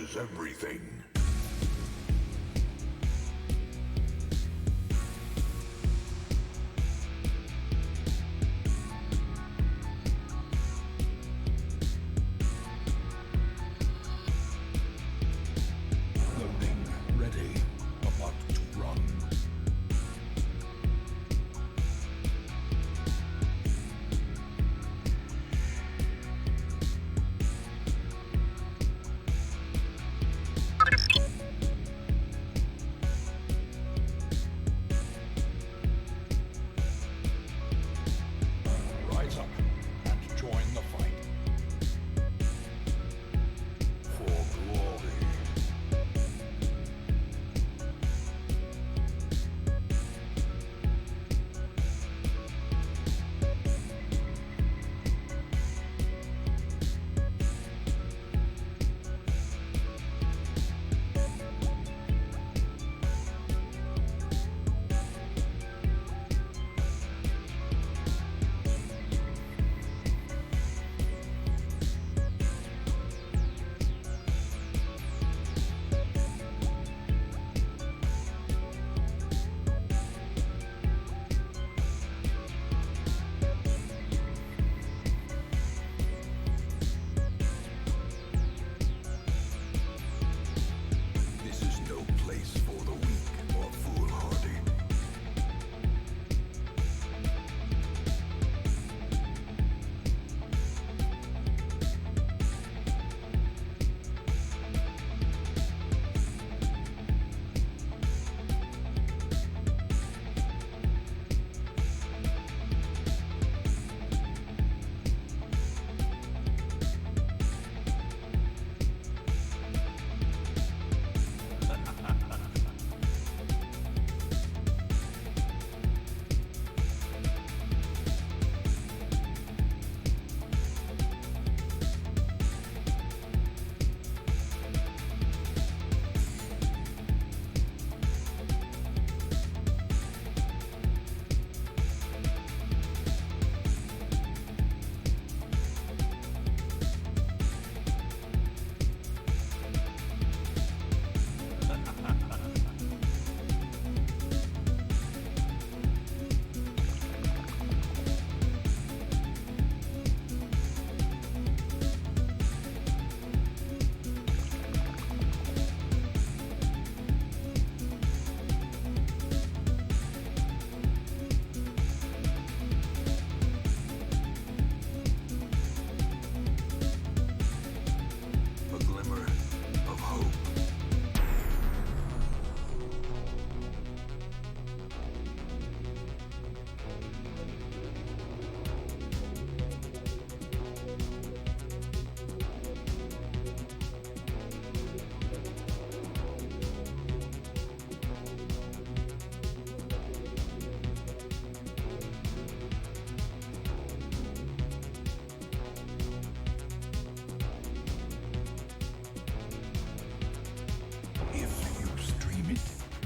versus everything.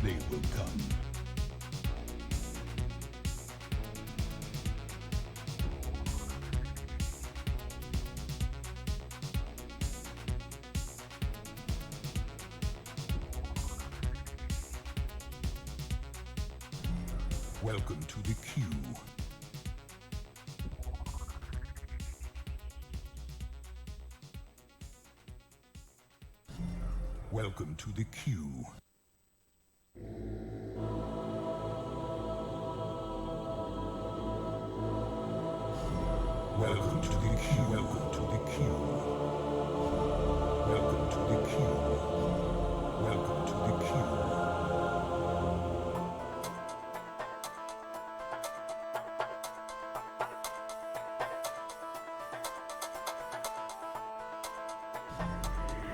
They will come. Welcome to the queue. Welcome to the queue. Welcome to the queue. Welcome to the queue. Welcome to the queue. Welcome to the queue.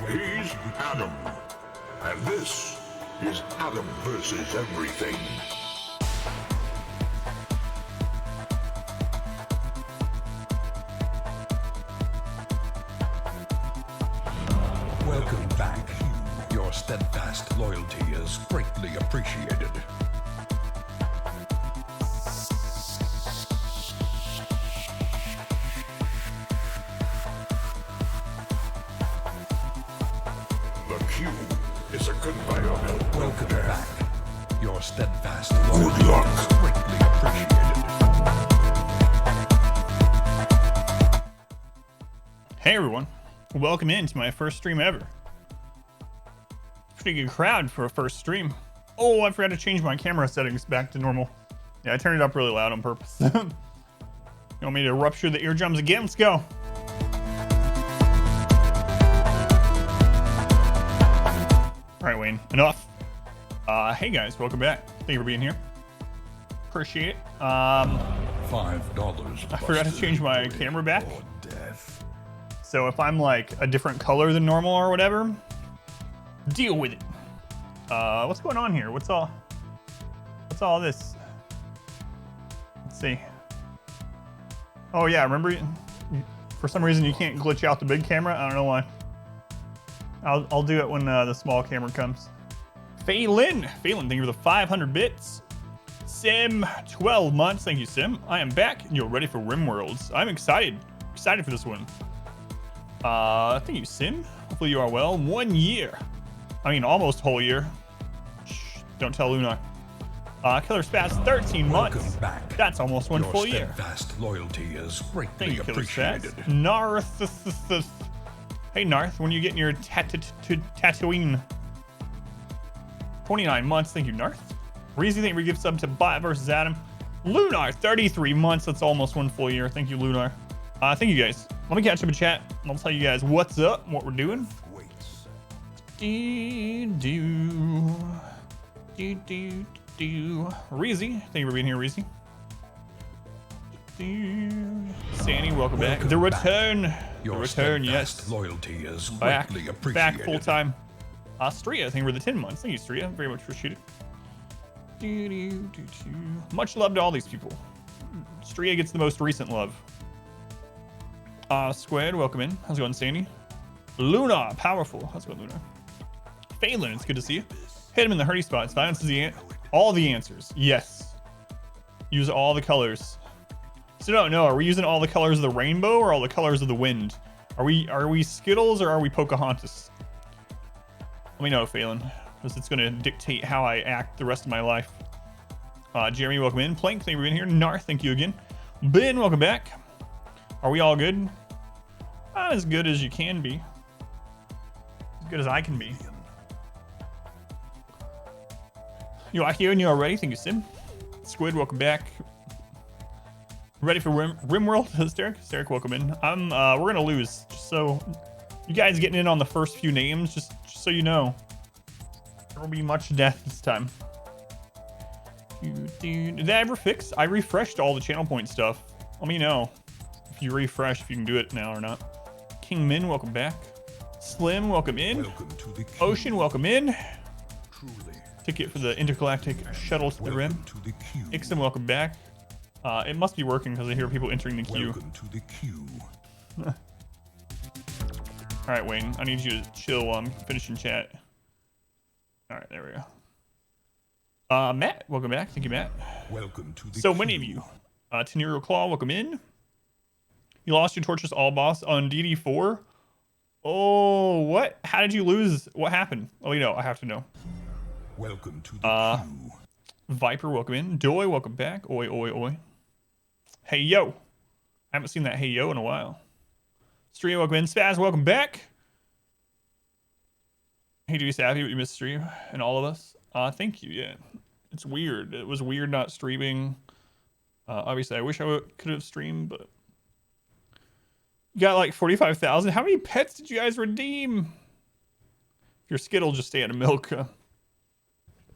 He's Adam, and this is Adam versus everything. Welcome back, Hugh. Your steadfast loyalty is greatly appreciated. The queue is a conveyor belt. Welcome back. Your steadfast Good loyalty luck. is greatly appreciated. Hey everyone, welcome in to my first stream ever. Pretty good crowd for a first stream. Oh, I forgot to change my camera settings back to normal. Yeah, I turned it up really loud on purpose. You want me to rupture the eardrums again? Let's go. All right, Wayne, enough. Hey guys, welcome back. Thank you for being here. Appreciate it. $5. I forgot to change my camera back. Or death. So if I'm like a different color than normal or whatever, deal with it. What's going on here? What's all this? Let's see. Oh yeah, remember for some reason you can't glitch out the big camera. I don't know why. I'll do it when the small camera comes. Phelan, thank you for the 500 bits. Sim, 12 months. Thank you, Sim. I am back and you're ready for RimWorlds. I'm excited for this one. Thank you, Sim. Hopefully you are well. 1 year. I mean, almost whole year. Shh, don't tell Luna. Killer Spaz, 13 months. Welcome back. That's almost one Your full year. steadfast loyalty is Thank greatly you, Killer appreciated. Spaz. Narth. Hey, Narth, when you getting your Tatooine? 29 months. Thank you, Narth. Reezy, thank you for gift sub to Bot versus Adam. Lunar, 33 months. That's almost one full year. Thank you, Lunar. Thank you, guys. Let me catch up in chat. And I'll tell you guys what's up, what we're doing. Reezy, thank you for being here, Reezy. Sandy, welcome back. The return. Your The return, steadfast yes. Loyalty is Back, greatly appreciated. back full time. Stria, thank you for the 10 months. Thank you, Stria. Very much appreciated. Much love to all these people. Stria gets the most recent love. Squid, welcome in. How's it going, Sandy? Luna, powerful. How's it going, Luna? Phelan, it's good to see you. Hit him in the hurty spots. Violence is all the answers. Yes. Use all the colors. So no, are we using all the colors of the rainbow or all the colors of the wind? Are we Skittles or are we Pocahontas? Let me know, Phelan, because it's gonna dictate how I act the rest of my life. Jeremy, welcome in. Plank, thank you for being here. Narth, thank you again. Ben, welcome back. Are we all good? Not as good as you can be. As good as I can be. You are here and you are ready. Thank you, Sim. Squid, welcome back. Ready for RimWorld? Derek, welcome in. We're gonna lose. Just so you guys getting in on the first few names, just so you know, there will be much death this time. Did that ever fix? I refreshed all the channel point stuff. Let me know if you refresh, if you can do it now or not. King Min, welcome back. Slim, welcome in. Welcome to the queue. Ocean, welcome in. Truly. Ticket for the intergalactic shuttle to the rim. Welcome to the queue. Ixon, welcome back. It must be working because I hear people entering the queue. Welcome to the queue. All right, Wayne, I need you to chill while I'm finishing chat. All right, there we go. Matt, welcome back. Thank you, Matt. Welcome to the So queue. many of you. Tenero Claw, welcome in. You lost your Torches All boss on DD4. Oh, what? How did you lose? What happened? Oh, you know, I have to know. Welcome to the queue. Viper, welcome in. Doy, welcome back. Oi, oi, oi. Hey, yo. I haven't seen that hey, yo in a while. Stria, welcome in. Spaz, welcome back. Hey, do you happy with you missed stream and all of us? Thank you, yeah. It's weird. It was weird not streaming. Obviously, I wish I could have streamed, but... You got like 45,000. How many pets did you guys redeem? If your Skittle, just stay out of milk.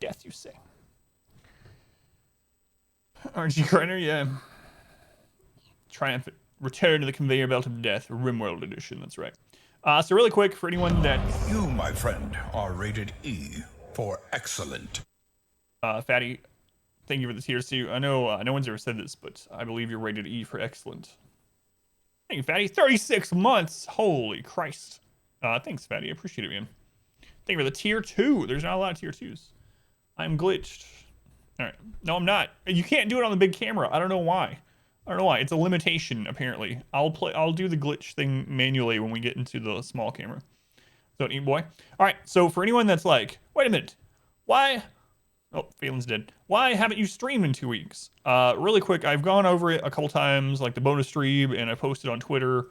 Death, you say. RG Grinder, yeah. Triumphant. Return to the conveyor belt of death. RimWorld edition, that's right. So really quick, for anyone that... You, my friend, are rated E for excellent. Fatty, thank you for the tiers too. I know no one's ever said this, but I believe you're rated E for excellent. Thank you, Fatty. 36 months. Holy Christ. Thanks, Fatty. I appreciate it, man. Thank you for the tier 2. There's not a lot of tier 2s. I'm glitched. All right. No, I'm not. You can't do it on the big camera. I don't know why. It's a limitation, apparently. I'll do the glitch thing manually when we get into the small camera. Don't eat, boy. All right, so for anyone that's like, wait a minute, why? Oh, Phelan's dead. Why haven't you streamed in 2 weeks? Really quick, I've gone over it a couple times, like the bonus stream, and I posted on Twitter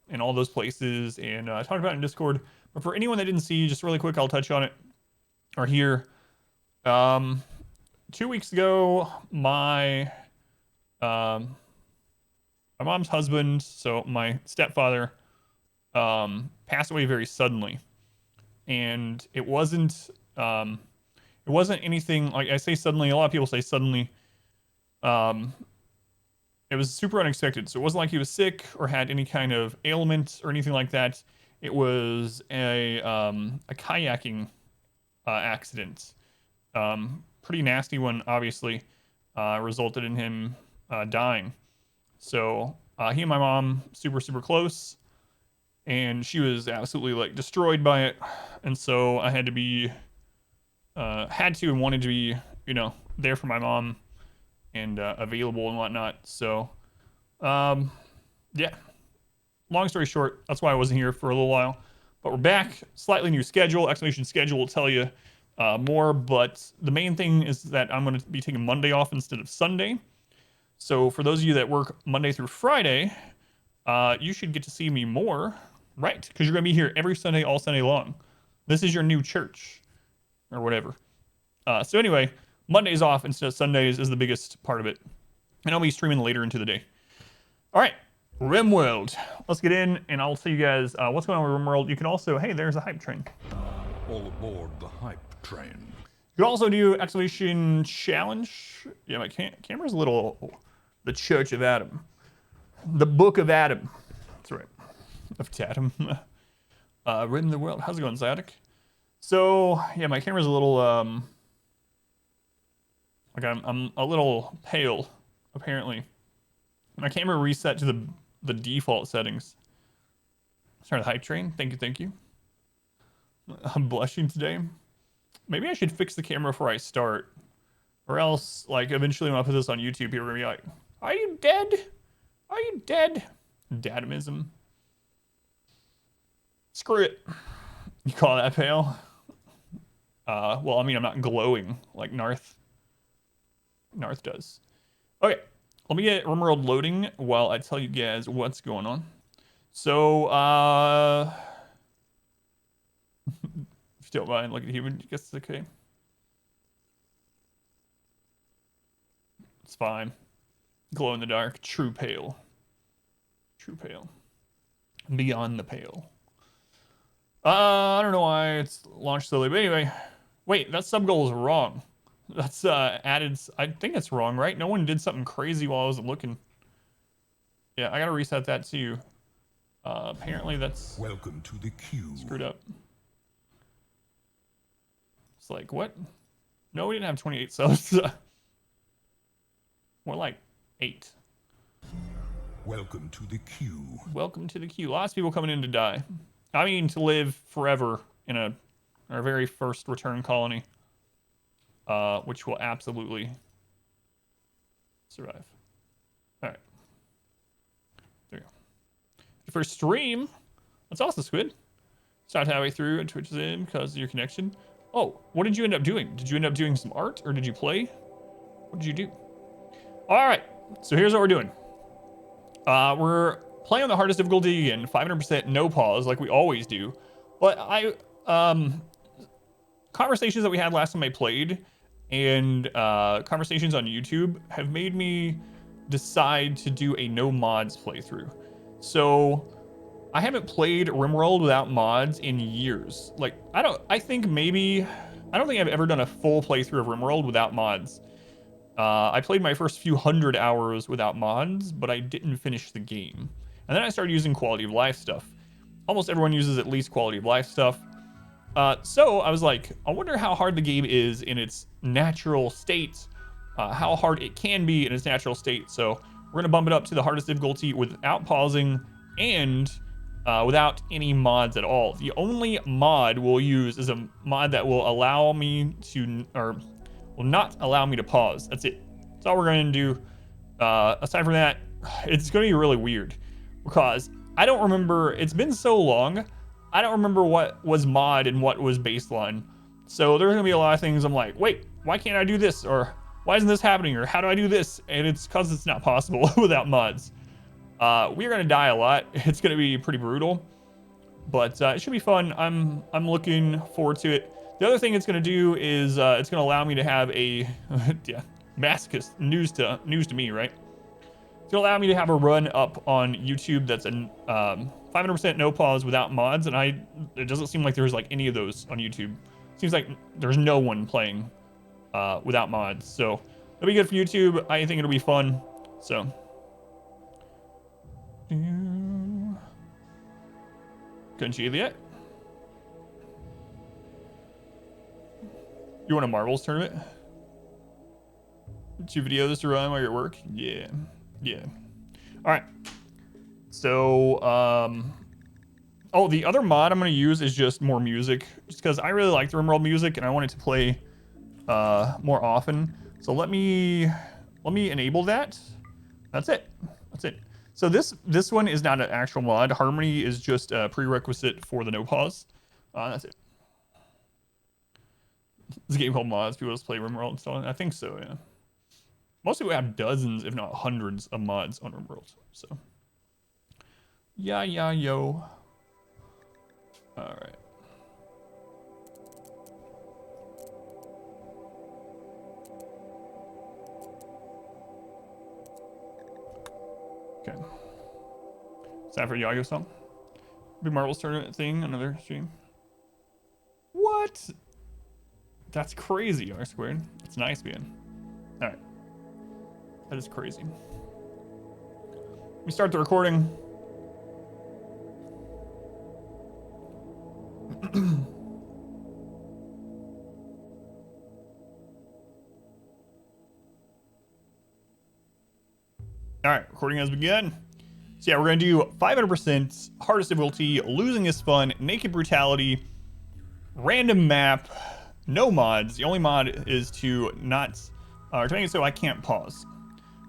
and all those places, and I talked about it in Discord. But for anyone that didn't see, just really quick, I'll touch on it. Or here. 2 weeks ago, my mom's husband, so my stepfather, passed away very suddenly, and it wasn't anything like I say suddenly. A lot of people say suddenly. It was super unexpected, so it wasn't like he was sick or had any kind of ailment or anything like that. It was a kayaking accident. Pretty nasty one, obviously. Resulted in him dying. So he and my mom super close, and she was absolutely like destroyed by it. And so I had to be and wanted to be, there for my mom and available and whatnot. So yeah, long story short, that's why I wasn't here for a little while, but we're back. Slightly new schedule. Explanation schedule will tell you more, but the main thing is that I'm going to be taking Monday off instead of Sunday. So for those of you that work Monday through Friday, you should get to see me more, right? Because you're going to be here every Sunday, all Sunday long. This is your new church or whatever. So anyway, Mondays off instead of Sundays is the biggest part of it. And I'll be streaming later into the day. All right, RimWorld. Let's get in, and I'll tell you guys what's going on with RimWorld. You can also, hey, there's a hype train. All aboard the hype train. You can also do exclamation challenge. Yeah, my camera's a little, the Church of Adam. The Book of Adam. That's right. Of Tatum. Rim the world. How's it going, Zadok? So, yeah, my camera's a little, like I'm a little pale, apparently. My camera reset to the default settings. Sorry, the hype train. Thank you. I'm blushing today. Maybe I should fix the camera before I start. Or else, like, eventually when I put this on YouTube, people are gonna be like, are you dead? Are you dead? Datomism. Screw it. You call that pale? Well, I mean, I'm not glowing like Narth does. Okay, let me get RimWorld loading while I tell you guys what's going on. So, if you don't mind, look at human, I guess it's okay. It's fine. Glow in the dark, true pale. True pale. Beyond the pale. I don't know why it's launched slowly, but anyway. Wait, that sub goal is wrong. That's added, I think it's wrong, right? No one did something crazy while I was looking. Yeah, I gotta reset that too. Apparently that's Welcome to the queue. Screwed up. It's like, what? No, we didn't have 28 subs. More like 8. Welcome to the queue. Welcome to the queue. Lots of people coming in to die. I mean, to live forever in our very first return colony. Which will absolutely survive. Alright. There you go. Your first stream. That's also squid. Start halfway through and Twitch is in because of your connection. Oh, what did you end up doing? Did you end up doing some art or did you play? What did you do? Alright, so here's what we're doing. We're playing on the hardest difficulty and 500% no pause like we always do. But conversations that we had last time I played and conversations on YouTube have made me decide to do a no mods playthrough. So I haven't played RimWorld without mods in years. Like, I don't think I've ever done a full playthrough of RimWorld without mods. I played my first few hundred hours without mods, but I didn't finish the game. And then I started using quality of life stuff. Almost everyone uses at least quality of life stuff. So I was like, I wonder how hard the game is in its natural state, how hard it can be in its natural state. So we're gonna bump it up to the hardest difficulty without pausing and without any mods at all. The only mod we'll use is a mod that will allow me to, or will not allow me to pause. That's it. That's all we're gonna do. Aside from that, it's gonna be really weird because I don't remember, it's been so long. I don't remember what was mod and what was baseline. So there's gonna be a lot of things I'm like, wait, why can't I do this? Or why isn't this happening? Or how do I do this? And it's because it's not possible without mods. We're gonna die a lot. It's gonna be pretty brutal, but it should be fun. I'm looking forward to it. The other thing it's gonna do is it's gonna allow me to have a yeah, masochist news to me, right? It's gonna allow me to have a run up on YouTube that's an 500% no pause without mods, and it doesn't seem like there's like any of those on YouTube. Seems like there's no one playing without mods, so it'll be good for YouTube. I think it'll be fun. So couldn't you yet? You want a marbles tournament? 2 videos to run while you're at work? Yeah. All right. So, oh, the other mod I'm gonna use is just more music, just because I really like the RimWorld music and I want it to play more often. So let me enable that. That's it. So this one is not an actual mod. Harmony is just a prerequisite for the no pause. That's it. This game called mods. People just play RimWorld and stuff. I think so, yeah. Mostly we have dozens, if not hundreds, of mods on RimWorld. So, yo. All right. Okay. It's time for Yago song. Big Marbles tournament thing, another stream. What? That's crazy, R squared. That's nice, man. All right. That is crazy. Let me start the recording. All right, recording has begun. So yeah, we're gonna do 500% hardest difficulty, losing is fun, naked brutality, random map, no mods. The only mod is to not, to make it so I can't pause,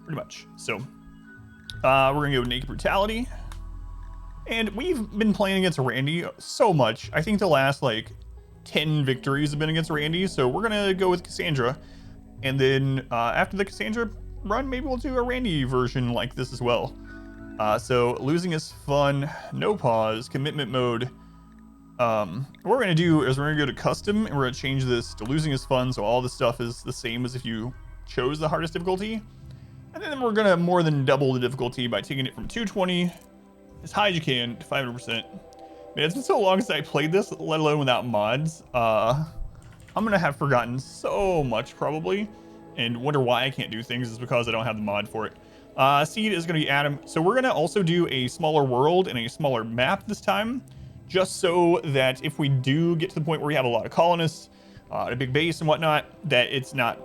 pretty much. So we're gonna go naked brutality, and we've been playing against Randy so much. I think the last like 10 victories have been against Randy. So we're gonna go with Cassandra, and then after the Cassandra run, maybe we'll do a Randy version like this as well. So losing is fun, no pause, commitment mode. What we're gonna do is we're gonna go to custom, and we're gonna change this to losing is fun, so all the stuff is the same as if you chose the hardest difficulty. And then we're gonna more than double the difficulty by taking it from 220 as high as you can to 500%. Man, it's been so long since I played this, let alone without mods. I'm gonna have forgotten so much probably, and wonder why I can't do things is because I don't have the mod for it. Seed is gonna be Adam. So we're gonna also do a smaller world and a smaller map this time, just so that if we do get to the point where we have a lot of colonists, a big base and whatnot, that it's not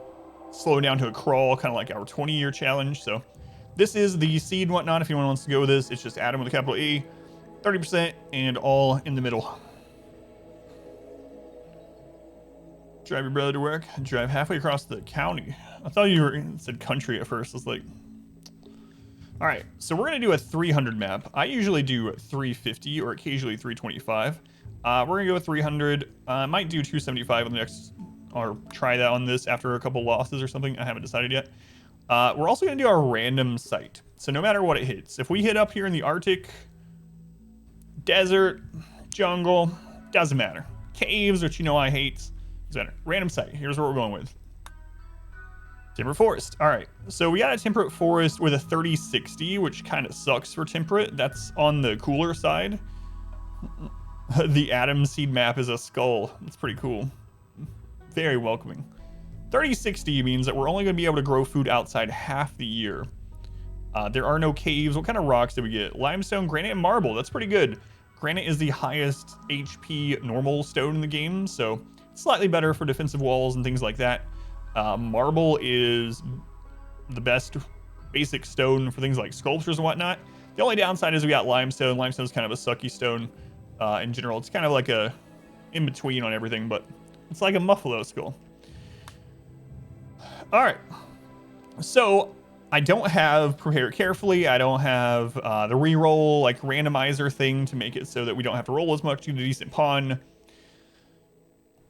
slowing down to a crawl, kind of like our 20-year challenge. So this is the seed and whatnot. If anyone wants to go with this, it's just Adam with a capital E, 30%, and all in the middle. Drive your brother to work. Drive halfway across the county. I thought you said country at first. I was like, all right. So we're gonna do a 300 map. I usually do 350 or occasionally 325. We're gonna go with 300. Might do 275 on the next, or try that on this after a couple losses or something. I haven't decided yet. We're also gonna do our random site. So no matter what it hits, if we hit up here in the Arctic, desert, jungle, doesn't matter. Caves, which you know I hate. Random site. Here's what we're going with. Temperate forest. All right. So we got a temperate forest with a 3060, which kind of sucks for temperate. That's on the cooler side. The Atom seed map is a skull. It's pretty cool. Very welcoming. 3060 means that we're only going to be able to grow food outside half the year. There are no caves. What kind of rocks did we get? Limestone, granite, and marble. That's pretty good. Granite is the highest HP normal stone in the game, so slightly better for defensive walls and things like that. Marble is the best basic stone for things like sculptures and whatnot. The only downside is we got limestone. Limestone is kind of a sucky stone in general. It's kind of like a in-between on everything, but it's like a muffalo skull. All right. So I don't have prepare carefully. I don't have the reroll like randomizer thing to make it so that we don't have to roll as much to get a decent pawn.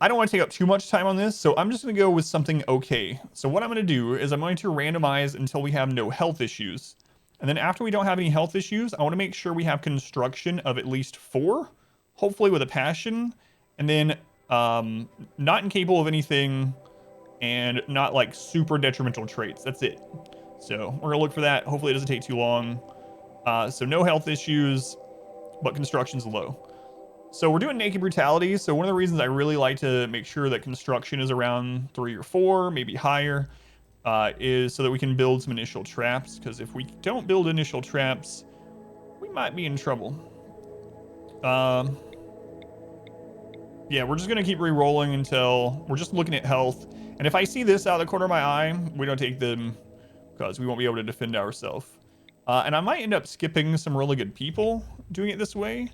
I don't want to take up too much time on this, so I'm just going to go with something okay. So what I'm going to do is I'm going to randomize until we have no health issues. And then after we don't have any health issues, I want to make sure we have construction of at least 4, hopefully with a passion, and then not incapable of anything, and not like super detrimental traits. That's it. So we're gonna look for that. Hopefully it doesn't take too long. So no health issues, but construction's low. So we're doing naked brutality. So one of the reasons I really like to make sure that construction is around 3 or 4, maybe higher, is so that we can build some initial traps. Because if we don't build initial traps, we might be in trouble. Yeah, we're just gonna keep re-rolling until we're just looking at health. And if I see this out of the corner of my eye, we don't take them because we won't be able to defend ourselves. And I might end up skipping some really good people doing it this way.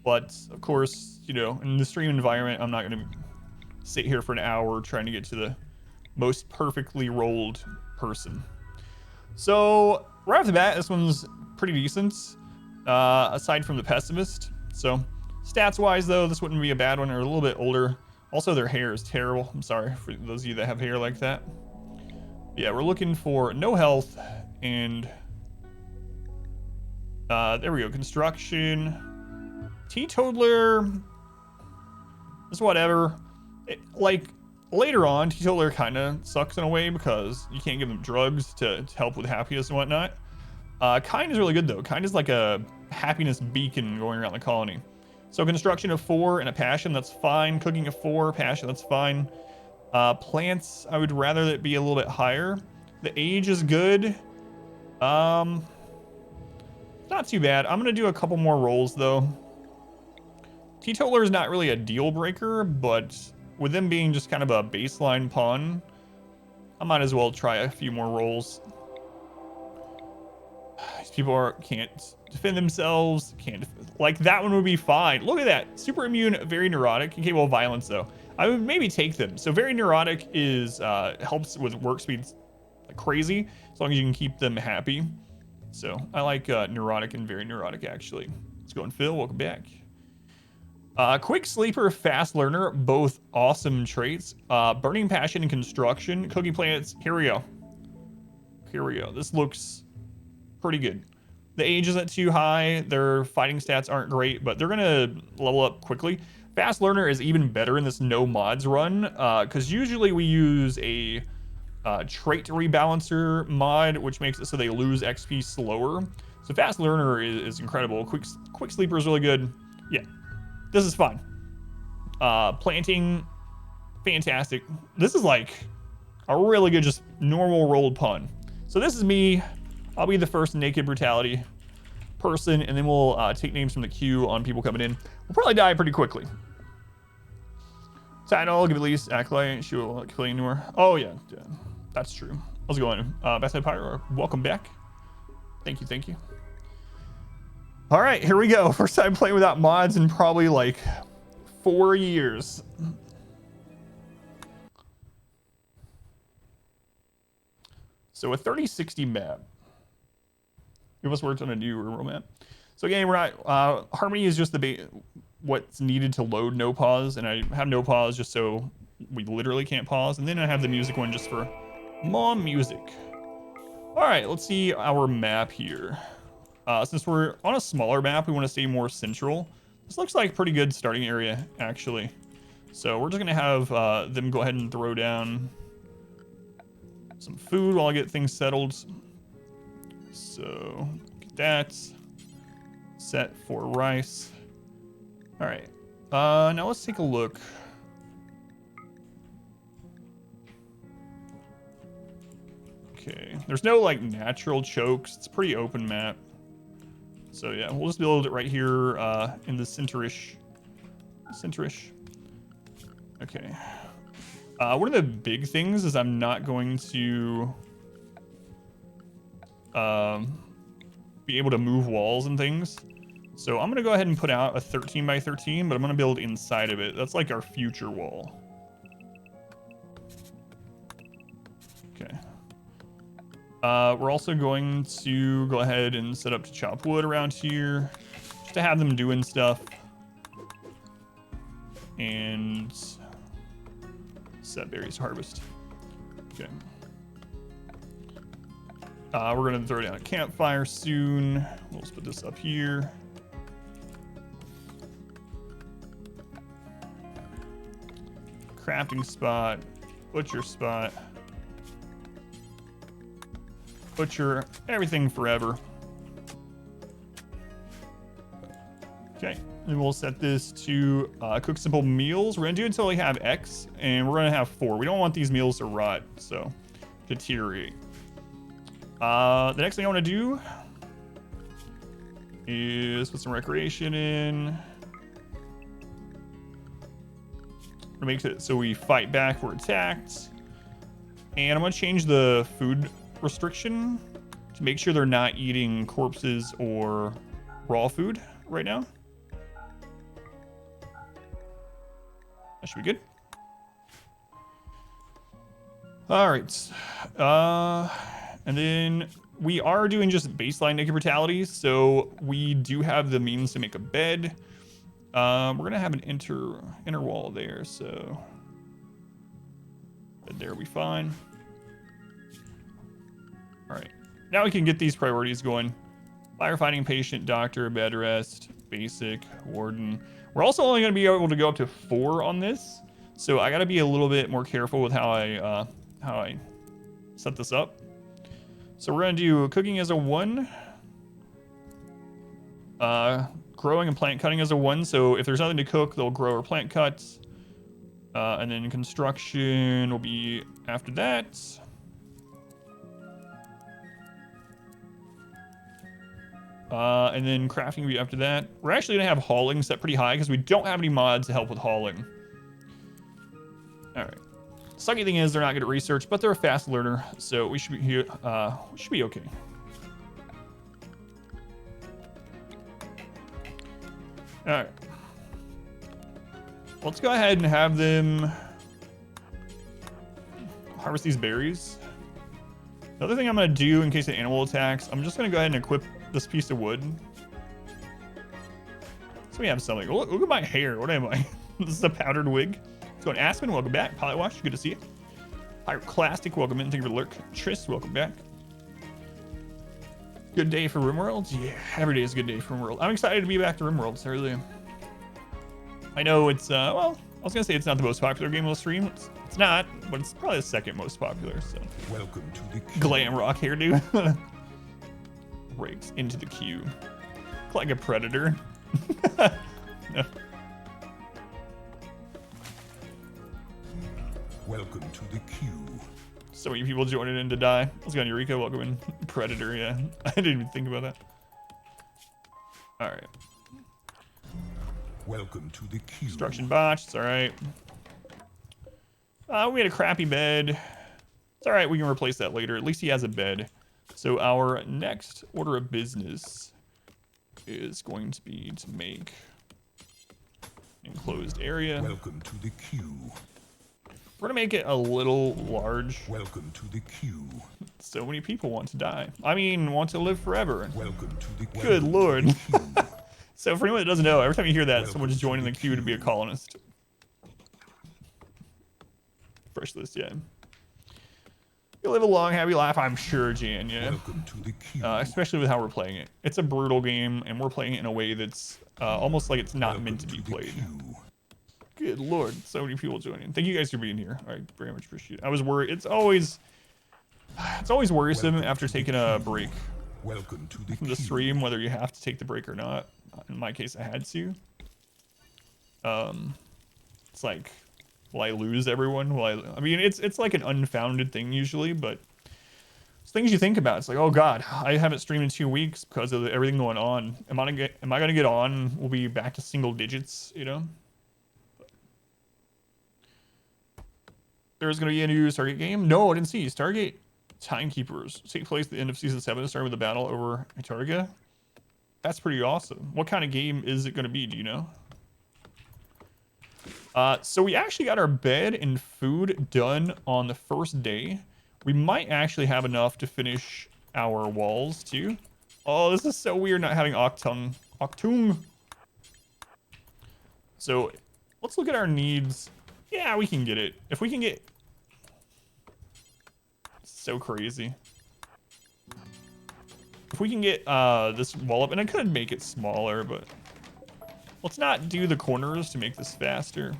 But of course, you know, in the stream environment, I'm not gonna sit here for an hour trying to get to the most perfectly rolled person. So right off the bat, this one's pretty decent, aside from the pessimist. So stats wise though, this wouldn't be a bad one. They're a little bit older. Also, their hair is terrible. I'm sorry for those of you that have hair like that. Yeah, we're looking for no health and there we go. Construction, teetotaler, just whatever. Like later on, teetotaler kind of sucks in a way because you can't give them drugs to help with happiness and whatnot. Kind is really good though. Kind is like a happiness beacon going around the colony. So construction of 4 and a passion, that's fine. Cooking of 4, passion, that's fine. Plants, I would rather that be a little bit higher. The age is good. Not too bad. I'm gonna do a couple more rolls though. Teetotaler is not really a deal breaker, but with them being just kind of a baseline pawn, I might as well try a few more rolls. These people can't defend themselves. Like that one would be fine. Look at that. Super immune, very neurotic. Incapable of violence though. I would maybe take them. So very neurotic is helps with work speed like crazy, as long as you can keep them happy. So I like neurotic and very neurotic actually. Let's go and Phil, welcome back. Quick sleeper, fast learner, both awesome traits. Burning passion and construction, cooking planets. Here we go. Here we go. This looks pretty good. The age isn't too high. Their fighting stats aren't great, but they're gonna level up quickly. Fast learner is even better in this no mods run, because usually we use a trait rebalancer mod, which makes it so they lose XP slower. So fast learner is incredible. Quick sleeper is really good. Yeah, this is fine. Planting, fantastic. This is like a really good, just normal rolled pun. So this is me. I'll be the first naked brutality person, and then we'll take names from the queue on people coming in. We'll probably die pretty quickly. Title, give at least acolyte. She will kill anymore. Oh yeah, that's true. How's it going? Best Empire, welcome back. Thank you, thank you. All right, here we go. First time playing without mods in probably like 4 years. So a 3060 map. Give us worked on a new rural map. So again, we're not, Harmony is just what's needed to load no pause, and I have no pause just so we literally can't pause, and then I have the music one just for more music. All right, let's see our map here. Since we're on a smaller map, we want to stay more central. This looks like a pretty good starting area, actually. So we're just gonna have them go ahead and throw down some food while I get things settled. So get that set for rice. All right, now let's take a look. Okay, there's no like natural chokes. It's a pretty open map. So yeah, we'll just build it right here in the centerish. Okay. One of the big things is I'm not going to be able to move walls and things. So I'm gonna go ahead and put out a 13 by 13, but I'm gonna build inside of it. That's like our future wall. Okay. We're also going to go ahead and set up to chop wood around here, just to have them doing stuff. And set berries harvest. Okay. We're gonna throw down a campfire soon. We'll just put this up here. Crafting spot, butcher spot, butcher, everything forever. Okay, and we'll set this to cook simple meals. We're gonna do it until we have X, and we're gonna have 4. We don't want these meals to rot, so deteriorate. The next thing I want to do is put some recreation in. Make it so we fight back if we're attacked. And I'm going to change the food restriction to make sure they're not eating corpses or raw food right now. That should be good. All right. And then we are doing just baseline naked brutality, so we do have the means to make a bed. We're gonna have an inner wall there, so bed there will be fine. All right, now we can get these priorities going. Firefighting patient, doctor, bed rest, basic, warden. We're also only gonna be able to go up to 4 on this, so I gotta be a little bit more careful with how I set this up. So we're gonna do cooking as a 1. Growing and plant cutting as a 1. So if there's nothing to cook, they'll grow or plant cut. And then construction will be after that. And then crafting will be after that. We're actually gonna have hauling set pretty high because we don't have any mods to help with hauling. All right. Sucky thing is they're not good at research, but they're a fast learner, so we should be here. We should be okay. All right. Let's go ahead and have them harvest these berries. The other thing I'm gonna do in case of animal attacks, I'm just gonna go ahead and equip this piece of wood. So we have something. Look at my hair. What am I? This is a powdered wig. Going Aspen, welcome back. Pilot Watch, good to see you. Pyroclastic, welcome in. Thank you for the lurk. Tris, welcome back. Good day for RimWorld? Yeah, every day is a good day for RimWorld. I'm excited to be back to RimWorld, so I really am. I know it's, well, I was gonna say it's not the most popular game on the stream. It's not, but it's probably the second most popular, so. Welcome to the queue. Glam rock hairdo. Breaks into the queue. Look like a predator. No. Welcome to the queue. So many people joining in to die. Let's go on Eureka. Welcome in. Predator, yeah. I didn't even think about that. All right. Welcome to the queue. Construction botched. It's all right. We had a crappy bed. It's all right. We can replace that later. At least he has a bed. So our next order of business is going to be to make enclosed area. Welcome to the queue. We're gonna make it a little large. Welcome to the queue. So many people want to die. I mean, want to live forever. Welcome to the queue. Good lord. So for anyone that doesn't know, every time you hear that, someone's joining the queue to be a colonist. Fresh list, yeah. You'll live a long, happy life, I'm sure, Jan, yeah. Welcome to the queue. Especially with how we're playing it. It's a brutal game, and we're playing it in a way that's almost like it's not meant to be played. Good lord, so many people joining. Thank you guys for being here. I very much appreciate it. I was worried. It's always worrisome after taking a break from the stream, whether you have to take the break or not. In my case, I had to. It's like, will I lose everyone? I mean, it's like an unfounded thing usually, but it's things you think about. It's like, oh god, I haven't streamed in 2 weeks because of everything going on. Am I gonna get on? We'll be back to single digits, you know? There's going to be a new Stargate game? No, I didn't see. Stargate Timekeepers take place at the end of Season 7, starting with a battle over Etarga. That's pretty awesome. What kind of game is it going to be? Do you know? So we actually got our bed and food done on the first day. We might actually have enough to finish our walls too. Oh, this is so weird not having Octung. So let's look at our needs. Yeah, we can get it. If we can get... So crazy. If we can get this wall up, and I could make it smaller, but let's not do the corners to make this faster.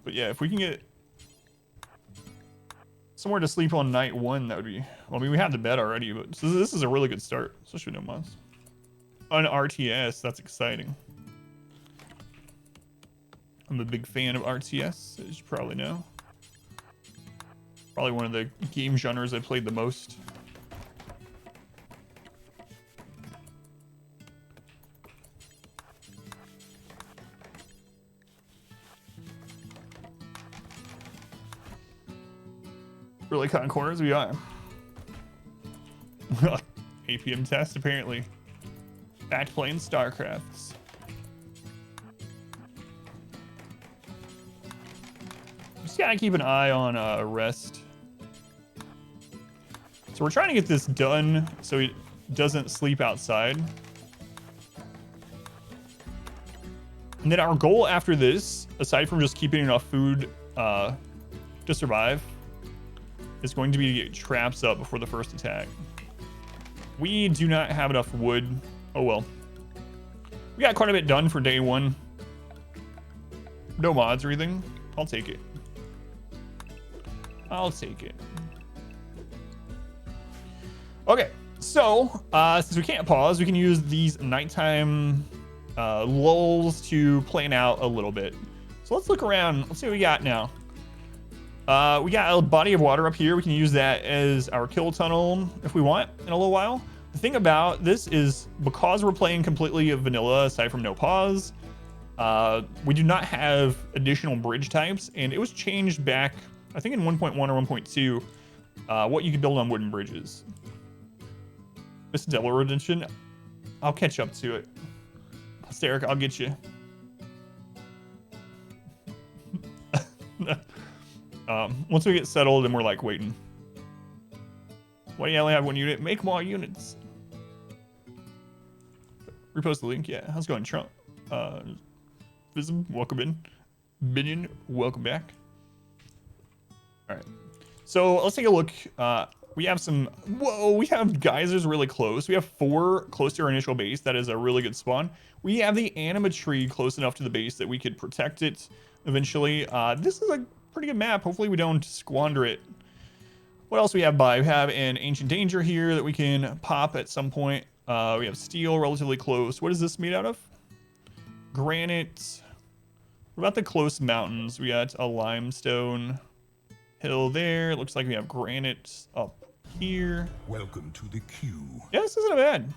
But yeah, if we can get somewhere to sleep on night 1, that would be... Well, I mean, we have the bed already, but this is a really good start, especially no mods. On RTS, that's exciting. I'm a big fan of RTS, as you probably know. Probably one of the game genres I played the most. Really cutting corners, we are. APM test, apparently. Back playing StarCrafts. Just gotta keep an eye on rest. So we're trying to get this done so he doesn't sleep outside. And then our goal after this, aside from just keeping enough food to survive, is going to be to get traps up before the first attack. We do not have enough wood. Oh well. We got quite a bit done for day 1. No mods or anything. I'll take it. I'll take it. Okay, so since we can't pause, we can use these nighttime lulls to plan out a little bit. So let's look around. Let's see what we got now. We got a body of water up here. We can use that as our kill tunnel if we want in a little while. The thing about this is because we're playing completely vanilla, aside from no pause, we do not have additional bridge types, and it was changed back, I think in 1.1 or 1.2, what you could build on wooden bridges. Miss Devil Redemption, I'll catch up to it. Steric, I'll get you. Once we get settled and we're like waiting. Why do you only have 1 unit? Make more units. Repost the link. Yeah, how's it going, Trump? Vism, welcome in. Minion, welcome back. All right, so let's take a look. We have some. Whoa, we have geysers really close. We have 4 close to our initial base. That is a really good spawn. We have the anima tree close enough to the base that we could protect it eventually. This is a pretty good map. Hopefully we don't squander it. What else we have by? We have an ancient danger here that we can pop at some point. We have steel relatively close. What is this made out of? Granite. What about the close mountains? We got a limestone hill there. It looks like we have granite up here. Welcome to the queue. Yeah, this isn't bad.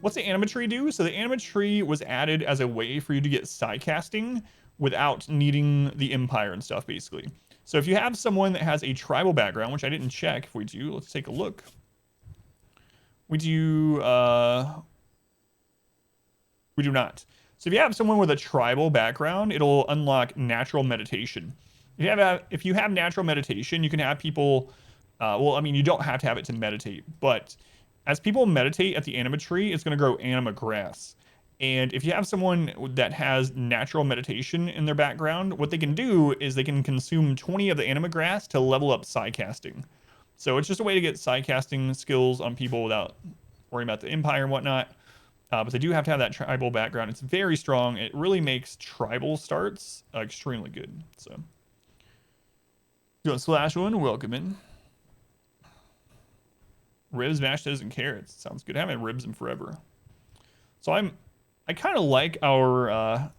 What's the anima tree do? So the anima tree was added as a way for you to get side casting without needing the empire and stuff, basically. So if you have someone that has a tribal background, which I didn't check, if we do, let's take a look. We do not. So if you have someone with a tribal background, it'll unlock natural meditation. If you have natural meditation, you can have people, well, I mean, you don't have to have it to meditate, but as people meditate at the anima tree, it's going to grow anima grass. And if you have someone that has natural meditation in their background, what they can do is they can consume 20 of the anima grass to level up psi casting. So it's just a way to get psi casting skills on people without worrying about the empire and whatnot. But they do have to have that tribal background. It's very strong. It really makes tribal starts extremely good. So, doing slash one, welcome in. Ribs, mashed potatoes, and carrots. Sounds good. I haven't had ribs in forever. So I kind of like our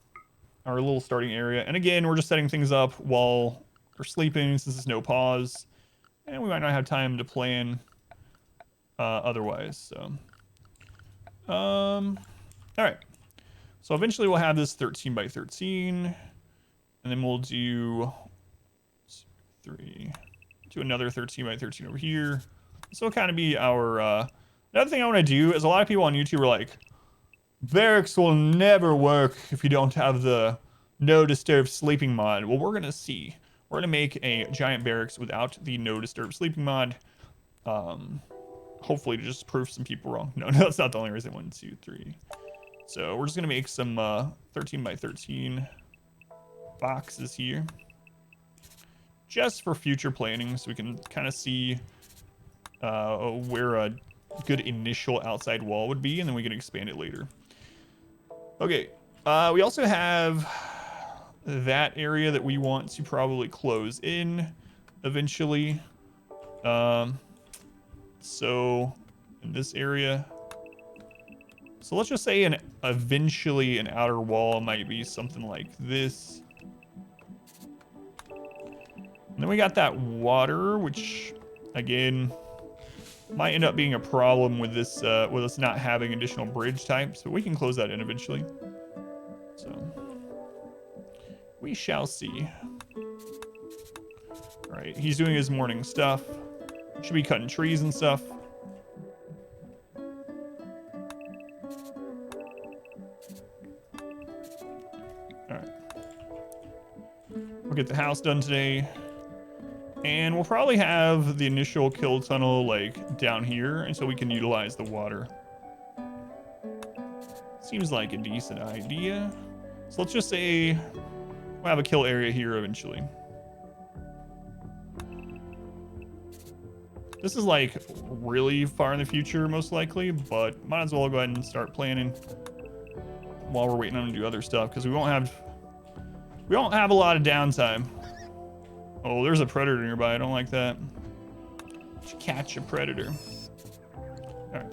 little starting area. And again, we're just setting things up while we're sleeping since there's no pause. And we might not have time to plan otherwise. So, all right. So eventually we'll have this 13 by 13. And then we'll do another 13 by 13 over here. So it'll kind of be our, another thing I want to do is a lot of people on YouTube are like, Barracks will never work if you don't have the no disturb sleeping mod. Well, we're gonna see. We're gonna make a giant barracks without the no disturb sleeping mod. Hopefully to just prove some people wrong. No, that's not the only reason. 1, 2, 3. So we're just gonna make some 13 by 13 boxes here, just for future planning, so we can kind of see where a good initial outside wall would be, and then we can expand it later. Okay, we also have that area that we want to probably close in eventually. So in this area, so let's just say eventually an outer wall might be something like this. And then we got that water, which again might end up being a problem with this, with us not having additional bridge types, but we can close that in eventually. So we shall see. All right, he's doing his morning stuff. Should be cutting trees and stuff. All right. We'll get the house done today. And we'll probably have the initial kill tunnel like down here, and so we can utilize the water. Seems like a decent idea. So let's just say we'll have a kill area here eventually. This is like really far in the future, most likely, but might as well go ahead and start planning while we're waiting on him to do other stuff, because we won't have a lot of downtime. Oh, there's a predator nearby. I don't like that. Let's catch a predator. All right.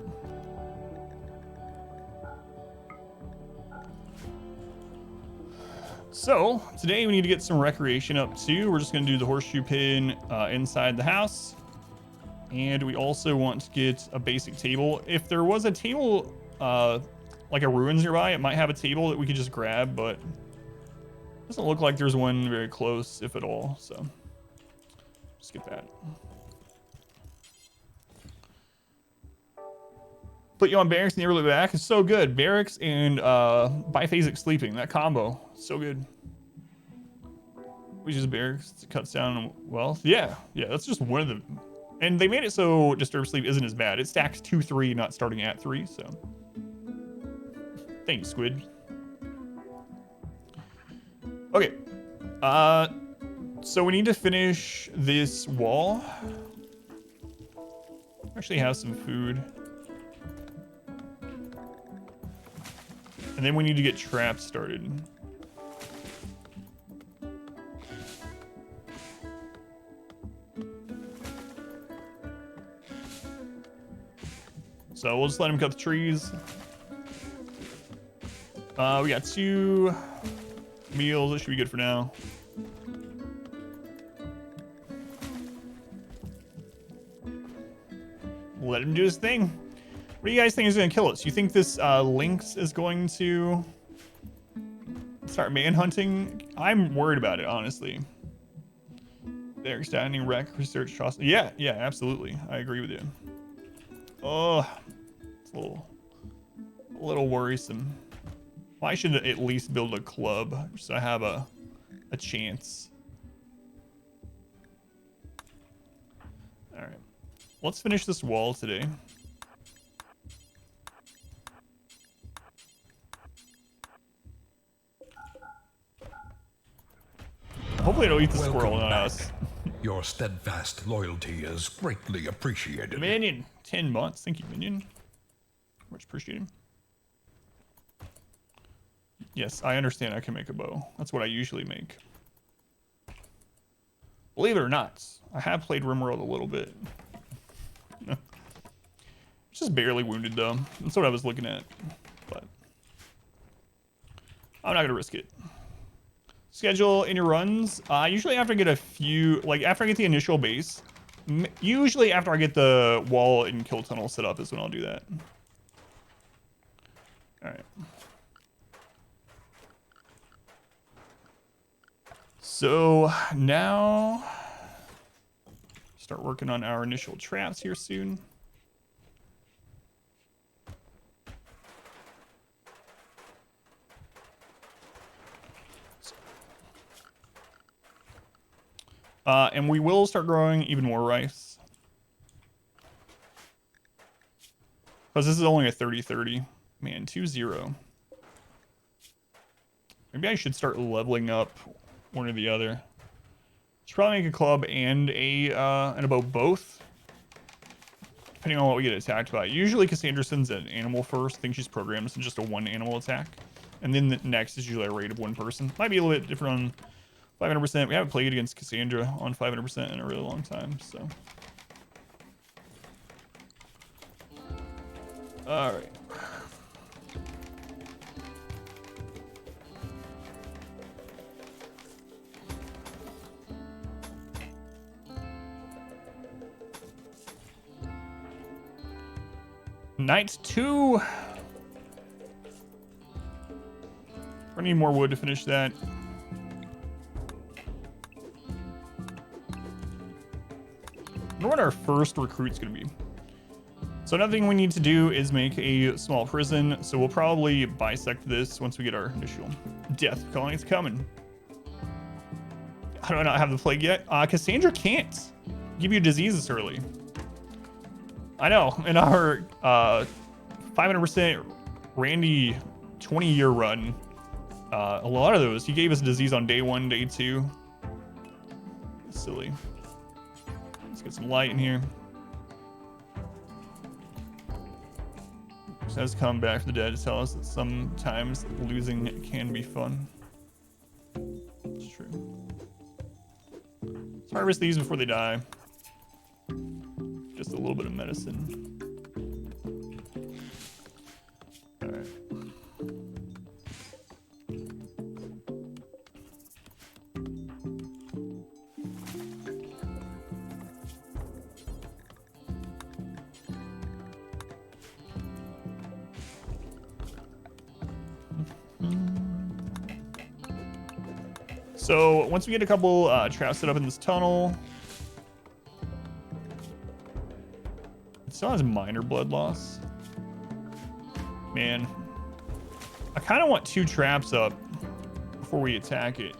So today we need to get some recreation up too. We're just gonna do the horseshoe pin inside the house. And we also want to get a basic table. If there was a table, like a ruins nearby, it might have a table that we could just grab, but it doesn't look like there's one very close, if at all. So just get that. Put you on barracks and nearly back. It's so good. Barracks and biphasic sleeping. That combo, so good. We use barracks. It cuts down on wealth. Yeah, that's just one of the. And they made it so disturbed sleep isn't as bad. It stacks 2, 3, not starting at 3. So, thanks, Squid. Okay. So we need to finish this wall. Actually, have some food. And then we need to get traps started. So we'll just let him cut the trees. We got 2 meals. That should be good for now. Let him do his thing. What do you guys think is going to kill us? You think this lynx is going to start manhunting? I'm worried about it, honestly. They're standing wreck research trust. Yeah, absolutely. I agree with you. Oh, it's a little worrisome. Well, I should at least build a club so I have a chance. All right, let's finish this wall today. Hopefully it'll eat the squirrel, not us. Your steadfast loyalty is greatly appreciated. Minion, 10 months. Thank you, Minion. Much appreciated. Yes, I understand I can make a bow. That's what I usually make. Believe it or not, I have played RimWorld a little bit. Just barely wounded though. That's what I was looking at. But I'm not gonna risk it. Schedule in your runs. Usually after I get a few, like after I get the initial base, usually after I get the wall and kill tunnel set up is when I'll do that. All right. So now start working on our initial traps here soon. And we will start growing even more rice. Because this is only a 30-30. Man, 2-0. Maybe I should start leveling up one or the other. Should probably make a club and a bow both. Depending on what we get attacked by. Usually Cassandra sends an animal first. I think she's programmed to just a 1 animal attack. And then the next is usually a raid of 1 person. Might be a little bit different on 500%. We haven't played against Cassandra on 500% in a really long time, so. All right. Night 2. I need more wood to finish that. I wonder what our first recruit's gonna be. So another thing we need to do is make a small prison. So we'll probably bisect this once we get our initial death calling. It's coming. How do I not have the plague yet? Cassandra can't give you diseases early. I know. In our 500% Randy 20-year run, a lot of those, he gave us a disease on day 1, day 2. Silly. Let's get some light in here. Just has come back from the dead to tell us that sometimes losing can be fun. It's true. Let's harvest these before they die. Just a little bit of medicine. All right. So once we get a couple traps set up in this tunnel, it still has minor blood loss. Man, I kind of want 2 traps up before we attack it.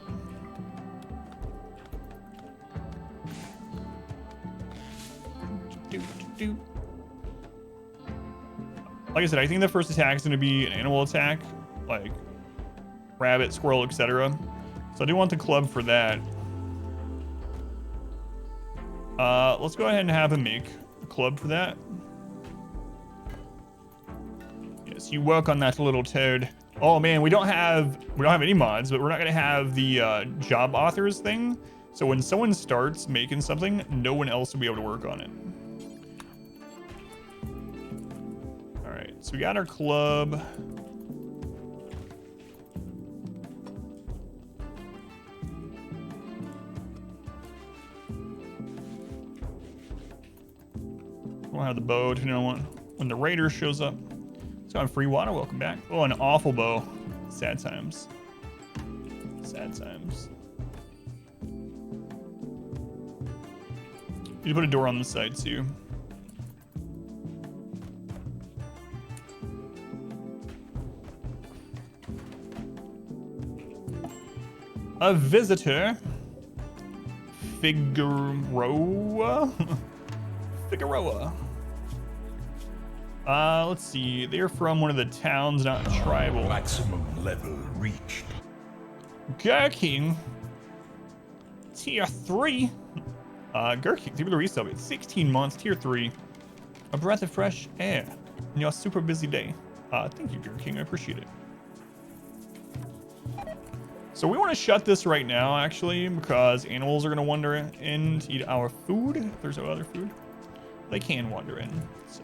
Like I said, I think the first attack is going to be an animal attack, like rabbit, squirrel, etc. So I do want the club for that. Let's go ahead and have him make a club for that. Yes, you work on that little toad. Oh man, we don't have any mods, but we're not gonna have the job authors thing. So when someone starts making something, no one else will be able to work on it. All right, so we got our club. We'll have the bow depending on when the raider shows up. So on free water, welcome back. Oh, an awful bow. Sad times. Sad times. You put a door on the side too. A visitor. Figueroa. Figueroa. Let's see. They're from one of the towns, not tribal. Maximum level reached. Gurking. Tier 3. Gurking. Thank you for the resub. It's 16 months. Tier 3. A breath of fresh air in your super busy day. Thank you, Gurking. I appreciate it. So we want to shut this right now, actually, because animals are going to wander in to eat our food. If there's no other food, they can wander in. So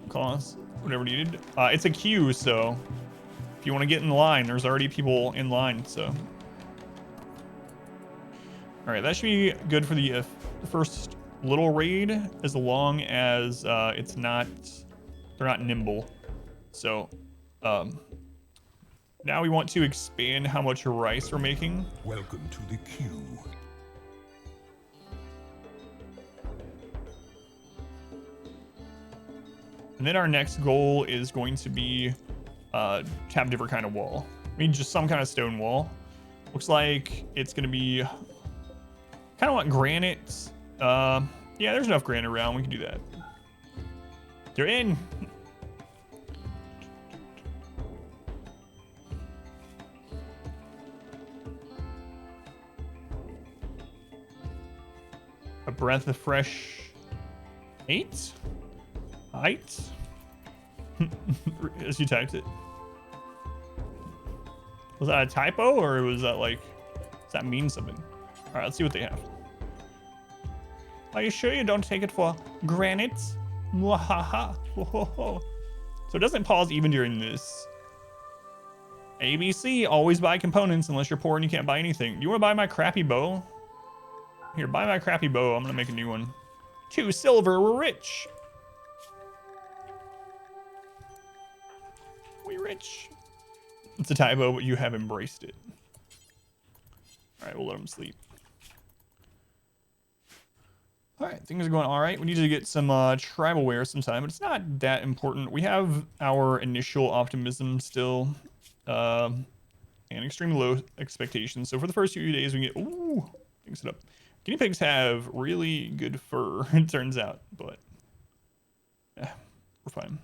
call us whatever needed. It's a queue, so if you want to get in line, there's already people in line. So all right, that should be good for the first little raid, as long as they're not nimble. So now we want to expand how much rice we're making. Welcome to the queue. And then our next goal is going to be have a different kind of wall. I mean, just some kind of stone wall. Looks like it's going to be kind of want granite. Yeah, there's enough granite around. We can do that. You're in. A breath of fresh 8? Height? As you typed it. Was that a typo or was that like, does that mean something? All right, let's see what they have. Are you sure you don't take it for granite? Mwahaha. So it doesn't pause even during this. ABC, always buy components unless you're poor and you can't buy anything. You want to buy my crappy bow? Here, buy my crappy bow. I'm going to make a new one. 2 silver, we're rich. We rich. It's a typo, but you have embraced it. All right, we'll let him sleep. All right, things are going all right. We need to get some tribal wear sometime, but it's not that important. We have our initial optimism still, and extremely low expectations. So for the first few days, we get, ooh, mix it up. Guinea pigs have really good fur, it turns out, but yeah, we're fine.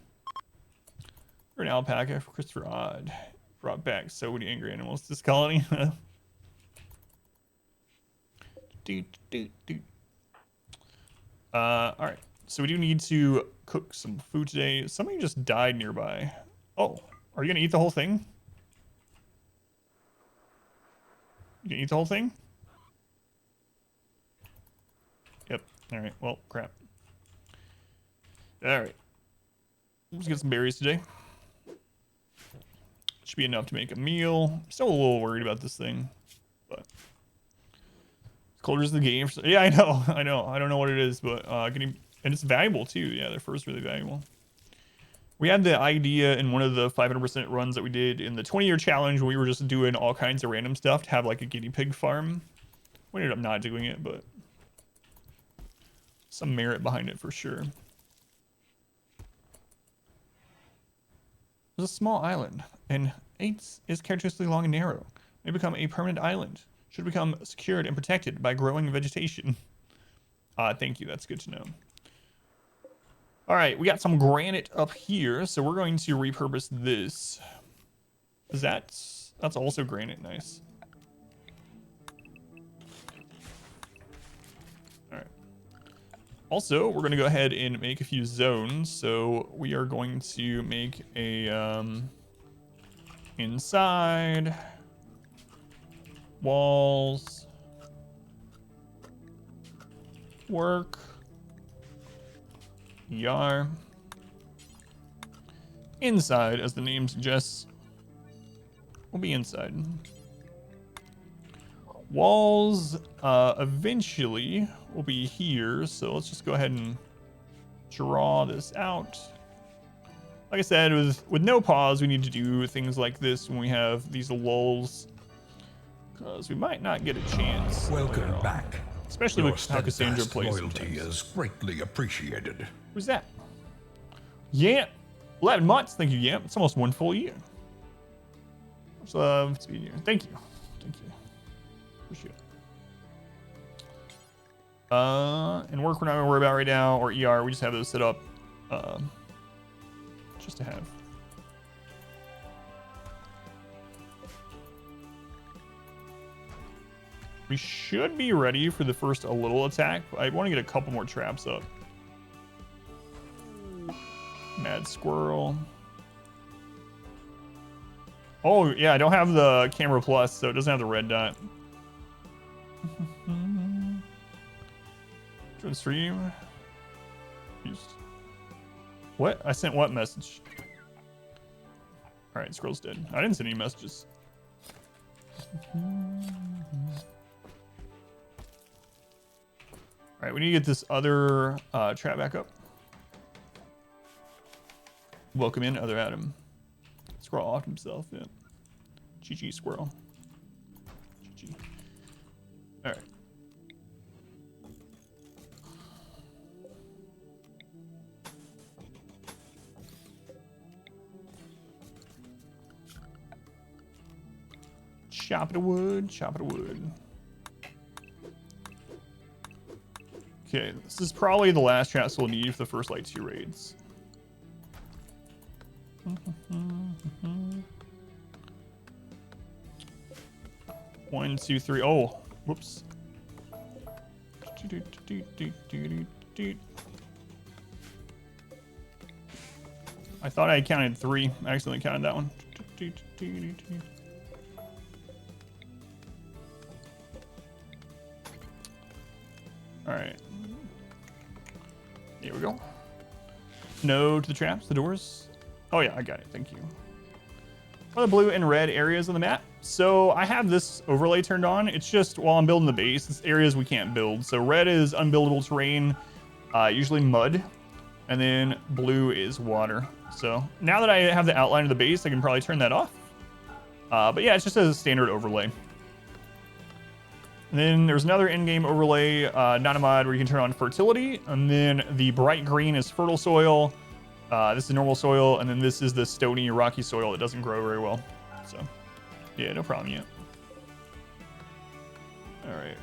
We're an alpaca for Christopher Odd. Brought back so many angry animals to this colony. All right, so we do need to cook some food today. Somebody just died nearby. Oh, are you gonna eat the whole thing? You gonna eat the whole thing? Yep. All right. Well, crap. All right. Let's get some berries today. Should be enough to make a meal. Still a little worried about this thing, but it's colder as the game. Yeah, I know. I know. I don't know what it is, but and it's valuable too. Yeah, their fur's really valuable. We had the idea in one of the 500% runs that we did in the 20-year challenge where we were just doing all kinds of random stuff to have like a guinea pig farm. We ended up not doing it, but some merit behind it for sure. There's a small island, and 8 is characteristically long and narrow. May become a permanent island. Should become secured and protected by growing vegetation. Thank you, that's good to know. All right, we got some granite up here, so we're going to repurpose this. That's also granite, nice. All right. Also, we're gonna go ahead and make a few zones. So we are going to make a inside walls work inside, as the name suggests, will be inside. Walls eventually will be here, so let's just go ahead and draw this out. Like I said, with no pause, we need to do things like this when we have these lulls, because we might not get a chance. Welcome back. Especially Your with how Cassandra steadfast plays loyalty sometimes. is greatly appreciated. Who's that? Yeah, 11 months. Thank you, yeah. It's almost 1 full year. So, thank you. Thank you. Appreciate it. And work we're not gonna worry about right now, or ER. We just have those set up, just to have. We should be ready for the first a little attack. I want to get a couple more traps up. Mad squirrel. Oh, yeah, I don't have the camera plus, so it doesn't have the red dot. Join stream. What? I sent what message? Alright, squirrel's dead. I didn't send any messages. Alright, we need to get this other trap back up. Welcome in, other Adam. Squirrel off himself, yeah. GG, squirrel. GG. Alright. Chop it a wood, chop it a wood. Okay, this is probably the last traps we'll need for the first like 2 raids. One, two, three. Oh, whoops. I thought I counted 3. I accidentally counted that one. All right. Here we go. No to the traps, the doors. Oh yeah, I got it. Thank you. What are the blue and red areas on the map? So I have this overlay turned on. It's just while I'm building the base, it's areas we can't build. So red is unbuildable terrain, usually mud, and then blue is water. So now that I have the outline of the base, I can probably turn that off. But yeah, it's just a standard overlay. And then there's another in-game overlay, not a mod, where you can turn on fertility. And then the bright green is fertile soil. This is normal soil, and then this is the stony, rocky soil that doesn't grow very well. So, yeah, no problem yet. All right.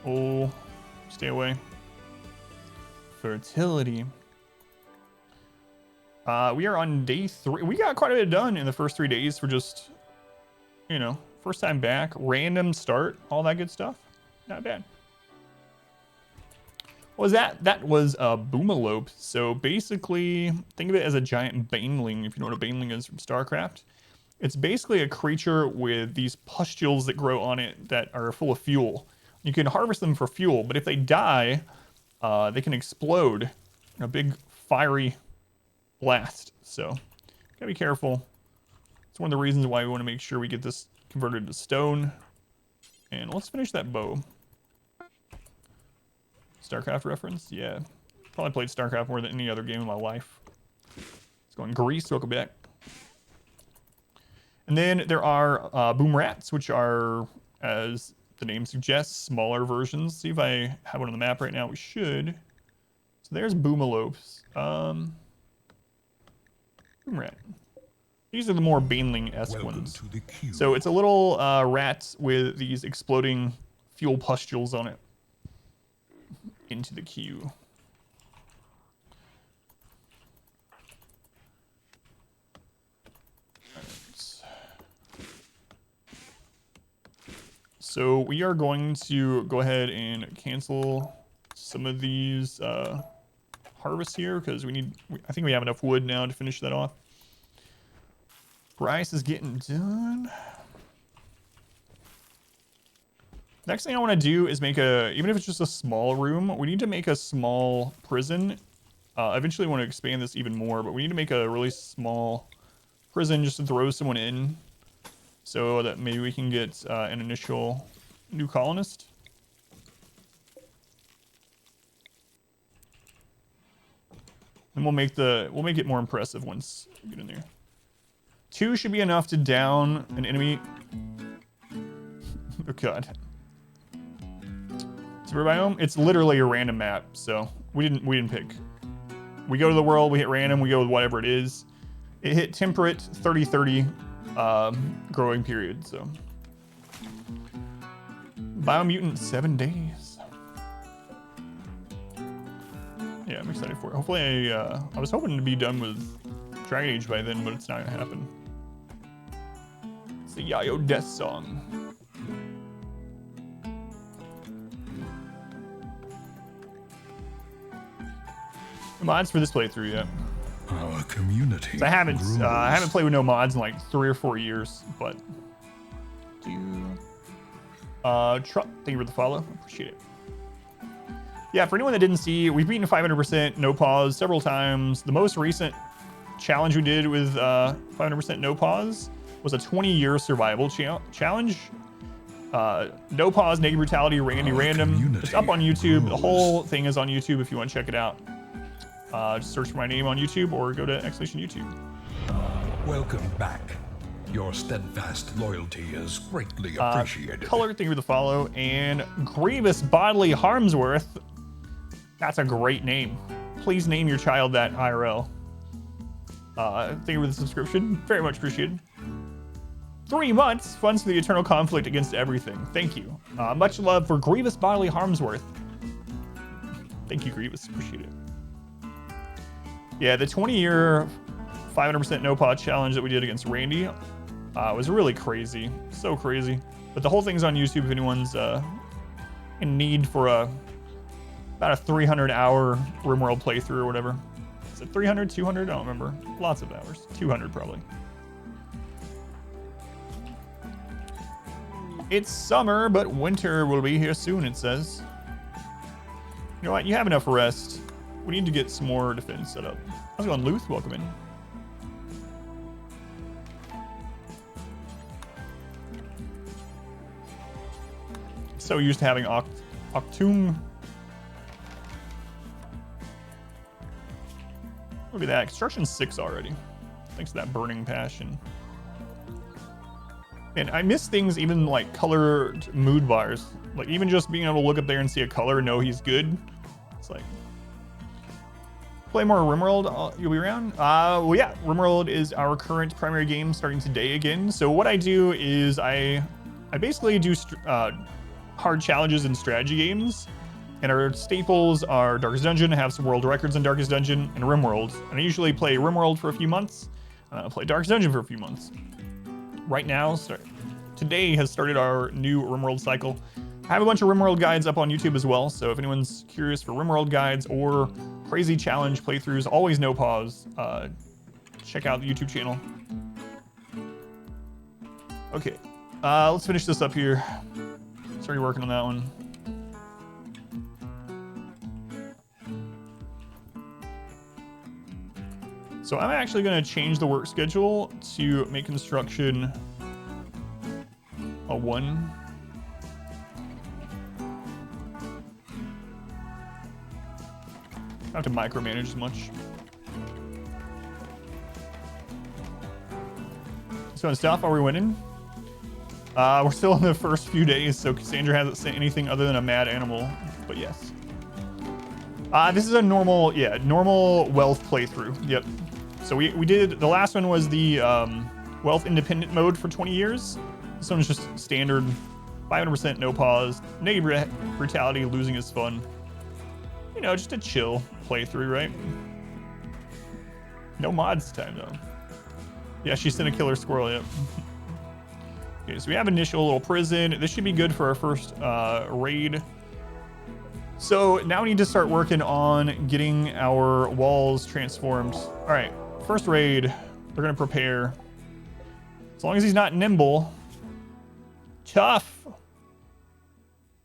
Oh, stay away. Fertility. We are on day 3. We got quite a bit done in the first 3 days for just, you know, first time back, random start, all that good stuff. Not bad. What was that? That was a boomalope. So basically, think of it as a giant baneling, if you know what a baneling is from StarCraft. It's basically a creature with these pustules that grow on it that are full of fuel. You can harvest them for fuel, but if they die, they can explode in a big fiery blast. So, gotta be careful. It's one of the reasons why we want to make sure we get this converted to stone. And let's finish that bow. StarCraft reference? Yeah. Probably played StarCraft more than any other game in my life. It's going Grease, welcome back. And then there are boom rats, which are, as the name suggests, smaller versions. See if I have one on the map right now. We should. So there's boomalopes. Boom rat. These are the more baneling-esque ones. So it's a little rat with these exploding fuel pustules on it. Into the queue. So we are going to go ahead and cancel some of these harvests here because I think we have enough wood now to finish that off. Rice is getting done. Next thing I want to do is make even if it's just a small room, we need to make a small prison. Eventually I want to expand this even more, but we need to make a really small prison just to throw someone in so that maybe we can get an initial new colonist. And we'll make it more impressive once we get in there. 2 should be enough to down an enemy. Oh god. Super biome? It's literally a random map, so we didn't pick. We go to the world, we hit random, we go with whatever it is. It hit temperate 30-30 growing period, so. Biomutant 7 days. Yeah, I'm excited for it. Hopefully I was hoping to be done with Dragon Age by then, but it's not gonna happen. It's the Yayo Death Song. Mods for this playthrough yet. Our community. I haven't played with no mods in like 3 or 4 years, but Truck, thank you for the follow. Appreciate it. Yeah, for anyone that didn't see, we've beaten 500% no pause several times. The most recent challenge we did with 500% no pause was a 20-year survival challenge. No pause, naked brutality, Randy Random. It's up on YouTube. Rules. The whole thing is on YouTube if you want to check it out. Just search for my name on YouTube or go to Exclamation YouTube. Welcome back. Your steadfast loyalty is greatly appreciated. Color, thank you for the follow. And Grievous Bodily Harmsworth. That's a great name. Please name your child that IRL. Thank you for the subscription. Very much appreciated. 3 months. Funds for the eternal conflict against everything. Thank you. Much love for Grievous Bodily Harmsworth. Thank you, Grievous. Appreciate it. Yeah, the 20-year 500% no pod challenge that we did against Randy was really crazy. So crazy. But the whole thing's on YouTube if anyone's in need for about a 300-hour RimWorld playthrough or whatever. Is it 300, 200? I don't remember. Lots of hours. 200 probably. It's summer, but winter will be here soon, it says. You know what? You have enough rest. We need to get some more defense set up. How's it going, Luth? Welcome in. So used to having Octung. Look at that. Construction 6 already. Thanks to that burning passion. Man, I miss things even like colored mood bars. Like even just being able to look up there and see a color and know he's good. It's like, play more RimWorld, you'll be around? Well, yeah, RimWorld is our current primary game starting today again. So what I do is I basically do hard challenges in strategy games. And our staples are Darkest Dungeon, I have some world records in Darkest Dungeon, and RimWorld. And I usually play RimWorld for a few months, and I'll play Darkest Dungeon for a few months. Right now, today has started our new RimWorld cycle. I have a bunch of RimWorld guides up on YouTube as well, so if anyone's curious for RimWorld guides or crazy challenge playthroughs, always no pause, check out the YouTube channel. Okay, let's finish this up here. Started working on that one. So I'm actually going to change the work schedule to make construction a 1. Don't have to micromanage as much. So in stuff, are we winning? We're still in the first few days, so Cassandra hasn't sent anything other than a mad animal, but yes. This is a normal wealth playthrough. Yep. So we did, the last one was the wealth independent mode for 20 years. This one's just standard, 500% no pause, negative brutality, losing is fun. You know, just a chill playthrough, right? No mods time though. Yeah, she sent a killer squirrel, yep. Okay, so we have initial little prison. This should be good for our first raid. So now we need to start working on getting our walls transformed. All right, first raid, we're gonna prepare. As long as he's not nimble. Tough.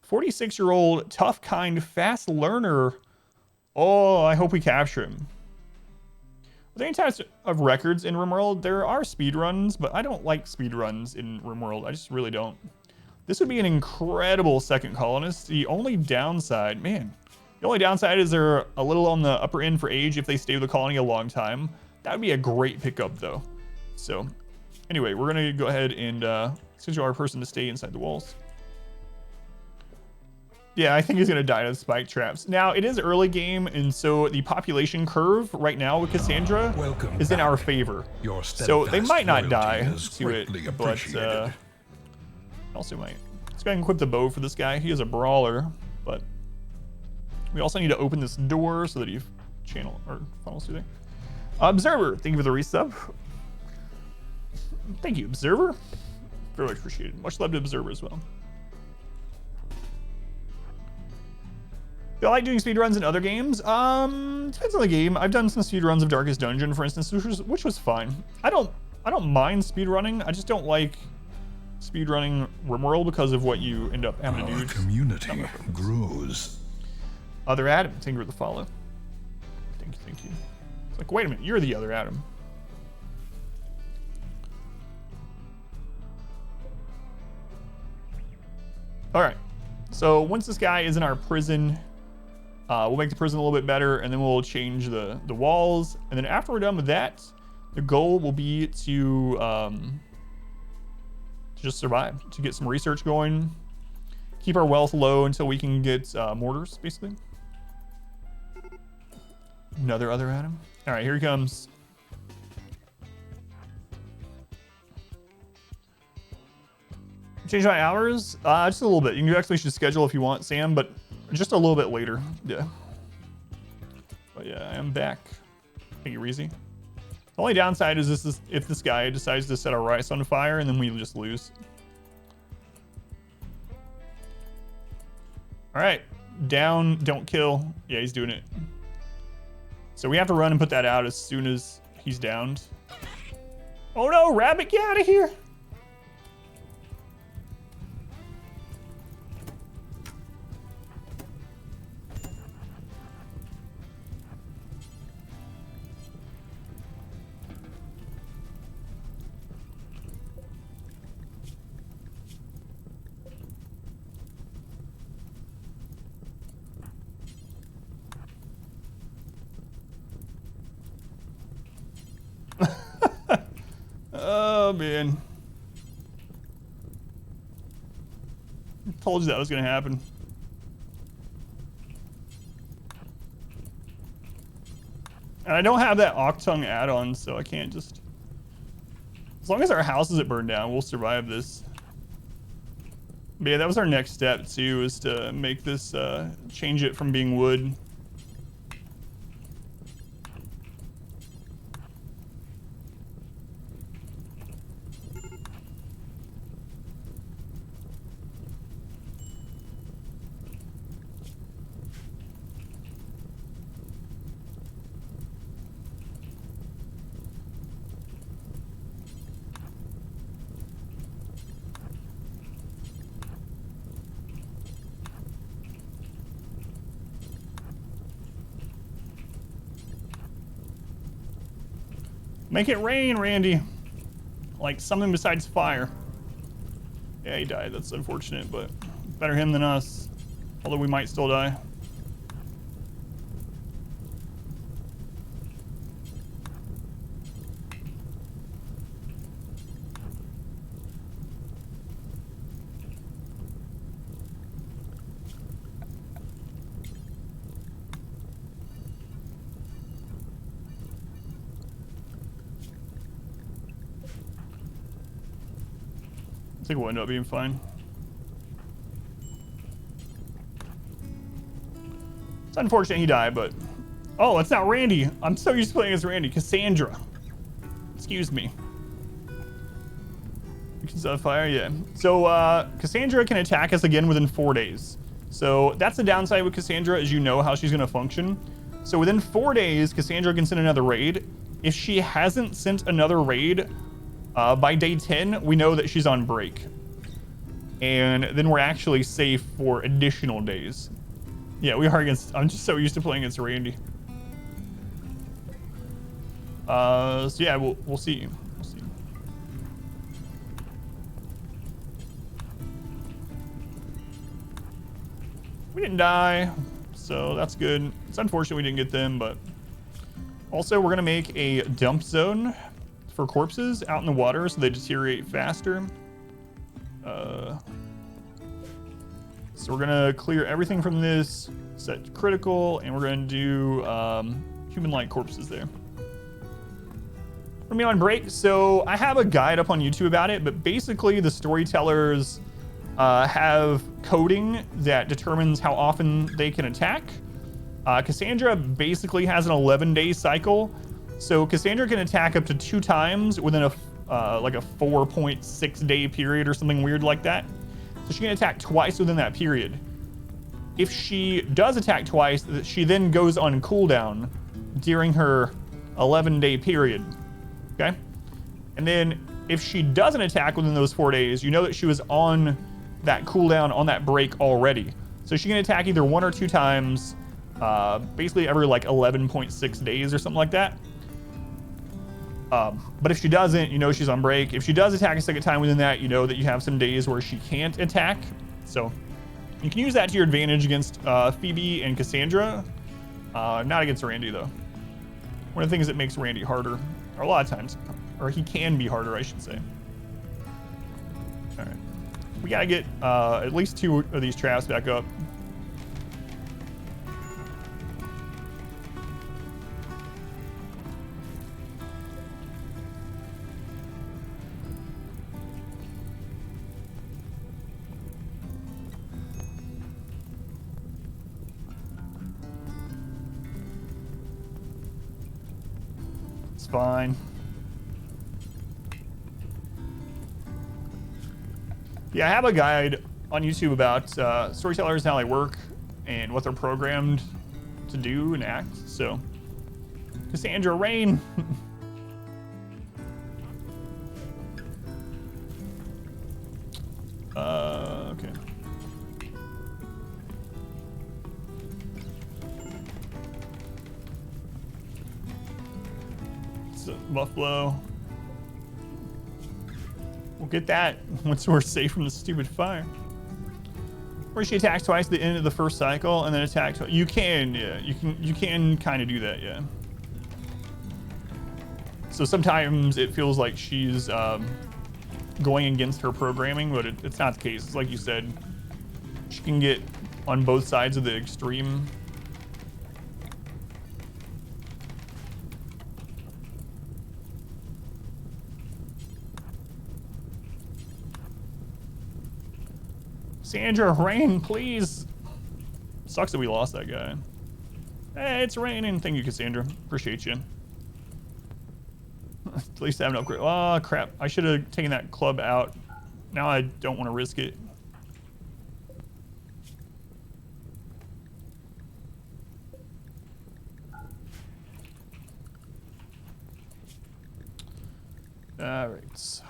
46-year-old, tough, kind, fast learner. Oh, I hope we capture him. Are there any types of records in RimWorld? There are speedruns, but I don't like speedruns in RimWorld. I just really don't. This would be an incredible second colonist. The only downside, is they're a little on the upper end for age if they stay with the colony a long time. That would be a great pickup though. So anyway, we're gonna go ahead and schedule our person to stay inside the walls. Yeah, I think he's gonna die to spike traps. Now it is early game, and so the population curve right now with Cassandra is in our favor. So they might not die to it, but also might. Let's go ahead and equip the bow for this guy. He is a brawler, but we also need to open this door so that he funnels through there. Observer, thank you for the resub. Thank you, Observer. Very much appreciated. Much love to Observer as well. Do I like doing speedruns in other games? Depends on the game. I've done some speedruns of Darkest Dungeon, for instance, which was fine. I don't mind speedrunning. I just don't like speedrunning RimWorld because of what you end up having to do. Our community grows. Other Adam, thank you for the follow. Thank you. It's like, wait a minute, you're the other Adam. All right, so once this guy is in our prison, we'll make the prison a little bit better, and then we'll change the walls. And then after we're done with that, the goal will be to just survive, to get some research going, keep our wealth low until we can get mortars, basically. Another other Adam. All right, here he comes. Change my hours? Just a little bit. You actually should schedule if you want, Sam, but just a little bit later. Yeah. But yeah, I am back. Take it easy. The only downside is this is if this guy decides to set our rice on fire and then we just lose. All right, down, don't kill. Yeah, he's doing it. So we have to run and put that out as soon as he's downed. Oh no, rabbit, get out of here. Oh man. I told you that was gonna happen. And I don't have that Octung add-on, so I can't just... As long as our house isn't burned down, we'll survive this. But yeah, that was our next step too, is to make this, change it from being wood. Make it rain, Randy. Like something besides fire. Yeah, he died. That's unfortunate, but better him than us. Although we might still die. I think we'll end up being fine. It's unfortunate he died, but... Oh, it's not Randy. I'm so used to playing as Randy. Cassandra. Excuse me. She's on fire, yeah. So, Cassandra can attack us again within 4 days. So, that's the downside with Cassandra, is you know how she's going to function. So, within 4 days, Cassandra can send another raid. If she hasn't sent another raid... by day 10, we know that she's on break. And then we're actually safe for additional days. Yeah, we are against... I'm just so used to playing against Randy. So yeah, we'll see. We'll see. We didn't die, so that's good. It's unfortunate we didn't get them, but... Also, we're going to make a dump zone for corpses out in the water so they deteriorate faster. So we're gonna clear everything from this, set critical, and we're gonna do human-like corpses there. We're gonna be on break, so I have a guide up on YouTube about it, but basically the storytellers have coding that determines how often they can attack. Cassandra basically has an 11-day cycle. So Cassandra can attack up to 2 times within a like a 4.6 day period or something weird like that. So she can attack twice within that period. If she does attack twice, she then goes on cooldown during her 11-day period. Okay? And then if she doesn't attack within those 4 days, you know that she was on that cooldown, on that break already. So she can attack either 1 or 2 times, basically every like 11.6 days or something like that. But if she doesn't, you know she's on break. If she does attack a second time within that, you know that you have some days where she can't attack. So you can use that to your advantage against Phoebe and Cassandra. Not against Randy, though. One of the things that makes Randy harder, or a lot of times, or he can be harder, I should say. All right. We gotta get at least 2 of these traps back up. fine. Yeah, I have a guide on YouTube about storytellers, how they work, and what they're programmed to do and act. So, Cassandra Rain. Okay. So, Buffalo. We'll get that once we're safe from the stupid fire. Or she attacks twice at the end of the first cycle and then attack twice. You can, yeah. You can kind of do that, yeah. So sometimes it feels like she's going against her programming, but it's not the case. It's like you said, she can get on both sides of the extreme. Sandra, rain, please. Sucks that we lost that guy. Hey, it's raining. Thank you, Cassandra. Appreciate you. At least I have an upgrade. Oh, crap. I should have taken that club out. Now I don't want to risk it. All right.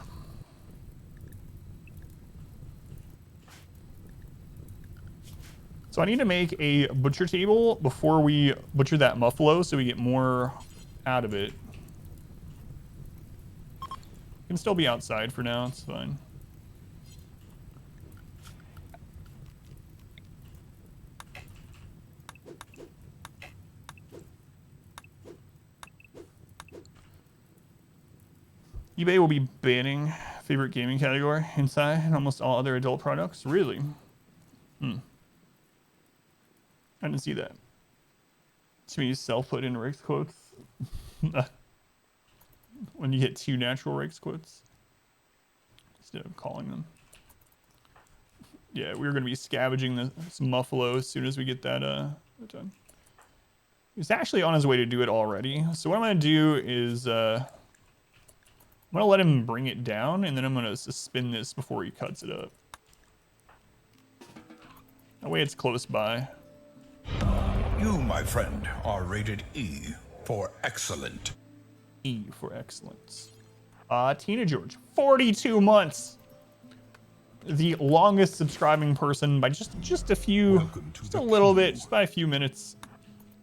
So I need to make a butcher table before we butcher that muffalo so we get more out of it. Can still be outside for now, it's fine. eBay will be banning favorite gaming category inside and almost all other adult products. Really? I didn't see that. To me, self-put in Rick's quotes. When you get two natural Rick's quotes instead of calling them. Yeah, we're gonna be scavenging this muffalo as soon as we get that done. He's actually on his way to do it already. So what I'm gonna do is I'm gonna let him bring it down, and then I'm gonna suspend this before he cuts it up. That way it's close by. You, my friend, are rated E for excellent. E for excellence. Tina George, 42 months. The longest subscribing person by just a few, just a little bit, just by a few minutes.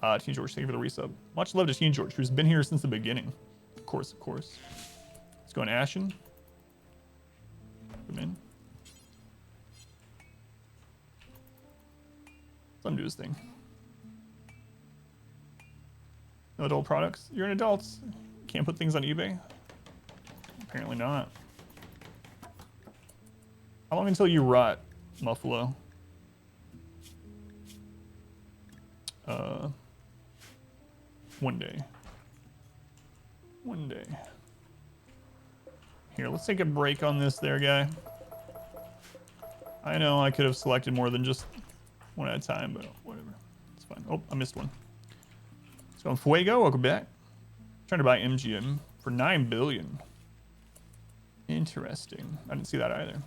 Tina George, thank you for the resub. Much love to Tina George, who's been here since the beginning. Of course, of course. Let's go on Ashen. Come in. Let him do his thing. No adult products? You're an adult. Can't put things on eBay? Apparently not. How long until you rot, Muffalo? One day. One day. Here, let's take a break on this there, guy. I know I could have selected more than just one at a time, but whatever. It's fine. Oh, I missed one. Let's go on Fuego. Welcome back. Trying to buy MGM for 9 billion. Interesting. I didn't see that either.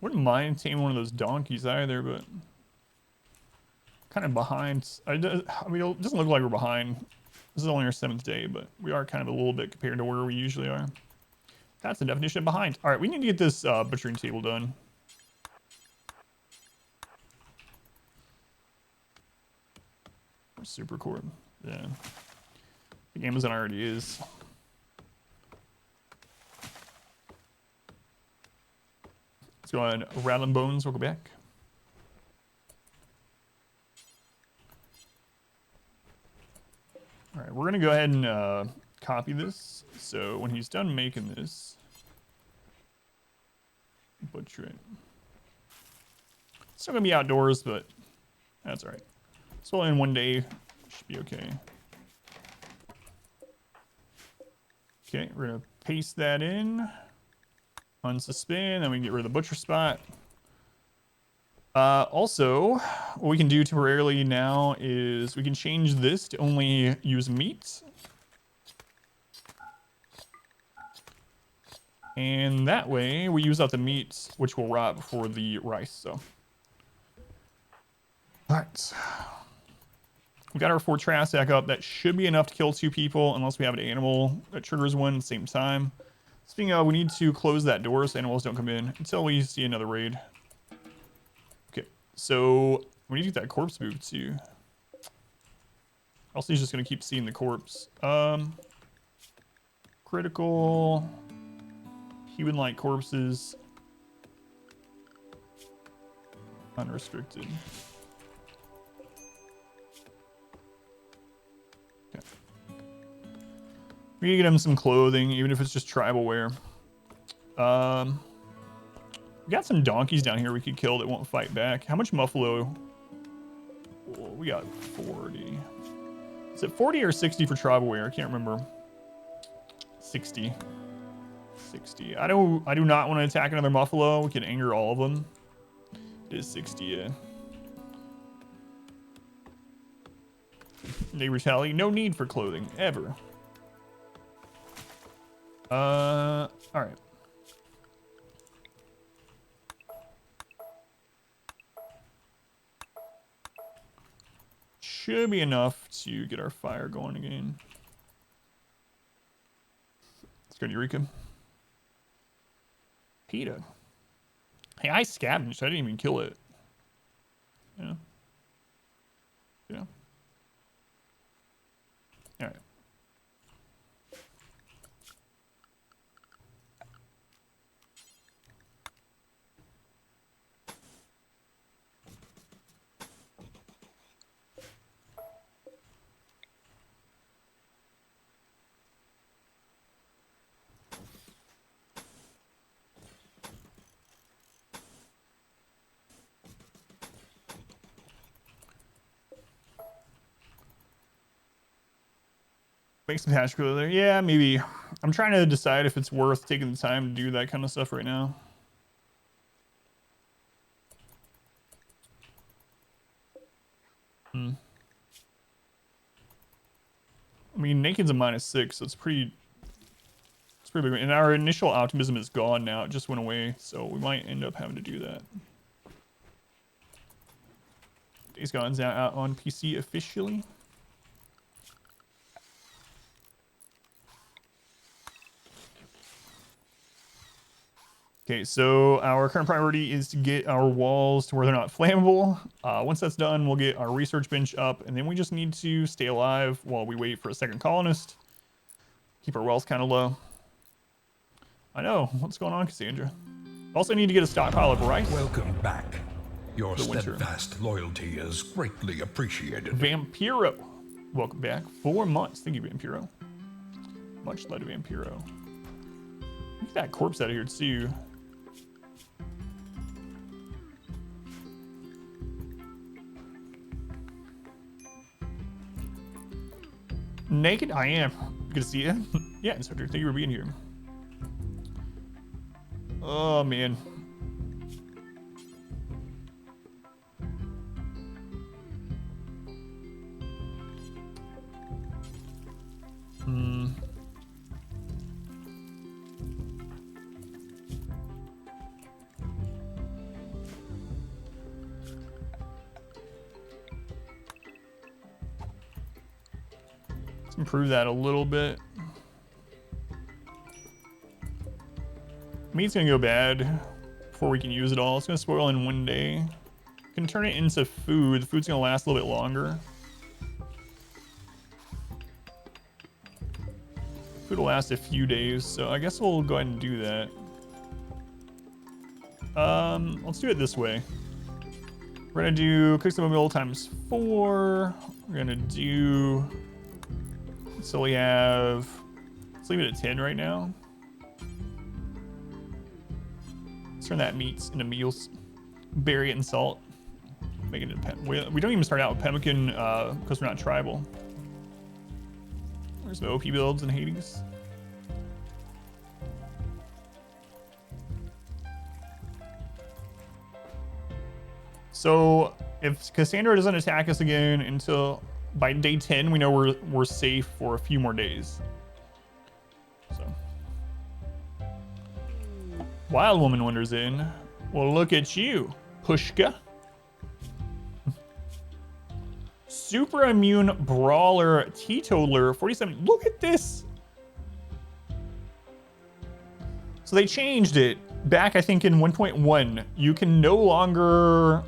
Wouldn't mind taming one of those donkeys either, but kind of behind. I mean, it doesn't look like we're behind. This is only our 7th day, but we are kind of a little bit compared to where we usually are. That's the definition of behind. All right, we need to get this butchering table done. Super cord. Yeah. I think Amazon already is. Let's go on Rattling Bones. Welcome back. All right, we're gonna go ahead and copy this. So when he's done making this, butcher it. Still gonna be outdoors, but that's all right. So in one day, should be okay. Okay, we're gonna paste that in. Unsuspend, then we can get rid of the butcher spot. Also, what we can do temporarily now is we can change this to only use meat. And that way we use out the meat, which will rot before the rice, so. All right. We got our Fortress stack up. That should be enough to kill 2 people, unless we have an animal that triggers one at the same time. Speaking of, we need to close that door so animals don't come in until we see another raid. Okay, so we need to get that corpse moved too. Also, he's just gonna keep seeing the corpse. Critical. Human-like corpses. Unrestricted. Okay. We can get him some clothing, even if it's just tribal wear. We got some donkeys down here we could kill that won't fight back. How much muffalo? Oh, we got 40. Is it 40 or 60 for tribal wear? I can't remember. 60. 60. I do not want to attack another muffalo. We can anger all of them. It is 60, yeah. They retaliate. No need for clothing, ever. Alright. Should be enough to get our fire going again. Let's go to Eureka. PETA. Hey, I scavenged. I didn't even kill it. Yeah. Yeah. All right. Make some hash cooler there. Yeah, maybe. I'm trying to decide if it's worth taking the time to do that kind of stuff right now. I mean, naked's a -6, so it's pretty big. And our initial optimism is gone now. It just went away, so we might end up having to do that. Days Gone's out on PC officially. Okay, so our current priority is to get our walls to where they're not flammable. Once that's done, we'll get our research bench up, and then we just need to stay alive while we wait for a second colonist. Keep our wells kind of low. I know. What's going on, Cassandra? Also need to get a stockpile of rice. Welcome back. Your steadfast loyalty is greatly appreciated. Vampiro. Welcome back. 4 months. Thank you, Vampiro. Much love to Vampiro. Get that corpse out of here, too. Naked? I am. Good to see you. Yeah, Inspector. Thank you for being here. Oh, man. Let's improve that a little bit. Meat's gonna go bad before we can use it all. It's gonna spoil in 1 day. Can turn it into food. The food's gonna last a little bit longer. Food will last a few days, so I guess we'll go ahead and do that. Let's do it this way. We're gonna do cook some meal times 4. We're gonna do, so we have, let's leave it at 10 right now. Let's turn that meat into meals. Bury it in salt. Make it into we don't even start out with pemmican because we're not tribal. Where's the OP builds in Hades? So if Cassandra doesn't attack us again until by day 10, we know we're safe for a few more days. So Wild Woman wanders in. Well, look at you, Pushka. Super Immune Brawler Teetotaler 47. Look at this. So they changed it back, I think, in 1.1. You can no longer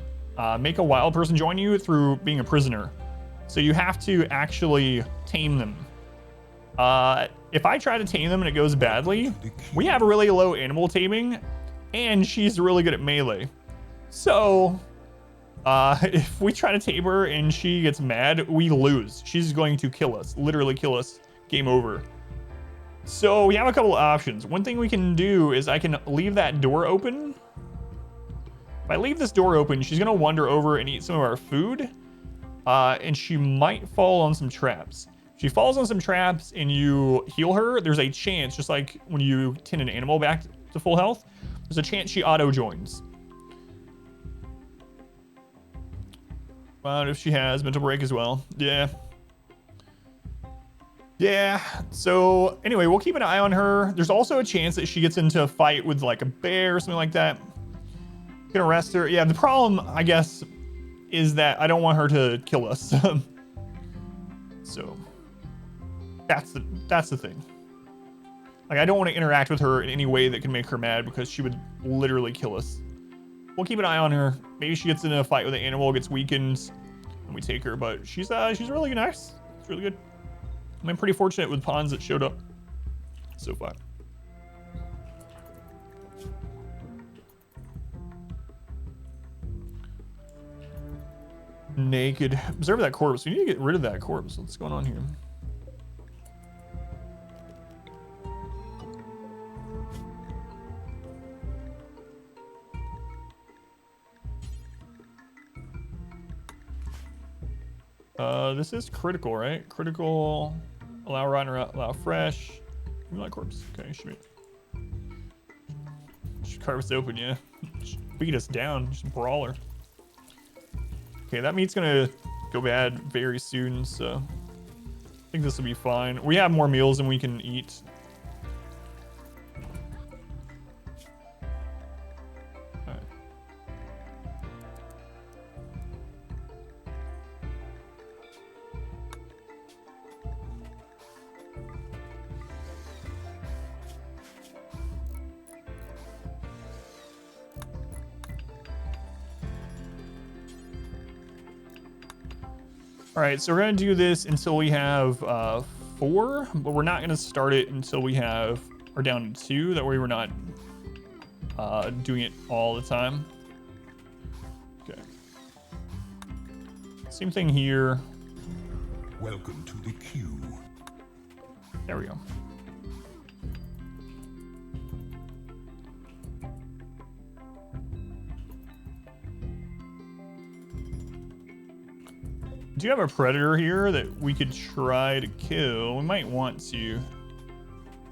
make a wild person join you through being a prisoner. So you have to actually tame them. If I try to tame them and it goes badly, we have a really low animal taming, and she's really good at melee. So if we try to tame her and she gets mad, we lose. She's going to kill us, literally kill us. Game over. So we have a couple of options. One thing we can do is I can leave that door open. If I leave this door open, she's gonna wander over and eat some of our food. And she might fall on some traps. If she falls on some traps and you heal her, there's a chance, just like when you tend an animal back to full health, there's a chance she auto joins. But if she has mental break as well, yeah. Yeah, so anyway, we'll keep an eye on her. There's also a chance that she gets into a fight with like a bear or something like that. Gonna arrest her. Yeah, the problem, I guess, is that I don't want her to kill us. So that's the thing. Like, I don't want to interact with her in any way that can make her mad because she would literally kill us. We'll keep an eye on her. Maybe she gets into a fight with an animal, gets weakened, and we take her. But she's really nice. It's really good. I'm pretty fortunate with pawns that showed up so far. Naked. Observe that corpse. We need to get rid of that corpse. What's going on here? This is critical, right? Critical, allow rotten or allow fresh. Give me that corpse. Okay, should carve us open, yeah. Beat us down, just brawler. Okay, that meat's gonna go bad very soon, so I think this will be fine. We have more meals than we can eat. All right, so we're gonna do this until we have 4, but we're not gonna start it until we are down to 2. That way we're not doing it all the time. Okay. Same thing here. Welcome to the queue. There we go. Do you have a predator here that we could try to kill? We might want to.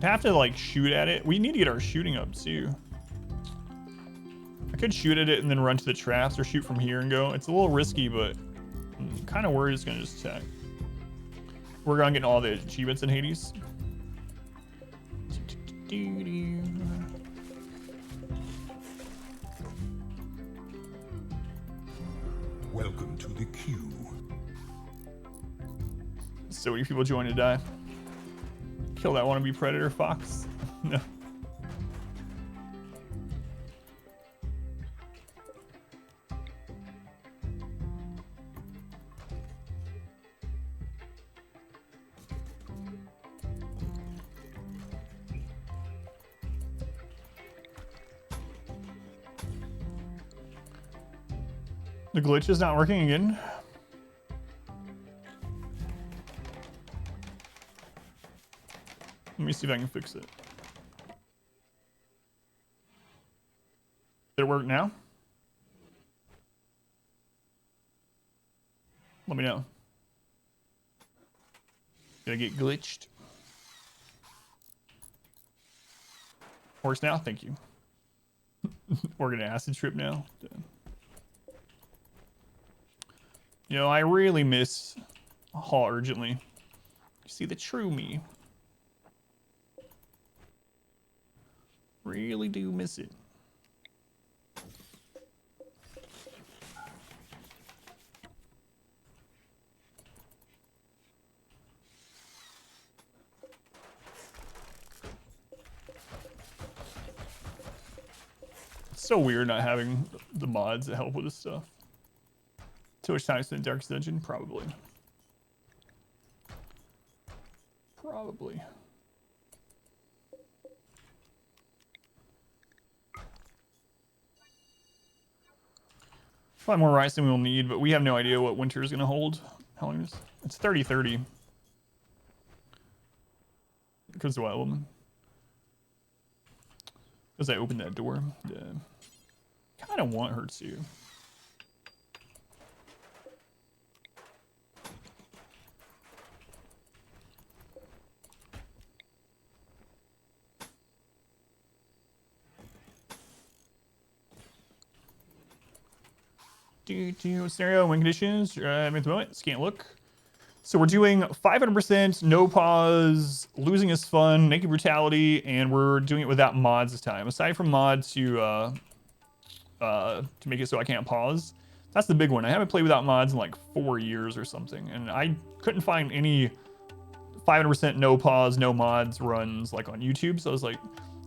Have to like shoot at it. We need to get our shooting up too. I could shoot at it and then run to the traps, or shoot from here and go. It's a little risky, but I'm kind of worried it's gonna just attack. We're gonna get all the achievements in Hades. Welcome to the queue. So many people join to die. Kill that wannabe predator fox. No. The glitch is not working again. Let me see if I can fix it. Did it work now? Let me know. Did I get glitched? Works now? Thank you. We're gonna acid trip now. You know, I really miss Haul Urgently. You see the true me. Really do miss it. It's so weird not having the mods that help with this stuff. Too much time spent in Darkest Dungeon? Probably. Probably. Probably more rice than we'll need, but we have no idea what winter is going to hold. How long is it? It's 30-30. Because the Wild Woman. Because I opened that door. Yeah. Kind of want her to. Scenario, win conditions, at the moment, can't look. So we're doing 500%, no pause, losing is fun, naked brutality, and we're doing it without mods this time. Aside from mods to make it so I can't pause. That's the big one. I haven't played without mods in like 4 years or something, and I couldn't find any 500% no pause, no mods runs like on YouTube. So I was like,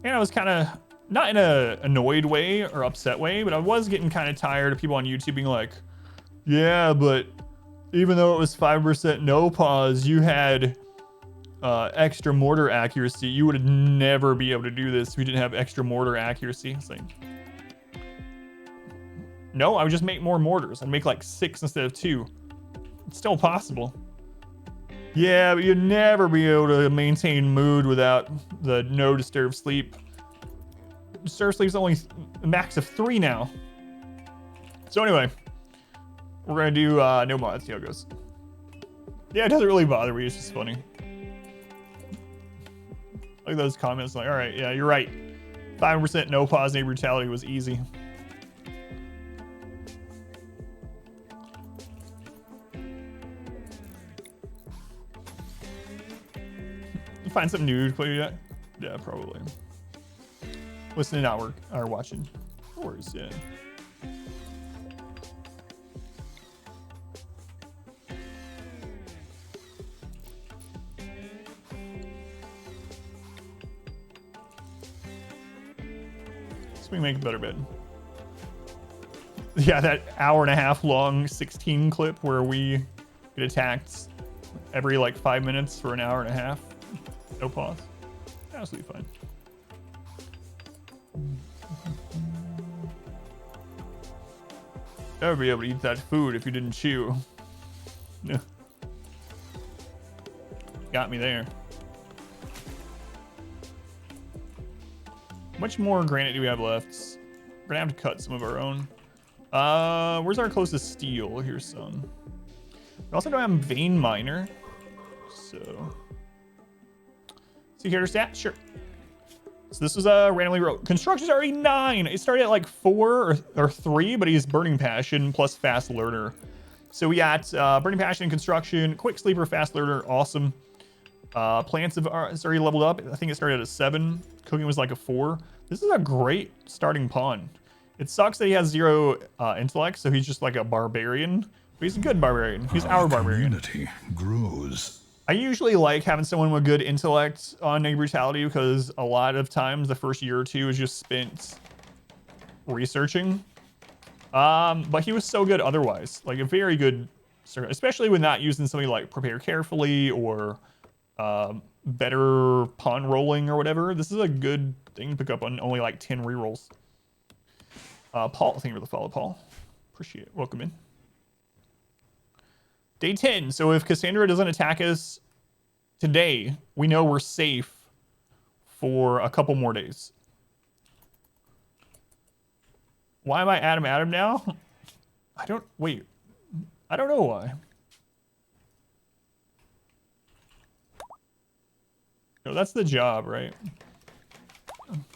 and I was kind of not in a annoyed way or upset way, but I was getting kind of tired of people on YouTube being like, yeah, but even though it was 5% no pause, you had extra mortar accuracy. You would never be able to do this if you didn't have extra mortar accuracy. It's like, no, I would just make more mortars. I'd make like 6 instead of 2. It's still possible. Yeah, but you'd never be able to maintain mood without the no disturb sleep. Disturb sleep's only a max of 3 now. So anyway, we're gonna do no mods, see how it goes. Yeah, it doesn't really bother me, it's just funny. Look at those comments like, all right, yeah, you're right. 5% no pause, no brutality was easy. You find something new to play yet? Yeah, probably. Listening, not work, or watching. No worries, yeah. So we make a better bed. Yeah, that hour-and-a-half long 16 clip where we get attacked every like 5 minutes for an hour and a half. No pause. Absolutely fine. Never be able to eat that food if you didn't chew. No. Got me there. How much more granite do we have left? We're gonna have to cut some of our own. Where's our closest steel? Here's some. We also don't have vein miner. So. See here, stat? Sure. So this was randomly rolled. Construction's already 9. It started at like 4 or 3, but he's Burning Passion plus Fast Learner. So we got Burning Passion and Construction, Quick Sleeper, Fast Learner, awesome. Plants it's already leveled up. I think it started at a 7. Cooking was like a 4. This is a great starting pawn. It sucks that he has 0 intellect, so he's just like a barbarian. But he's a good barbarian. He's our barbarian. Community grows. I usually like having someone with good intellect on Naked Brutality because a lot of times the first year or 2 is just spent researching. But he was so good otherwise. Like a very good, especially with not using something like Prepare Carefully or better pawn rolling or whatever. This is a good thing to pick up on only like 10 rerolls. Paul, thank you for the follow, Paul. Appreciate it. Welcome in. Day 10. So if Cassandra doesn't attack us today, we know we're safe for a couple more days. Why am I Adam now? I don't know why. No, that's the job, right?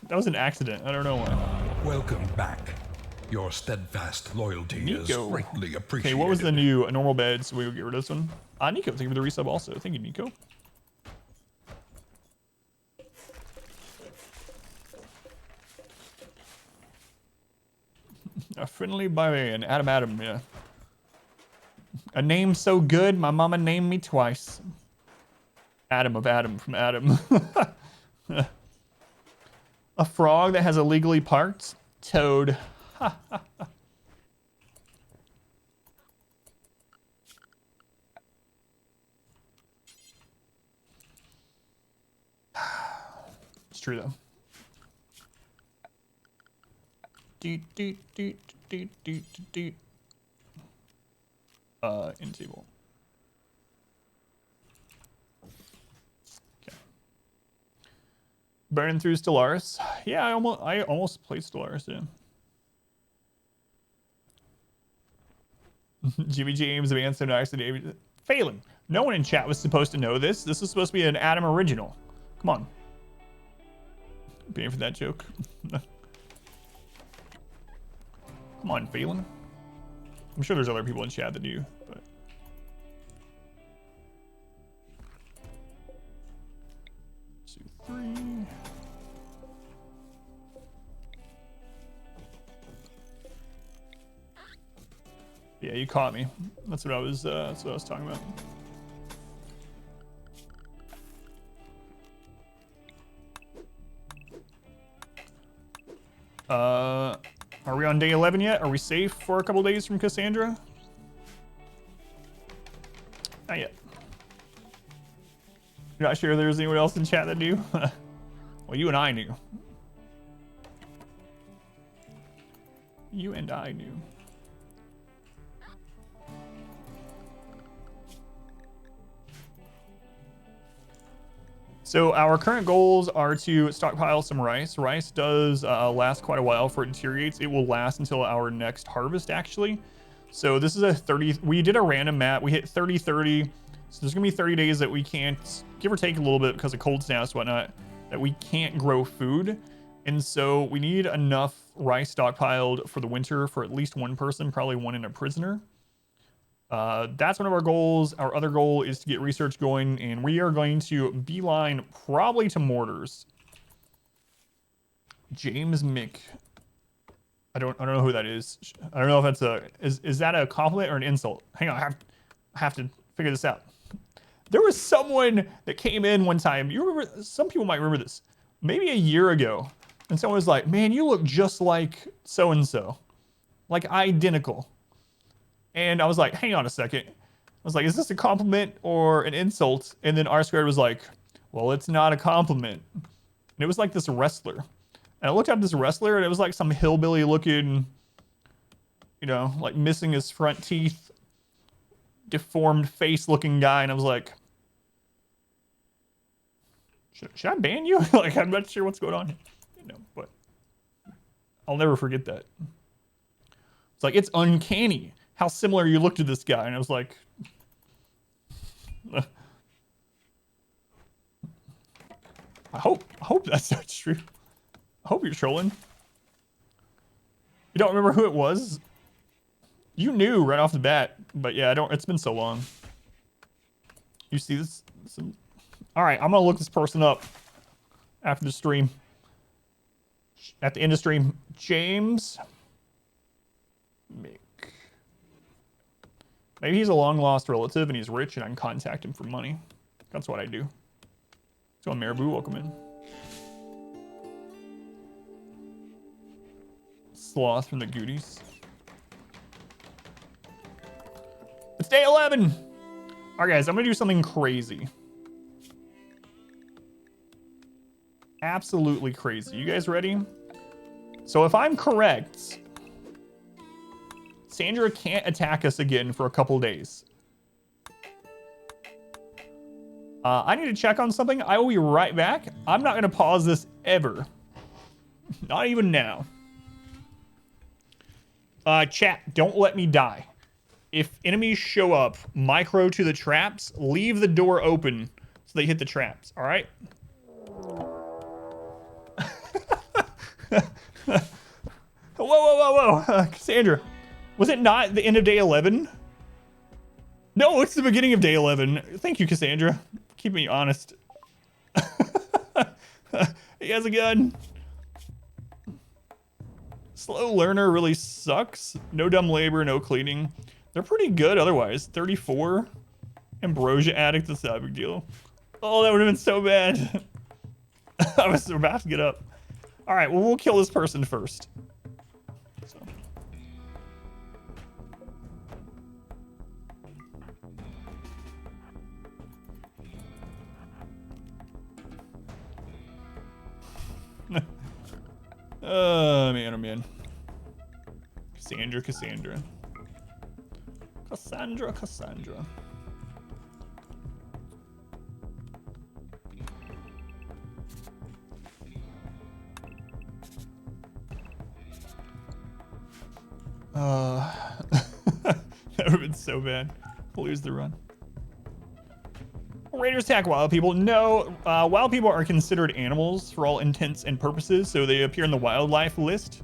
That was an accident. I don't know why. Welcome back. Your steadfast loyalty is Nico. greatly appreciated. Okay, what was the new a normal bed? So we will get rid of this one. Nico, thank you for the resub also. Thank you, Nico. A friendly barbarian, Adam, yeah. A name so good, my mama named me twice. Adam of Adam from Adam. A frog that has illegally parked? Toad. It's true though. Doot, doot, doot, doot, doot, doot. In table. Okay. Burning through Stellaris. Yeah, I almost played Stellaris, yeah. Jimmy James of Answer accident. Failing. No one in chat was supposed to know this. This was supposed to be an Adam original. Come on. Paying for that joke. Come on, Phelan. I'm sure there's other people in chat that do, but. 2, 3. Yeah, you caught me. That's what I was talking about. Are we on day 11 yet? Are we safe for a couple days from Cassandra? Not yet. You're not sure there's anyone else in chat that knew? Well, you and I knew. You and I knew. So our current goals are to stockpile some rice. Rice does last quite a while before it deteriorates. It will last until our next harvest, actually. So this is a 30, we did a random map. We hit 30-30. So there's gonna be 30 days that we can't, give or take a little bit because of cold snaps and whatnot, that we can't grow food. And so we need enough rice stockpiled for the winter for at least one person, probably one in a prisoner. That's one of our goals. Our other goal is to get research going, and we are going to beeline probably to mortars. James Mick. I don't know who that is. I don't know if that's is that a compliment or an insult? Hang on, I have to figure this out. There was someone that came in one time. You remember? Some people might remember this. Maybe a year ago, and someone was like, "Man, you look just like so and so, like identical." And I was like, hang on a second. I was like, is this a compliment or an insult? And then R Squared was like, well, it's not a compliment. And it was like this wrestler. And I looked up this wrestler and it was like some hillbilly looking, you know, like missing his front teeth, deformed face looking guy. And I was like, should I ban you? Like, I'm not sure what's going on here. You know, but I'll never forget that. It's like, it's uncanny how similar you look to this guy. And I was like, I hope that's not true. I hope you're trolling. You don't remember who it was? You knew right off the bat, but yeah, it's been so long. You see this? All right, I'm gonna look this person up after the stream. At the end of stream, James Mick. Maybe he's a long-lost relative and he's rich and I can contact him for money. That's what I do. So, Marabou, welcome in. Sloth from the Goodies. It's day 11! All right, guys, I'm gonna do something crazy. Absolutely crazy. You guys ready? So if I'm correct, Sandra can't attack us again for a couple days. I need to check on something. I will be right back. I'm not going to pause this ever. Not even now. Chat, don't let me die. If enemies show up, micro to the traps, leave the door open so they hit the traps, all right? Whoa, whoa, whoa, whoa. Cassandra, was it not the end of day 11? No, it's the beginning of day 11. Thank you, Cassandra. Keep me honest. He has a gun. Slow learner really sucks. No dumb labor, no cleaning. They're pretty good otherwise. 34. Ambrosia addict, that's not a big deal. Oh, that would have been so bad. I was about to get up. All right, well, we'll kill this person first. So. Oh, man, oh, man. Cassandra. That would have been so bad. We'll lose the run. Raiders attack wild people. No, wild people are considered animals for all intents and purposes, so they appear in the wildlife list.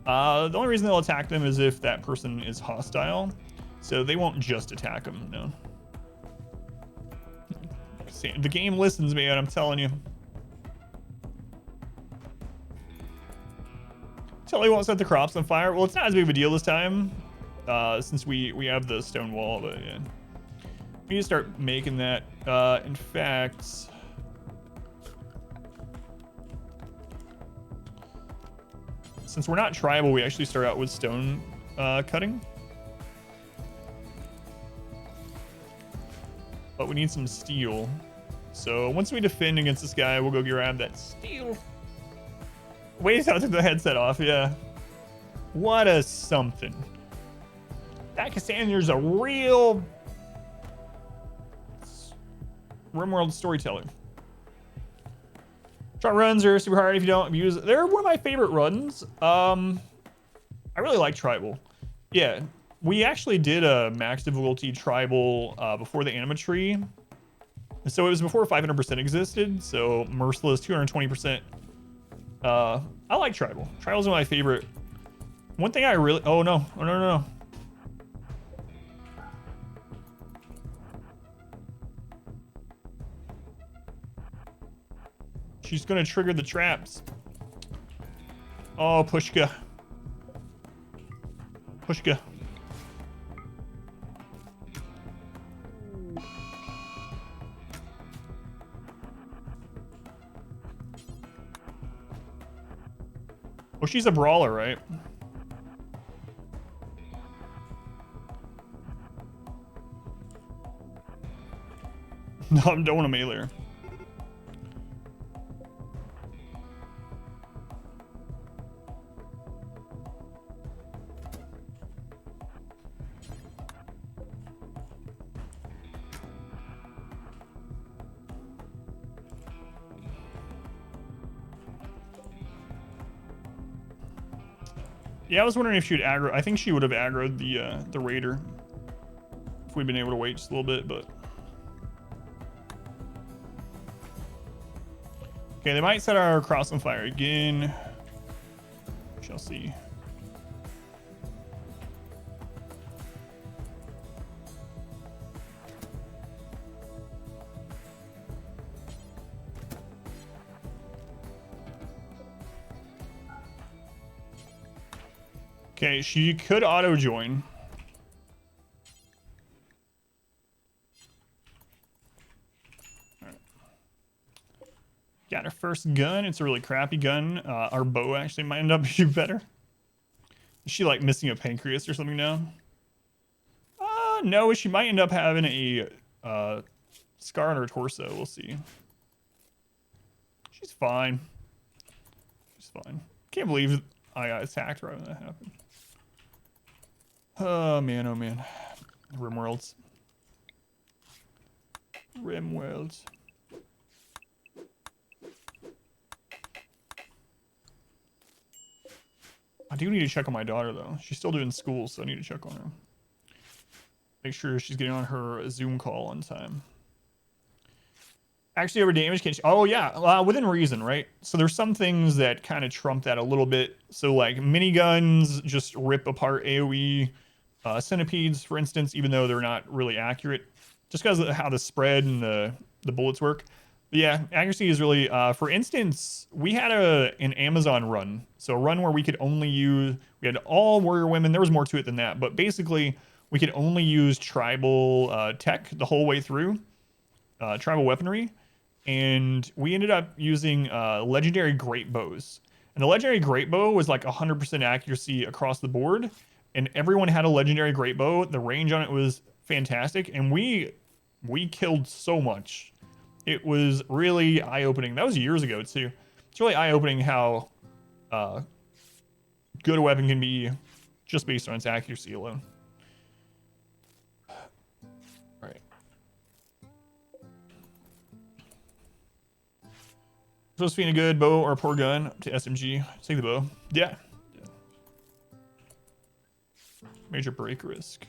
The only reason they'll attack them is if that person is hostile, so they won't just attack them, no. The game listens, man, I'm telling you. Telly won't set the crops on fire. Well, it's not as big of a deal this time, since we have the stone wall, but yeah. We need to start making that. In fact, since we're not tribal, we actually start out with stone cutting. But we need some steel. So once we defend against this guy, we'll go grab that steel. Wait until I took the headset off, yeah. What a something. That Cassandra's a real RimWorld storyteller. Short runs are super hard if you don't abuse it. They're one of my favorite runs. I really like tribal. Yeah, we actually did a max difficulty tribal before the anima tree. So it was before 500% existed. So merciless 220%. I like tribal. Tribal's one of my favorite. One thing I really, oh no. She's gonna trigger the traps. Oh, Pushka. Oh, she's a brawler, right? No, I don't want to melee her. Yeah, I was wondering if she'd aggro. I think she would have aggroed the raider if we'd been able to wait just a little bit, but okay, they might set our cross on fire again. We shall see. Okay, she could auto join. All right. Got her first gun. It's a really crappy gun. Our bow actually might end up being better. Is she like missing a pancreas or something now? No, she might end up having a scar on her torso. We'll see. She's fine. She's fine. Can't believe I got attacked right when that happened. Oh man, oh man. RimWorlds. I do need to check on my daughter though. She's still doing school, so I need to check on her. Make sure she's getting on her Zoom call on time. Actually, over damage can. Oh yeah, within reason, right? So there's some things that kind of trump that a little bit. So like miniguns just rip apart AOE centipedes, for instance, even though they're not really accurate, just because of how the spread and the bullets work. But yeah, accuracy is really. For instance, we had an Amazon run, so a run where we could only use. We had all warrior women. There was more to it than that, but basically we could only use tribal tech the whole way through, tribal weaponry. And we ended up using legendary great bows. And the legendary great bow was like 100% accuracy across the board. And everyone had a legendary great bow. The range on it was fantastic. And we killed so much. It was really eye-opening. That was years ago too. It's really eye-opening how good a weapon can be just based on its accuracy alone. Supposed to be a good bow or a poor gun to SMG. Take the bow. Yeah. Major break risk.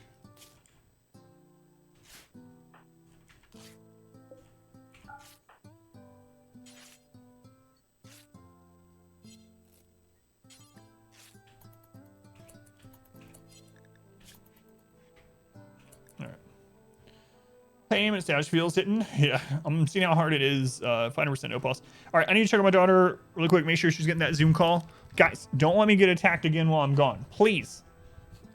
Payment status feels hitting. Yeah, I'm seeing how hard it is. 500% no pulse. All right, I need to check on my daughter really quick. Make sure she's getting that Zoom call. Guys, don't let me get attacked again while I'm gone, please.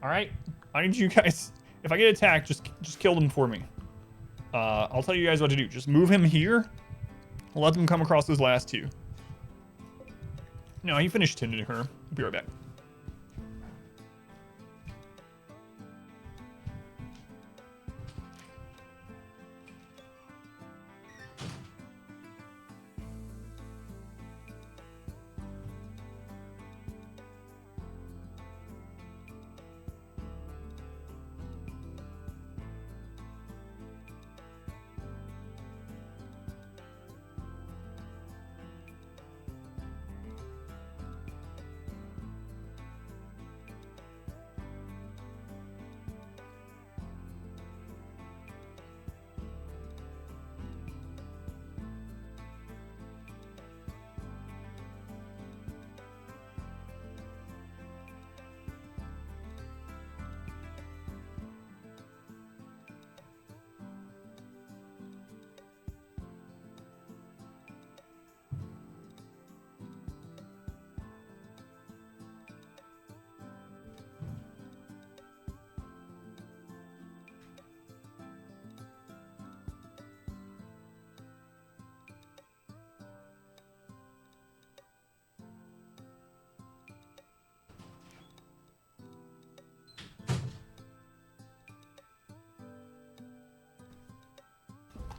All right, I need you guys. If I get attacked, just kill them for me. I'll tell you guys what to do. Just move him here. Let them come across those last two. No, he finished tending her. I'll be right back.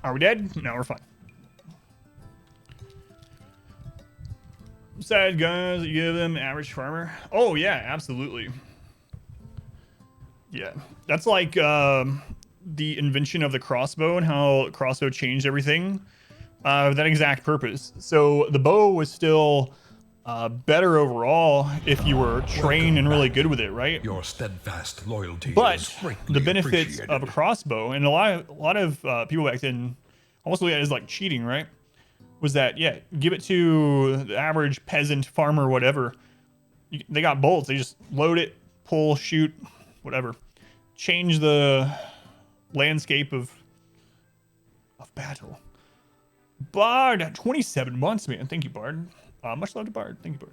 Are we dead? No, we're fine. Sad guns that you give them, average farmer. Oh yeah, absolutely. Yeah, that's like the invention of the crossbow and how crossbow changed everything. That exact purpose. So the bow was still better overall if you were trained and really good with it, right? Your steadfast loyalty. But the benefits of a crossbow, and a lot of people back then almost look at it as like cheating, right? Was that, yeah, give it to the average peasant, farmer, whatever. They got bolts. They just load it, pull, shoot, whatever. Change the landscape of battle. Bard, 27 months, man. Thank you, Bard. Much love to Bard. Thank you, Bard.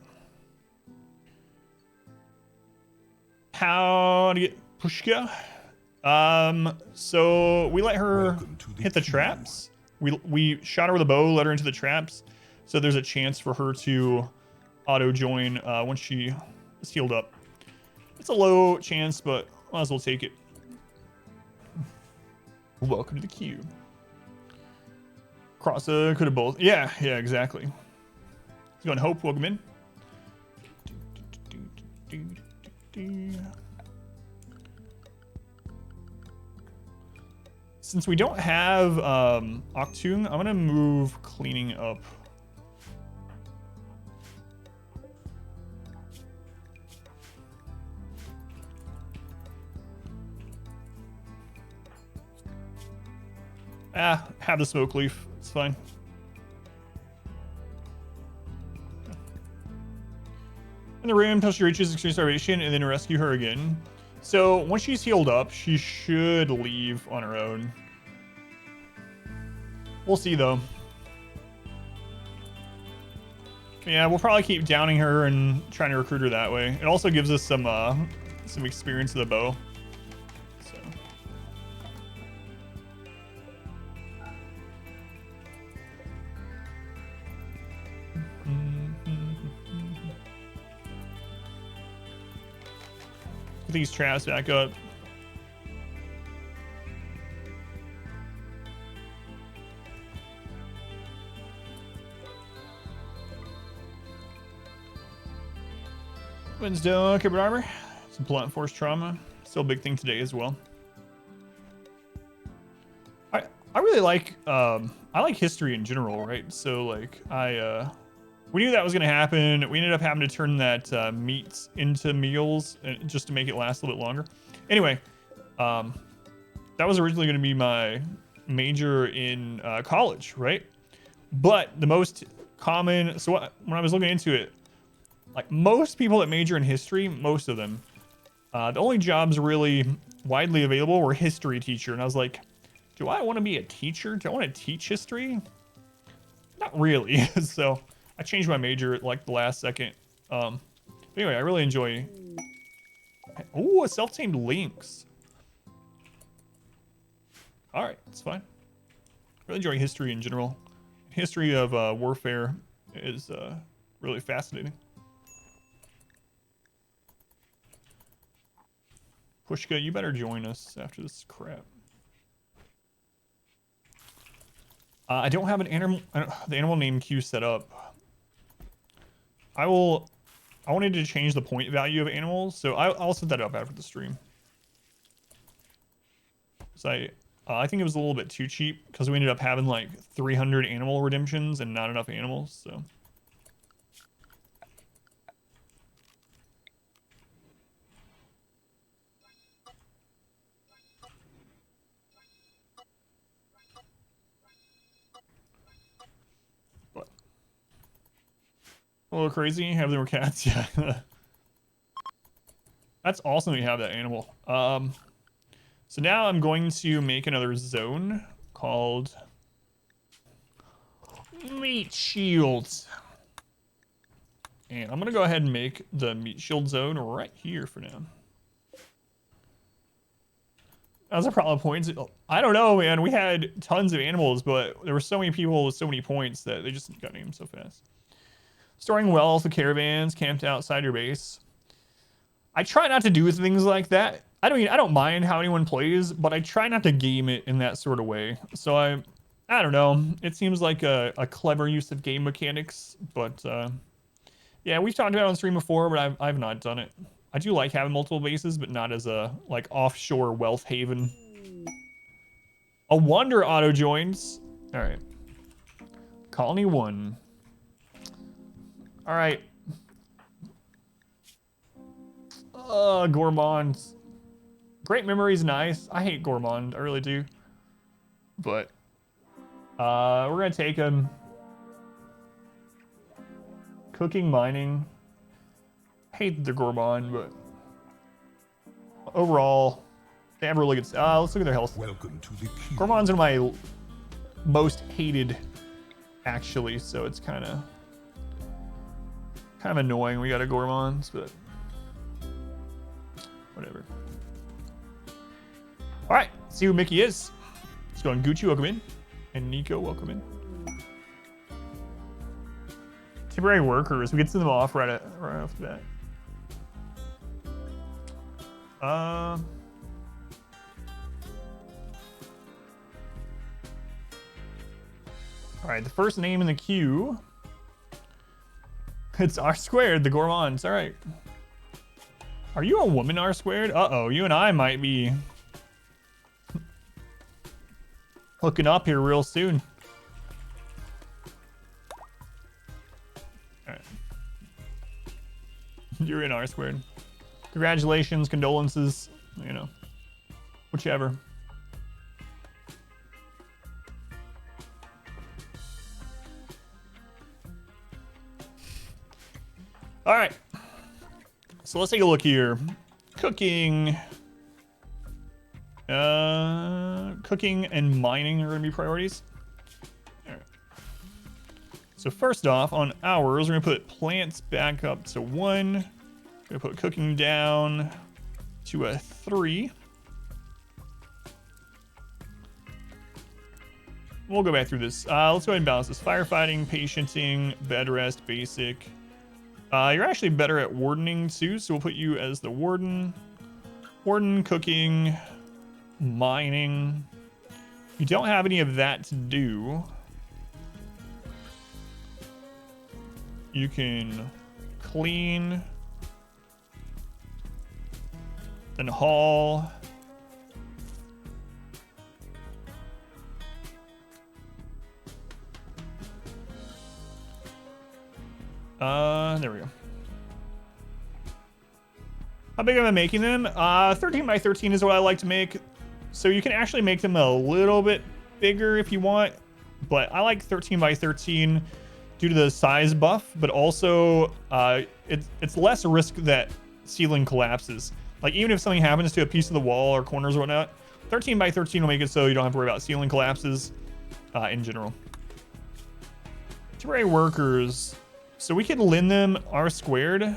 How to get Pushka? So we let her hit the traps. We shot her with a bow, let her into the traps. So there's a chance for her to auto join once she is healed up. It's a low chance, but might as well take it. Welcome to the queue. Cross could have both. Yeah, exactly. He's going Hope. Welcome in. Since we don't have Octung, I'm gonna move cleaning up. Have the smoke leaf. It's fine. in the room until she reaches extreme starvation and then rescue her again. So once she's healed up, she should leave on her own. We'll see though. Yeah, we'll probably keep downing her and trying to recruit her that way. It also gives us some experience with the bow. So. Get these traps back up. Weapons down, covered armor. Some blunt force trauma. Still a big thing today as well. I really like I like history in general, right? So like we knew that was gonna happen. We ended up having to turn that meat into meals just to make it last a little bit longer. Anyway, that was originally gonna be my major in college, right? But the most common, so when I was looking into it, like most people that major in history, most of them, the only jobs really widely available were history teacher. And I was like, do I want to be a teacher? Do I want to teach history? Not really. So I changed my major at like the last second. Anyway, I really enjoy. Oh, a self-tamed lynx. All right, it's fine. Really enjoy history in general. History of warfare is really fascinating. Pushka, you better join us after this crap. I don't have an animal, the animal name queue set up. I wanted to change the point value of animals, so I'll set that up after the stream. So I think it was a little bit too cheap because we ended up having like 300 animal redemptions and not enough animals, so. A little crazy. Have there were cats. Yeah. That's awesome. You have that animal. So now I'm going to make another zone called Meat Shields. And I'm going to go ahead and make the Meat Shield zone right here for now. That's a problem points. I don't know, man. We had tons of animals, but there were so many people with so many points that they just got named so fast. Storing wealth with caravans camped outside your base. I try not to do things like that. I don't mind how anyone plays, but I try not to game it in that sort of way. So I don't know. It seems like a clever use of game mechanics, but yeah, we've talked about it on stream before, but I've not done it. I do like having multiple bases, but not as a like offshore wealth haven. A wonder auto joins. All right. Colony 1. All right. Gourmand. Great memories, nice. I hate Gourmand, I really do. But we're gonna take him. Cooking, mining. Hate the Gourmand, but overall, they have really good. Let's look at their health. Welcome to the queue. Gourmand's one of my most hated, actually. So it's kind of annoying. We got a Gourmand, but whatever. All right, see who Mickey is. Let's go on. Gucci, welcome in, and Nico, welcome in. Temporary workers. We can send them off right off the bat. All right, the first name in the queue. It's R squared, the Gourmands. All right. Are you a woman, R squared? Uh-oh, you and I might be hooking up here real soon. All right. You're in R squared. Congratulations, condolences, you know, whichever. All right. So let's take a look here. Cooking. Cooking and mining are going to be priorities. All right. So first off, on ours, we're going to put plants back up to 1. We're going to put cooking down to a 3. We'll go back through this. Let's go ahead and balance this. Firefighting, patienting, bed rest, basic. You're actually better at wardening too, so we'll put you as the warden. Warden, cooking, mining. You don't have any of that to do. You can clean, then haul. There we go. How big am I making them? 13 by 13 is what I like to make. So you can actually make them a little bit bigger if you want, but I like 13 by 13 due to the size buff, but also it's less risk that ceiling collapses. Like even if something happens to a piece of the wall or corners or whatnot, 13 by 13 will make it so you don't have to worry about ceiling collapses in general. Temporary workers. So we could lend them R squared.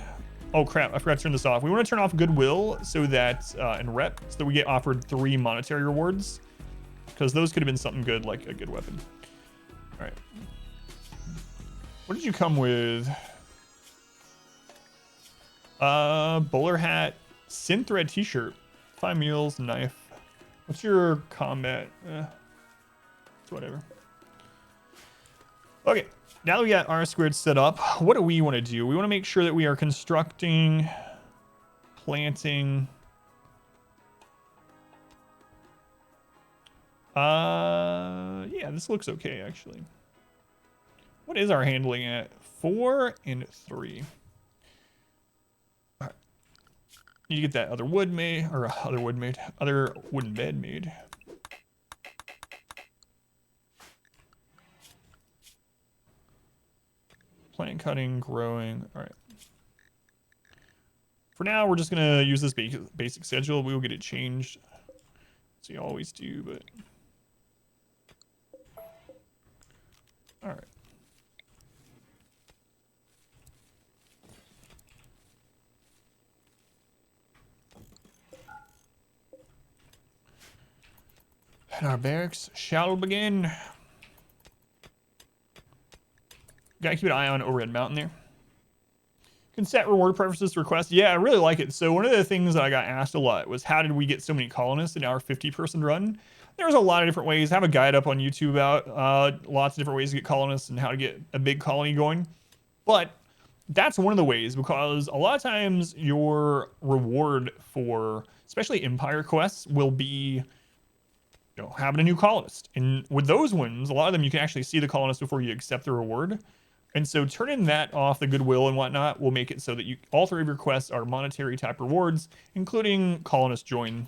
Oh crap, I forgot to turn this off. We want to turn off goodwill so that, and rep, so that we get offered 3 monetary rewards. Because those could have been something good, like a good weapon. All right. What did you come with? Bowler hat, synth red t-shirt, 5 meals, knife. What's your combat? It's whatever. Okay. Now that we got R squared set up, what do we want to do? We want to make sure that we are constructing, planting. Yeah, this looks okay, actually. What is our handling at? 4 and 3. All right. Need to get that other wood made, or other wooden bed made. Plant cutting, growing. All right. For now, we're just going to use this basic schedule. We will get it changed. So you always do, but... All right. And our barracks shall begin. Gotta keep an eye on Overhead Mountain there. Can set reward preferences to request. Yeah, I really like it. So one of the things that I got asked a lot was how did we get so many colonists in our 50-person run? There's a lot of different ways. I have a guide up on YouTube about lots of different ways to get colonists and how to get a big colony going. But that's one of the ways, because a lot of times your reward for especially Empire quests will be, you know, having a new colonist. And with those ones, a lot of them you can actually see the colonist before you accept the reward. And so turning that off, the goodwill and whatnot, will make it so that all 3 of your quests are monetary type rewards, including colonist join.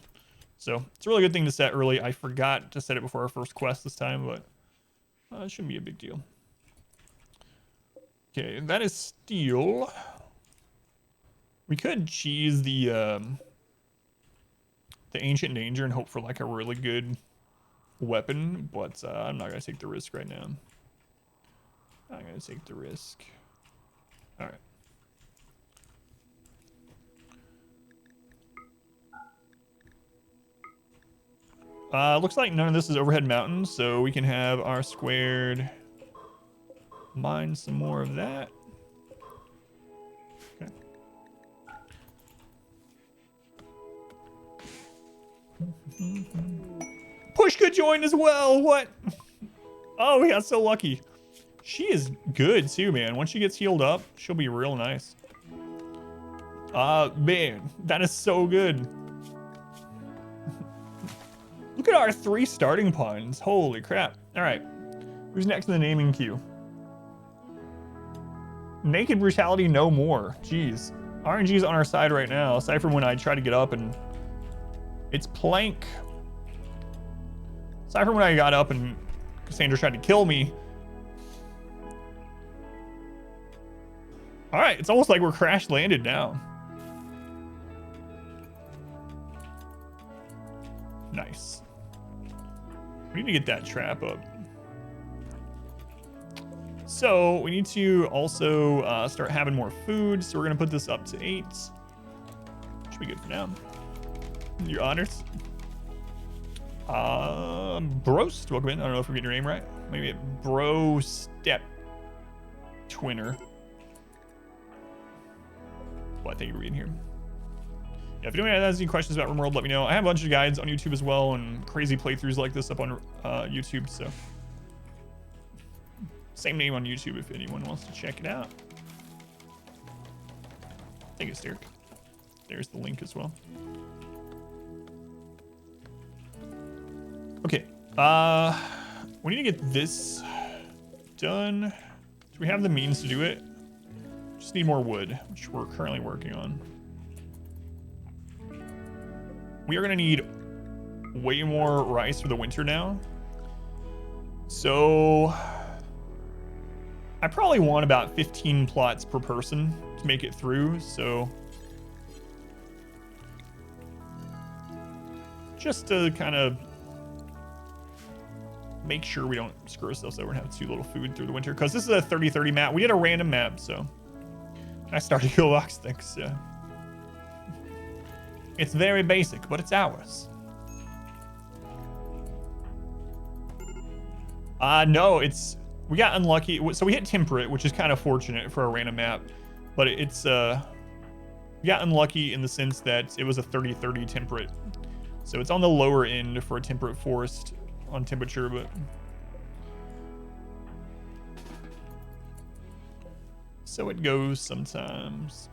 So it's a really good thing to set early. I forgot to set it before our first quest this time, but it shouldn't be a big deal. Okay, that is steel. We could cheese the Ancient Danger and hope for like a really good weapon, but I'm not gonna take the risk right now. I'm gonna take the risk. All right. Looks like none of this is Overhead Mountain, so we can have R squared mine some more of that. Okay. Push could join as well. What? Oh, we got so lucky. She is good too, man. Once she gets healed up, she'll be real nice. Man, that is so good. Look at our 3 starting pawns. Holy crap. All right. Who's next in the naming queue? Naked Brutality no more. Jeez. RNG is on our side right now, aside from when I try to get up and... It's Plank. Aside from when I got up and Cassandra tried to kill me. All right, it's almost like we're crash landed now. Nice. We need to get that trap up. So we need to also start having more food. So we're going to put this up to 8. Should be good for now. Your honors. Brost, welcome in. I don't know if we're getting your name right. Maybe Bro Step Twinner. Well, I think you're reading here. Yeah, if anyone has any questions about RimWorld, let me know. I have a bunch of guides on YouTube as well and crazy playthroughs like this up on YouTube. So same name on YouTube if anyone wants to check it out. I think it's there. There's the link as well. Okay. We need to get this done. Do we have the means to do it? Just need more wood, which we're currently working on. We are going to need way more rice for the winter now. So I probably want about 15 plots per person to make it through. So just to kind of make sure we don't screw ourselves over and have too little food through the winter. Because this is a 30-30 map. We did a random map, so I started to box things, yeah. It's very basic, but it's ours. No, we got unlucky. So we hit temperate, which is kind of fortunate for a random map, but we got unlucky in the sense that it was a 30-30 temperate. So it's on the lower end for a temperate forest on temperature, but so it goes sometimes.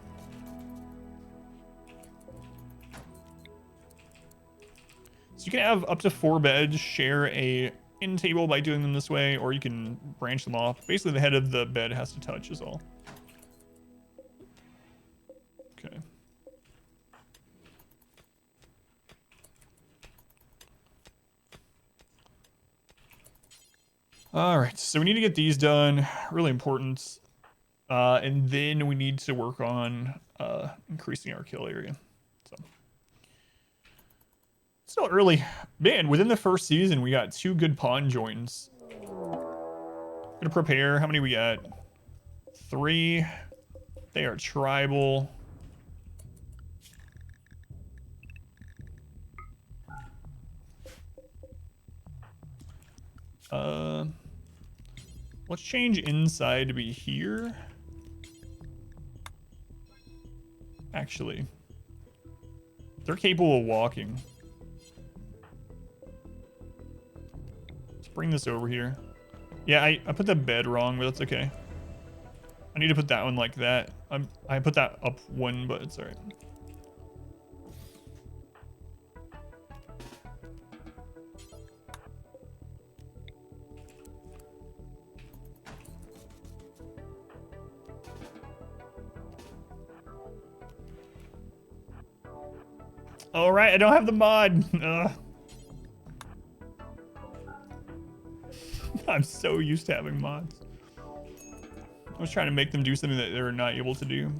So you can have up to 4 beds share a end table by doing them this way, or you can branch them off. Basically, the head of the bed has to touch is all. Okay. All right, so we need to get these done. Really important. And then we need to work on increasing our kill area. So still early. Man, within the first season, we got 2 good pawn joins. Gonna prepare. How many we got? 3. They are tribal. Let's change inside to be here. Actually, they're capable of walking. Let's bring this over here. Yeah, I put the bed wrong, but that's okay. I need to put that one like that. I put that up 1, but it's all right. All right, I don't have the mod. I'm so used to having mods. I was trying to make them do something that they're not able to do.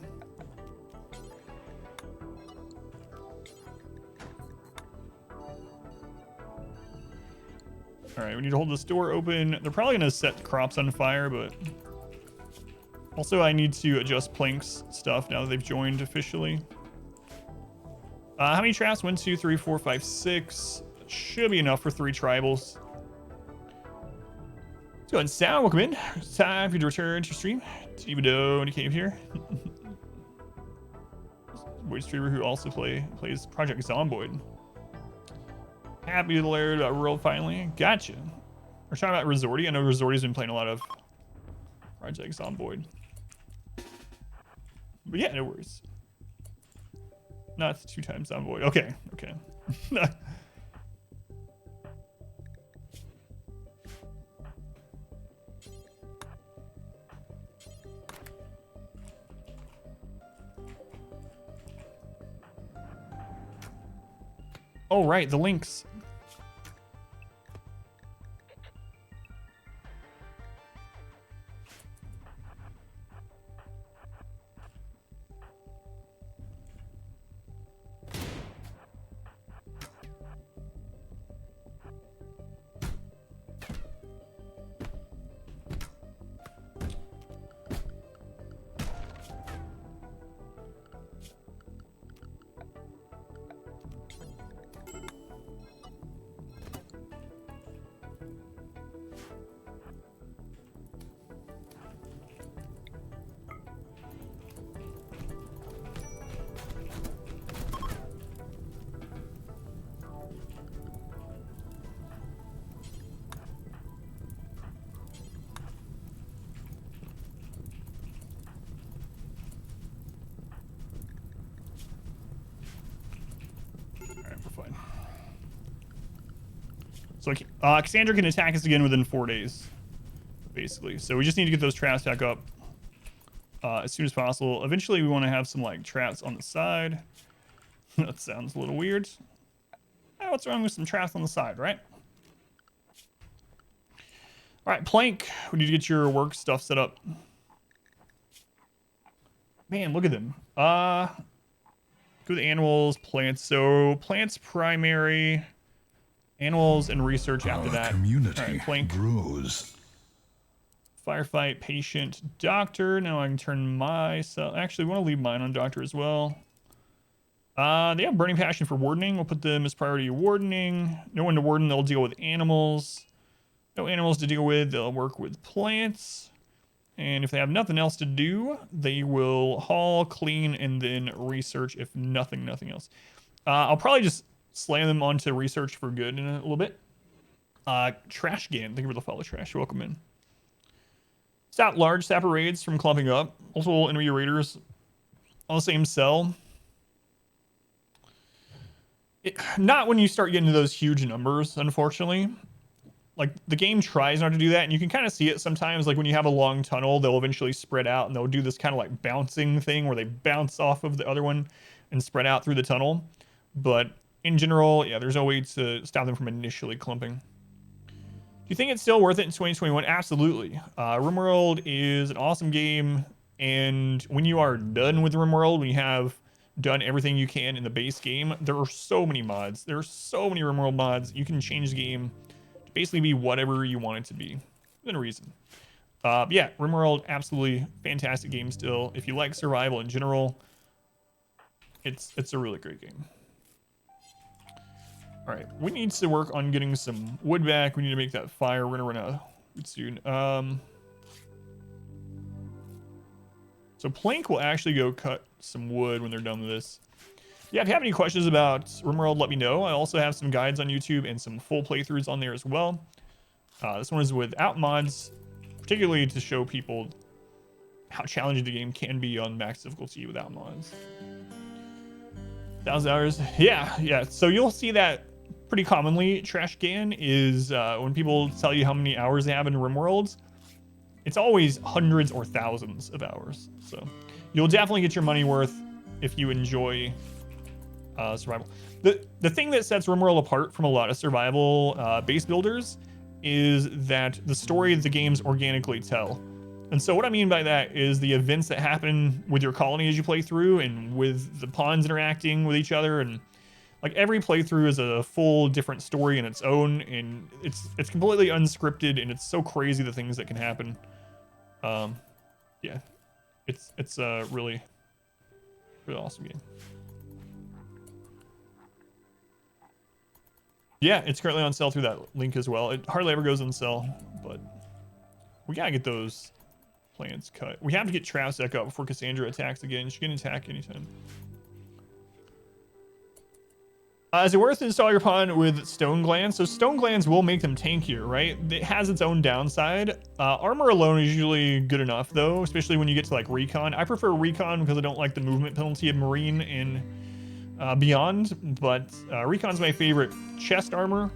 All right, we need to hold this door open. They're probably gonna set crops on fire, but also I need to adjust Plank's stuff now that they've joined officially. How many traps? 1, 2, 3, 4, 5, 6. Should be enough for 3 tribals. Let's go ahead and sound. Welcome in. It's time for you to return to your stream. Tibodo and Cave here. Void streamer who also plays Project Zomboid. Happy to learn about World finally. Gotcha. We're talking about Resorty. I know Resorty's been playing a lot of Project Zomboid. But yeah, no worries. Not 2 times Zomboid. Okay, okay. Oh, right, the links. So Cassandra can attack us again within 4 days, basically. So we just need to get those traps back up as soon as possible. Eventually, we want to have some like traps on the side. That sounds a little weird. What's wrong with some traps on the side, right? All right, Plank, we need to get your work stuff set up. Man, look at them. Go with animals, plants. So plants primary, animals and research after that. Community all right, Plank grows. Firefight, patient, doctor. Now I can turn myself. Actually, I want to leave mine on doctor as well. They have burning passion for wardening. We'll put them as priority wardening. No one to warden, they'll deal with animals. No animals to deal with, they'll work with plants. And if they have nothing else to do, they will haul, clean, and then research if nothing else. I'll probably just slam them onto research for good in a little bit. Trash Gan, thank you for the follow, Trash. Welcome in. Stop large sapper raids from clumping up. Multiple enemy raiders on the same cell. Not when you start getting to those huge numbers, unfortunately. Like, the game tries not to do that, and you can kind of see it sometimes. Like, when you have a long tunnel, they'll eventually spread out, and they'll do this kind of, like, bouncing thing where they bounce off of the other one and spread out through the tunnel. But, in general, yeah, there's no way to stop them from initially clumping. Do you think it's still worth it in 2021? Absolutely. RimWorld is an awesome game, and when you are done with RimWorld, when you have done everything you can in the base game, there are so many mods. There are so many RimWorld mods. You can change the game to basically be whatever you want it to be within a reason. Yeah, RimWorld, absolutely fantastic game still. If you like survival in general, it's a really great game. All right, we need to work on getting some wood back. We need to make that fire. We're gonna run out soon. So Plank will actually go cut some wood when they're done with this. Yeah, if you have any questions about RimWorld, let me know. I also have some guides on YouTube and some full playthroughs on there as well. This one is without mods, particularly to show people how challenging the game can be on max difficulty without mods. 1,000 hours. Yeah. So you'll see that pretty commonly. Trash Can is when people tell you how many hours they have in RimWorlds, it's always hundreds or thousands of hours. So you'll definitely get your money worth if you enjoy survival. The thing that sets RimWorld apart from a lot of survival base builders is that the story of the games organically tell. And so what I mean by that is the events that happen with your colony as you play through, and with the pawns interacting with each other, and like every playthrough is a full different story in its own, and it's completely unscripted, and it's so crazy the things that can happen. Yeah, it's a really awesome game. Yeah, it's currently on sale through that link as well. It hardly ever goes on sale, but we gotta get those plants cut. We have to get traps back up before Cassandra attacks again. She can attack anytime. Is it worth to install your pawn with stone glands? So stone glands will make them tankier, right? It has its own downside. Armor alone is usually good enough though, especially when you get to like recon. I prefer recon because I don't like the movement penalty of marine and beyond, but recon's my favorite chest armor.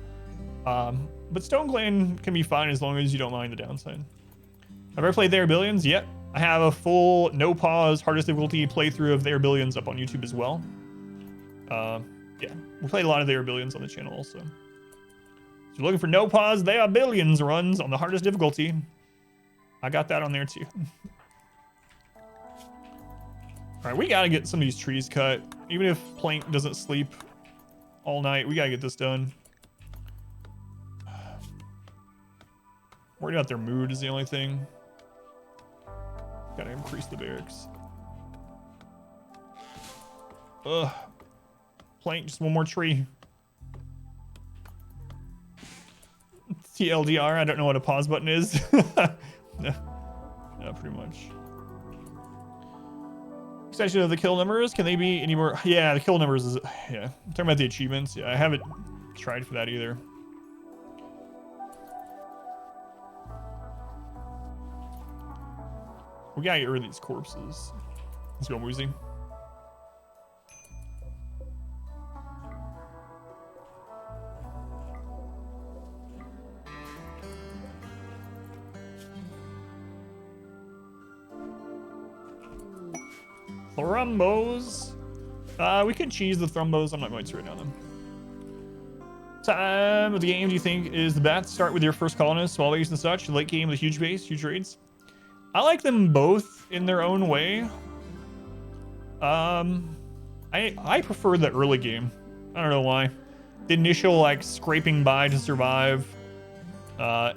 But stone gland can be fine as long as you don't mind the downside. Have I ever played There Billions? Yep. I have a full no pause hardest difficulty playthrough of There Billions up on YouTube as well. Yeah, we played a lot of There Billions on the channel also. So if you're looking for no pause There Billions runs on the hardest difficulty, I got that on there too. All right, we gotta get some of these trees cut. Even if Plank doesn't sleep all night, we gotta get this done. Worried about their mood is the only thing. Gotta increase the barracks. Ugh. Plank, just one more tree. TLDR, I don't know what a pause button is. No, pretty much. Extension of the kill numbers, can they be any more? Yeah, the kill numbers is, yeah. I'm talking about the achievements. Yeah, I haven't tried for that either. We gotta get rid of these corpses. Let's go, Woozy. Thrumbos. We can cheese the Thrumbos. I'm not going to right now, though. Time of the game, do you think is the best? Start with your first colonist, small base and such. Late game with a huge base, huge raids. I like them both in their own way. I prefer the early game. I don't know why. The initial like scraping by to survive. Yeah,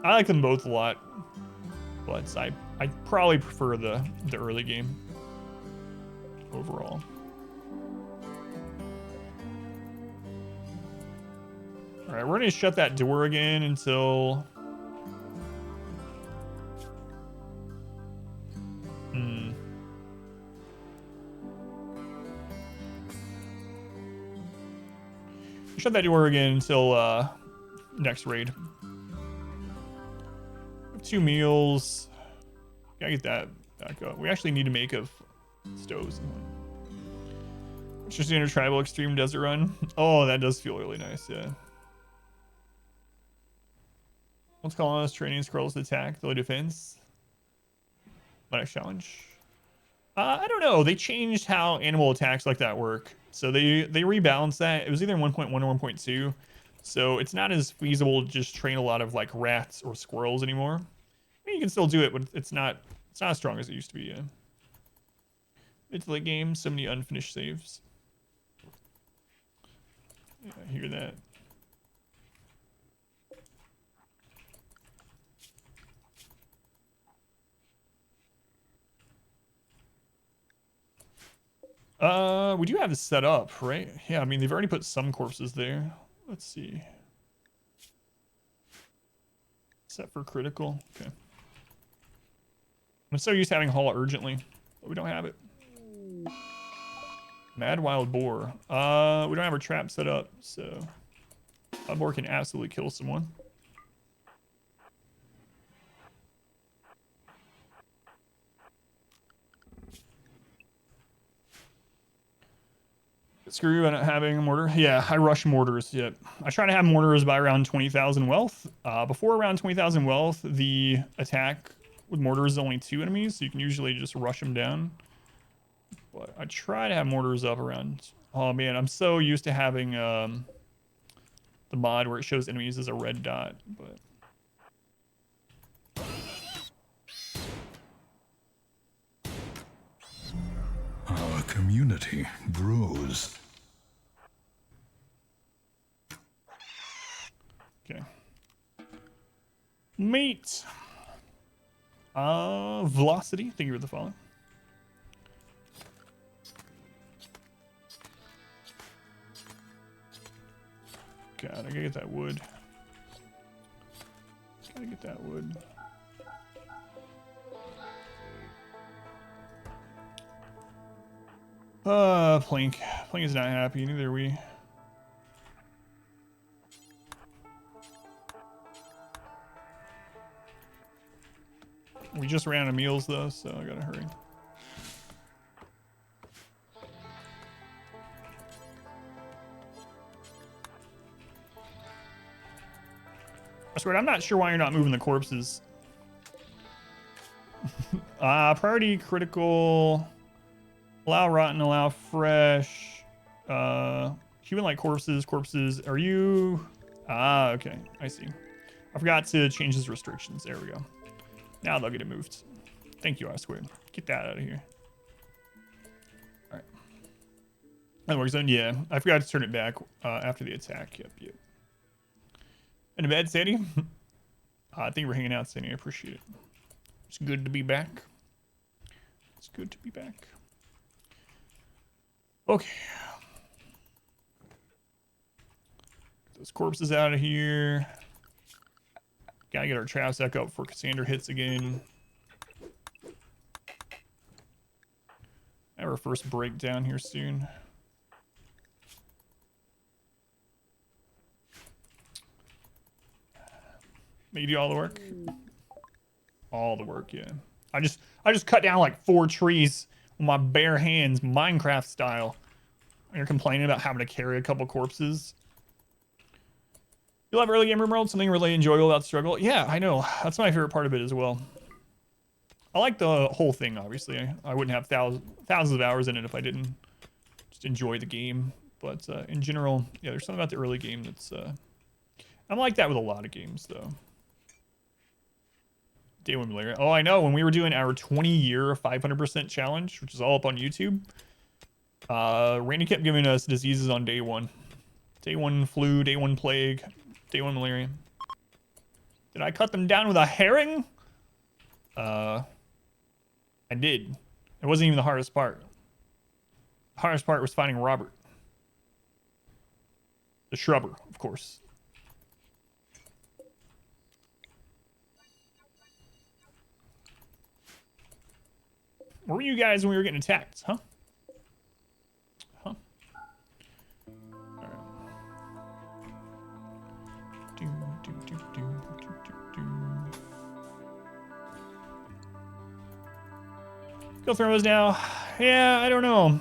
I like them both a lot, but I probably prefer the early game overall. All right, we're gonna shut that door again until. Shut that door again until next raid. 2 meals. Gotta get that back up. We actually need to make of stoves. What's your standard tribal extreme desert run? Oh, that does feel really nice, yeah. Let's call on us training scrolls to attack, though defense. My next challenge. I don't know. They changed how animal attacks like that work. So they rebalanced that. It was either 1.1 or 1.2. So it's not as feasible to just train a lot of like rats or squirrels anymore. I mean, you can still do it, but it's not as strong as it used to be. Yeah. It's late game. So many unfinished saves. Yeah, I hear that. We do have this set up, right? Yeah, I mean, they've already put some corpses there. Let's see. Set for critical. Okay. I'm so used to having Haul urgently, but we don't have it. Mad Wild Boar. We don't have our trap set up, so Wild Boar can absolutely kill someone. Screw you on not having a mortar. Yeah, I rush mortars. Yep. I try to have mortars by around 20,000 wealth. Before around 20,000 wealth, the attack with mortars is only 2 enemies, so you can usually just rush them down. But I try to have mortars up around. Oh man, I'm so used to having the mod where it shows enemies as a red dot, but. Our community grows. Okay. Meat. Velocity. Thank you for the follow. God, I gotta get that wood. Gotta get that wood. Plink. Plink is not happy, neither are we. We just ran out of meals though, so I gotta hurry. I swear, I'm not sure why you're not moving the corpses. Priority critical. Allow rotten, allow fresh. Human-like corpses. Are you? Ah, okay. I see. I forgot to change his restrictions. There we go. Now they'll get it moved. Thank you, I swear. Get that out of here. All right. That works then. Yeah, I forgot to turn it back after the attack. Yep. In a bed, Sandy? Thank you for hanging out, Sandy. I appreciate it. It's good to be back. It's good to be back. Okay. Get those corpses out of here. Gotta get our traps back up before Cassandra hits again. Have our first breakdown here soon. Make you do all the work? All the work, yeah. I just cut down like 4 trees with my bare hands, Minecraft style. And you're complaining about having to carry a couple corpses. You love early game room world, something really enjoyable about the struggle. Yeah, I know. That's my favorite part of it as well. I like the whole thing, obviously. I wouldn't have thousands of hours in it if I didn't just enjoy the game. But in general, yeah, there's something about the early game that's... I'm like that with a lot of games, though. Day one malaria. Oh, I know. When we were doing our 20-year 500% challenge, which is all up on YouTube, Randy kept giving us diseases on day one. Day one flu, day one plague, day one malaria. Did I cut them down with a herring? I did. It wasn't even the hardest part. The hardest part was finding Robert. The shrubber, of course. Where were you guys when we were getting attacked, huh? Huh? Alright. Go throws now. Yeah, I don't know.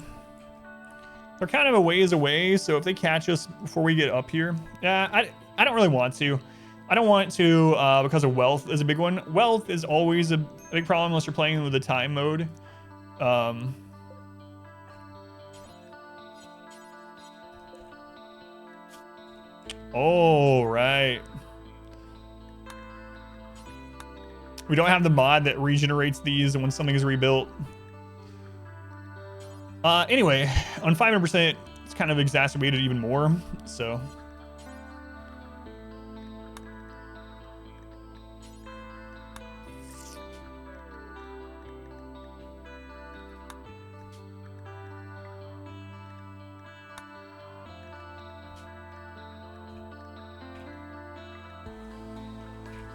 They're kind of a ways away, so if they catch us before we get up here, yeah, I don't really want to. I don't want to because of wealth is a big one. Wealth is always a big problem unless you're playing with the time mode. Oh, right. We don't have the mod that regenerates these when something is rebuilt. Anyway, on 500%, it's kind of exacerbated even more, so.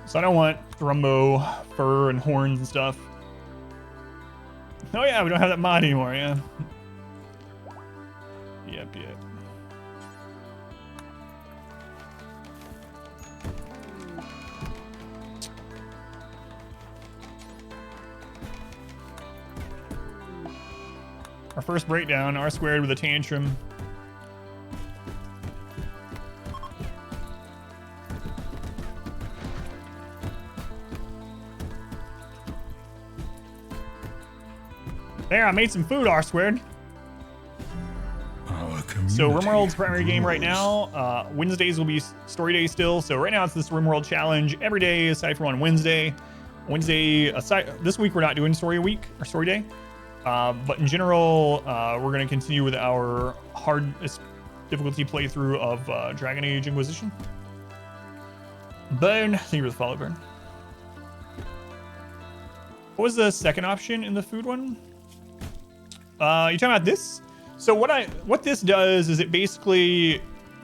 So I don't want Thrumbo, fur, and horns and stuff. Oh yeah, we don't have that mod anymore, yeah. Yep. Our first breakdown, R squared with a tantrum. There, I made some food, R squared. So RimWorld's primary game right now. Wednesdays will be story day still. So right now it's this RimWorld challenge every day aside from on Wednesday. This week we're not doing story week or story day. But in general, we're going to continue with our hardest difficulty playthrough of Dragon Age Inquisition. Burn. Thank you for the follow, Burn. What was the second option in the food one? You talking about this? So what this does is it basically,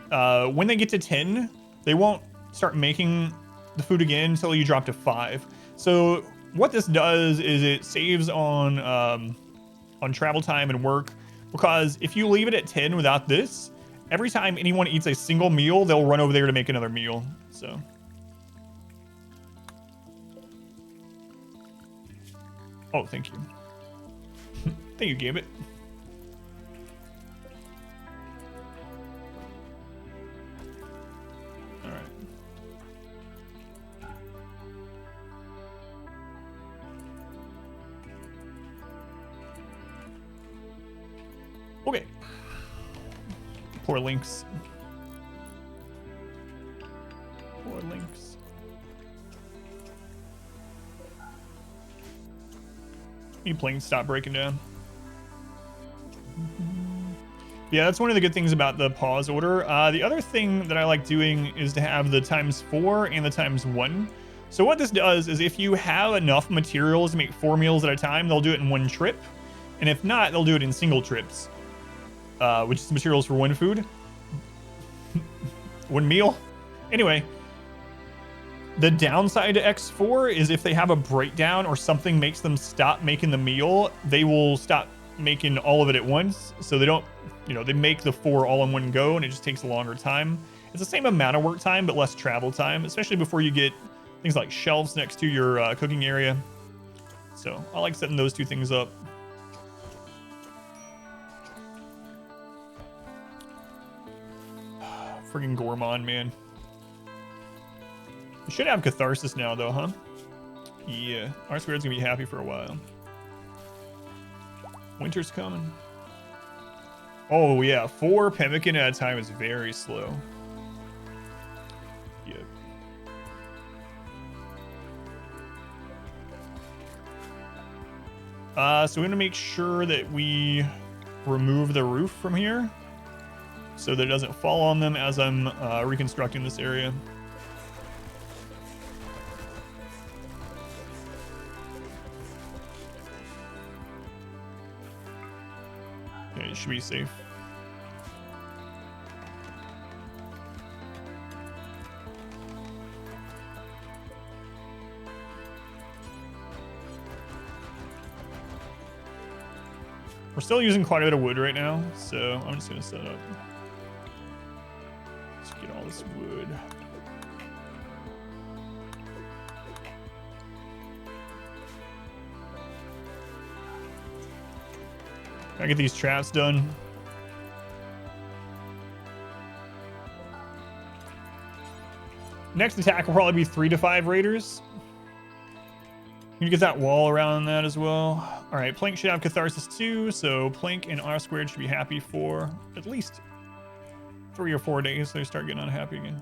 when they get to 10, they won't start making the food again until you drop to 5. So what this does is it saves on travel time and work, because if you leave it at 10 without this, every time anyone eats a single meal, they'll run over there to make another meal. So. Oh, thank you. Thank you, Gambit. All right. Okay. Poor Lynx. Poor Lynx. You planes stop breaking down. Yeah, that's one of the good things about the pause order. The other thing that I like doing is to have the ×4 and the ×1. So what this does is if you have enough materials to make 4 meals at a time, they'll do it in one trip. And if not, they'll do it in single trips, which is materials for one food. One meal. Anyway, the downside to X4 is if they have a breakdown or something makes them stop making the meal, they will stop making all of it at once. So they don't, they make the 4 all in one go, and it just takes a longer time. It's the same amount of work time, but less travel time, especially before you get things like shelves next to your cooking area. So I like setting those two things up. Friggin' Gourmand, man. You should have Catharsis now, though, huh? Yeah, R squared's gonna be happy for a while. Winter's coming. Oh yeah, 4 pemmican at a time is very slow. Yep. So we're gonna make sure that we remove the roof from here so that it doesn't fall on them as I'm reconstructing this area. Okay, it should be safe. We're still using quite a bit of wood right now, so I'm just gonna set up. Let's get all this wood. Gotta get these traps done. Next attack will probably be 3 to 5 raiders. You get that wall around that as well. All right, Plank should have Catharsis too, so Plank and R squared should be happy for at least 3 or 4 days. They start getting unhappy again.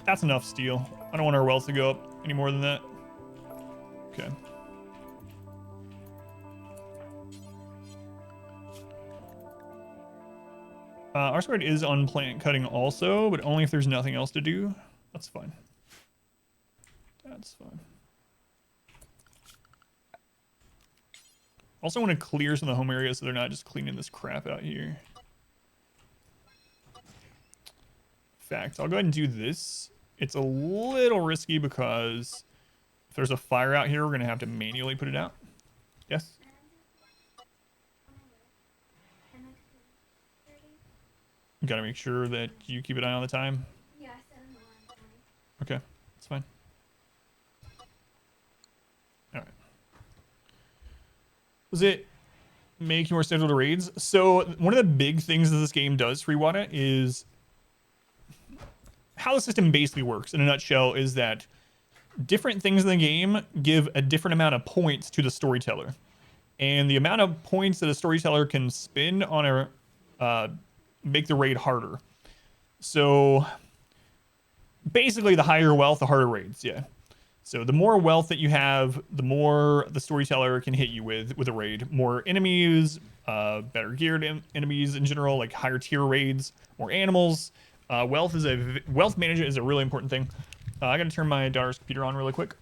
That's enough steel. I don't want our wealth to go up any more than that. Okay. R squared is on plant cutting also, but only if there's nothing else to do. That's fine. That's fine. Also want to clear some of the home areas so they're not just cleaning this crap out here. In fact, I'll go ahead and do this. It's a little risky because if there's a fire out here, we're going to have to manually put it out. Yes? You got to make sure that you keep an eye on the time. Yeah, I set an alarm for me. Okay, that's fine. All right. Was it make more scheduled raids? So one of the big things that this game does for Iwata is how the system basically works in a nutshell is that different things in the game give a different amount of points to the storyteller. And the amount of points that a storyteller can spend on a make the raid harder. So basically the higher wealth, the harder raids, yeah. So the more wealth that you have, the more the storyteller can hit you with a raid. More enemies, better geared enemies in general, like higher tier raids, more animals. Wealth management is a really important thing. I gotta turn my daughter's computer on really quick.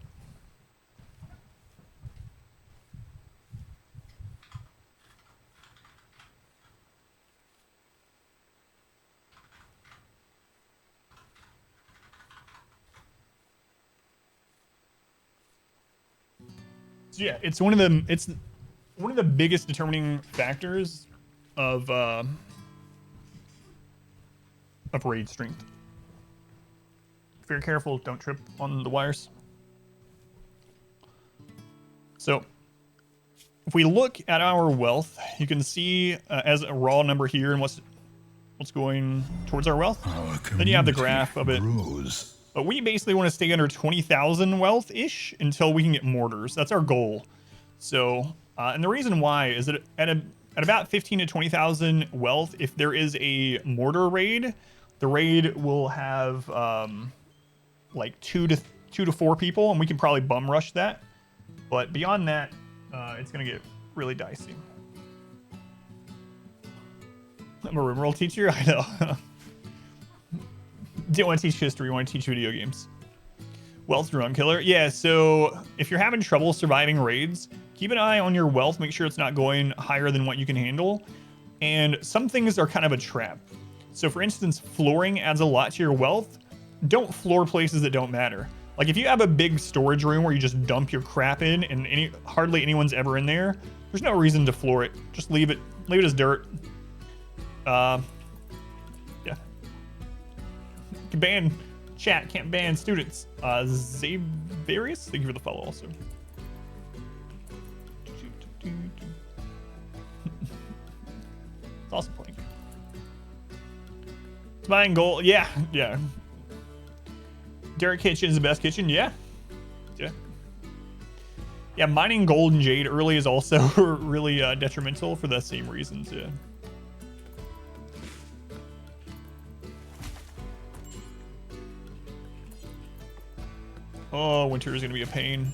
So yeah, it's one of the biggest determining factors of raid strength. If you're careful, don't trip on the wires. So if we look at our wealth, you can see as a raw number here and what's going towards our wealth. Then you have the graph of it. Grows. But we basically want to stay under 20,000 wealth-ish until we can get mortars. That's our goal. So, and the reason why is that at about 15 to 20,000 wealth, if there is a mortar raid, the raid will have like 2 to 4 people, and we can probably bum rush that. But beyond that, it's gonna get really dicey. I'm a rimroll teacher. I know. Didn't want to teach history, want to teach video games. Wealth run killer. Yeah, so if you're having trouble surviving raids, keep an eye on your wealth. Make sure it's not going higher than what you can handle. And some things are kind of a trap. So for instance, flooring adds a lot to your wealth. Don't floor places that don't matter. Like if you have a big storage room where you just dump your crap in and hardly anyone's ever in there, there's no reason to floor it. Just leave it as dirt. Yeah. Can ban chat, can't ban students. Zavarius, thank you for the follow also. It's awesome playing. buying gold. Yeah, yeah. Derek Kitchen is the best kitchen. Yeah. Yeah. Yeah, mining gold and jade early is also really detrimental for the same reasons. Yeah. Oh, winter is going to be a pain.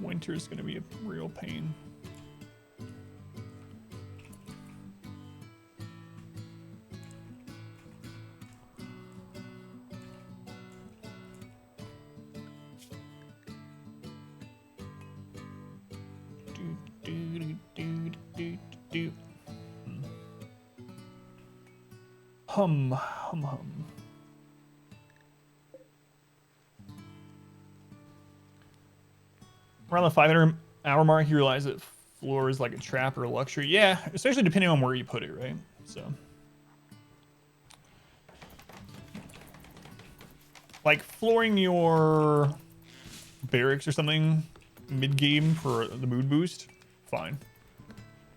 Winter is going to be a real pain. Hum. Around the 500-hour mark, you realize that floor is like a trap or a luxury. Yeah, especially depending on where you put it, right? So, like flooring your barracks or something mid-game for the mood boost, fine.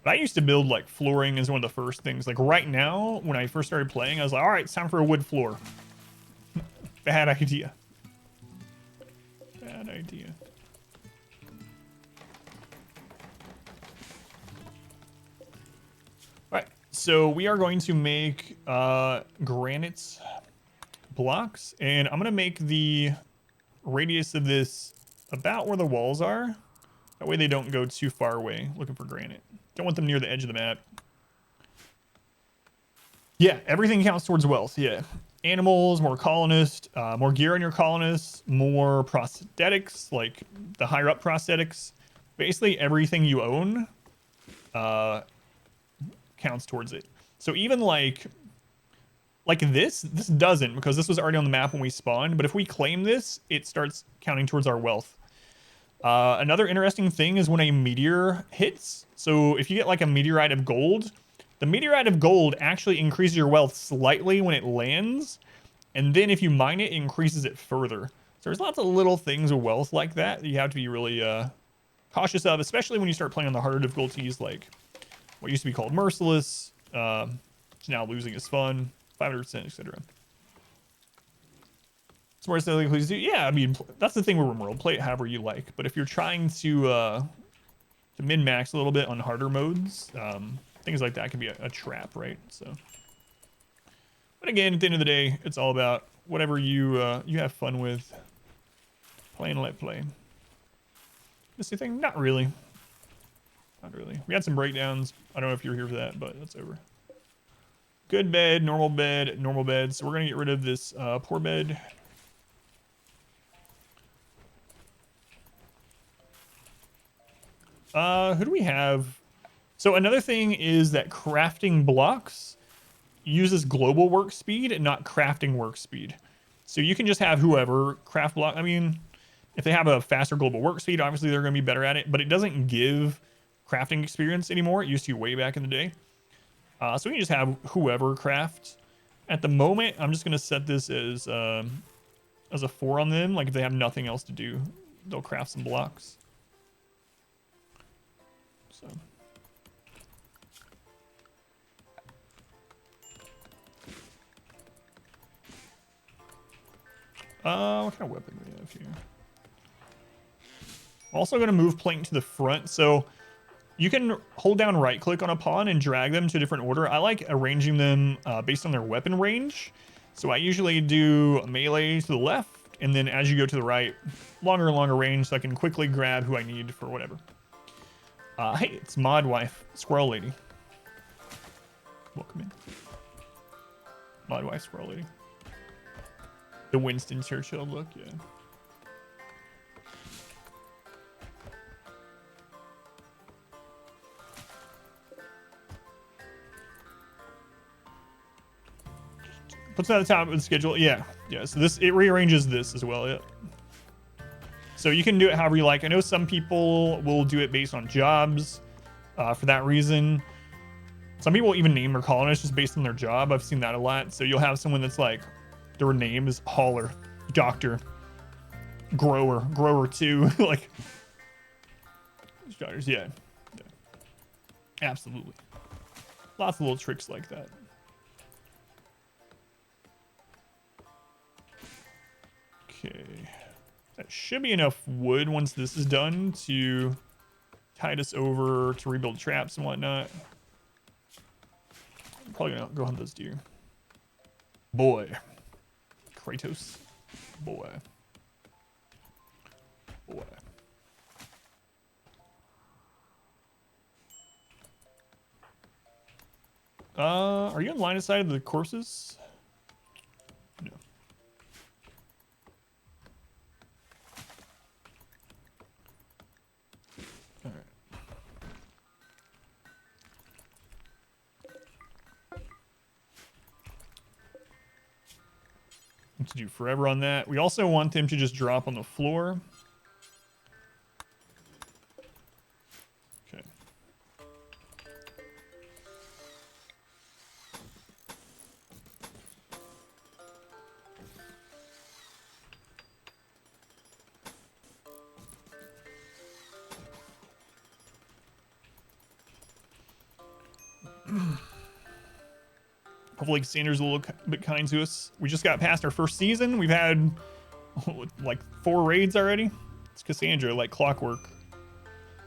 But I used to build like flooring as one of the first things. Like right now, when I first started playing, I was like, all right, it's time for a wood floor. Bad idea. Bad idea. All right, so we are going to make granite blocks, and I'm gonna make the radius of this about where the walls are. That way they don't go too far away looking for granite. Don't want them near the edge of the map. Yeah, everything counts towards wealth. Yeah. Animals, more colonists, more gear on your colonists, more prosthetics, like the higher up prosthetics. Basically everything you own counts towards it. So even like this doesn't, because this was already on the map when we spawned. But if we claim this, it starts counting towards our wealth. Another interesting thing is when a meteor hits. So if you get like a meteorite of gold, the meteorite of gold actually increases your wealth slightly when it lands. And then if you mine it, it increases it further. So there's lots of little things with wealth like that you have to be really cautious of, especially when you start playing on the harder difficulties, like what used to be called merciless, which now losing is fun, 500%, etc. It's more silly, please do. Yeah, I mean, that's the thing with RimWorld. Play it however you like. But if you're trying to min-max a little bit on harder modes, things like that can be a trap, right? So, but again, at the end of the day, it's all about whatever you have fun with. Play and let play. Missy thing? Not really. Not really. We had some breakdowns. I don't know if you're here for that, but that's over. Good bed, normal bed, normal bed. So we're gonna get rid of this poor bed. Who do we have? So another thing is that crafting blocks uses global work speed and not crafting work speed. So you can just have whoever craft block. I mean, if they have a faster global work speed, obviously they're going to be better at it, but it doesn't give crafting experience anymore. It used to way back in the day. So we can just have whoever craft. At the moment, I'm just going to set this as a 4 on them. Like if they have nothing else to do, they'll craft some blocks. So. What kind of weapon do we have here? I'm also going to move plank to the front. So you can hold down right click on a pawn and drag them to a different order. I like arranging them based on their weapon range. So I usually do melee to the left, and then as you go to the right, longer and longer range, so I can quickly grab who I need for whatever. Hey, it's Mod Wife, Squirrel Lady. Welcome in. Mod Wife, Squirrel Lady. The Winston Churchill look, yeah. Puts it at the top of the schedule. Yeah. Yeah. So this, it rearranges this as well. Yeah. So you can do it however you like. I know some people will do it based on jobs for that reason. Some people even name their colonists just based on their job. I've seen that a lot. So you'll have someone that's like, their name is Hauler, Doctor, Grower 2. Like, yeah. Absolutely. A Lots of little tricks like that. Okay. That should be enough wood once this is done to tide us over to rebuild traps and whatnot. I'm probably gonna go hunt those deer. Boy. Kratos. Boy. Boy. Are you on line of sight of the corpses? No. All right. To do forever on that. We also want them to just drop on the floor. Okay. Hopefully Xander's a little bit kind to us. We just got past our first season. We've had like 4 raids already. It's Cassandra, like clockwork.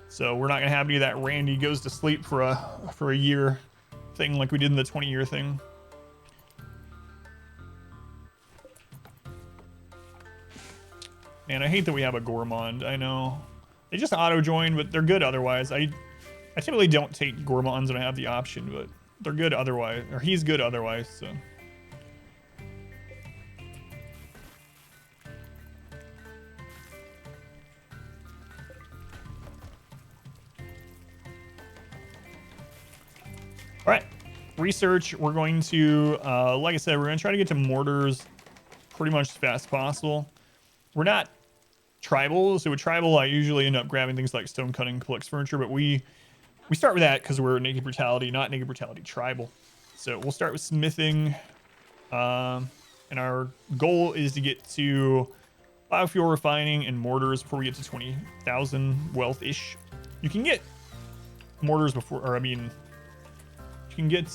So we're not gonna have any of that Randy goes to sleep for a year thing like we did in the 20-year thing. Man, I hate that we have a Gourmand. I know they just auto join, but they're good otherwise. I typically don't take Gourmands when I have the option, but they're good otherwise, or he's good otherwise, so. All right, research. We're going to, like I said, we're going to try to get to mortars pretty much as fast as possible. We're not tribal, so with tribal, I usually end up grabbing things like stone cutting, complex furniture, but we start with that because we're naked brutality, not naked brutality tribal. So we'll start with smithing, and our goal is to get to biofuel refining and mortars before we get to 20,000 wealth-ish. You can get mortars before, or I mean, you can get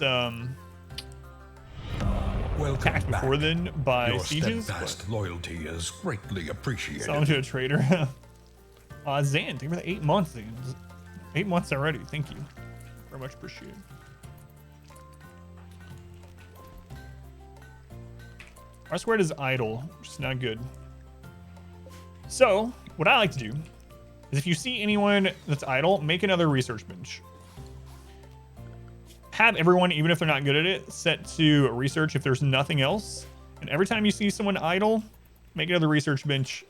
attacked before then by Your sieges. steadfast loyalty is greatly appreciated. Sell to a trader. Zan, thank you for the 8 months. 8 months already. Thank you. Very much appreciated. Our squared is idle, which is not good. So, what I like to do is if you see anyone that's idle, make another research bench. Have everyone, even if they're not good at it, set to research if there's nothing else. And every time you see someone idle, make another research bench.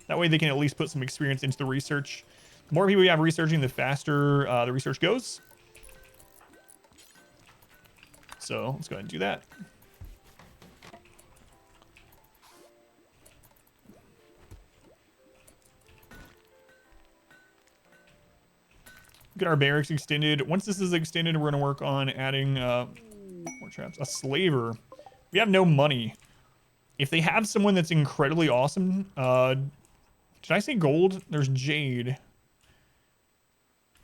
That way they can at least put some experience into the research. The more people you have researching, the faster the research goes. So let's go ahead and do that. Get our barracks extended. Once this is extended, we're going to work on adding more traps. A slaver. We have no money. If they have someone that's incredibly awesome, did I say gold? There's jade.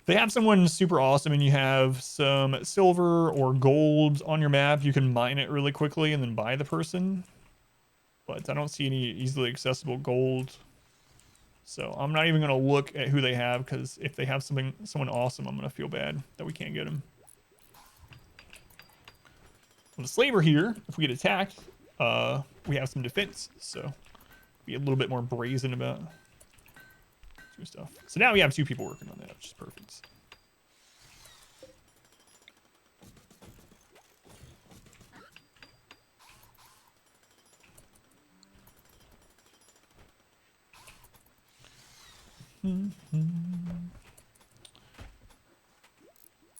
If they have someone super awesome and you have some silver or gold on your map, you can mine it really quickly and then buy the person. But I don't see any easily accessible gold. So I'm not even going to look at who they have, because if they have someone awesome, I'm going to feel bad that we can't get them. With the slaver here, if we get attacked, we have some defense, so be a little bit more brazen about doing stuff. So now we have 2 people working on that, which is perfect.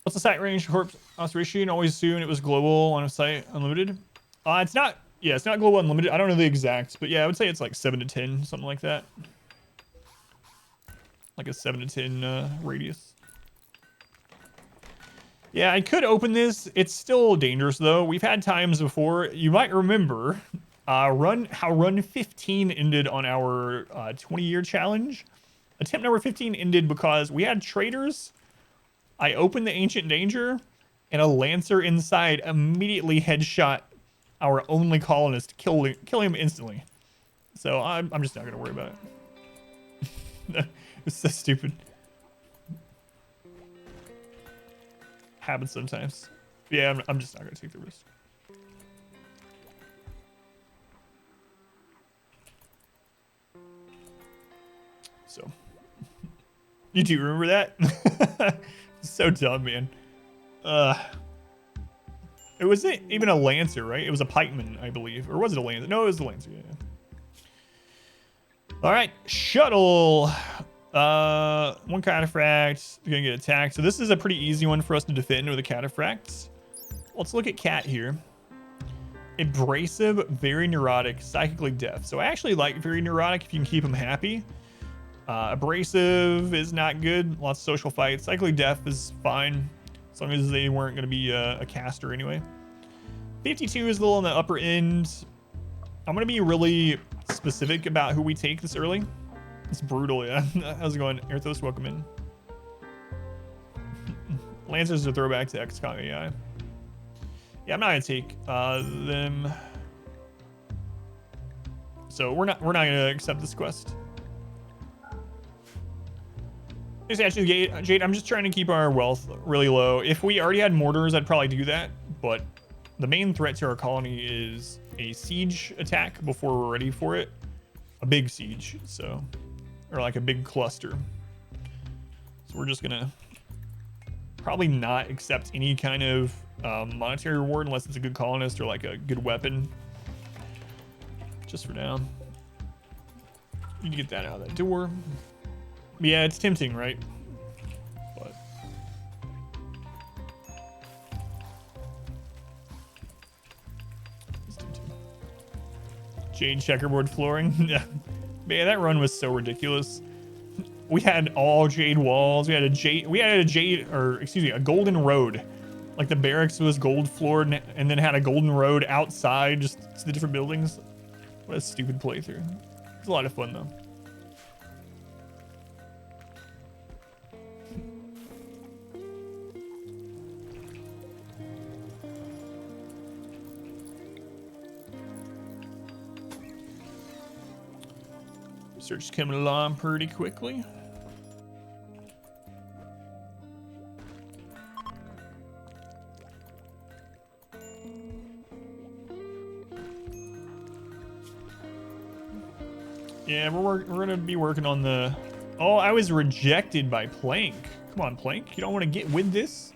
What's the site range for corpse observation? Always soon. It was global on a site unlimited. It's not. Yeah, it's not global unlimited. I don't know the exact, but yeah, I would say it's like 7 to 10, something like that. Like a 7 to 10 radius. Yeah, I could open this. It's still dangerous though. We've had times before. You might remember how run 15 ended on our 20-year challenge. Attempt number 15 ended because we had traders. I opened the Ancient Danger, and a lancer inside immediately headshot our only colonist, kill him instantly. So I'm just not gonna worry about it. It's so stupid. Happens sometimes. Yeah, I'm just not gonna take the risk. So, you do remember that? So dumb, man. It wasn't even a lancer, right? It was a pikeman, I believe, or was it a lancer? No, it was the lancer. Yeah. All right, shuttle. One cataphract. You're gonna get attacked. So this is a pretty easy one for us to defend with a cataphract. Let's look at cat here. Abrasive, very neurotic, psychically deaf. So I actually like very neurotic if you can keep him happy. Abrasive is not good. Lots of social fights. Psychically deaf is fine, as long as they weren't going to be a caster anyway. 52 is a little on the upper end. I'm going to be really specific about who we take this early. It's brutal, yeah. How's it going? Airthos, welcome in. Lancers are a throwback to XCOM AI. Yeah, I'm not going to take them. So we're not going to accept this quest. There's actually Jade. I'm just trying to keep our wealth really low. If we already had mortars, I'd probably do that. But the main threat to our colony is a siege attack before we're ready for it. A big siege, so, or like a big cluster. So we're just gonna probably not accept any kind of monetary reward unless it's a good colonist or like a good weapon. Just for now. Need to get that out of that door. Yeah, it's tempting, right? But it's tempting. Jade checkerboard flooring. Yeah, man, that run was so ridiculous. We had all jade walls. We had a golden road. Like the barracks was gold floored and then had a golden road outside, just to the different buildings. What a stupid playthrough. It's a lot of fun though. Search's coming along pretty quickly. Yeah, we're gonna be working on the. Oh, I was rejected by Plank. Come on, Plank. You don't want to get with this?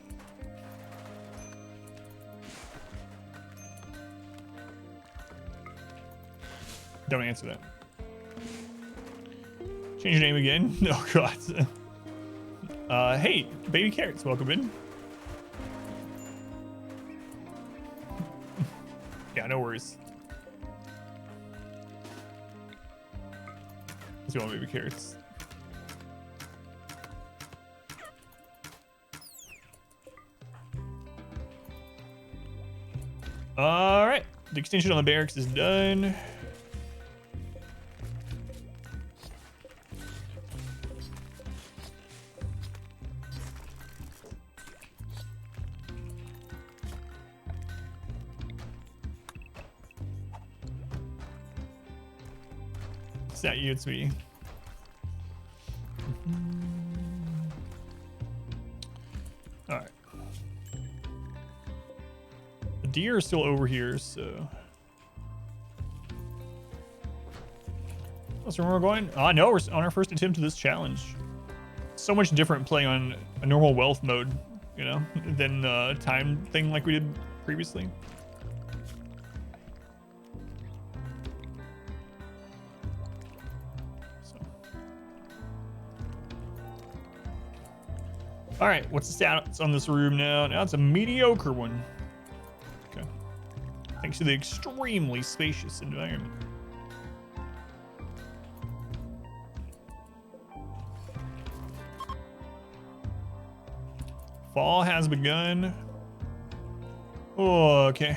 Don't answer that. Change your name again. Oh god. Hey, baby carrots, welcome in. Yeah, no worries. Let's go on baby carrots. All right, the extension on the barracks is done. It's not you, it's me. All right. The deer is still over here, so. That's where we're going. No, we're on our first attempt to this challenge. So much different playing on a normal wealth mode, you know, than the time thing like we did previously. All right, what's the status on this room now? Now it's a mediocre one. Okay. Thanks to the extremely spacious environment. Fall has begun. Oh, okay.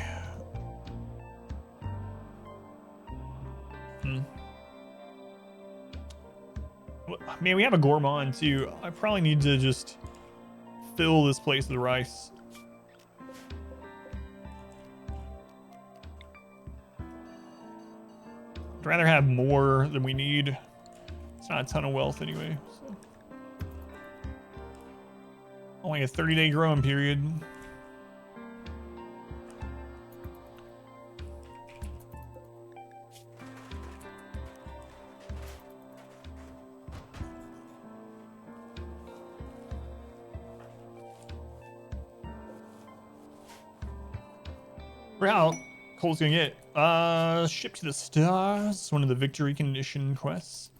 Man, we have a gourmand too. I probably need to just fill this place with rice. I'd rather have more than we need. It's not a ton of wealth anyway. So. Only a 30-day growing period. For how Cole's gonna get ship to the stars, one of the victory condition quests.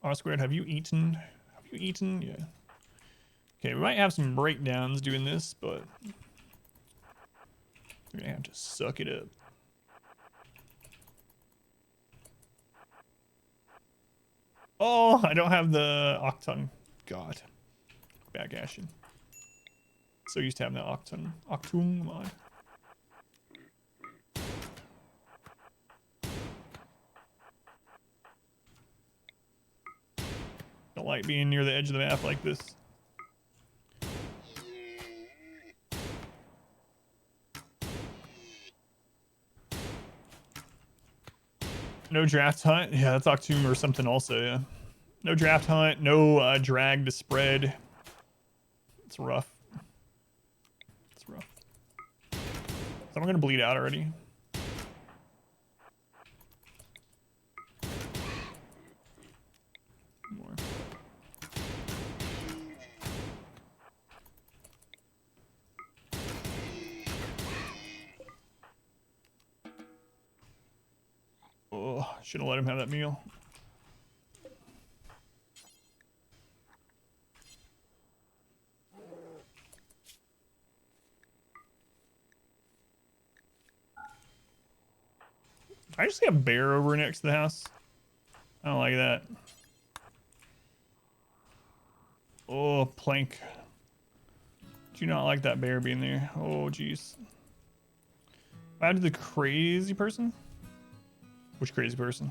R squared, have you eaten? Have you eaten? Yeah. Okay, we might have some breakdowns doing this, but we're gonna have to suck it up. Oh, I don't have the Octung. God. Backashing. So used to having the Octung mod. Don't like being near the edge of the map like this. No draft hunt. Yeah, that's Octung or something also, yeah. No draft hunt, no drag to spread. It's rough. It's rough. So I'm gonna bleed out already. More. Oh, should have let him have that meal. I just see a bear over next to the house. I don't like that. Oh, plank. Do not like that bear being there. Oh, jeez. Add to the crazy person? Which crazy person?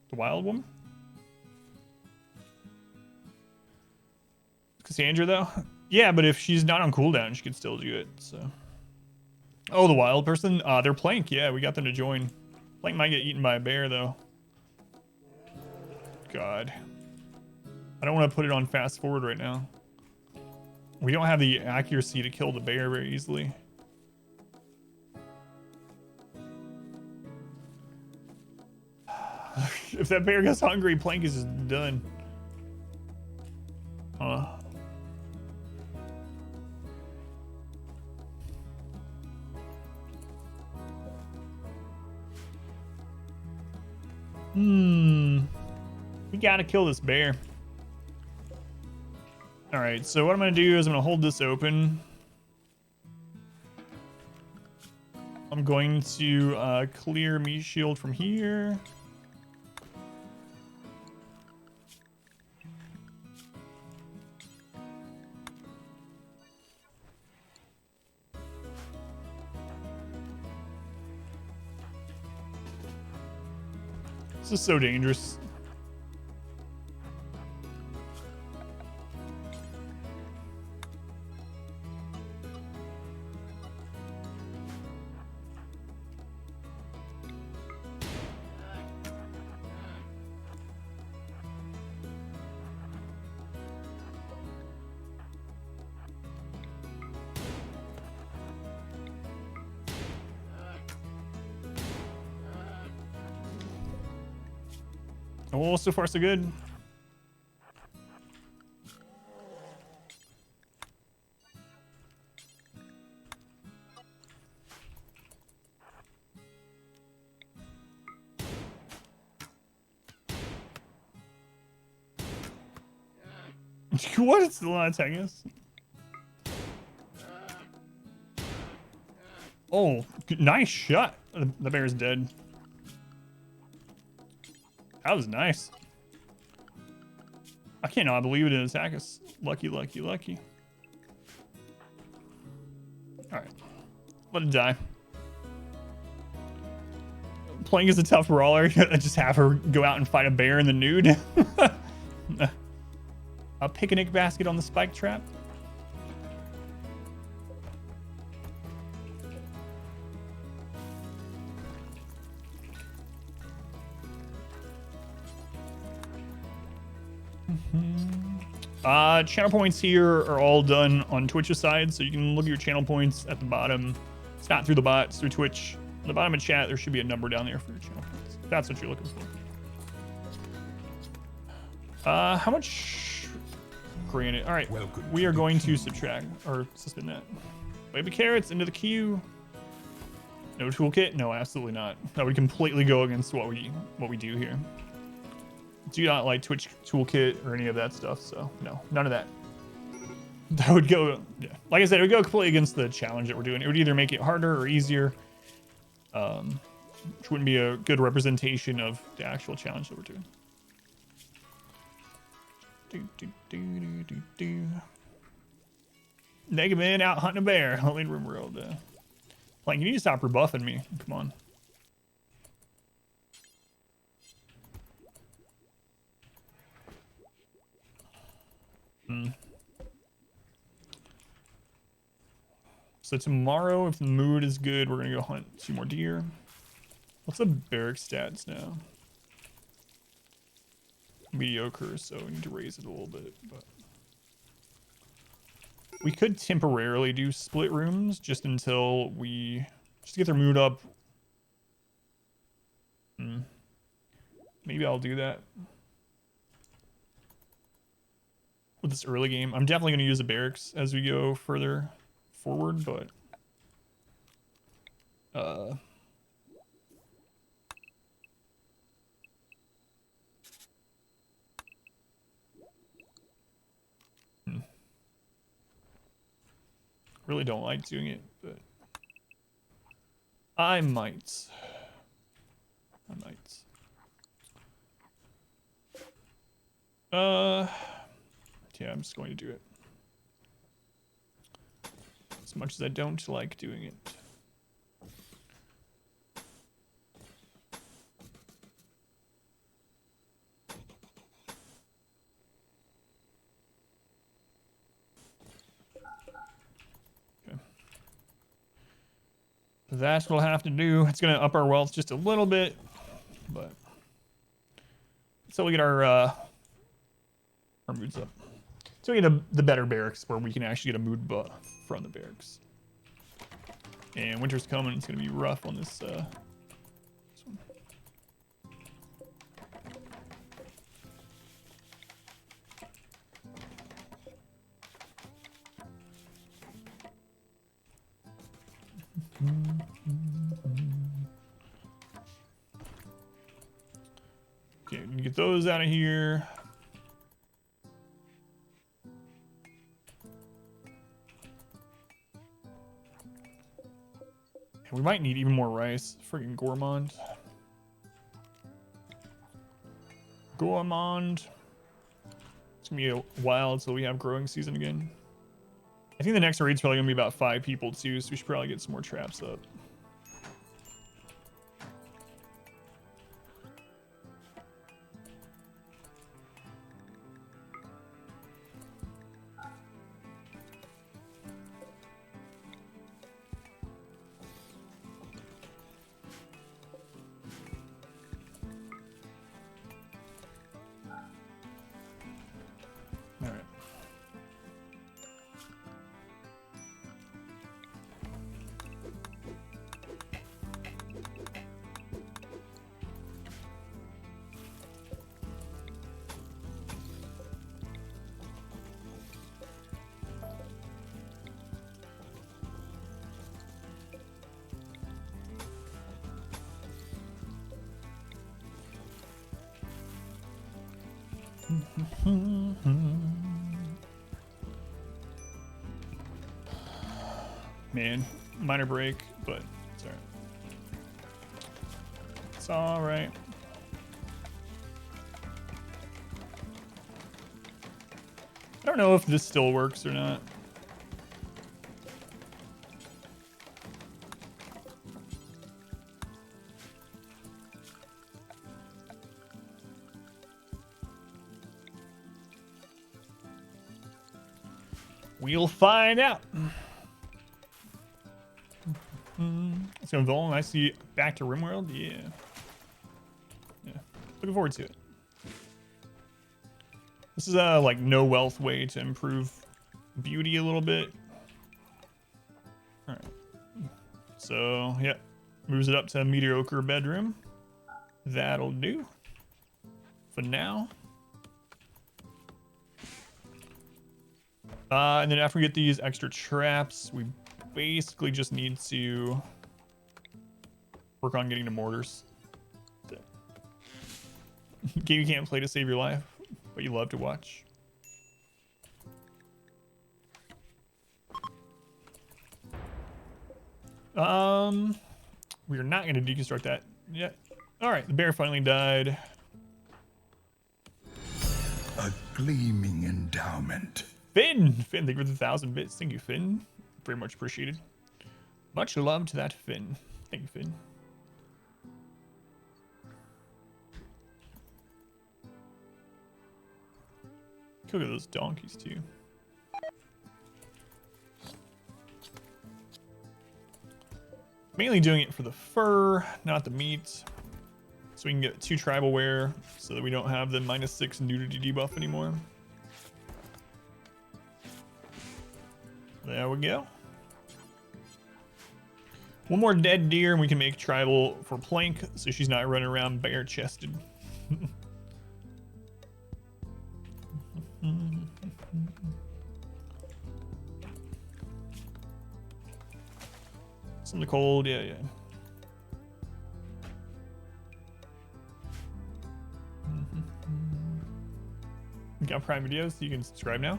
The wild woman? Cassandra, though? Yeah, but if she's not on cooldown, she could still do it, so. Oh, the wild person? They're plank. Yeah, we got them to join. Plank might get eaten by a bear, though. God. I don't want to put it on fast forward right now. We don't have the accuracy to kill the bear very easily. If that bear gets hungry, Plank is just done. We gotta kill this bear. Alright, so what I'm gonna do is I'm gonna hold this open. I'm going to clear meat shield from here. This is so dangerous. Oh, so far so good. What? It's still not attacking us? Oh, nice shot. The bear's dead. That was nice. I cannot believe it didn't attack us. Lucky, lucky, lucky. Alright. Let it die. Playing as a tough brawler, just have her go out and fight a bear in the nude. A picnic basket on the spike trap. Channel points here are all done on Twitch's side, so you can look at your channel points at the bottom. It's not through the bot, it's through Twitch. On the bottom of chat, there should be a number down there for your channel points. If that's what you're looking for. How much granite? All right, we are going to subtract or suspend that. Baby carrots into the queue. No toolkit? No, absolutely not. That would completely go against what we do here. Do not like Twitch toolkit or any of that stuff, so no, none of that. That would go, yeah. Like I said, it would go completely against the challenge that we're doing. It would either make it harder or easier, which wouldn't be a good representation of the actual challenge that we're doing. Naked man out hunting a bear. Only in RimWorld. Like, you need to stop rebuffing me. Come on. So tomorrow, if the mood is good, we're gonna go hunt 2 more deer. What's the barrack stats now? Mediocre, so we need to raise it a little bit, but we could temporarily do split rooms just until we just get their mood up. Maybe I'll do that with this early game. I'm definitely going to use the barracks as we go further forward, but really don't like doing it, but I might. Yeah, I'm just going to do it. As much as I don't like doing it. Okay. That's what we'll have to do. It's going to up our wealth just a little bit, but so we get our moods up. So we get the better barracks where we can actually get a mood buff from the barracks. And winter's coming. It's going to be rough on this one. Okay, we can get those out of here. We might need even more rice. Friggin' gourmand. Gourmand. It's gonna be a while until we have growing season again. I think the next raid's probably gonna be about 5 people too, so we should probably get some more traps up. Man, minor break, but it's alright. It's alright. I don't know if this still works or not. We'll find out. So Vol, I see back to RimWorld. Yeah. Looking forward to it. This is a like no wealth way to improve beauty a little bit. All right. So yeah, moves it up to a mediocre bedroom. That'll do for now. And then after we get these extra traps, we basically just need to work on getting the mortars. Game you can't play to save your life, but you love to watch. We are not going to deconstruct that yet. All right, the bear finally died. A gleaming endowment. Finn, thank you for the 1,000 bits. Thank you, Finn. Very much appreciated. Much love to that Finn. Thank you, Finn. Look at those donkeys too. Mainly doing it for the fur, not the meat. So we can get 2 tribal wear so that we don't have the -6 nudity debuff anymore. There we go. One more dead deer and we can make tribal for Plank so she's not running around bare chested. It's in the cold, yeah. You got Prime Videos, so you can subscribe now.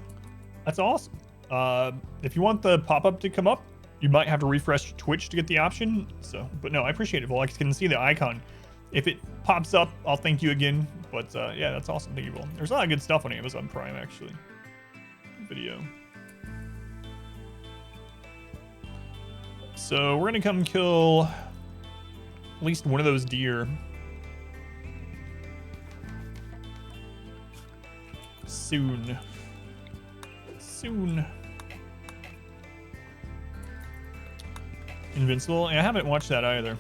That's awesome. If you want the pop-up to come up, you might have to refresh Twitch to get the option. So, but no, I appreciate it. Well, I can see the icon. If it pops up, I'll thank you again. But yeah, that's awesome. Thank you, Vol. There's a lot of good stuff on Amazon Prime, actually. Video. So we're gonna come kill at least one of those deer. Soon. Invincible? I haven't watched that either.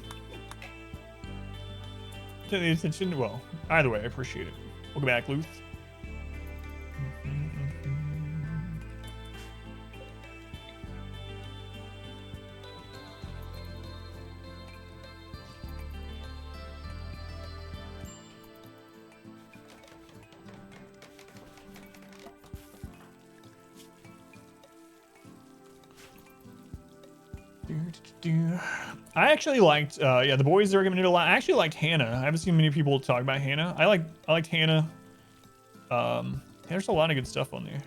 To the attention? Well, either way, I appreciate it. Welcome back, Luth. I actually liked, yeah, the boys are recommended a lot. I actually liked Hannah. I haven't seen many people talk about Hannah. I liked Hannah. There's a lot of good stuff on there.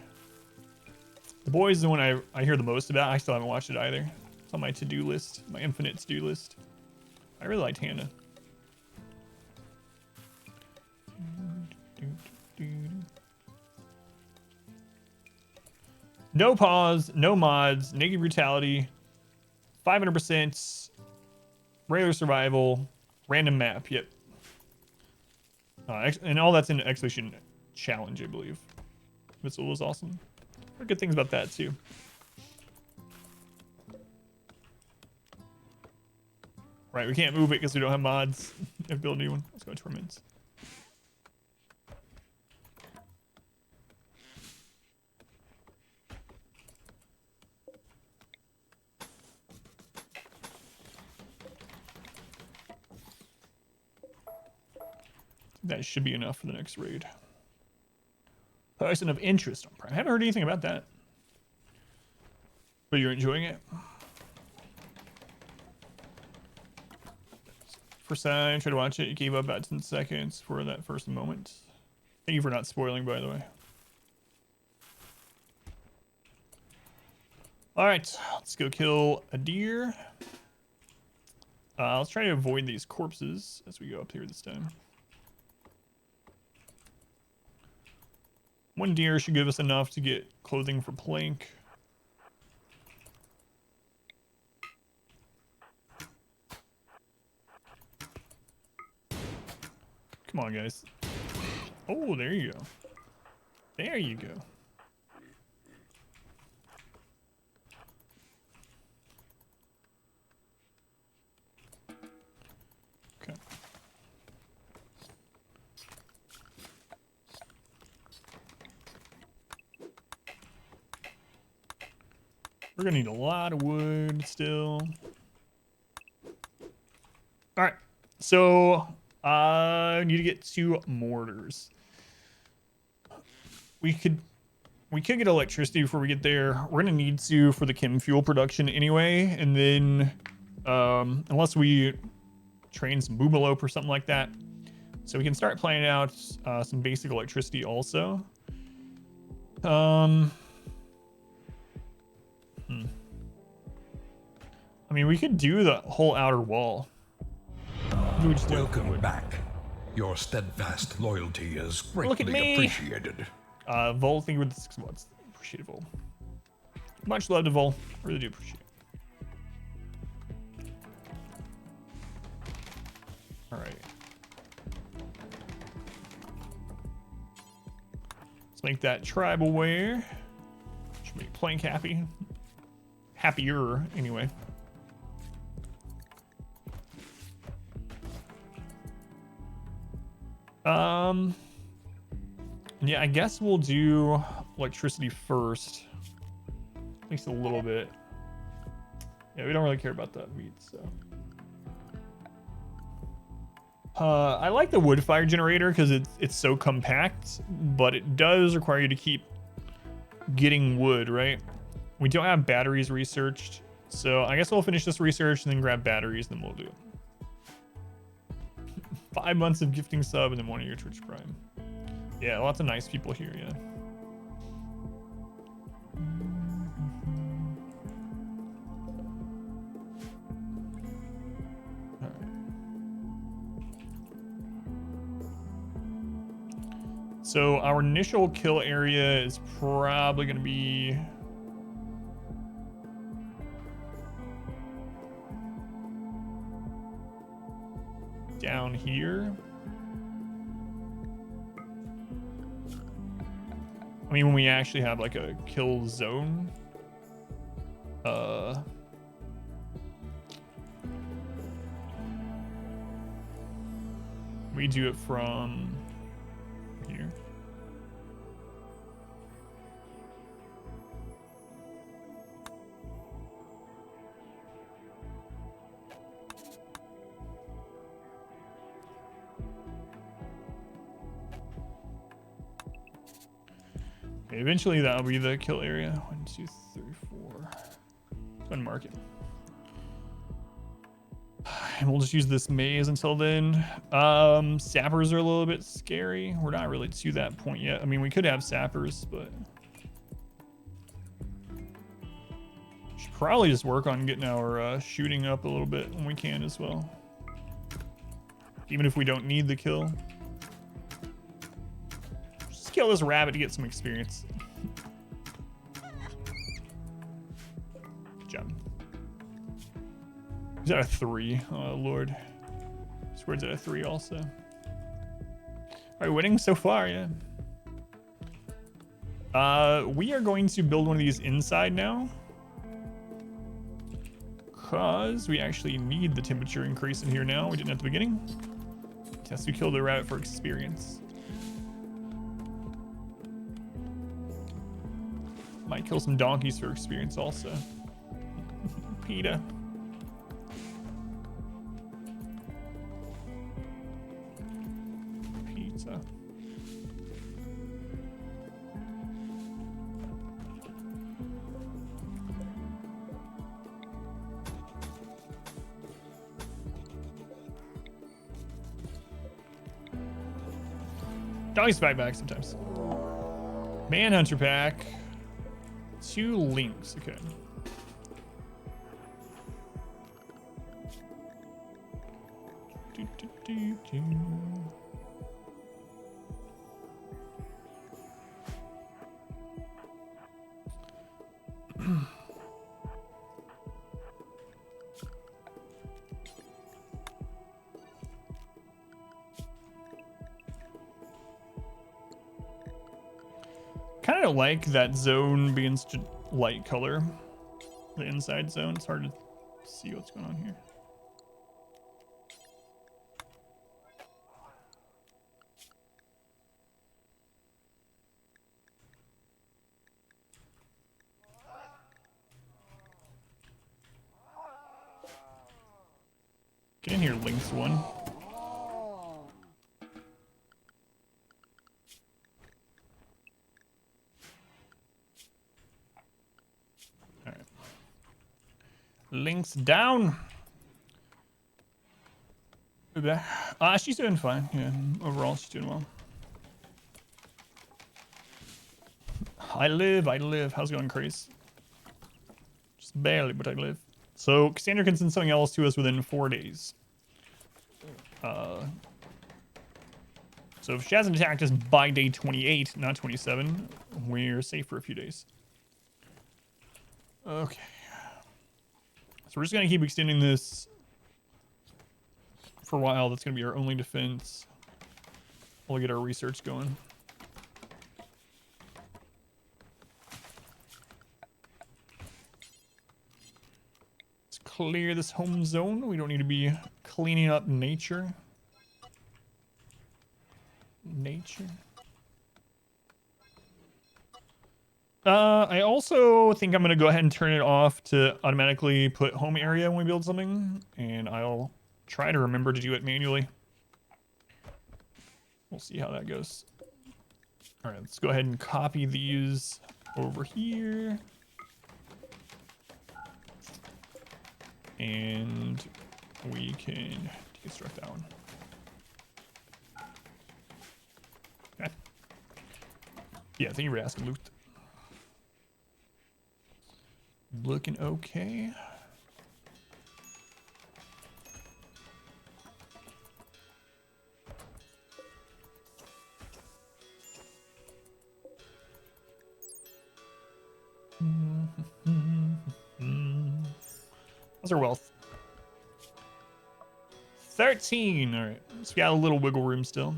The boys is the one I hear the most about. I still haven't watched it either. It's on my to-do list, my infinite to-do list. I really liked Hannah. No pause, no mods, naked brutality, 500%, regular survival, random map. Yep. And all that's in the Expedition Challenge, I believe. Missile was awesome. Heard good things about that too. Right, we can't move it because we don't have mods. If build a new one, let's go to tournaments. That should be enough for the next raid. Person of interest on Prime. I haven't heard anything about that. But you're enjoying it? First time, tried to watch it. You gave up about 10 seconds for that first moment. Thank you for not spoiling, by the way. Alright, let's go kill a deer. Let's try to avoid these corpses as we go up here this time. One deer should give us enough to get clothing for Plank. Come on, guys. Oh, there you go. There you go. Okay. We're gonna need a lot of wood still. All right, so I need to get 2 mortars. We could get electricity before we get there. We're gonna need to for the chem fuel production anyway, and then unless we train some boomalope or something like that, so we can start planning out some basic electricity also. I mean, we could do the whole outer wall. We just do it. Welcome back. Your steadfast loyalty is Look at greatly me. appreciated. Vol, thank you for the 6 months. Appreciate it, Vol. Much love to Vol. Really do appreciate it. All right. Let's make that tribal wear. Should make Plank happy. Happier, anyway. Yeah, I guess we'll do electricity first. At least a little bit. Yeah, we don't really care about that meat, so. I like the wood fire generator because it's so compact, but it does require you to keep getting wood, right? We don't have batteries researched, so I guess we'll finish this research and then grab batteries, and then we'll do it. 5 months of gifting sub and then 1 year Twitch Prime. Yeah, lots of nice people here, yeah. All right. So our initial kill area is probably going to be down here. I mean, when we actually have like a kill zone. We do it from here. Okay, eventually that'll be the kill area. 1, 2, 3, 4. Go ahead and mark it. And we'll just use this maze until then. Sappers are a little bit scary. We're not really to that point yet. I mean, we could have sappers, but should probably just work on getting our shooting up a little bit when we can as well. Even if we don't need the kill. Just kill this rabbit to get some experience. Good job. He's at a 3. Oh, Lord. Squared's at a 3 also. All right, winning so far, yeah. We are going to build one of these inside now. Because we actually need the temperature increase in here now. We didn't at the beginning. Yes, we killed the rabbit for experience. Might kill some donkeys for experience also. PETA. Pizza. Donkeys fight back sometimes. Manhunter pack. 2 links, okay. Kind of like that zone being such a light color. The inside zone. It's hard to see what's going on here. here, Lynx one. Alright. Lynx down. She's doing fine. Yeah, overall, she's doing well. I live. How's it going, Chris? Just barely, but I live. So, Cassandra can send something else to us within 4 days. So if she hasn't attacked us by day 28, not 27, we're safe for a few days. Okay. So we're just going to keep extending this for a while. That's going to be our only defense. We'll get our research going. Let's clear this home zone. We don't need to be cleaning up nature. I also think I'm going to go ahead and turn it off to automatically put home area when we build something, and I'll try to remember to do it manually. We'll see how that goes. All right, let's go ahead and copy these over here. And we can deconstruct that one. Okay. Yeah, thank you for asking, Luke. Looking okay. How's our wealth? 13. All right, so we got a little wiggle room still.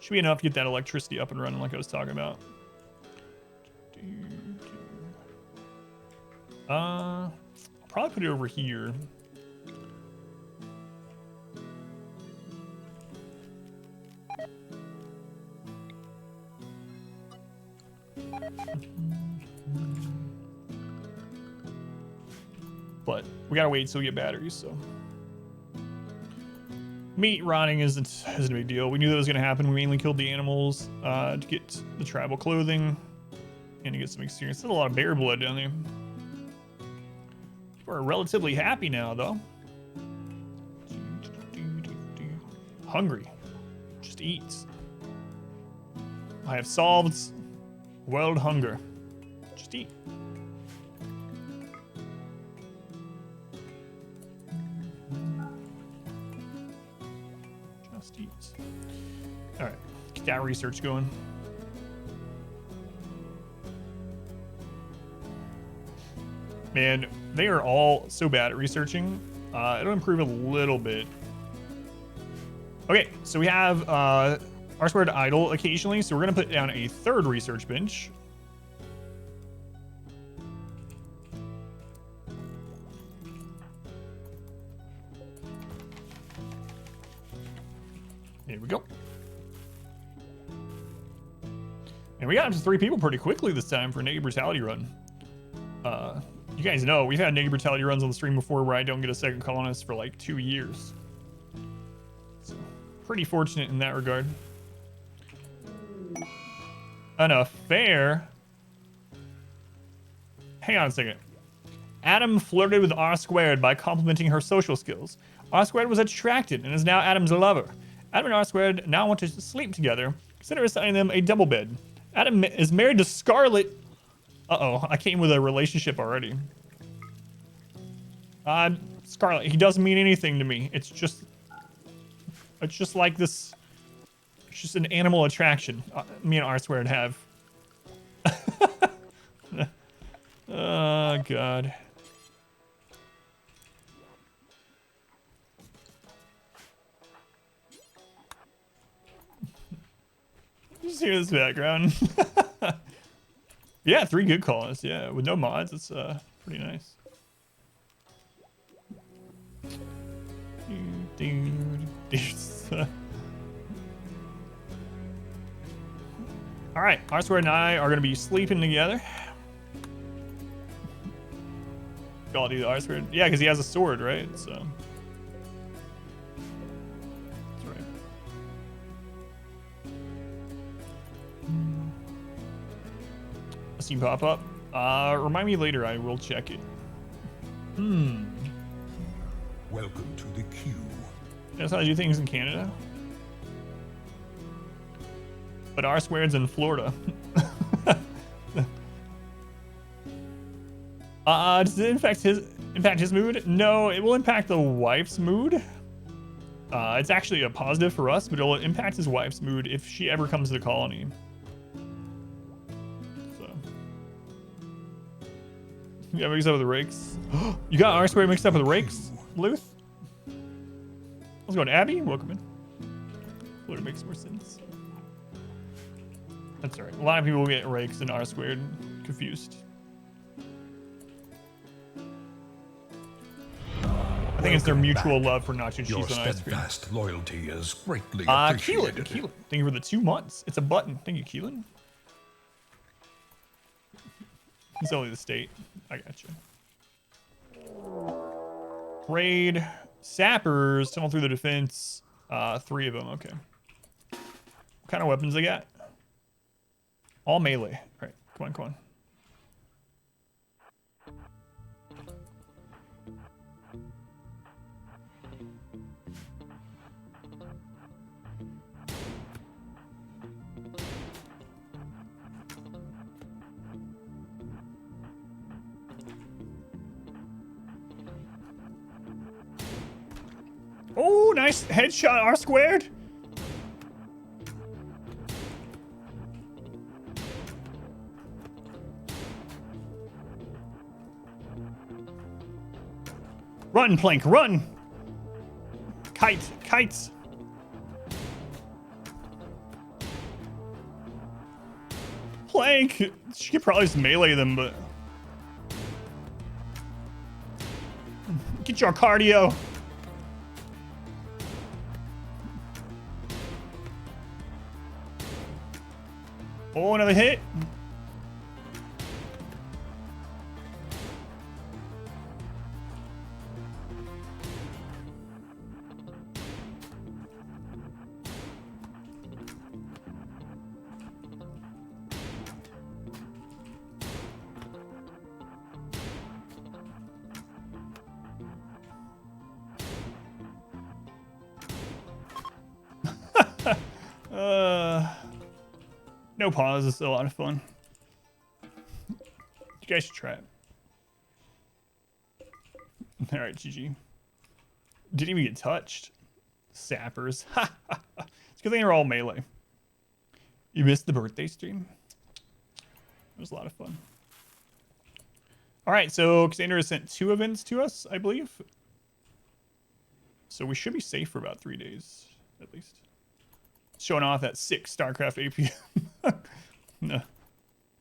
Should be enough to get that electricity up and running like I was talking about. I'll probably put it over here. But we gotta wait till we get batteries, so. Meat rotting isn't a big deal. We knew that was gonna happen. We mainly killed the animals to get the tribal clothing and to get some experience. There's a lot of bear blood down there. We're relatively happy now, though. Hungry. Just eat. I have solved world hunger. Just eat. Just eat. All right, get that research going. Man, they are all so bad at researching. It'll improve a little bit. Okay, so we have R-squared idle occasionally, so we're gonna put down a third research bench. Here we go. And we got up to 3 people pretty quickly this time for a negative brutality run. You guys know we've had negative brutality runs on the stream before where I don't get a second colonist for like 2 years. So pretty fortunate in that regard. An affair? Hang on a second. Adam flirted with R-squared by complimenting her social skills. R-squared was attracted and is now Adam's lover. Adam and R-squared now want to sleep together. Consider assigning them a double bed. Adam is married to Scarlet. Uh-oh, I came with a relationship already. Scarlet, he doesn't mean anything to me. It's just like this. It's just an animal attraction. Me and R-squared have. Oh, God. Just hear this background. Yeah, 3 good colonists. Yeah, with no mods, it's pretty nice. All right, R-squared and I are gonna be sleeping together. Y'all do the R-squared, yeah, because he has a sword, right? So See pop up. Remind me later. I will check it. Welcome to the queue. That's how I do things in Canada. But R squared's in Florida. Does it impact his mood? No, it will impact the wife's mood. It's actually a positive for us, but it'll impact his wife's mood if she ever comes to the colony. So, you got mixed up with the rakes. You got R squared mixed up with the rakes, Luth? Let's go to Abby. Welcome in. Florida makes more sense. That's all right. A lot of people get rakes and R squared confused. I think it's their mutual love for nacho cheese Your on ice cream. steadfast loyalty is greatly appreciated. Keelan. Thank you for the 2 months. It's a button. Thank you, Keelan. It's only the state. I got you. Raid. Sappers. Tunnel through the defense. 3 of them. Okay. What kind of weapons they got? All melee. All right. Come on, come on. Oh, nice headshot, R squared. Run, Plank, run. Kites. Plank. She could probably just melee them, but get your cardio. Oh, another hit. No pause. It's a lot of fun. You guys should try it. All right, GG. Didn't even get touched. Sappers. It's because they were all melee. You missed the birthday stream. It was a lot of fun. All right, so Cassandra has sent 2 events to us, I believe. So we should be safe for about 3 days, at least. Showing off that 6 StarCraft APM. No. Is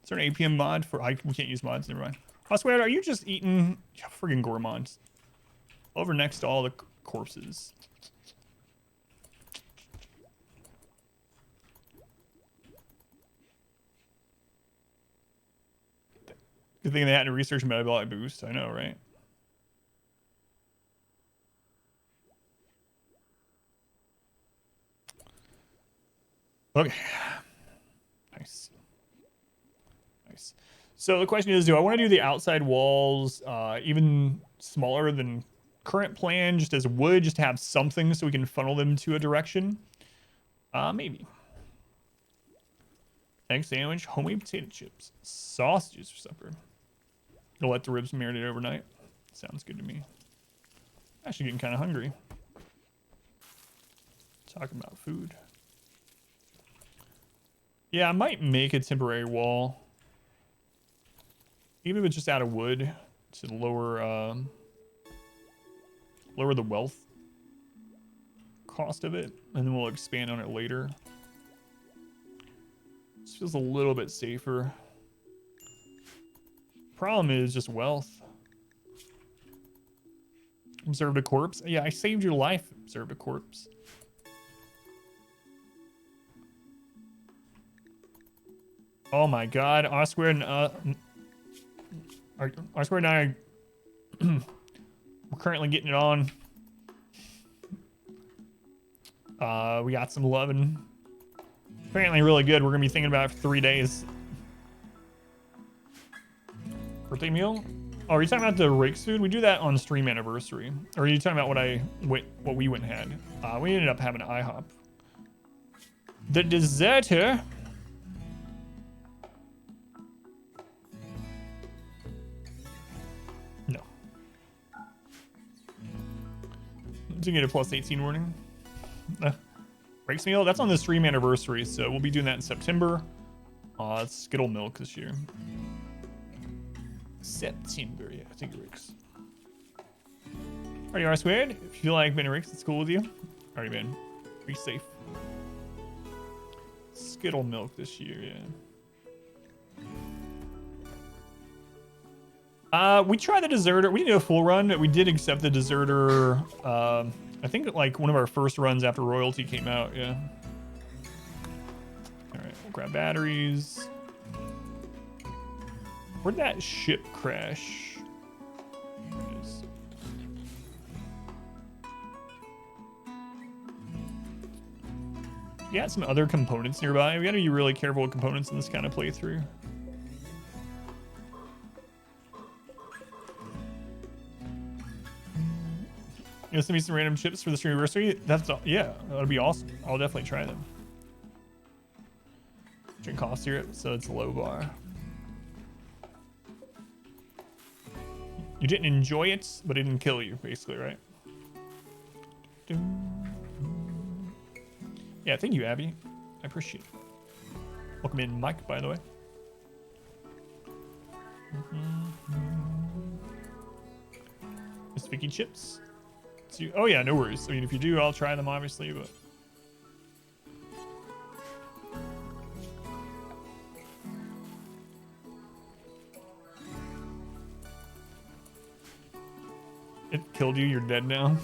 there an APM mod for... we can't use mods, never mind. Oswald, are you just eating... friggin' gourmands. Over next to all the corpses. Good thing they had to research metabolic boost. I know, right? Okay. Nice. So the question is, do I want to do the outside walls even smaller than current plan, just as wood, just to have something so we can funnel them to a direction? Maybe. Egg sandwich, homemade potato chips, sausages for supper. You'll let the ribs marinate overnight. Sounds good to me. Actually getting kind of hungry. Talking about food. Yeah, I might make a temporary wall. Even if it's just out of wood to lower the wealth cost of it, and then we'll expand on it later. This feels a little bit safer. Problem is just wealth. Observed a corpse. Yeah, I saved your life. Observed a corpse. Oh my god, R squared and R squared and I we're currently getting it on. We got some loving. Apparently really good. We're gonna be thinking about it for 3 days. Birthday meal? Oh, are you talking about the Rakes food? We do that on stream anniversary. Or are you talking about what we went and had? We ended up having IHOP. The deserter. No. To get a plus 18 warning. Rakes meal? That's on the stream anniversary, so we'll be doing that in September. It's Skittle milk this year. September, yeah, I think it works. Alrighty, R squared. If you feel like Ben Ricks, it's cool with you. Alrighty, man. Be safe. Skittle milk this year, yeah. We tried the deserter. We didn't do a full run, but we did accept the deserter. I think like one of our first runs after royalty came out, yeah. Alright, we'll grab batteries. Where'd that ship crash? There it is. You got some other components nearby. We gotta be really careful with components in this kind of playthrough. You know, send me some random chips for the stream anniversary. That's all, yeah, that'd be awesome. I'll definitely try them. Drink cough syrup, so it's a low bar. You didn't enjoy it, but it didn't kill you, basically, right? Yeah, thank you, Abby. I appreciate it. Welcome in, Mike, by the way. Miss Vicky chips. Oh yeah, no worries. I mean, if you do, I'll try them, obviously, but... It killed you, you're dead now.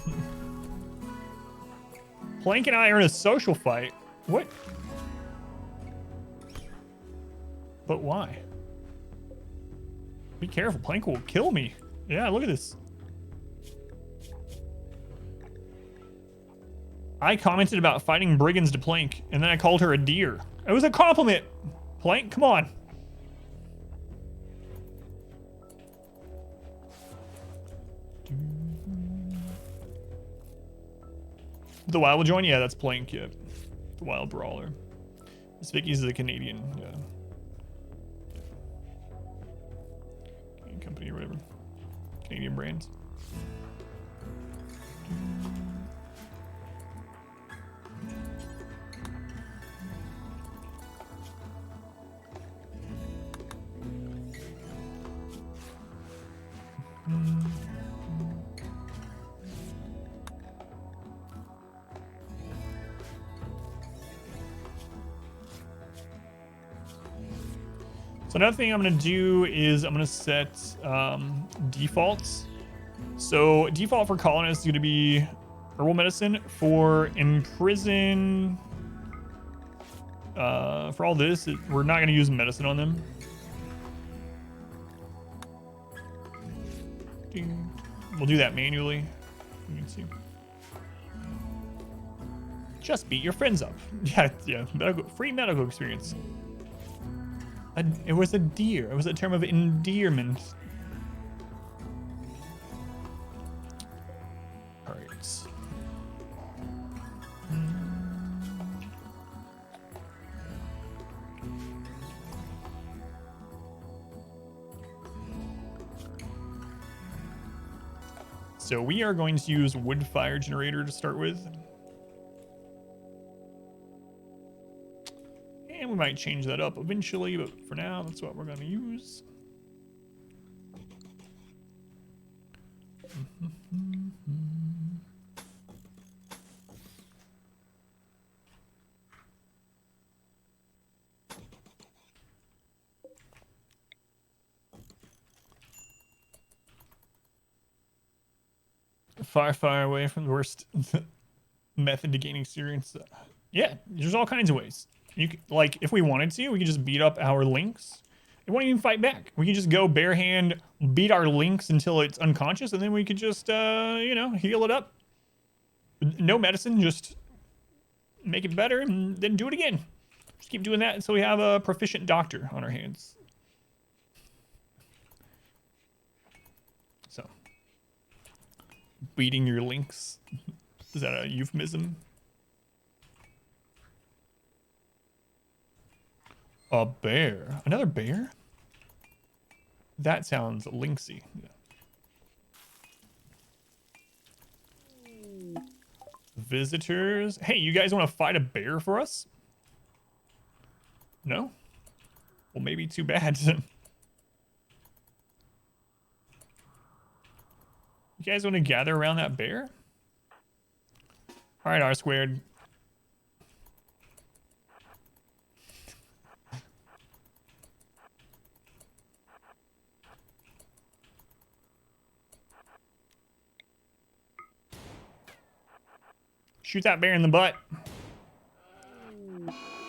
Plank and I are in a social fight. What? But why? Be careful, Plank will kill me. Yeah, look at this. I commented about fighting brigands to Plank, and then I called her a deer. It was a compliment. Plank, come on. The Wild will join? Yeah, that's Plank, yeah. The Wild Brawler. Miss Vicky's the Canadian, yeah. Canadian company or whatever. Canadian brand. So another thing I'm going to do is I'm going to set defaults. So default for colonists is going to be herbal medicine. For imprison, for all this, we're not going to use medicine on them. We'll do that manually. You can see. Just beat your friends up. Yeah. Free medical experience. It was a deer. It was a term of endearment. All right. So we are going to use wood fire generator to start with. And we might change that up eventually, but for now, that's what we're going to use. Far away from the worst method to gain experience. Yeah, there's all kinds of ways. Like, if we wanted to, we could just beat up our Lynx. It won't even fight back. We could just go bare hand, beat our Lynx until it's unconscious, and then we could just, you know, heal it up. No medicine, just make it better and then do it again. Just keep doing that until we have a proficient doctor on our hands. Beating your lynx. Is that a euphemism? A bear. Another bear? That sounds lynxy. Yeah. Visitors. Hey, you guys want to fight a bear for us? No? Well, maybe too bad. You guys want to gather around that bear? All right, R squared. Shoot that bear in the butt.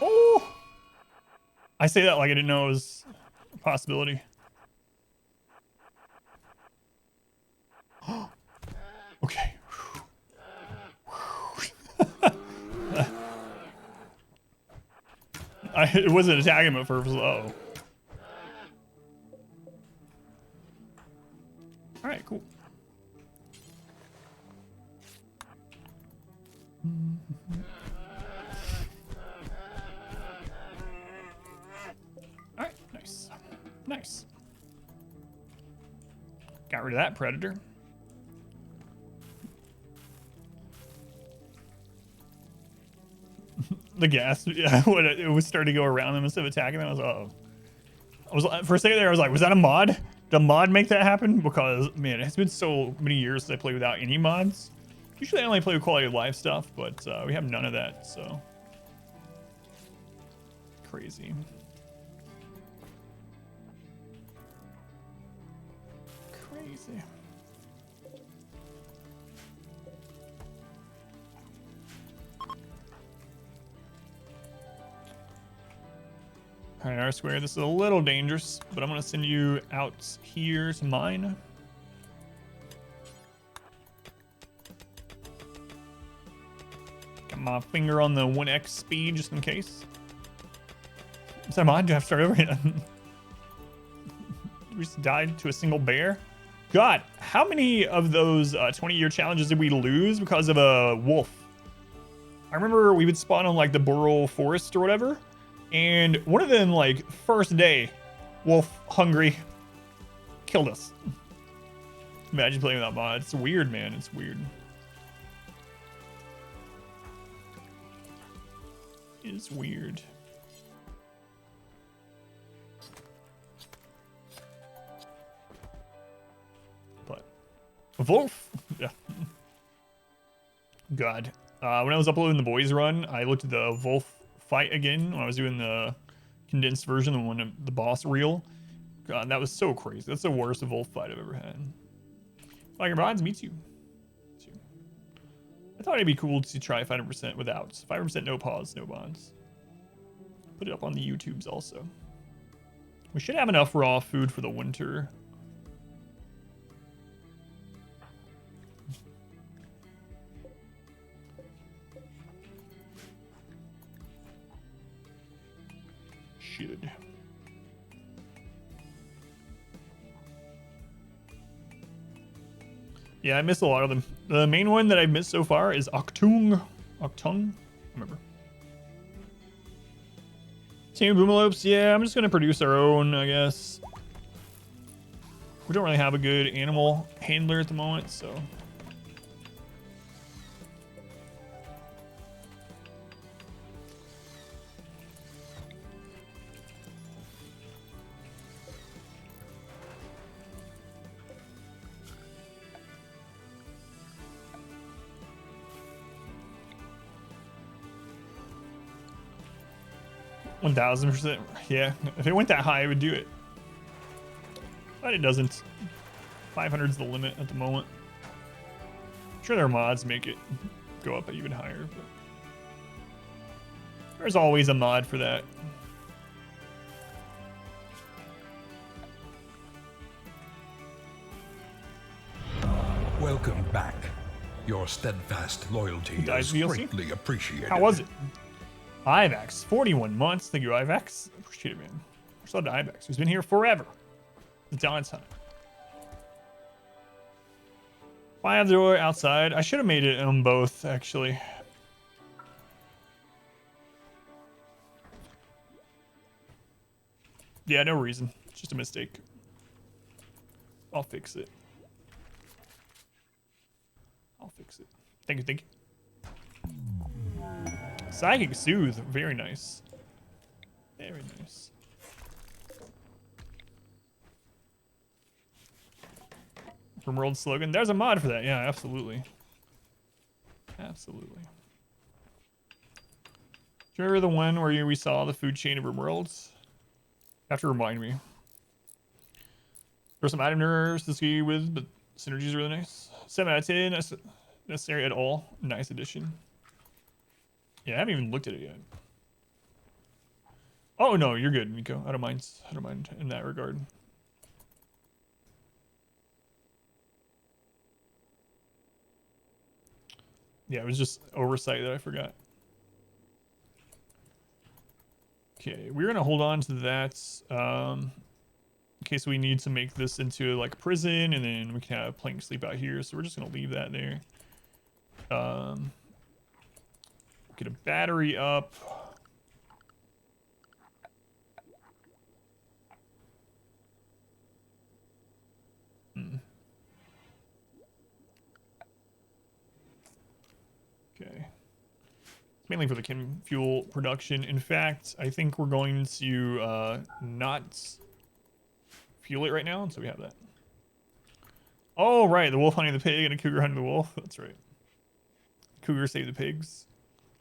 Oh! I say that like I didn't know it was a possibility. Okay. It wasn't attacking him at first. Uh-oh. All right, cool. All right, nice. Nice. Got rid of that predator. The gas, yeah, when it was starting to go around them instead of attacking them, I was, uh-oh. I was, for a second there, I was like, was that a mod? Did a mod make that happen? Because, man, it's been so many years since I played without any mods. Usually I only play with quality of life stuff, but we have none of that, so. Crazy. Crazy. All right, R square, this is a little dangerous, but I'm gonna send you out here to mine. Got my finger on the 1x speed just in case. Is that a mod? Do I have to start over again? We just died to a single bear? God, how many of those 20-year challenges did we lose because of a wolf? I remember we would spawn on like the Burrow Forest or whatever. And one of them, like, first day, wolf, hungry, killed us. Imagine playing without mod. It's weird, man. It's weird. It's weird. But, wolf? Yeah. God. When I was uploading the boys run, I looked at the wolf fight again when I was doing the condensed version, the one of the boss reel. God, that was so crazy. That's the worst wolf fight I've ever had. Like your mods, me too. I thought it'd be cool to try 500% without. 5% no pause, no mods. Put it up on the YouTubes also. We should have enough raw food for the winter. Should. Yeah, I missed a lot of them. The main one that I've missed so far is Octung. Octung? I remember. Team Boomalopes, yeah, I'm just gonna produce our own, I guess. We don't really have a good animal handler at the moment, so. %, yeah. If it went that high, I would do it. But it doesn't. 500's the limit at the moment. I'm sure their mods make it go up even higher, but there's always a mod for that. Welcome back. Your steadfast loyalty is DLC? greatly appreciated. How was it? Ivax, 41 months. Thank you, Ivax. Appreciate it, man. Much love to Ivax, who's been here forever. The down time. Fire door outside. I should have made it on both, actually. Yeah, no reason. It's just a mistake. I'll fix it. I'll fix it. Thank you, thank you. Psychic Soothe. Very nice. Very nice. From World Slogan. There's a mod for that. Yeah, absolutely. Absolutely. Do you remember the one where we saw the food chain of Worlds? You have to remind me. There's some item nerves to ski with, but synergy is really nice. 7 out of 10. Necessary at all. Nice addition. Yeah, I haven't even looked at it yet. Oh no, you're good, Miko. I don't mind. I don't mind in that regard. Yeah, it was just oversight that I forgot. Okay, we're gonna hold on to that in case we need to make this into like a prison, and then we can have Plank sleep out here. So we're just gonna leave that there. Get a battery up. Okay. Mainly for the chem fuel production. In fact, I think we're going to not fuel it right now, so we have that. Oh, right, the wolf hunting the pig and a cougar hunting the wolf. That's right. Cougar saved the pigs.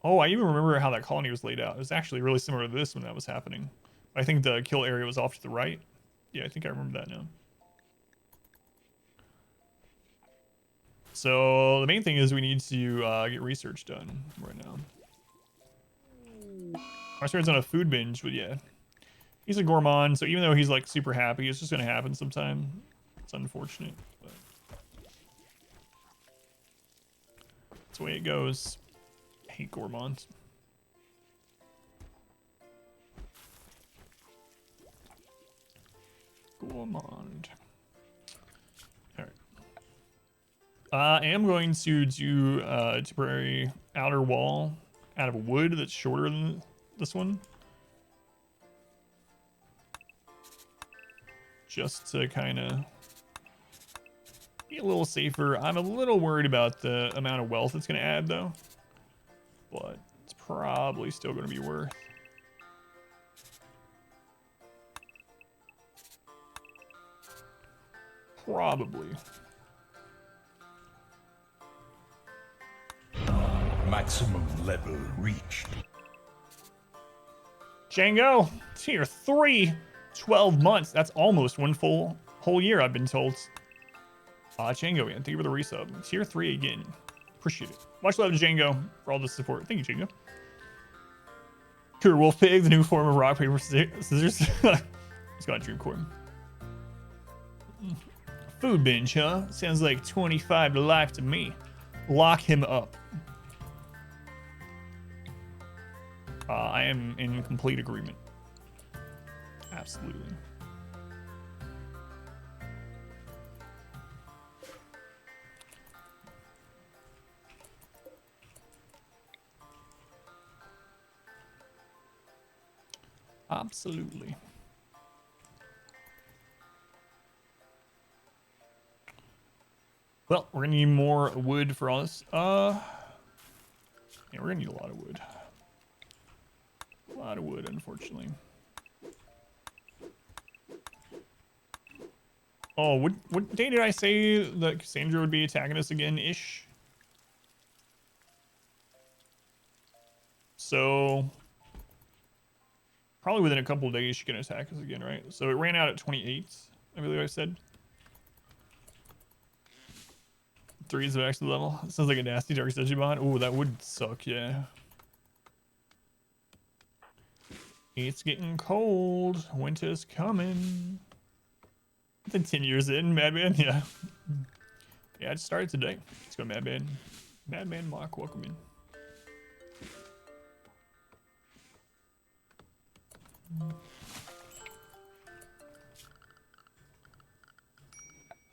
Oh, I even remember how that colony was laid out. It was actually really similar to this when that was happening. I think the kill area was off to the right. Yeah, I think I remember that now. So the main thing is we need to get research done right now. Our start's on a food binge, but yeah. He's a gourmand, so even though he's like super happy, it's just gonna happen sometime. It's unfortunate, but that's the way it goes. I hate gourmands. Gourmand. Alright. I am going to do a temporary outer wall out of wood that's shorter than this one. Just to kind of be a little safer. I'm a little worried about the amount of wealth it's going to add, though. But it's probably still going to be worth. Probably. Maximum level reached. Django, tier 3, 12 months. That's almost one whole year, I've been told. Django, man, thank you for the resub. Tier 3 again. Appreciate it. Much love to Django for all the support. Thank you, Django. Cougar Wolf Pig, the new form of rock, paper, scissors. Let's go on Dream Corp. Food binge, huh? Sounds like 25 to life to me. Lock him up. I am in complete agreement. Absolutely. Absolutely. Well, we're gonna need more wood for all this. Yeah, we're gonna need a lot of wood. A lot of wood, unfortunately. Oh, what day did I say that Cassandra would be attacking us again-ish? So, probably within a couple of days she can attack us again, right? So it ran out at 28, I believe I said. 3 is the max level. Sounds like a nasty Dark Stage bond. Oh, that would suck, yeah. It's getting cold. Winter's coming. Within 10 years in, Madman, yeah. Yeah, I just started today. Let's go, Madman. Madman Mark, welcome in.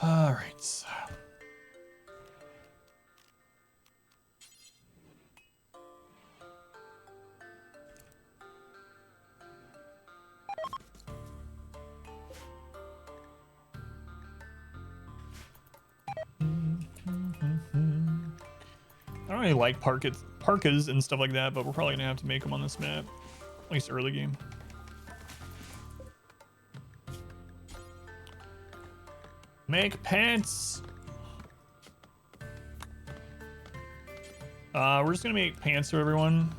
All right. really like parkas and stuff like that, but we're probably gonna have to make them on this map, at least early game. Make pants. We're just gonna make pants for everyone.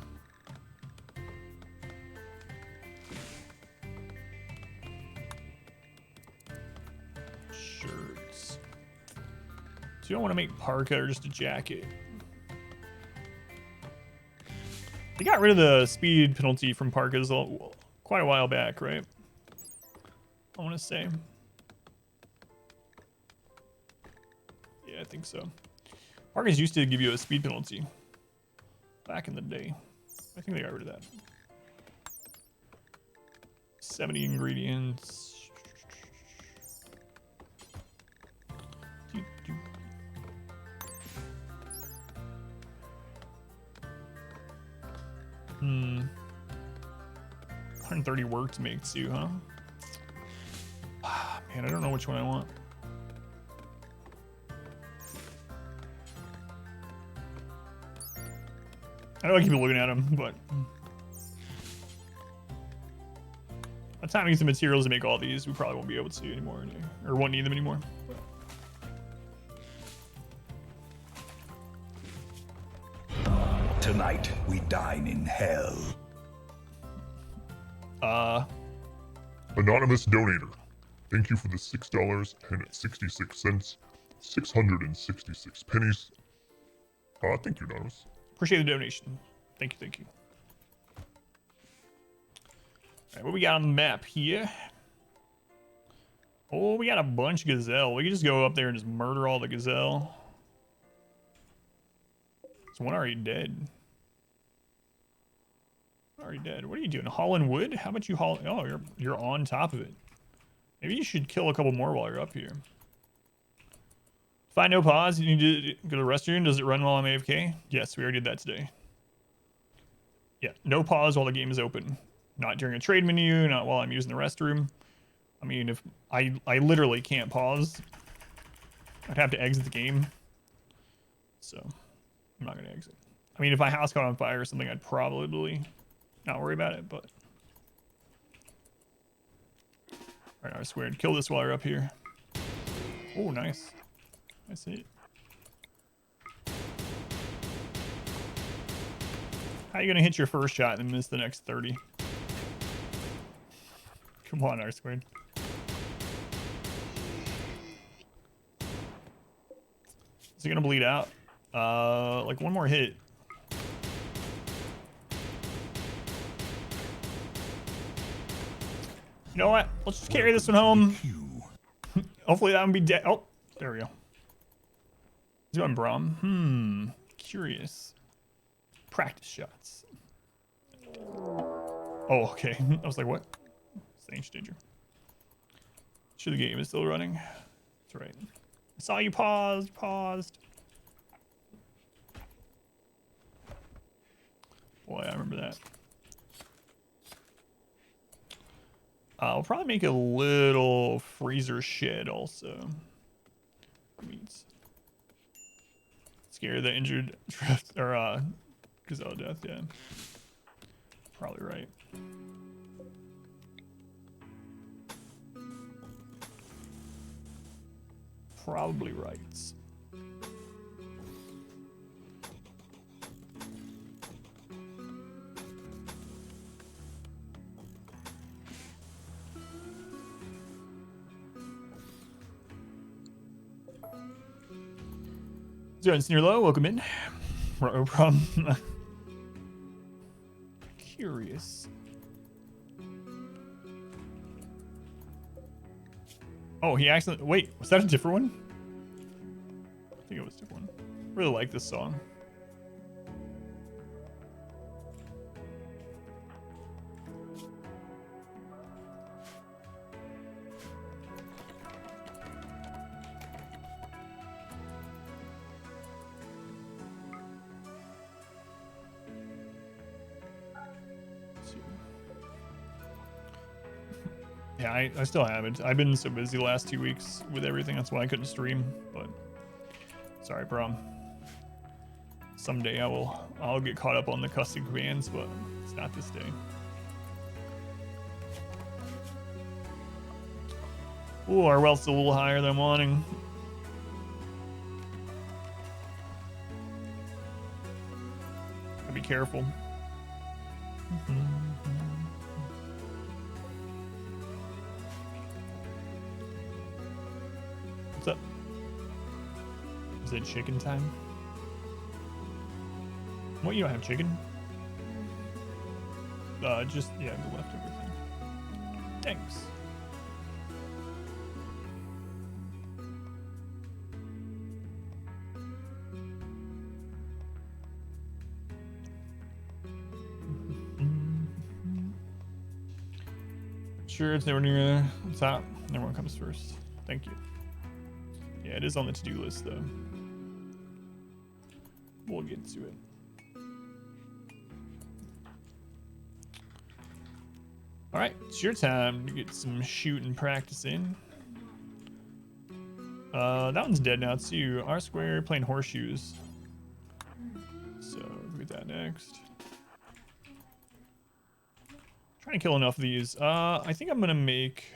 Shirts. So you don't want to make parka or just a jacket. They got rid of the speed penalty from parkas quite a while back, right? I want to say. Yeah, I think so. Parkas used to give you a speed penalty back in the day. I think they got rid of that. 70 ingredients. Hmm. 130 work to make too, huh? Man, I don't know which one I want. I know I keep looking at them, but by the time I get the materials to make all these, we probably won't be able to anymore, or won't need them anymore. Tonight we dine in hell. Anonymous donator. Thank you for the $6.66. 666 pennies. Thank you, Anonymous. Appreciate the donation. Thank you, thank you. All right, what we got on the map here? Oh, we got a bunch of gazelle. We can just go up there and just murder all the gazelle. There's one already dead. Already dead. What are you doing? Hauling wood? How about you haul? Oh, you're on top of it. Maybe you should kill a couple more while you're up here. Find no pause. You need to go to the restroom. Does it run while I'm AFK? Yes, we already did that today. Yeah, no pause while the game is open. Not during a trade menu, not while I'm using the restroom. I mean, if I literally can't pause, I'd have to exit the game. So I'm not gonna exit. I mean, if my house caught on fire or something, I'd probably not worry about it, but. All right, I swear, kill this while you're up here. Oh, nice. That's it. How are you gonna hit your first shot and miss the next 30? Come on, R squared. Is he gonna bleed out? Like one more hit. You know what? Let's just carry this one home. Hopefully that one be dead. Oh, there we go. He's going Braum. Curious. Practice shots. Oh, okay. I was like, what? Strange danger. Sure, the game is still running. That's right. I saw you paused. Boy, I remember that. I'll probably make a little freezer shed also. Meats. Scare the injured drift or gazelle death, yeah. Probably right. Probably right. Zero Sneer Low, welcome in. No problem. Curious. Oh, he actually. Wait, was that a different one? I think it was a different one. Really like this song. Yeah, I still haven't. I've been so busy the last 2 weeks with everything. That's why I couldn't stream. But sorry, Prom. Someday I'll get caught up on the custom commands, but it's not this day. Ooh, our wealth's a little higher than I'm wanting. Gotta be careful. What's up? Is it chicken time? What, you don't have chicken? Just, yeah, the leftover thing. Thanks. Sure, it's nowhere near the top. Everyone comes first. Thank you. Yeah, it is on the to-do list, though. We'll get to it. All right, it's your time to get some shooting practice in. That one's dead now too. R square playing horseshoes. So we'll get that next. Trying to kill enough of these. I think I'm gonna make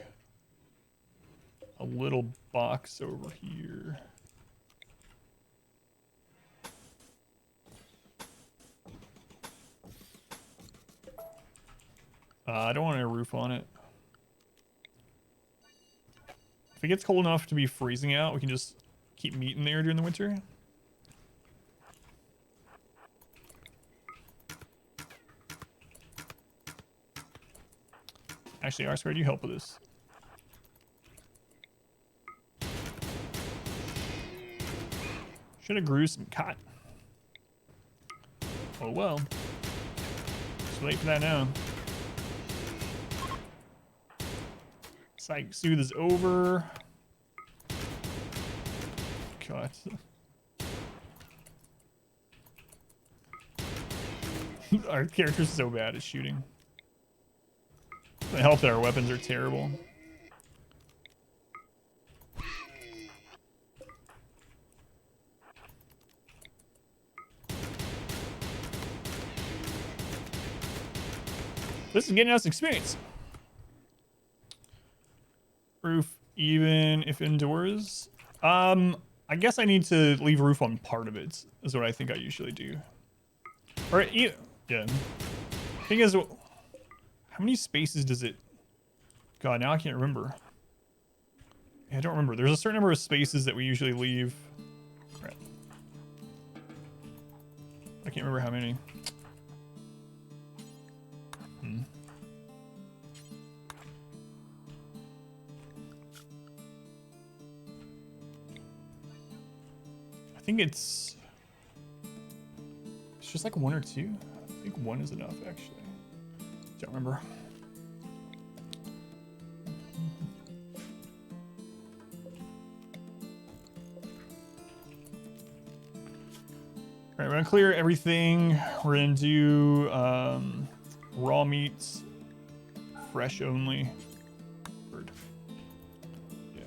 a little box over here. I don't want a roof on it. If it gets cold enough to be freezing out, we can just keep meat in there during the winter. Actually, R squared, you help with this. Should have grew some cotton. Oh well. It's late for that now. Psych, soothe is over. God. Our character's so bad at shooting. It helps that our weapons are terrible. This is getting us experience. Roof, even if indoors. I guess I need to leave roof on part of it, is what I think I usually do. Or, yeah. Thing is, how many spaces does it... God, now I can't remember. Yeah, I don't remember. There's a certain number of spaces that we usually leave. Right. I can't remember how many. I think it's just like one or two. I think one is enough, actually. Don't remember. All right, we're gonna clear everything. We're gonna do raw meats, fresh only. Bird. Yeah.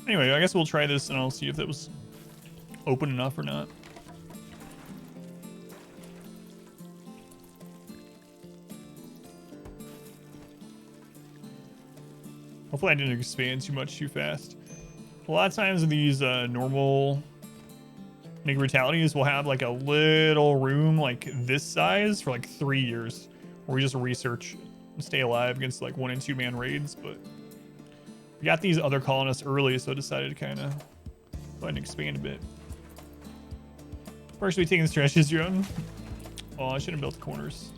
Anyway, I guess we'll try this and I'll see if that was open enough or not. Hopefully I didn't expand too much too fast. A lot of times in these normal Mega Brutalities, we'll have like a little room like this size for like 3 years where we just research and stay alive against like 1 and 2 man raids, but we got these other colonists early, so I decided to kind of go ahead and expand a bit. First, we taking the stretches drone. Oh, I should have built the corners.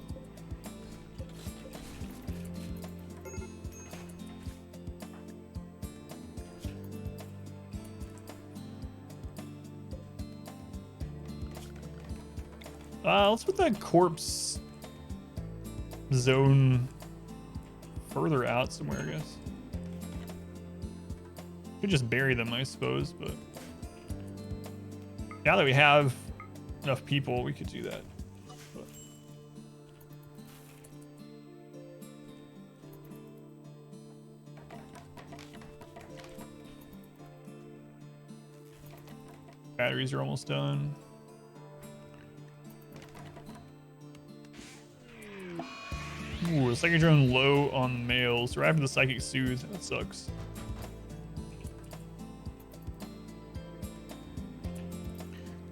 Let's put that corpse zone further out somewhere, I guess. Could just bury them, I suppose, but now that we have enough people, we could do that. But Batteries are almost done. Ooh, psychic drone low on males. Right after the psychic soothe. That sucks.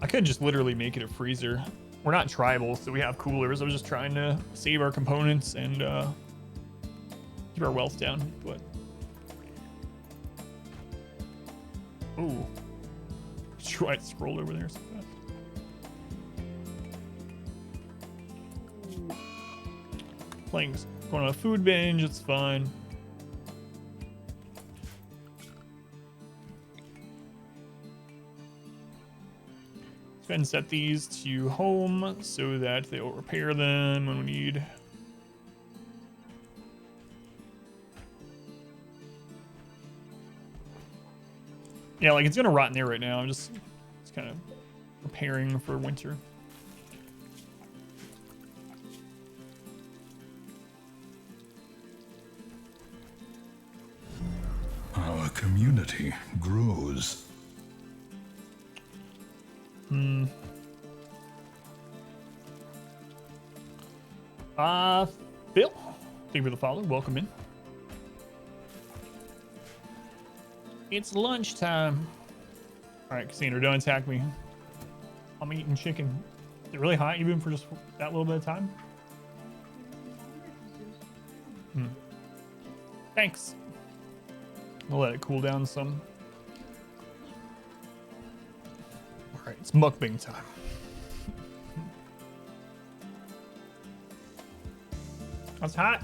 I could just literally make it a freezer. We're not tribal, so we have coolers. I was just trying to save our components and keep our wealth down, but. Ooh. Sure, I scrolled over there so fast. Playing, going on a food binge, it's fine. Let's go ahead and set these to home so that they will repair them when we need. Yeah, like it's gonna rot in there right now. I'm just kind of preparing for winter. Our community grows. Phil, thank you for the follow. Welcome in. It's lunchtime. All right, Cassandra, don't attack me. I'm eating chicken. Is it really hot even for just that little bit of time? Thanks. I'll let it cool down some. All right, it's mukbang time. That's hot.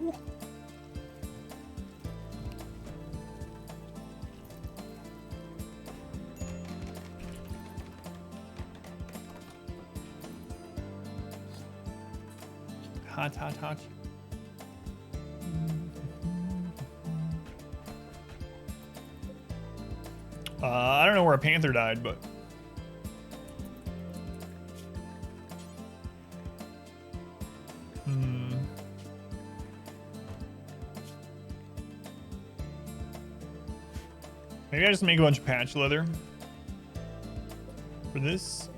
Ooh. Hot, hot, hot. I don't know where a panther died, but maybe I just make a bunch of patch leather for this.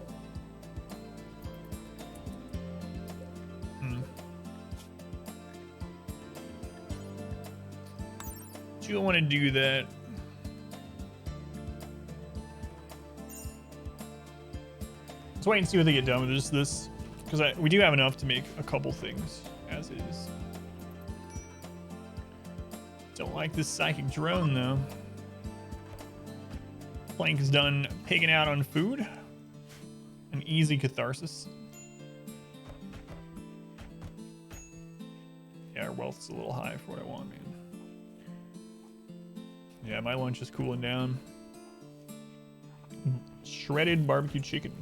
You don't want to do that. Let's wait and see what they get done with just this, because we do have enough to make a couple things as is. Don't like this psychic drone though. Plank is done pigging out on food. An easy catharsis. Yeah, our wealth's a little high for what I want, man. Yeah, my lunch is cooling down. Shredded barbecue chicken.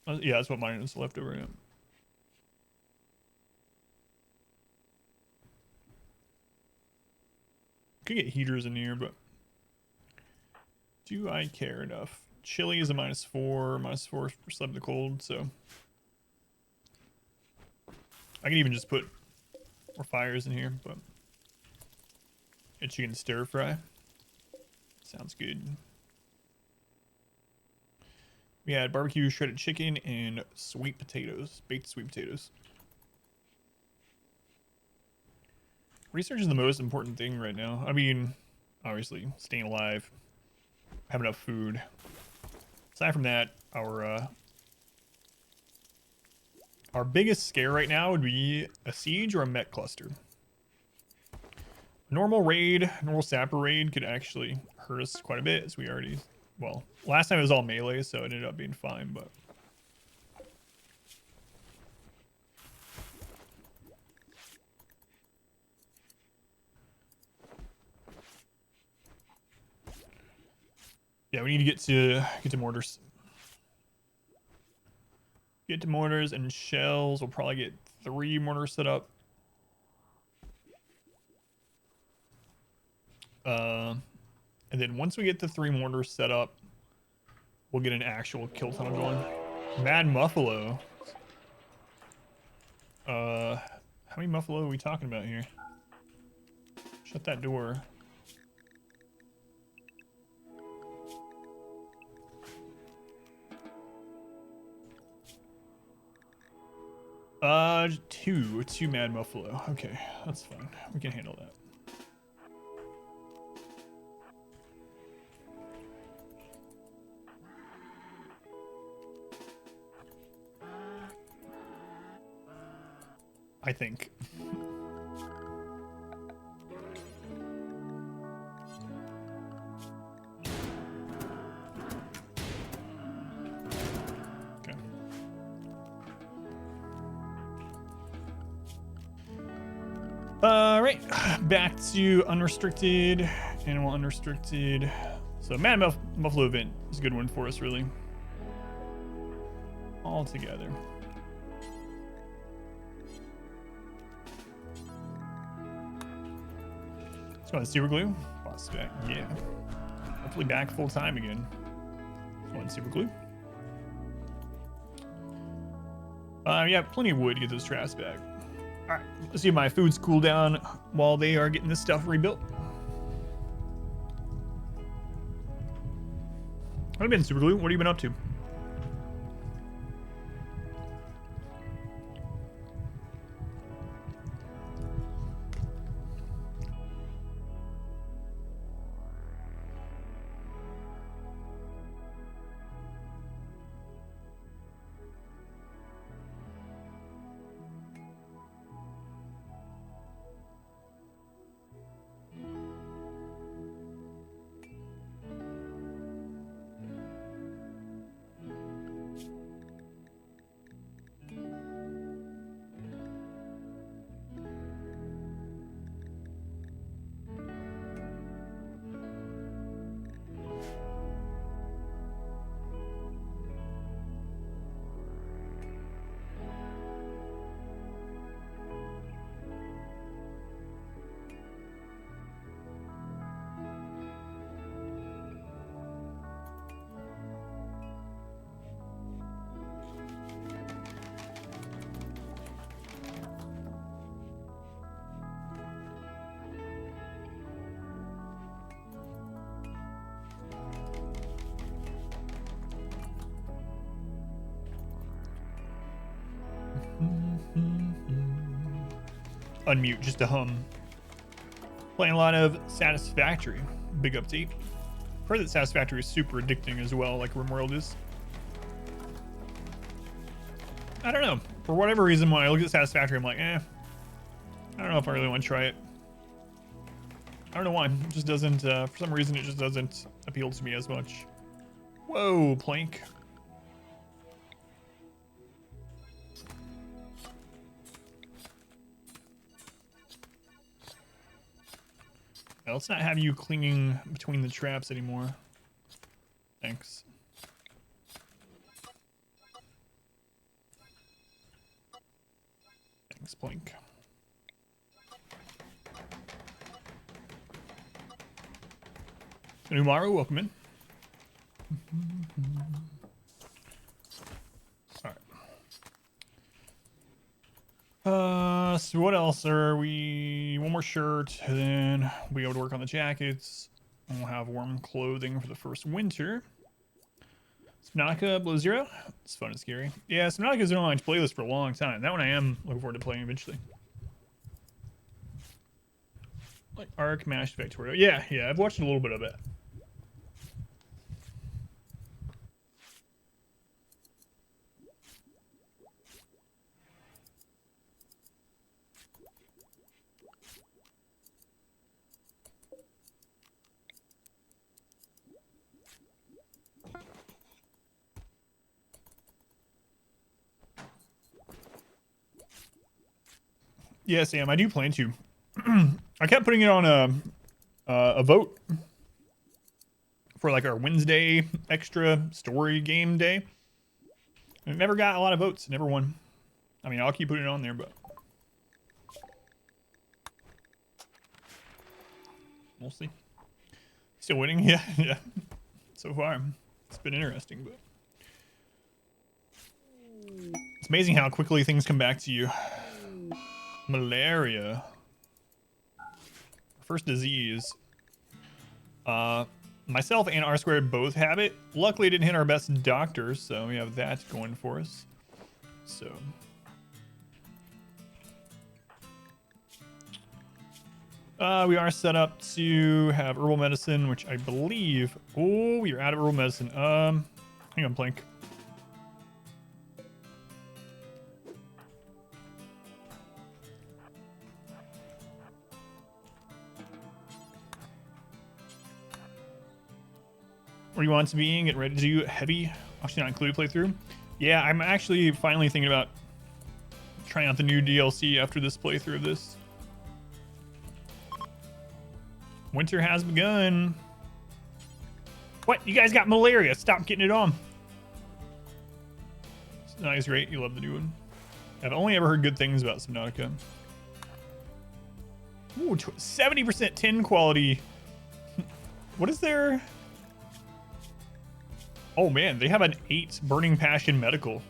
Yeah, that's what mine is left over. Yeah. Could get heaters in here, but do I care enough? Chili is a -4 for slip the cold, so I can even just put more fires in here, but a chicken stir fry sounds good. We had barbecue shredded chicken and sweet potatoes, baked sweet potatoes. Research is the most important thing right now. I mean, obviously, staying alive, have enough food. Aside from that, our biggest scare right now would be a siege or a mech cluster. Normal raid, normal sapper raid could actually hurt us quite a bit, as we already, well, last time it was all melee, so it ended up being fine, but. Yeah, we need to get to mortars. Get to mortars and shells. We'll probably get 3 mortars set up. And then once we get the 3 mortars set up, we'll get an actual kill tunnel going. Mad Muffalo. How many buffalo are we talking about here? Shut that door. Two mad buffalo. Okay, that's fine. We can handle that. I think. Okay. Right. Back to unrestricted. Animal unrestricted. So mad buffalo event is a good one for us, really. All together. So on super glue. Boss back. Yeah. Hopefully back full time again. So on super glue. Yeah, plenty of wood to get those traps back. All right, let's see if my food's cool down while they are getting this stuff rebuilt. What have you been, super glue? What have you been up to? Unmute just to hum. Playing a lot of Satisfactory. Big update. I've heard that Satisfactory is super addicting as well, like RimWorld is. I don't know. For whatever reason, when I look at Satisfactory, I'm like, I don't know if I really want to try it. I don't know why. It just doesn't, for some reason, it just doesn't appeal to me as much. Whoa, plank. Let's not have you clinging between the traps anymore. Thanks. Thanks, Blink. Umaru, welcome in. Alright. So what else are we? One more shirt, and then we'll be able to work on the jackets. And we'll have warm clothing for the first winter. Subnautica Below Zero. It's fun and scary. Yeah, Subnautica's been on my playlist for a long time. That one I am looking forward to playing eventually. Like Ark, Mashed Victoria. Yeah, I've watched a little bit of it. Yeah, Sam, I do plan to. I kept putting it on a vote for like our Wednesday extra story game day. And it never got a lot of votes. Never won. I mean, I'll keep putting it on there, but we'll see. Still winning? Yeah. So far, it's been interesting, but it's amazing how quickly things come back to you. Malaria. First disease. Myself and R Squared both have it. Luckily, it didn't hit our best doctors, so we have that going for us. So. We are set up to have herbal medicine, which I believe... Oh, we are out of herbal medicine. Hang on, Plank. Where you want to be, get ready to do heavy, actually not included playthrough. Yeah, I'm actually finally thinking about trying out the new DLC after this playthrough of this. Winter has begun. What? You guys got malaria. Stop getting it on. Subnautica's great. You love the new one. I've only ever heard good things about Subnautica. Ooh, 70% tin quality. What is there? Oh man, they have an 8 Burning Passion medical.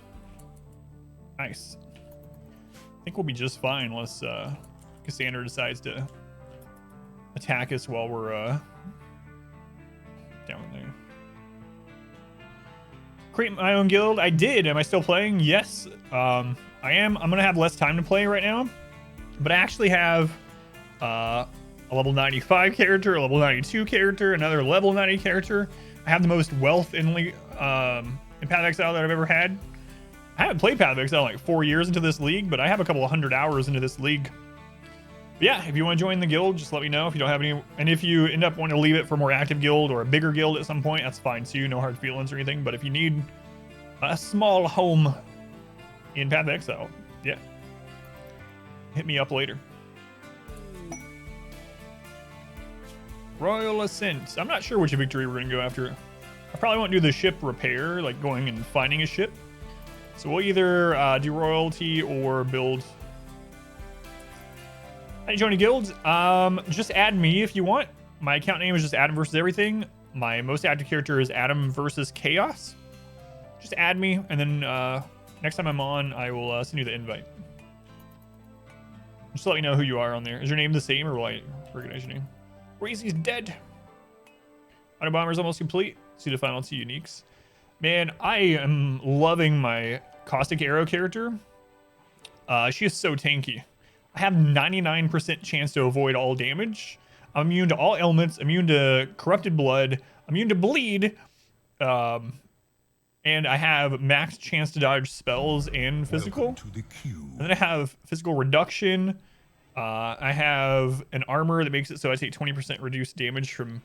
Nice. I think we'll be just fine unless Cassandra decides to attack us while we're down there. Create my own guild. I did. Am I still playing? Yes. I am. I'm gonna have less time to play right now, but I actually have a level 95 character, a level 92 character, another level 90 character. I have the most wealth in Path of Exile that I've ever had. I haven't played Path of Exile in like 4 years into this league, but I have a couple of 100 hours into this league. But yeah, if you want to join the guild, just let me know if you don't have any. And if you end up wanting to leave it for a more active guild or a bigger guild at some point, that's fine too. No hard feelings or anything. But if you need a small home in Path of Exile, yeah, hit me up later. Royal Ascent. I'm not sure which victory we're going to go after. I probably won't do the ship repair, like going and finding a ship. So we'll either do royalty or build. How do you join a guild? Just add me if you want. My account name is just Adam versus everything. My most active character is Adam versus Chaos. Just add me, and then next time I'm on, I will send you the invite. Just let me know who you are on there. Is your name the same, or will I recognize your name? Razy's dead. Auto Bomber's almost complete. See the final 2 uniques. Man, I am loving my Caustic Arrow character. She is so tanky. I have 99% chance to avoid all damage. I'm immune to all elements, immune to corrupted blood, immune to bleed, and I have max chance to dodge spells and physical. And then I have physical reduction. I have an armor that makes it so I take 20% reduced damage from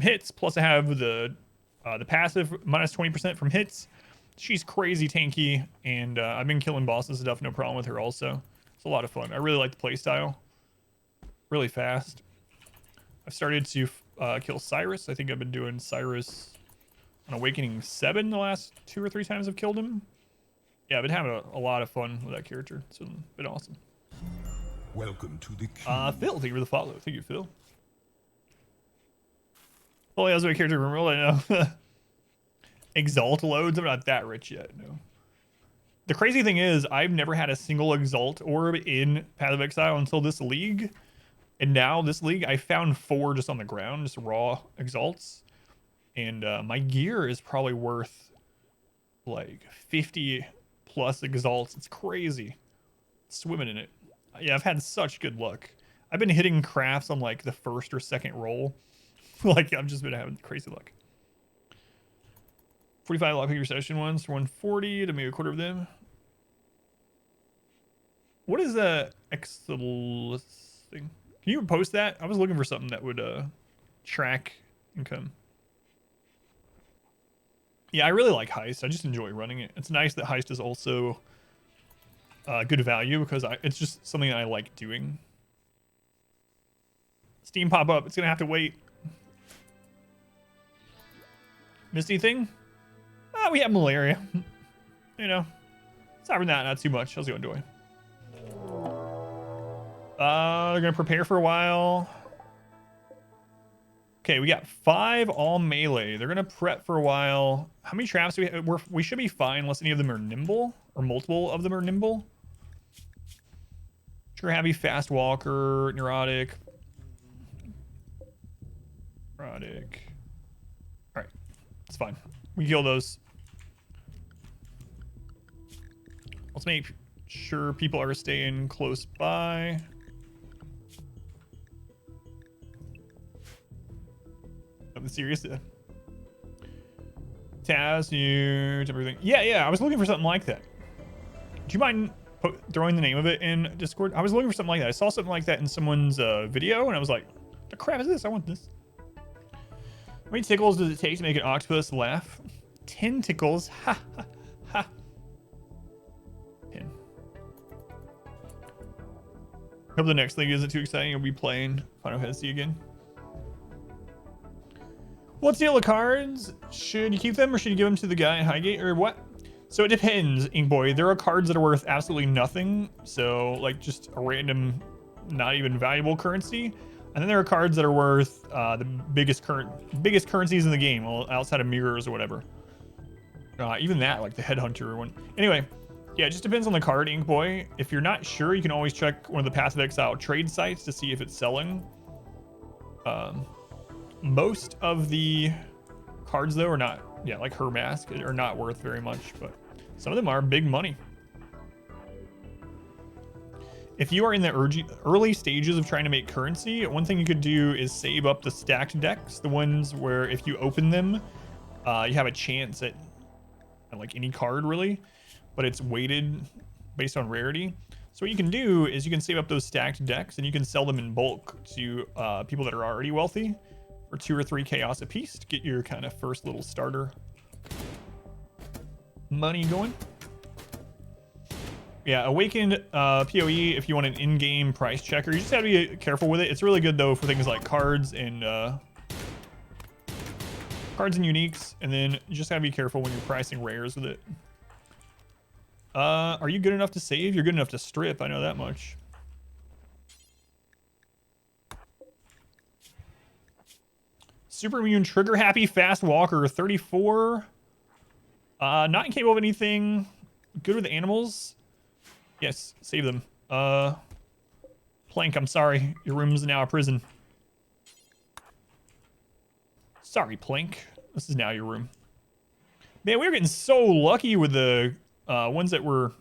hits. Plus I have the passive minus 20% from hits. She's crazy tanky, and I've been killing bosses and stuff, no problem with her also. It's a lot of fun. I really like the playstyle. Really fast. I've started to kill Cyrus. I think I've been doing Cyrus on Awakening 7 the last 2 or 3 times I've killed him. Yeah, I've been having a lot of fun with that character. It's been awesome. Welcome to the Phil, thank you for the follow. Thank you, Phil. Oh, that's my character removal, I know. Exalt loads. I'm not that rich yet, no. The crazy thing is, I've never had a single Exalt orb in Path of Exile until this league. And now, this league, I found 4 just on the ground, just raw Exalts. And my gear is probably worth like 50 plus Exalts. It's crazy. Swimming in it. Yeah, I've had such good luck. I've been hitting crafts on like the 1st or 2nd roll. Like, I've just been having crazy luck. 45 lockpicker session ones for 140 to maybe a quarter of them. What is the Exodus thing? Can you post that? I was looking for something that would track income. Yeah, I really like Heist. I just enjoy running it. It's nice that Heist is also good value because it's just something that I like doing. Steam pop up. It's going to have to wait. Missed anything? We have malaria. You know. Aside from that, not too much. How's it going, Doy? They're gonna prepare for a while. Okay, we got 5 all melee. They're gonna prep for a while. How many traps do we have? We should be fine unless any of them are nimble or multiple of them are nimble. Trigger happy, fast walker, neurotic. Neurotic. Alright. It's fine. We kill those. Let's make sure people are staying close by. Nothing serious. Taz, you everything. Yeah. I was looking for something like that. Do you mind throwing the name of it in Discord? I was looking for something like that. I saw something like that in someone's video, and I was like, "The crap is this? I want this." How many tickles does it take to make an octopus laugh? 10 tickles. Ha ha ha. 10. Hope the next thing isn't too exciting. You'll be playing Final Fantasy again. What's the deal with cards? Should you keep them or should you give them to the guy in Highgate or what? So it depends, Inkboy. There are cards that are worth absolutely nothing. So like just a random, not even valuable currency. And then there are cards that are worth the biggest currencies in the game, well, outside of mirrors or whatever. Even that, like the Headhunter one. Anyway, yeah, it just depends on the card, Inkboy. If you're not sure, you can always check one of the Path of Exile trade sites to see if it's selling. Most of the cards, though, are not, yeah, like her mask, are not worth very much, but some of them are big money. If you are in the early stages of trying to make currency, one thing you could do is save up the stacked decks, the ones where if you open them, you have a chance at like any card really, but it's weighted based on rarity. So what you can do is you can save up those stacked decks and you can sell them in bulk to people that are already wealthy for 2 or 3 chaos a piece to get your kind of first little starter money going. Yeah, Awakened PoE, if you want an in-game price checker, you just have to be careful with it. It's really good, though, for things like cards and uniques, and then you just gotta be careful when you're pricing rares with it. Are you good enough to save? You're good enough to strip, I know that much. Super Immune Trigger Happy Fast Walker, 34. Not incapable of anything. Good with animals. Yes, save them. Plank, I'm sorry. Your room's now a prison. Sorry, Plank. This is now your room. Man, we were getting so lucky with the ones that we're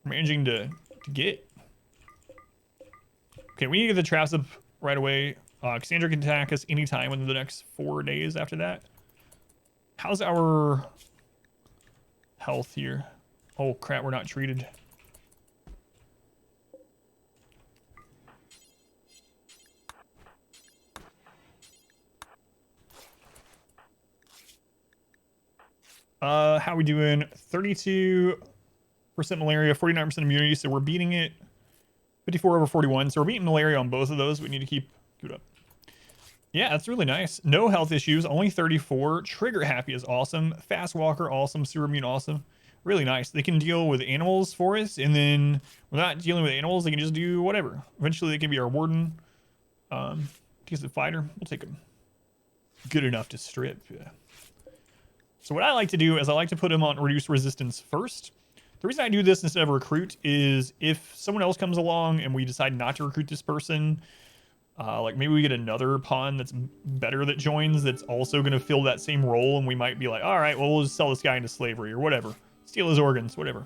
managing to get. Okay, we need to get the traps up right away. Cassandra can attack us anytime within the next 4 days after that. How's our health here? Oh, crap, we're not treated. How are we doing? 32% malaria, 49% immunity, so we're beating it. 54 over 41, so we're beating malaria on both of those. We need to keep it up. Yeah, that's really nice. No health issues, only 34. Trigger happy is awesome. Fast walker, awesome. Super immune, awesome. Really nice. They can deal with animals for us, and then we're not dealing with animals. They can just do whatever. Eventually, they can be our warden. He's a fighter. We'll take him. Good enough to strip. Yeah. So what I like to do is I like to put him on reduced resistance first. The reason I do this instead of recruit is if someone else comes along and we decide not to recruit this person, like maybe we get another pawn that's better that joins that's also going to fill that same role, and we might be like, all right, well, we'll just sell this guy into slavery or whatever. Steal his organs, whatever.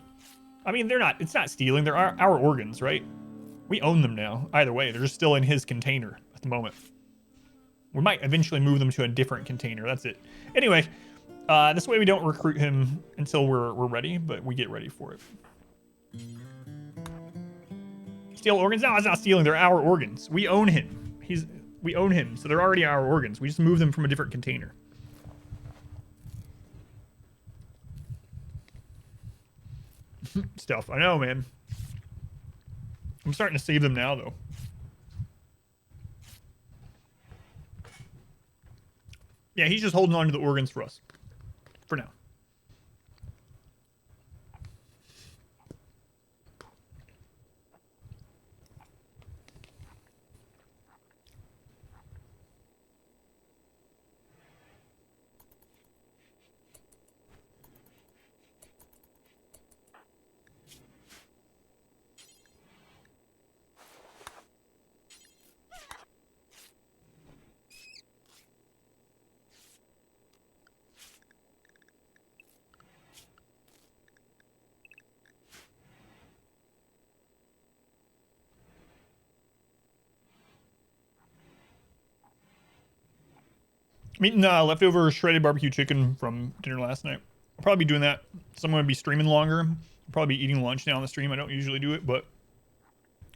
I mean, it's not stealing. They're our organs, right? We own them now. Either way, they're just still in his container at the moment. We might eventually move them to a different container. That's it. Anyway, this way we don't recruit him until we're ready, but we get ready for it. Steal organs? No, it's not stealing. They're our organs. We own him. We own him, so they're already our organs. We just move them from a different container. Stuff. I know, man. I'm starting to save them now, though. Yeah, he's just holding on to the organs for us. For now. I'm eating leftover shredded barbecue chicken from dinner last night. I'll probably be doing that. So I'm going to be streaming longer. I'll probably be eating lunch now on the stream. I don't usually do it, but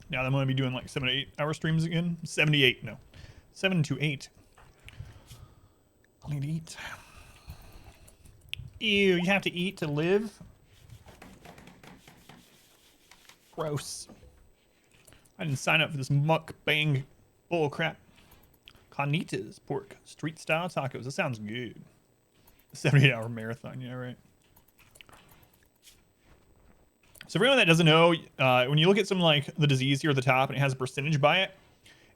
now I'm going to be doing like 7 to 8 hour streams again. 7 to 8, no. 7 to 8. I'll need to eat. Ew, you have to eat to live? Gross. I didn't sign up for this mukbang bull crap. Carnitas, pork, street style tacos. That sounds good. 78-hour marathon, yeah, right. So for anyone that doesn't know, when you look at something like the disease here at the top and it has a percentage by it,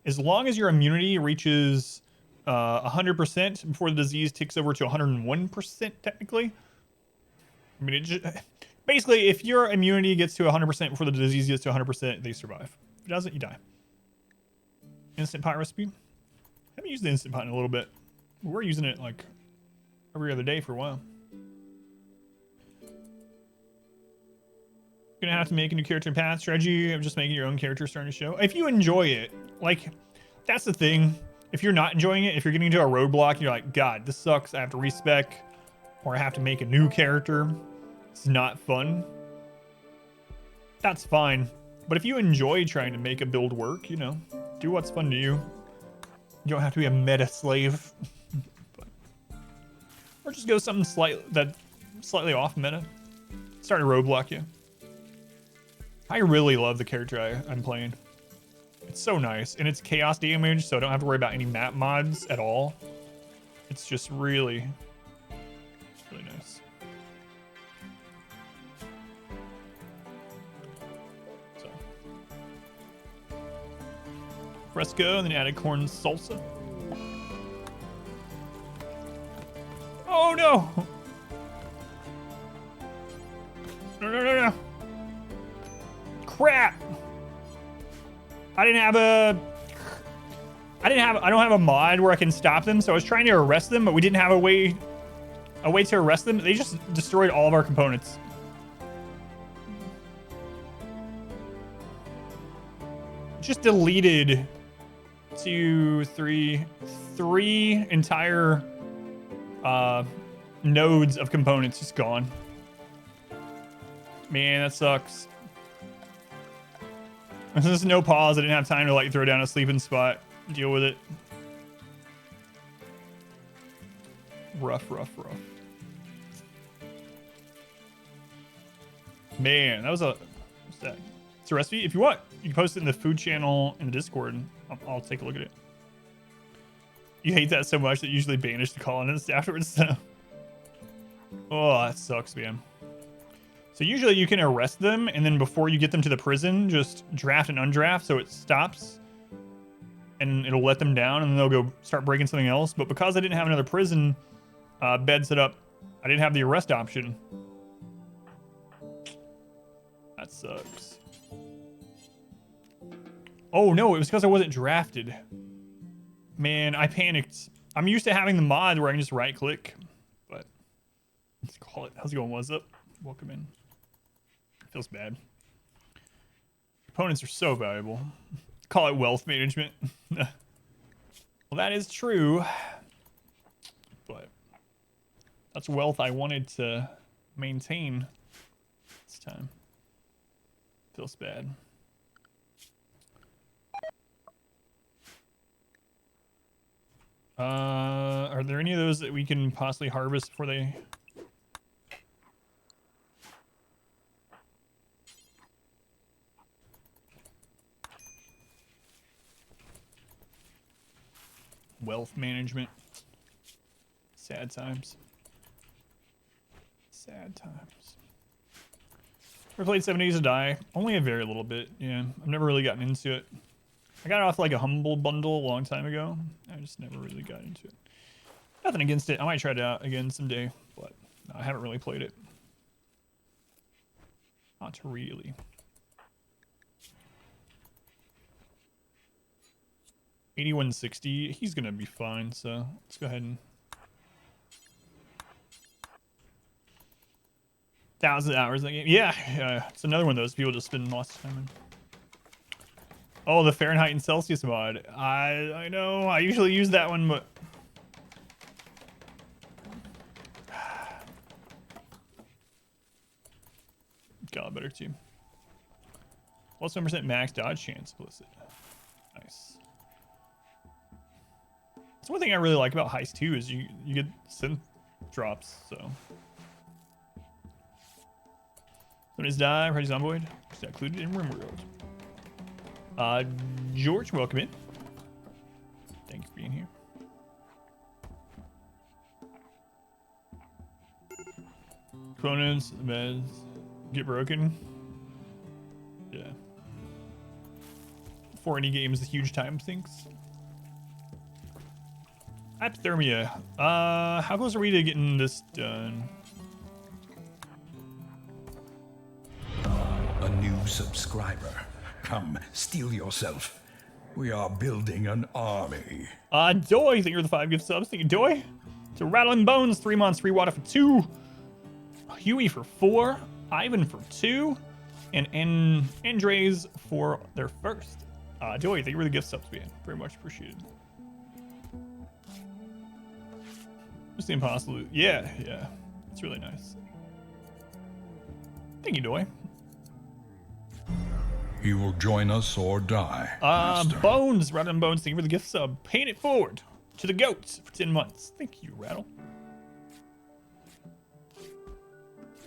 as long as your immunity reaches 100% before the disease ticks over to 101% technically. I mean, it just, basically, if your immunity gets to 100% before the disease gets to 100%, they survive. If it doesn't, you die. Instant pot recipe. I haven't used the instant pot in a little bit. We're using it like every other day for a while. Gonna have to make a new character and path strategy of just making your own character starting to show. If you enjoy it, like, that's the thing. If you're not enjoying it, if you're getting to a roadblock, you're like, God, this sucks. I have to respec, or I have to make a new character. It's not fun. That's fine. But if you enjoy trying to make a build work, you know, do what's fun to you. You don't have to be a meta slave. But, or just go something slightly off meta. Start a roadblock you. I really love the character I'm playing. It's so nice, and it's chaos damage, so I don't have to worry about any map mods at all. It's just really nice. So, fresco, and then added corn salsa. Oh no! No. Crap! I don't have a mod where I can stop them, so I was trying to arrest them, but we didn't have a way to arrest them. They just destroyed all of our components. Just deleted three entire nodes of components just gone. Man, that sucks. There's no pause. I didn't have time to like throw down a sleeping spot. Deal with it. Rough. Man, that was what's that? It's a recipe. If you want, you can post it in the food channel in the Discord. And I'll take a look at it. You hate that so much that you usually banish the colonists afterwards. Oh, that sucks, man. So usually you can arrest them, and then before you get them to the prison, just draft and undraft so it stops. And it'll let them down, and then they'll go start breaking something else. But because I didn't have another prison bed set up, I didn't have the arrest option. That sucks. Oh no, it was because I wasn't drafted. Man, I panicked. I'm used to having the mod where I can just right click. But let's call it. How's it going? What's up? Welcome in. Feels bad. Components are so valuable. Call it wealth management. Well, that is true. But that's wealth I wanted to maintain this time. Feels bad. Are there any of those that we can possibly harvest before they... Wealth management. Sad times. Sad times. Ever played 7 Days to Die? Only a very little bit, yeah. I've never really gotten into it. I got it off like a Humble bundle a long time ago. I just never really got into it. Nothing against it. I might try it out again someday, but no, I haven't really played it. Not really. $81.60. He's gonna be fine, so let's go ahead and 1,000 hours in that game. Yeah, it's another one of those people just spend lots of time in. Oh, the Fahrenheit and Celsius mod. I know. I usually use that one, but too. Plus 1% max dodge chance implicit. Nice. That's one thing I really like about Heist 2 is you get synth drops, so. When it's die, Freddy's on void. Is that included in Rimworld? George, welcome in. Thanks for being here. Components, the meds, get broken. Yeah. For any games, the huge time sinks. Hypothermia. How close are we to getting this done? A new subscriber. Come, steel yourself. We are building an army. Doy, thank you for the 5 gift subs. Thank you, Doy. To Rattling Bones, 3 months, free water for 2. Huey for 4. Ivan for 2. And Andres for their first. Doy, thank you for the gift subs, man. Very much appreciated. Just the impossible. Yeah. It's really nice. Thank you, Doy. He will join us or die. Master. Bones, Rattling Bones, thank you for the gift sub. Paying it forward to the goats for 10 months. Thank you, Rattle.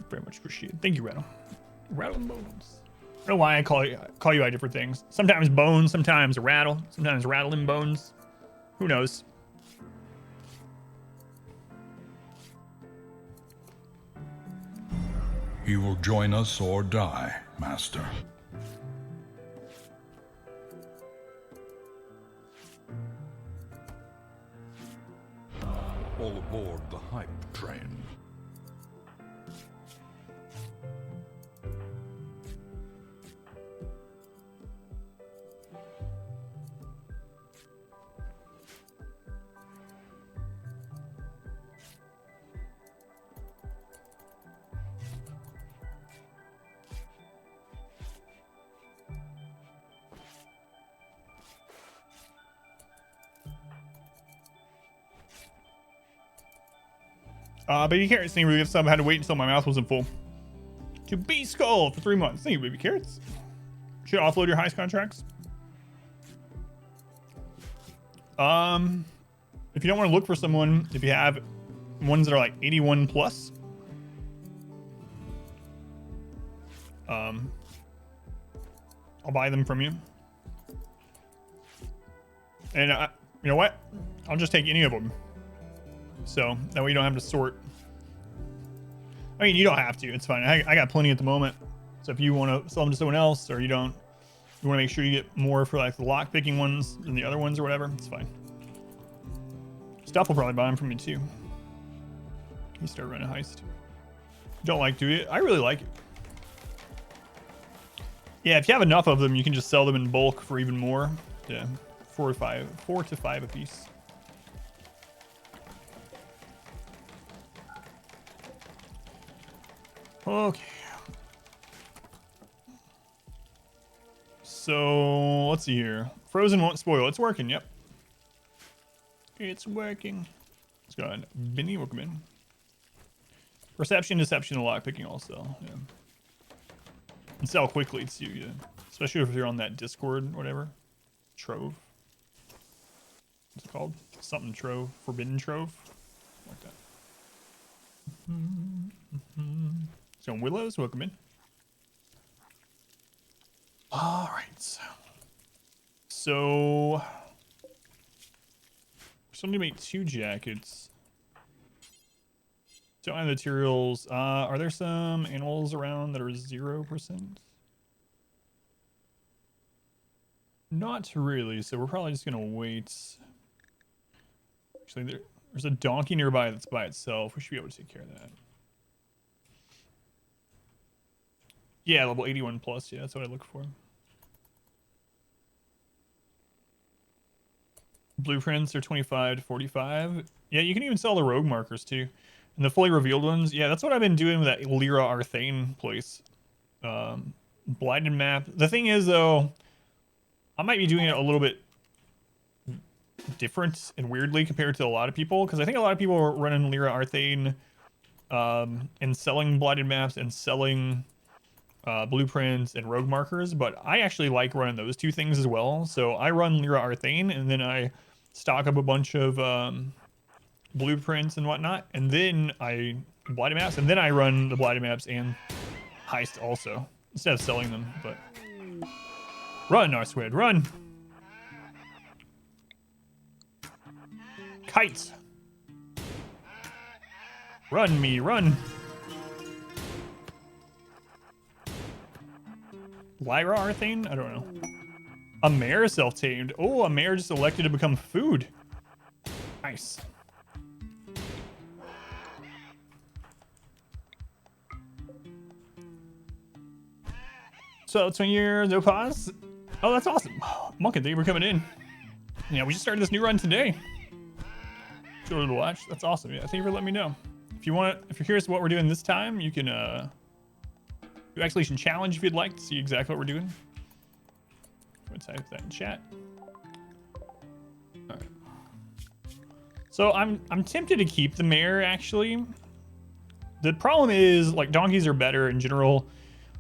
Very much appreciated. Thank you, Rattle. Rattling Bones. I don't know why I call you by different things. Sometimes Bones, sometimes Rattle, sometimes Rattling Bones. Who knows? He will join us or die, Master. All aboard the hype train. Baby Carrots, thank you for the gift sub. I had to wait until my mouth wasn't full. To B Skull for 3 months. Thank you, Baby Carrots. Should offload your heist contracts. If you don't want to look for someone, if you have ones that are like 81 plus, I'll buy them from you. And you know what? I'll just take any of them. So that way you don't have to sort. I mean, you don't have to. It's fine. I got plenty at the moment. So if you want to sell them to someone else, or you want to make sure you get more for like the lock picking ones than the other ones or whatever, it's fine. Stuff will probably buy them from you too. You start running a heist. Don't like to do it. I really like it. Yeah, if you have enough of them, you can just sell them in bulk for even more. Yeah, 4 to 5 a piece. Okay. So let's see here. Frozen won't spoil. It's working. Yep. It's working. Let's go ahead. Benny, welcome in. Perception, deception, and lockpicking also. Yeah. And sell quickly too. Yeah. Especially if you're on that Discord, or whatever. Trove. What's it called? Something Trove. Forbidden Trove. Like that. So Willows, welcome in. All right. So still need to make 2 jackets. Don't have materials. Are there some animals around that are 0%? Not really, so we're probably just gonna wait. Actually, there's a donkey nearby that's by itself. We should be able to take care of that. Yeah, level 81 plus. Yeah, that's what I look for. Blueprints are 25 to 45. Yeah, you can even sell the rogue markers too. And the fully revealed ones. Yeah, that's what I've been doing with that Lyra Arthane place. Blinded map. The thing is, though, I might be doing it a little bit different and weirdly compared to a lot of people. Because I think a lot of people are running Lyra Arthane and selling blinded maps and selling blueprints and rogue markers, but I actually like running those two things as well. So I run Lyra Arthane, and then I stock up a bunch of blueprints and whatnot, and then I blighted maps, and then I run the blighted maps and heist also instead of selling them. But run, Arswed, run! Kites! Run me, run! Lyra Arthane? I don't know. A mare self-tamed. Oh, a mare just elected to become food. Nice. So 20 years, no pause. Oh, that's awesome. Monkin, thank you for coming in. Yeah, we just started this new run today. Sure to watch. That's awesome. Yeah, thank you for letting me know. If you're curious what we're doing this time, you can do Isolation Challenge if you'd like to see exactly what we're doing. I'm gonna type that in chat. All right. So I'm tempted to keep the mare actually. The problem is like donkeys are better in general,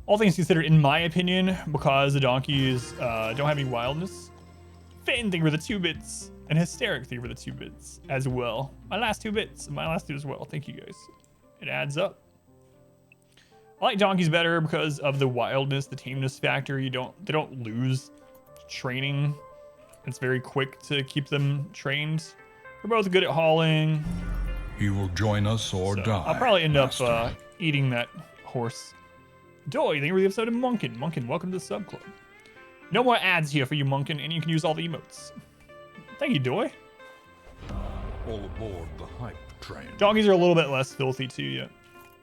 all things considered, in my opinion, because the donkeys don't have any wildness. Finn, thank you for the 2 bits. And Hysteric, thank you for the 2 bits as well. My last 2 bits, my last 2 as well. Thank you guys. It adds up. I like donkeys better because of the wildness, the tameness factor. They don't lose training. It's very quick to keep them trained. We're both good at hauling. You will join us or die. I'll probably end up Master. eating that horse. Doy, thank you for the episode of Munkin. Munkin, welcome to the sub club. No more ads here for you, Munkin, and you can use all the emotes. Thank you, Doy. All aboard the hype train. Donkeys are a little bit less filthy too, yeah.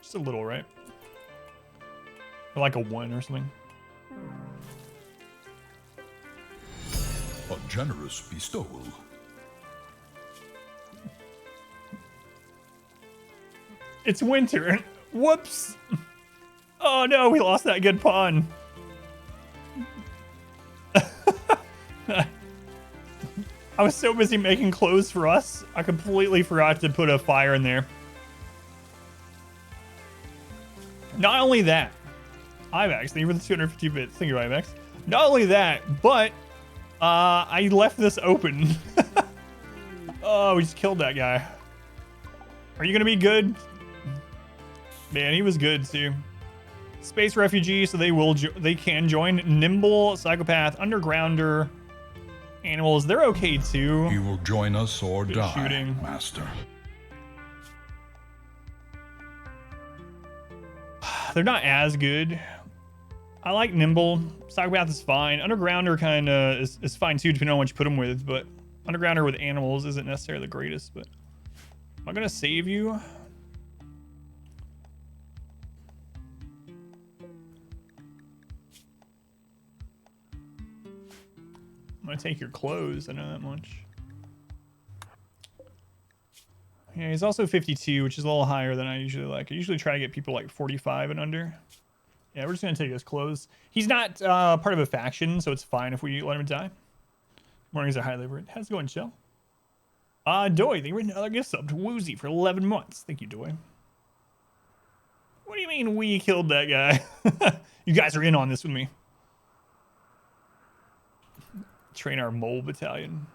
Just a little, right? Or like a 1 or something. A generous bestowal. It's winter. Whoops. Oh no, we lost that good pawn. I was so busy making clothes for us, I completely forgot to put a fire in there. Not only that, IMAX, thank you for the 250 bits. Thank you, IMAX. Not only that, but I left this open. Oh, we just killed that guy. Are you gonna be good? Man, he was good too. Space refugee, so they can join. Nimble, psychopath, undergrounder, animals. They're okay too. You will join us or Good die, shooting. Master. They're not as good. I like nimble. Psychopath is fine. Undergrounder kind of is fine too, depending on what you put them with. But undergrounder with animals isn't necessarily the greatest. But am I gonna save you? I'm gonna take your clothes. I know that much. Yeah, he's also 52, which is a little higher than I usually like. I usually try to get people like 45 and under. Yeah, we're just gonna take his clothes. He's not part of a faction, so it's fine if we let him die. Mornings are highly favored. How's it going, Shell? Doy, thank you for another gift sub to Woozy for 11 months. Thank you, Doy. What do you mean we killed that guy? You guys are in on this with me. Train our mole battalion.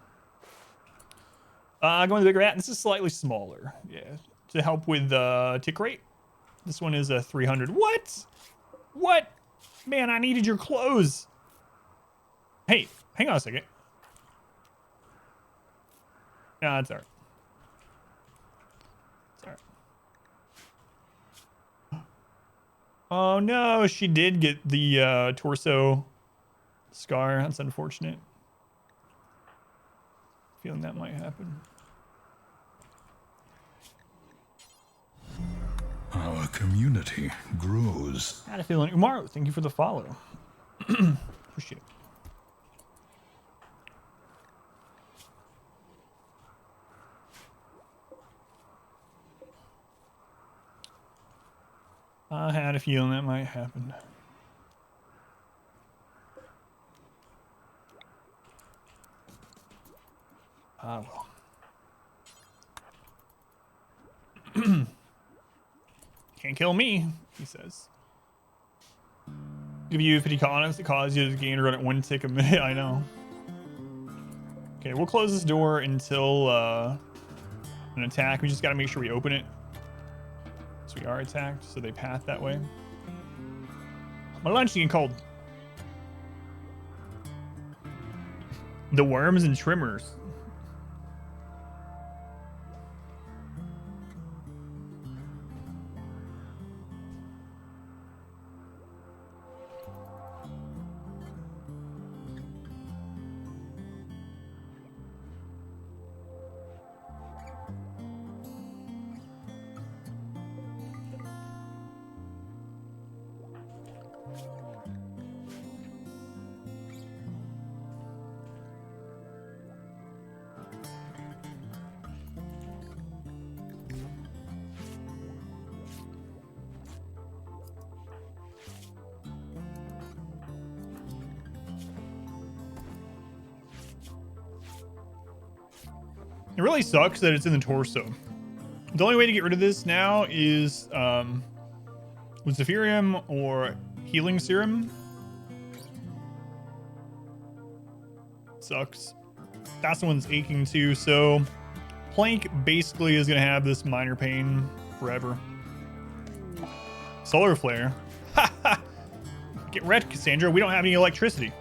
Going to the bigger rat. This is slightly smaller. Yeah, to help with tick rate. This one is a 300. What? What? Man, I needed your clothes. Hey, hang on a second. Nah, it's alright. It's alright. Oh no, she did get the torso scar. That's unfortunate. Feeling that might happen. Our community grows. I had a feeling. Umaru, thank you for the follow. Appreciate it. I had a feeling that might happen. Well. Can't kill me, he says. Give you 50 colonists that cause you to gain or run at 1 tick a minute. I know. Okay, we'll close this door until an attack. We just got to make sure we open it. So we are attacked, so they path that way. My lunch is getting cold. The worms and trimmers. It really sucks that it's in the torso. The only way to get rid of this now is with Zephyrium or Healing Serum. Sucks. That's the one that's aching too. So Plank basically is going to have this minor pain forever. Solar Flare. Get wrecked, Cassandra. We don't have any electricity.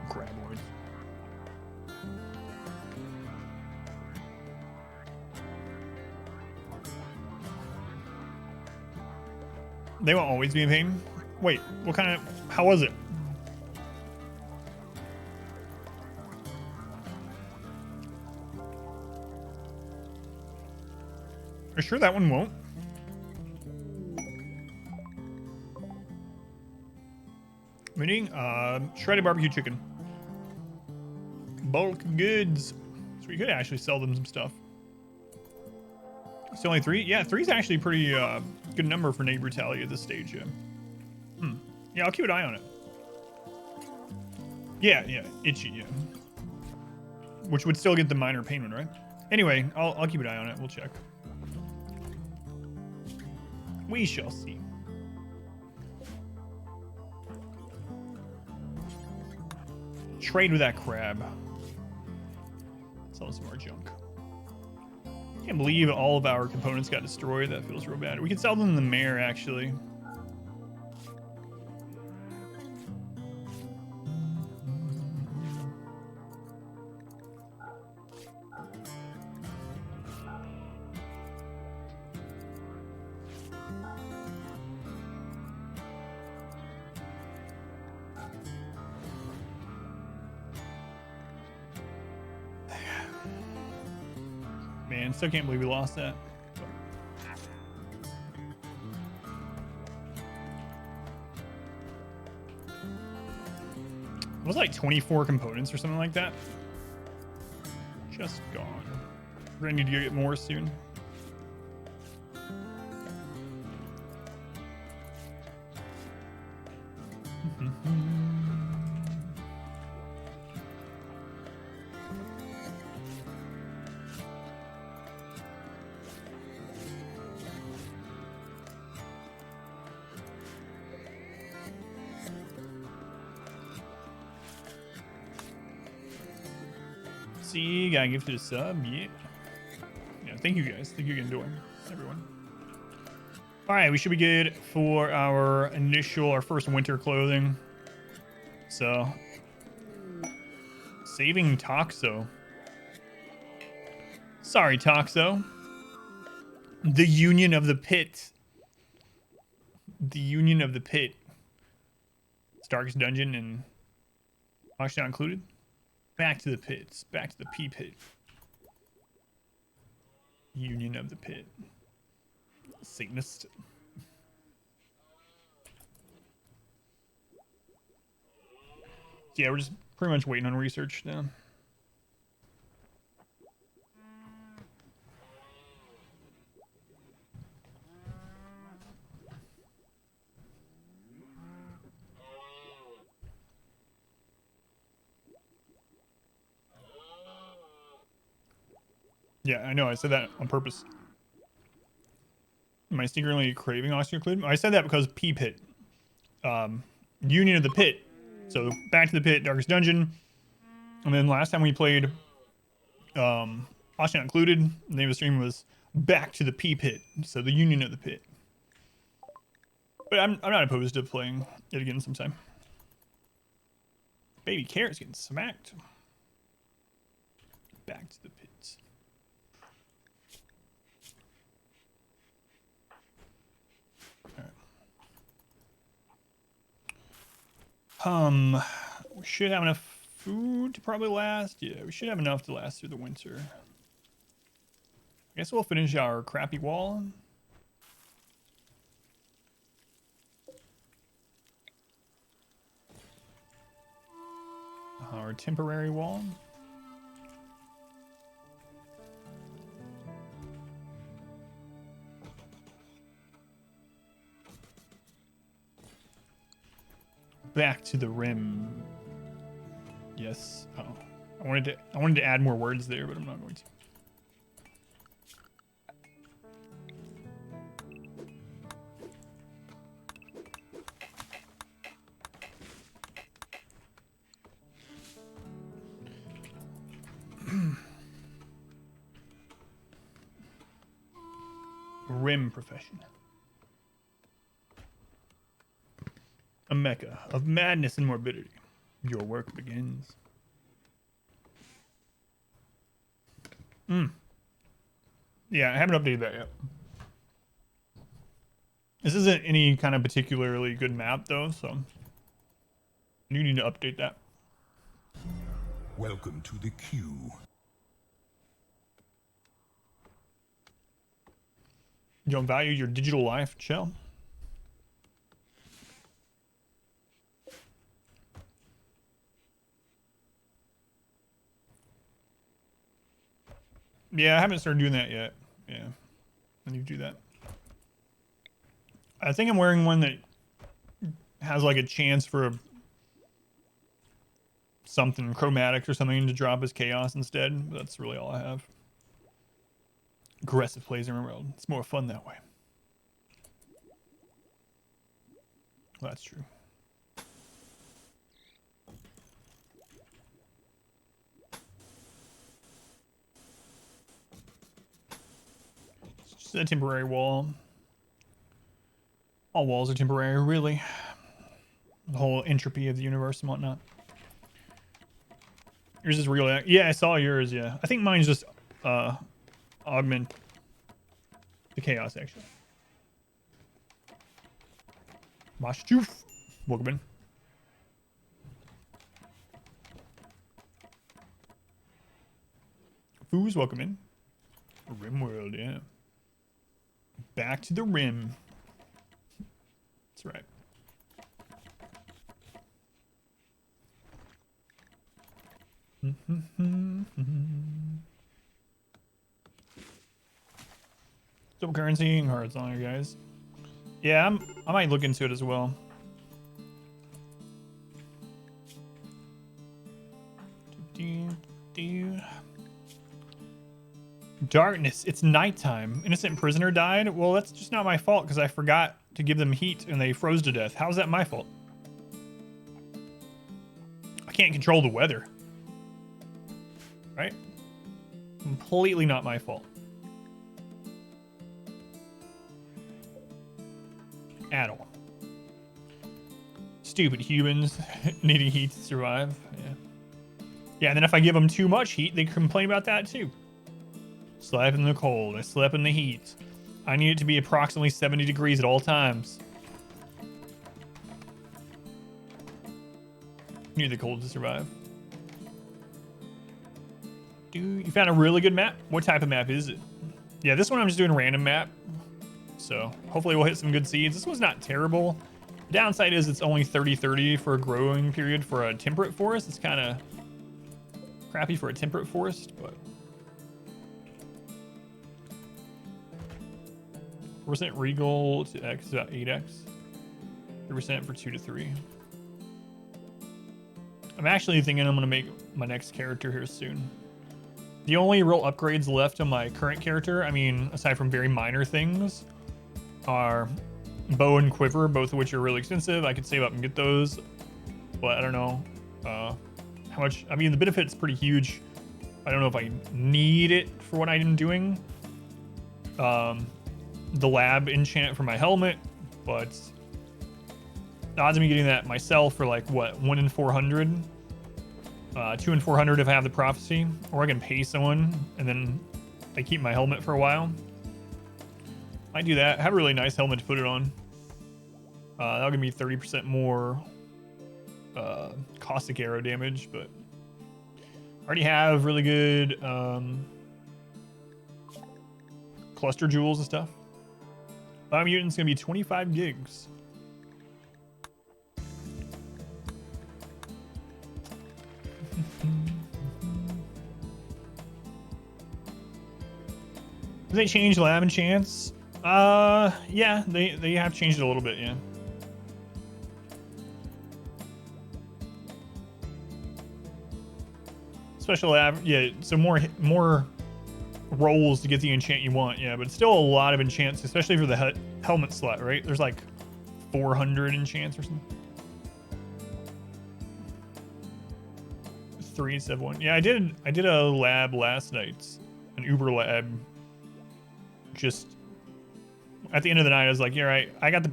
Graboids. They won't always be in pain. Wait, what kind of... How was it? Are you sure that one won't? Meaning, shredded barbecue chicken. Bulk goods. So we could actually sell them some stuff. It's only 3? Yeah, 3 is actually a pretty good number for Nate Brutality at this stage, yeah. Yeah, I'll keep an eye on it. Yeah, itchy, yeah. Which would still get the minor pain one, right? Anyway, I'll keep an eye on it. We'll check. We shall see. Trade with that crab. Sell some more junk. Can't believe all of our components got destroyed. That feels real bad. We could sell them in the mare, actually. Man, still can't believe we lost that. It was like 24 components or something like that. Just gone. We're gonna need to get more soon. See, got gifted a sub, yeah. Yeah, thank you guys. Thank you again, Doing, everyone. All right, we should be good for our first winter clothing. So, saving Toxo. Sorry, Toxo. The Union of the Pit. The Union of the Pit. It's darkest dungeon and actually not included. Back to the pits. Back to the pea pit. Union of the Pit. Satanist. Yeah, we're just pretty much waiting on research now. Yeah, I know. I said that on purpose. Am I secretly craving oxyclude? I said that because P-Pit. Union of the Pit. So back to the Pit, Darkest Dungeon. And then last time we played Osh Not Included, the name of the stream was Back to the P-Pit. So the Union of the Pit. But I'm not opposed to playing it again sometime. Baby Carrot's getting smacked. Back to the pits. Alright. We should have enough food to probably last. Yeah, we should have enough to last through the winter. I guess we'll finish our crappy wall. Our temporary wall. Back to the rim. Yes. Oh, I wanted to add more words there, but I'm not going to. Rim profession. A mecca of madness and morbidity. Your work begins. Yeah, I haven't updated that yet. This isn't any kind of particularly good map, though, so you need to update that. Welcome to the queue. You don't value your digital life, chill. Yeah, I haven't started doing that yet. Yeah, I need to do that. I think I'm wearing one that has like a chance for something chromatic or something to drop as chaos instead. But that's really all I have. Aggressive plays in the world. It's more fun that way. Well, that's true. It's just a temporary wall. All walls are temporary, really. The whole entropy of the universe and whatnot. Yours is real. Yeah, I saw yours, yeah. I think mine's just augment the chaos, actually. Mashchoof. Welcome in. Foos, welcome in. Rim world, yeah. Back to the rim. That's right. Double currency and cards on here, guys. Yeah, I might look into it as well. Darkness. It's nighttime. Innocent prisoner died. Well, that's just not my fault because I forgot to give them heat and they froze to death. How's that my fault? I can't control the weather. Right? Completely not my fault. At all. Stupid humans needing heat to survive. Yeah. Yeah, and then if I give them too much heat, they complain about that too. Slept in the cold. I slept in the heat. I need it to be approximately 70 degrees at all times. Need the cold to survive. Dude, you found a really good map? What type of map is it? Yeah, this one I'm just doing a random map. So hopefully we'll hit some good seeds. This one's not terrible. The downside is it's only 30-30 for a growing period for a temperate forest. It's kind of crappy for a temperate forest, but... % regal to X is about 8X. 3% for 2 to 3. I'm actually thinking I'm going to make my next character here soon. The only real upgrades left on my current character, I mean, aside from very minor things, are bow and quiver, both of which are really expensive. I could save up and get those, but I don't know how much. I mean, the benefit's pretty huge. I don't know if I need it for what I'm doing. The lab enchant for my helmet, but the odds of me getting that myself for like what, 1 in 400, 2 in 400 if I have the prophecy, or I can pay someone and then I keep my helmet for a while. I do that. Have a really nice helmet to put it on. That'll give me 30% more caustic arrow damage, but I already have really good cluster jewels and stuff. Biomutant's gonna be 25 gigs. Did they change lab enchants? Yeah, they have changed it a little bit, yeah. Special lab, yeah, so more rolls to get the enchant you want, yeah, but still a lot of enchants, especially for the helmet slot, right? There's like 400 enchants or something. 371. Yeah, I did a lab last night, an Uber lab. Just at the end of the night, I was like, yeah, right, I got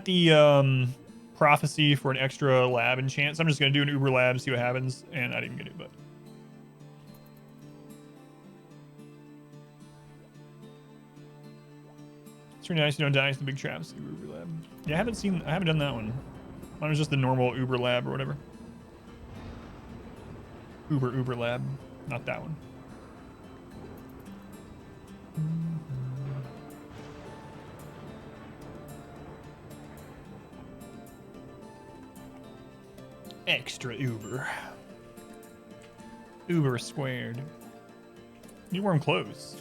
the prophecy for an extra lab enchant, so I'm just gonna do an Uber lab, see what happens, and I didn't get it, but it's really nice you don't die in the big traps. Uber lab. Yeah, I haven't done that one. Mine was just the normal Uber lab or whatever. Uber lab, not that one. Extra Uber. Uber squared. You wear them clothes.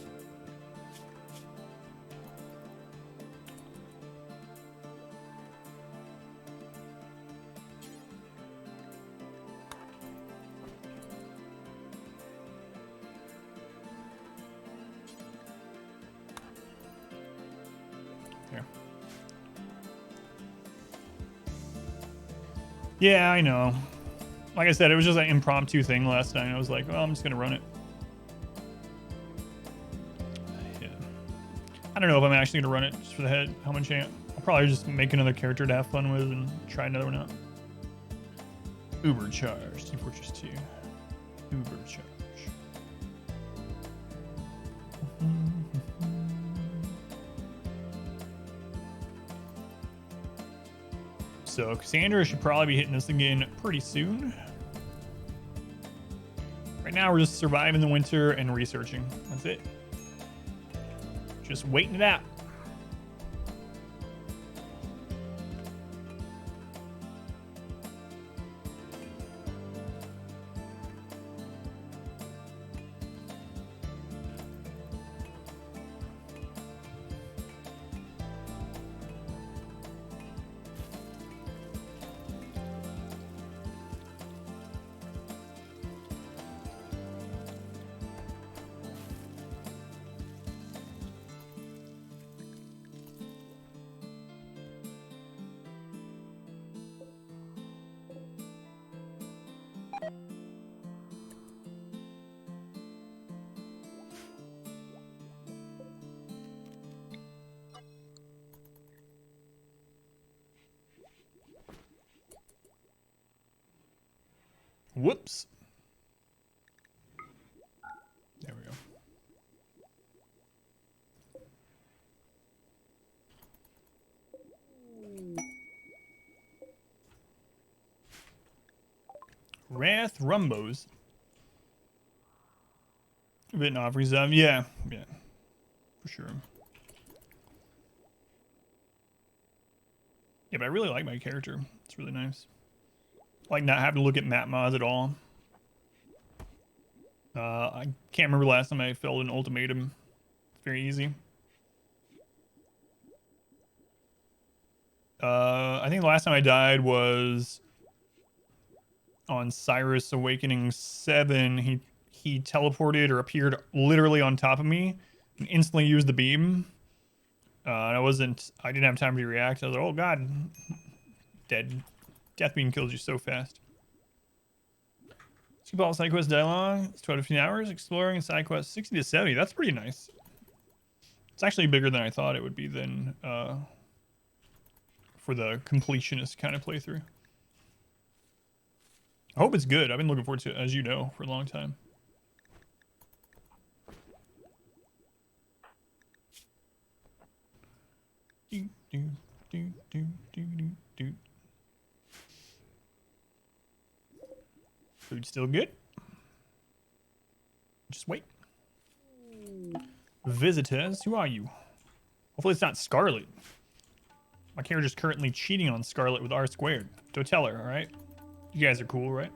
There. Yeah, I know. Like I said, it was just an impromptu thing last night. I was like, well, I'm just going to run it. Yeah. I don't know if I'm actually going to run it just for the helmet enchant. I'll probably just make another character to have fun with and try another one out. Uber charge. Team Fortress 2. Uber charge. So Cassandra should probably be hitting us again pretty soon. Right now we're just surviving the winter and researching. That's it. Just waiting it out. Whoops. There we go. Wrath Rumbos. Bit offers yeah, for sure. Yeah, but I really like my character. It's really nice. Like not having to look at map mods at all. I can't remember last time I filled an ultimatum. It's very easy. I think the last time I died was on Cyrus Awakening 7. he teleported or appeared literally on top of me and instantly used the beam. And I didn't have time to react. I was like, oh god, dead. Death beam kills you so fast. Skip all side quest dialogue. It's 12 to 15 hours. Exploring side quest 60 to 70. That's pretty nice. It's actually bigger than I thought it would be than for the completionist kind of playthrough. I hope it's good. I've been looking forward to it, as you know, for a long time. Do, do, do, do, do, do, do. Food's still good. Just wait. Visitors, who are you? Hopefully it's not Scarlet. My character's currently cheating on Scarlet with R squared. Don't tell her, alright? You guys are cool, right?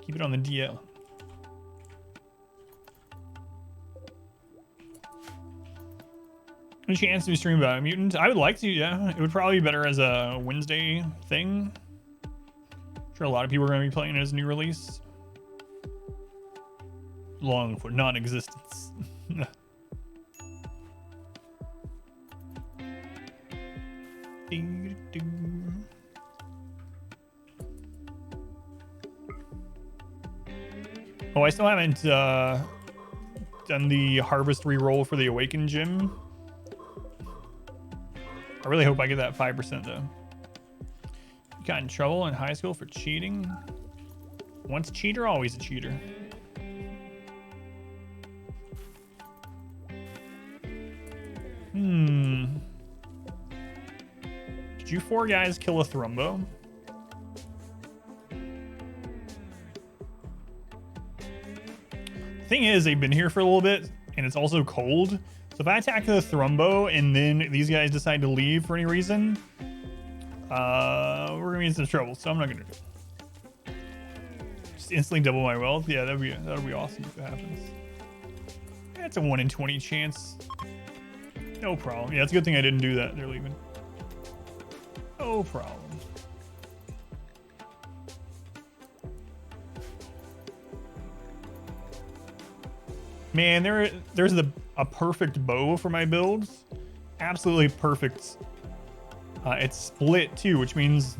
Keep it on the DL. Any chance to stream about a mutant? I would like to, yeah. It would probably be better as a Wednesday thing. I'm sure a lot of people are going to be playing it as a new release. Long for non-existence. Oh, I still haven't done the harvest reroll for the Awakened gym. I really hope I get that 5% though. You got in trouble in high school for cheating? Once a cheater, always a cheater. Did you 4 guys kill a Thrumbo? Thing is, they've been here for a little bit, and it's also cold. So if I attack the Thrumbo and then these guys decide to leave for any reason, we're gonna be in some trouble. So I'm not gonna do it. Just instantly double my wealth. Yeah, that'll be awesome if it happens. That's a 1 in 20 chance. No problem. Yeah, it's a good thing I didn't do that. They're leaving. No problem. Man, there's a perfect bow for my builds. Absolutely perfect. It's split too, which means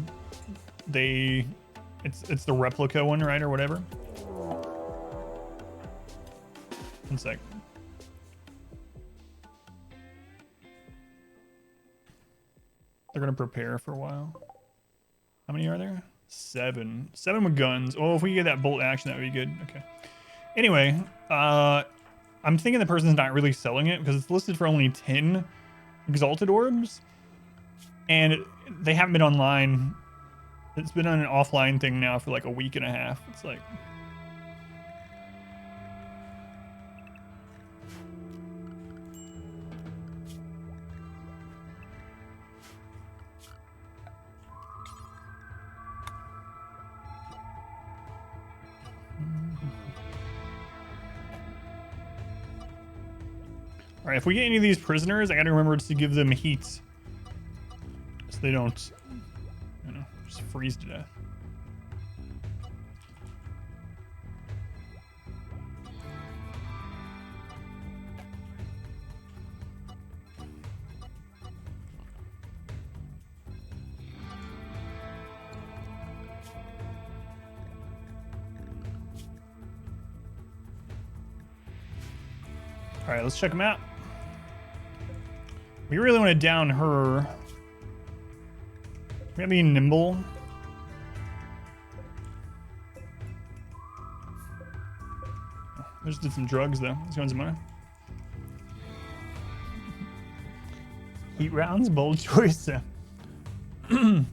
it's the replica one, right, or whatever. One sec. They're gonna prepare for a while. How many are there? 7. 7 with guns. Oh, if we get that bolt action, that would be good. Okay. Anyway, I'm thinking the person's not really selling it because it's listed for only 10 exalted orbs, and they haven't been online. It's been on an offline thing now for like a week and a half. It's like, all right, if we get any of these prisoners, I gotta remember to give them heat so they don't, you know, just freeze to death. All right, let's check them out. We really want to down her. We gotta be nimble. I just did some drugs though. Let's go into money. Heat rounds, bold choice. With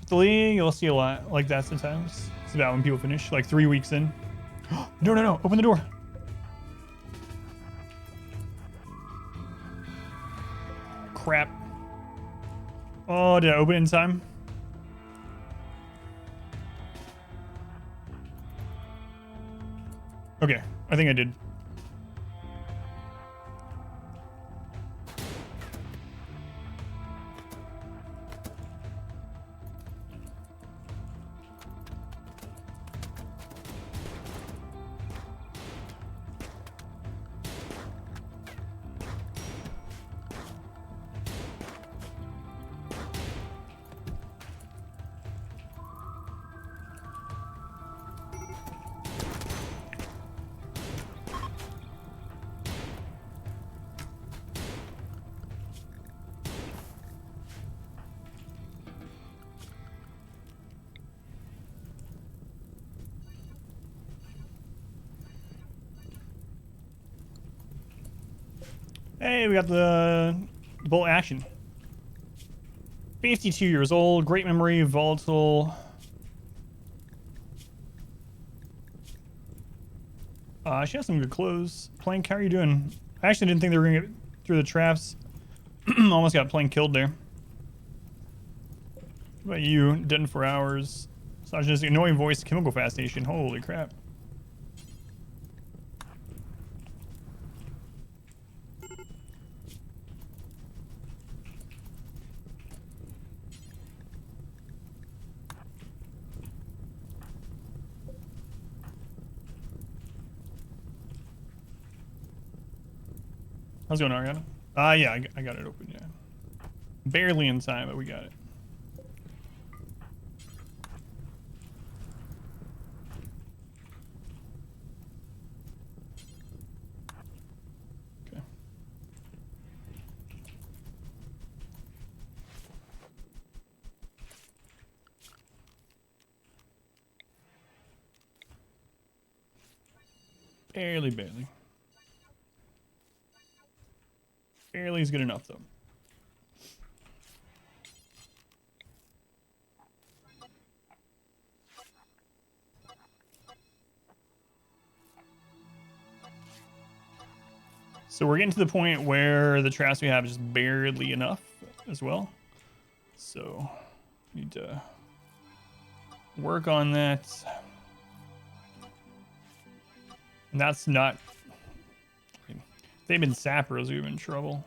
the league, you'll see a lot like that sometimes. It's about when people finish, like 3 weeks in. No, open the door. Crap. Oh, did I open it in time? Okay, I think I did. Hey, we got the bolt action. 52 years old, great memory, volatile. She has some good clothes. Plank, how are you doing? I actually didn't think they were gonna get through the traps. Almost got Plank killed there. What about you? Dead for hours. Just annoying voice, chemical fast station. Holy crap. How's it going, Ariana? Yeah, I got it open, yeah. Barely in time, but we got it. Okay. Barely. Barely is good enough, though. So we're getting to the point where the traps we have is just barely enough as well. So need to work on that. And that's not... if they've been sappers, we've been in trouble.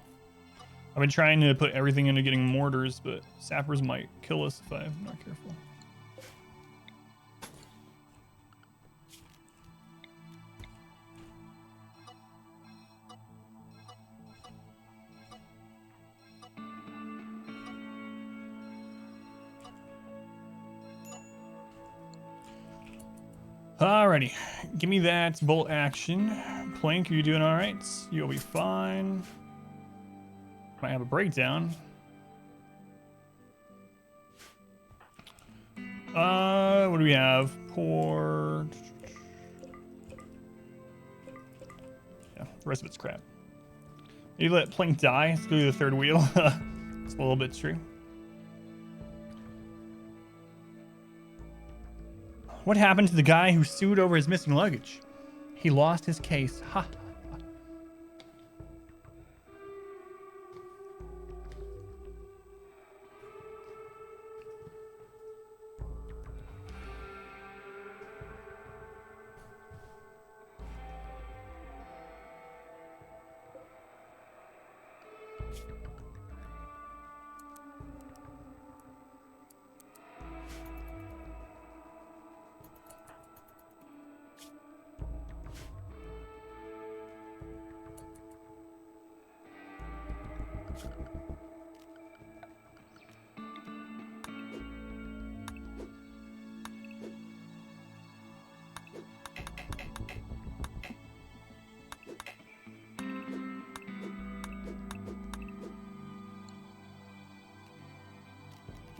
I've been trying to put everything into getting mortars, but sappers might kill us if I'm not careful. Alrighty, give me that bolt action. Plank, are you doing all right? You'll be fine. Might have a breakdown. What do we have? Poor. Yeah, the rest of it's crap. You let Plank die. Let's go to the third wheel. It's a little bit true. What happened to the guy who sued over his missing luggage? He lost his case. Ha.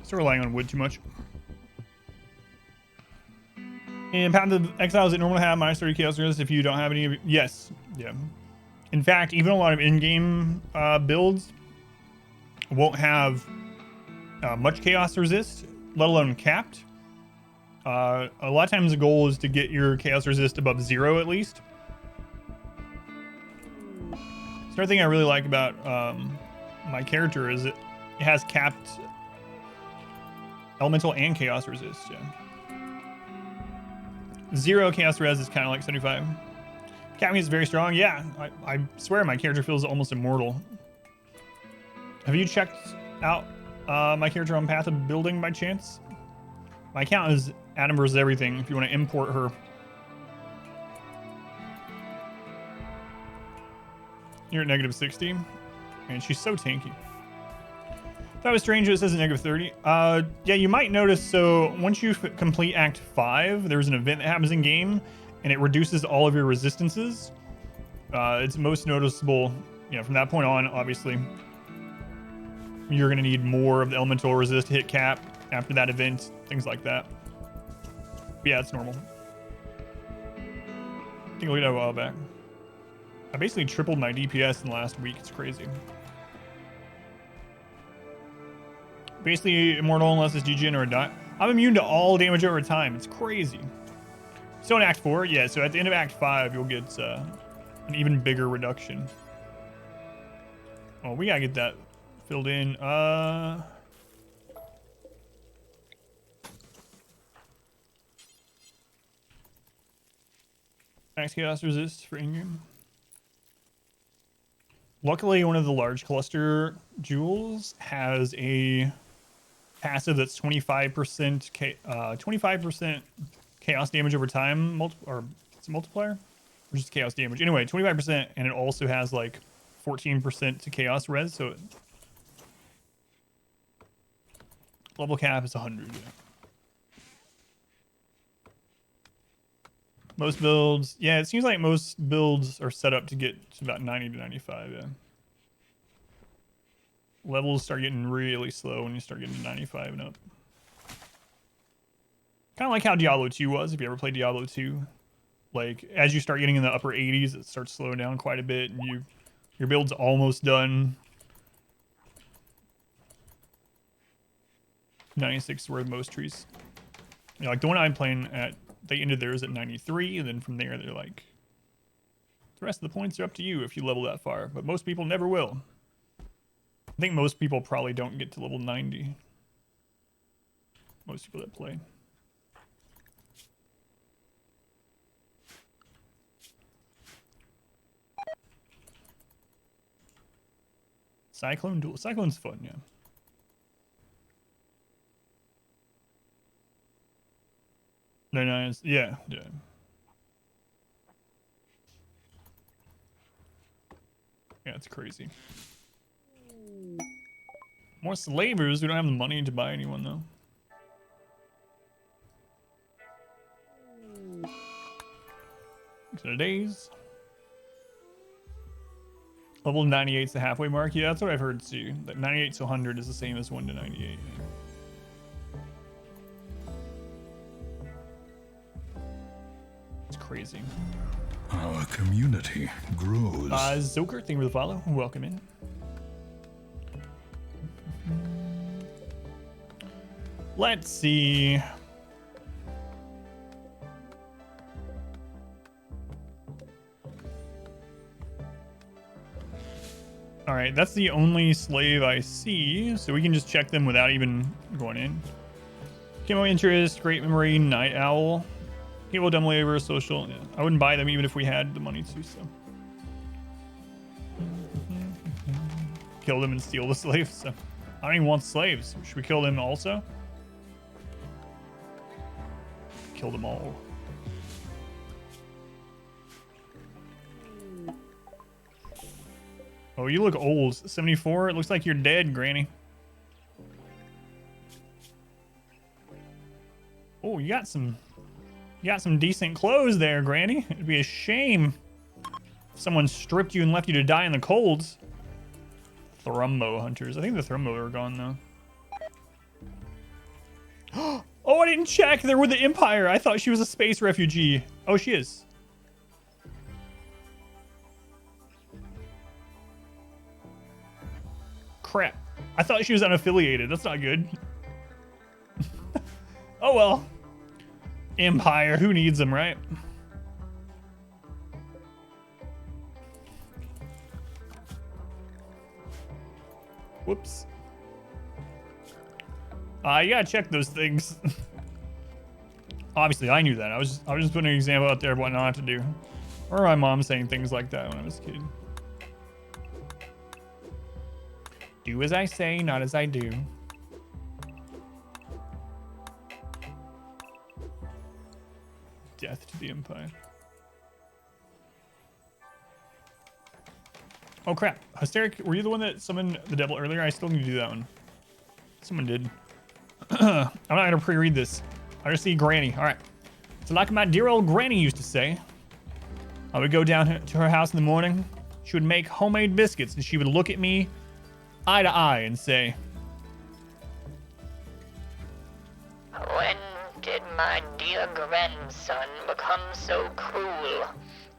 Still relying on wood too much. In Path of Exiles, it normally have minus 30 chaos resist if you don't have any of it. Yes. Yeah. In fact, even a lot of in-game builds won't have much chaos resist, let alone capped. A lot of times the goal is to get your chaos resist above 0 at least. Another thing I really like about my character is it has capped elemental and chaos resist. Yeah. 0 chaos res is kind of like 75. Capping is very strong. Yeah, I swear my character feels almost immortal. Have you checked out my character on Path of Building by chance? My account is Adam vs. Everything if you want to import her. You're at negative 60. Man, she's so tanky. That was strange. It says a negative 30. Yeah, you might notice. So once you complete Act 5, there's an event that happens in game, and it reduces all of your resistances. It's most noticeable, from that point on. Obviously, you're gonna need more of the elemental resist to hit cap after that event, things like that. But yeah, it's normal. I think I looked at it a while back. I basically tripled my DPS in the last week. It's crazy. Basically immortal unless it's GG or die. I'm immune to all damage over time. It's crazy. Still in Act 4? Yeah, so at the end of Act 5, you'll get an even bigger reduction. Oh, we gotta get that filled in. Max Chaos Resist for in-game. Luckily, one of the large cluster jewels has a passive that's 25% chaos damage over time, or it's a multiplier, or just chaos damage. Anyway, 25%, and it also has like 14% to chaos res. So level cap is 100. Yeah. Most builds, yeah, it seems like most builds are set up to get to about 90 to 95. Yeah. Levels start getting really slow when you start getting to 95 and up. Kind of like how Diablo 2 was, if you ever played Diablo 2. Like, as you start getting in the upper 80s, it starts slowing down quite a bit, and your build's almost done. 96 is where most trees. You know, like the one I'm playing at, they ended theirs at 93, and then from there, they're like, the rest of the points are up to you if you level that far, but most people never will. I think most people probably don't get to level 90. Most people that play. Cyclone duel. Cyclone's fun, yeah. They're nice. Yeah, yeah. Yeah, it's crazy. More slavers. We don't have the money to buy anyone, though. So days. Level 98 is the halfway mark. Yeah, that's what I've heard too. That 98 to 100 is the same as 1 to 98. It's crazy. Our community grows. Zoker, thank you for the follow. Welcome in. Let's see. All right, that's the only slave I see, so we can just check them without even going in. Camo interest, great memory, night owl, cable dumb labor, social. Yeah, I wouldn't buy them even if we had the money to. So kill them and steal the slaves. So I don't even want slaves. Should we kill them also? Kill them all. Oh, you look old. 74? It looks like you're dead, Granny. Oh, you got some decent clothes there, Granny. It'd be a shame if someone stripped you and left you to die in the colds. Thrumbo hunters. I think the Thrumbo are gone, though. Oh, I didn't check. They're with the Empire. I thought she was a space refugee. Oh, she is. Crap. I thought she was unaffiliated. That's not good. Oh, well. Empire. Who needs them, right? Whoops. You gotta check those things. Obviously, I knew that. I was just putting an example out there of what not to do. Or my mom saying things like that when I was a kid. Do as I say, not as I do. Death to the Empire. Oh crap. Hysteric, were you the one that summoned the devil earlier? I still need to do that one. Someone did. I'm not gonna pre-read this. I just see Granny. Alright. So like my dear old Granny used to say, I would go down to her house in the morning. She would make homemade biscuits and she would look at me eye to eye and say, when did my dear grandson become so cruel?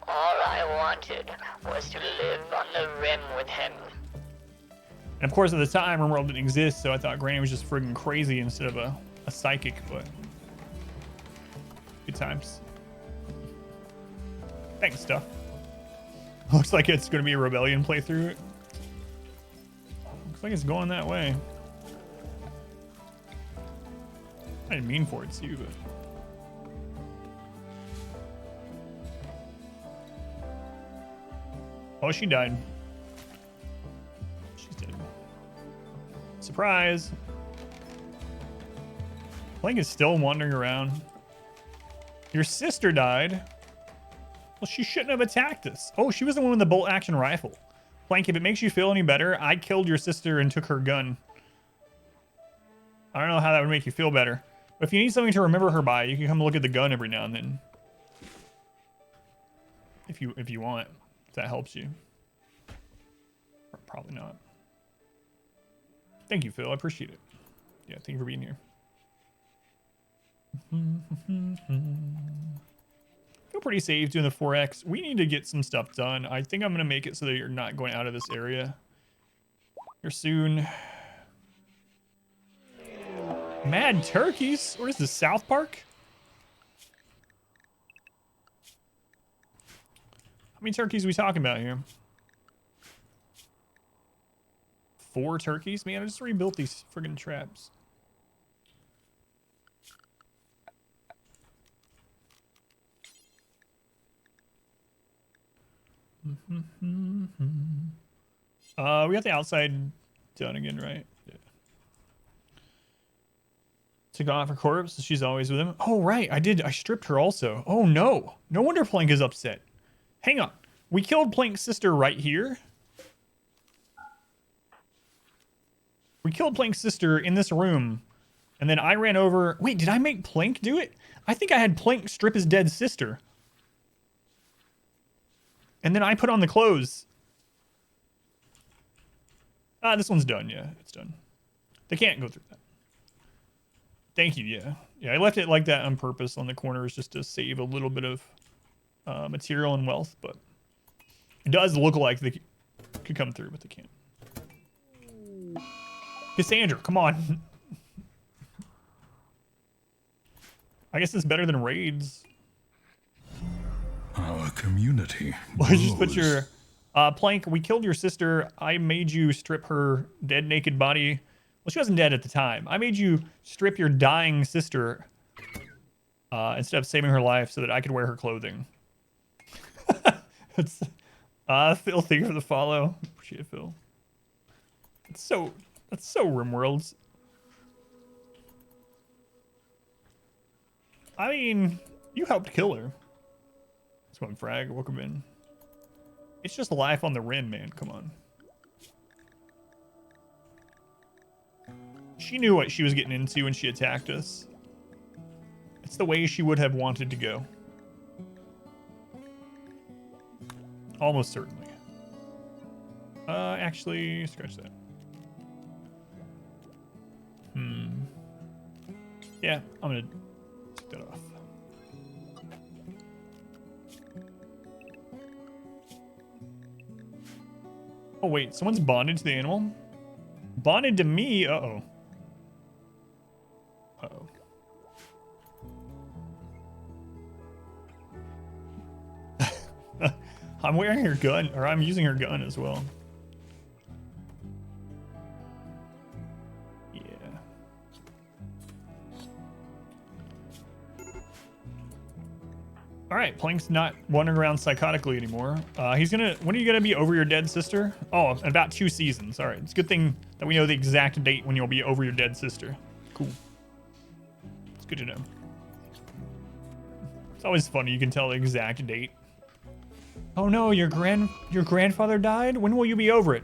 All I wanted was to live on the rim with him. And of course, at the time, RimWorld didn't exist, so I thought Granny was just friggin' crazy instead of a psychic, but good times. Thanks, stuff. Looks like it's going to be a rebellion playthrough. Looks like it's going that way. I didn't mean for it to, but... Oh, she died. She's dead. Surprise! Plank is still wandering around. Your sister died. Well, she shouldn't have attacked us. Oh, she was the one with the bolt action rifle. Plank, if it makes you feel any better, I killed your sister and took her gun. I don't know how that would make you feel better. But if you need something to remember her by, you can come look at the gun every now and then. If you want. If that helps you. Or probably not. Thank you, Phil. I appreciate it. Yeah, thank you for being here. Feel pretty safe doing the 4X. We need to get some stuff done. I think I'm going to make it so that you're not going out of this area here soon. Mad turkeys? What is this, South Park? How many turkeys are we talking about here? 4 turkeys? Man, I just rebuilt these friggin' traps. We got the outside done again, right? Yeah. Took off her corpse. She's always with him. Oh, right. I did. I stripped her also. Oh, no. No wonder Plank is upset. Hang on. We killed Plank's sister right here. We killed Plank's sister in this room. And then I ran over. Wait, did I make Plank do it? I think I had Plank strip his dead sister. And then I put on the clothes. Ah, this one's done. Yeah, it's done. They can't go through that. Thank you. Yeah. Yeah, I left it like that on purpose on the corners just to save a little bit of material and wealth, but it does look like they could come through, but they can't. Cassandra, come on. I guess it's better than raids. Our community. Let's just put grows. your Plank. We killed your sister. I made you strip her dead, naked body. Well, she wasn't dead at the time. I made you strip your dying sister instead of saving her life so that I could wear her clothing. It's, Phil, thank you for the follow. Appreciate it, Phil. That's so RimWorlds. I mean, you helped kill her. This one, Frag, welcome in. It's just life on the rim, man. Come on. She knew what she was getting into when she attacked us. It's the way she would have wanted to go. Almost certainly. Actually, scratch that. Yeah, I'm gonna take that off. Oh wait, someone's bonded to the animal? Bonded to me? Uh-oh. Uh-oh. I'm wearing her gun, or I'm using her gun as well. Yeah. All right, Plank's not wandering around psychotically anymore. He's gonna. When are you gonna be over your dead sister? Oh, in about 2 seasons. All right, it's a good thing that we know the exact date when you'll be over your dead sister. Cool. It's good to know. It's always funny. You can tell the exact date. Oh no, your grandfather died? When will you be over it?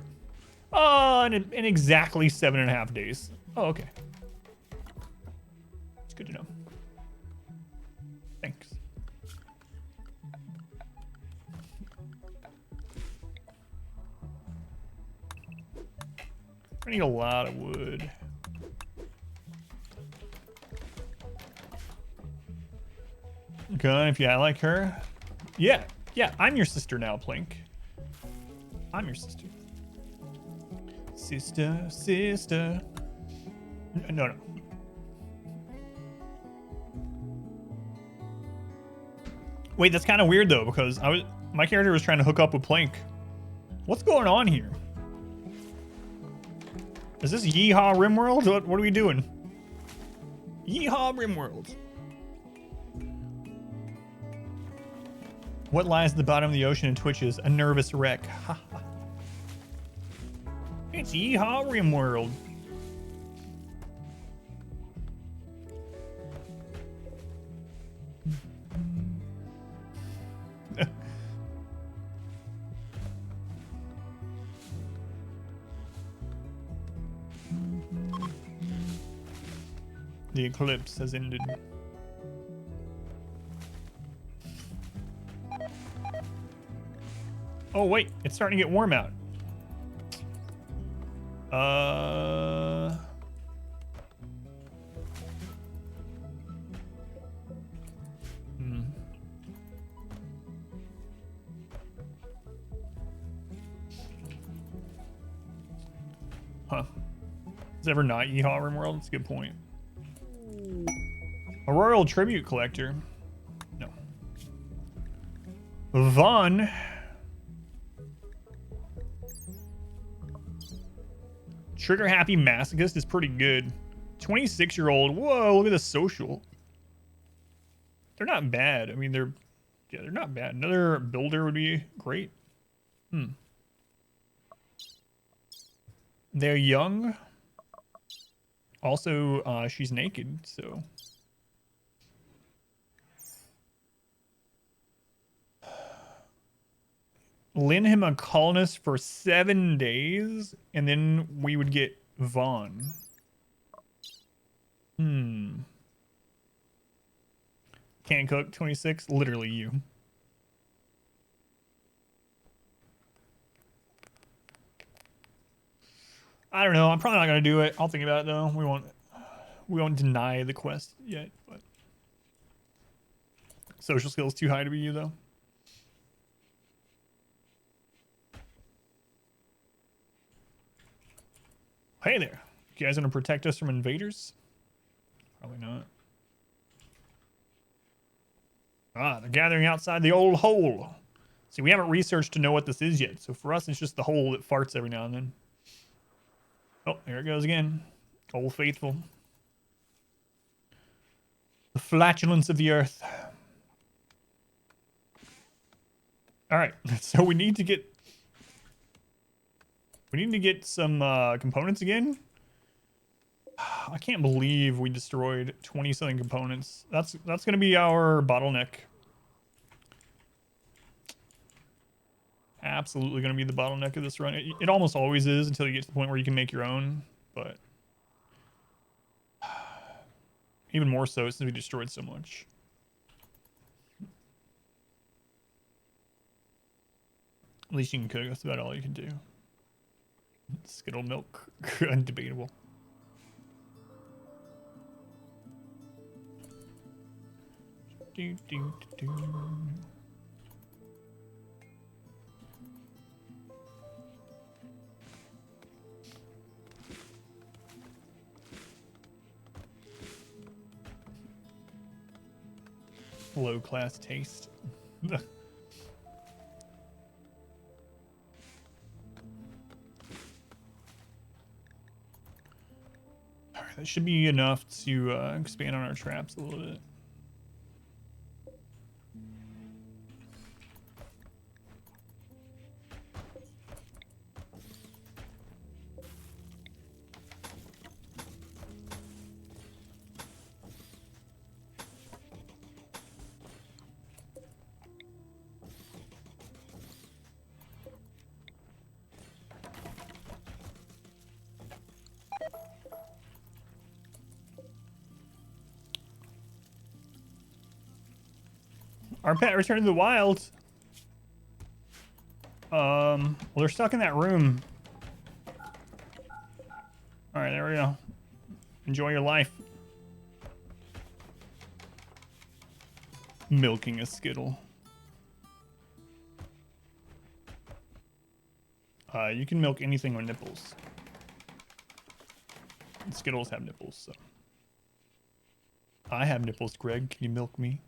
Oh, in exactly 7.5 days. Oh, okay. It's good to know. Thanks. I need a lot of wood. Gun, if you like her. Yeah. Yeah, I'm your sister now, Plink. I'm your sister. Sister, sister. No, no. Wait, that's kind of weird though, because my character was trying to hook up with Plink. What's going on here? Is this Yeehaw Rimworld? What are we doing? Yeehaw Rimworld. What lies at the bottom of the ocean and twitches? A nervous wreck. It's Yeehaw Rimworld. The eclipse has ended. Oh wait, it's starting to get warm out. Huh. Is it ever not Yeehaw Rimworld? That's a good point. A royal tribute collector. No. Vaughn. Trigger happy masochist is pretty good. 26-year-old. Whoa, look at the social. They're not bad. I mean, they're not bad. Another builder would be great. They're young. Also, she's naked, so. Lend him a colonist for 7 days, and then we would get Vaughn. Can't cook, 26, literally you. I don't know. I'm probably not gonna do it. I'll think about it though. We won't deny the quest yet, but social skills too high to be you though. Hey there. You guys gonna protect us from invaders? Probably not. Ah, they're gathering outside the old hole. See, we haven't researched to know what this is yet, so for us it's just the hole that farts every now and then. Oh, there it goes again. Old Faithful. The flatulence of the earth. Alright, so we need to get some components again. I can't believe we destroyed 20-something components. That's gonna be our bottleneck. Absolutely gonna be the bottleneck of this run. It almost always is until you get to the point where you can make your own, but even more so since we destroyed so much. At least you can cook. That's about all you can do. Skittle milk, undebatable. Do, do, do, do. Low class taste. Alright, that should be enough to expand on our traps a little bit. Our pet returned to the wild. Well, they're stuck in that room. All right, there we go. Enjoy your life. Milking a Skittle. You can milk anything with nipples. And Skittles have nipples, so. I have nipples, Greg. Can you milk me?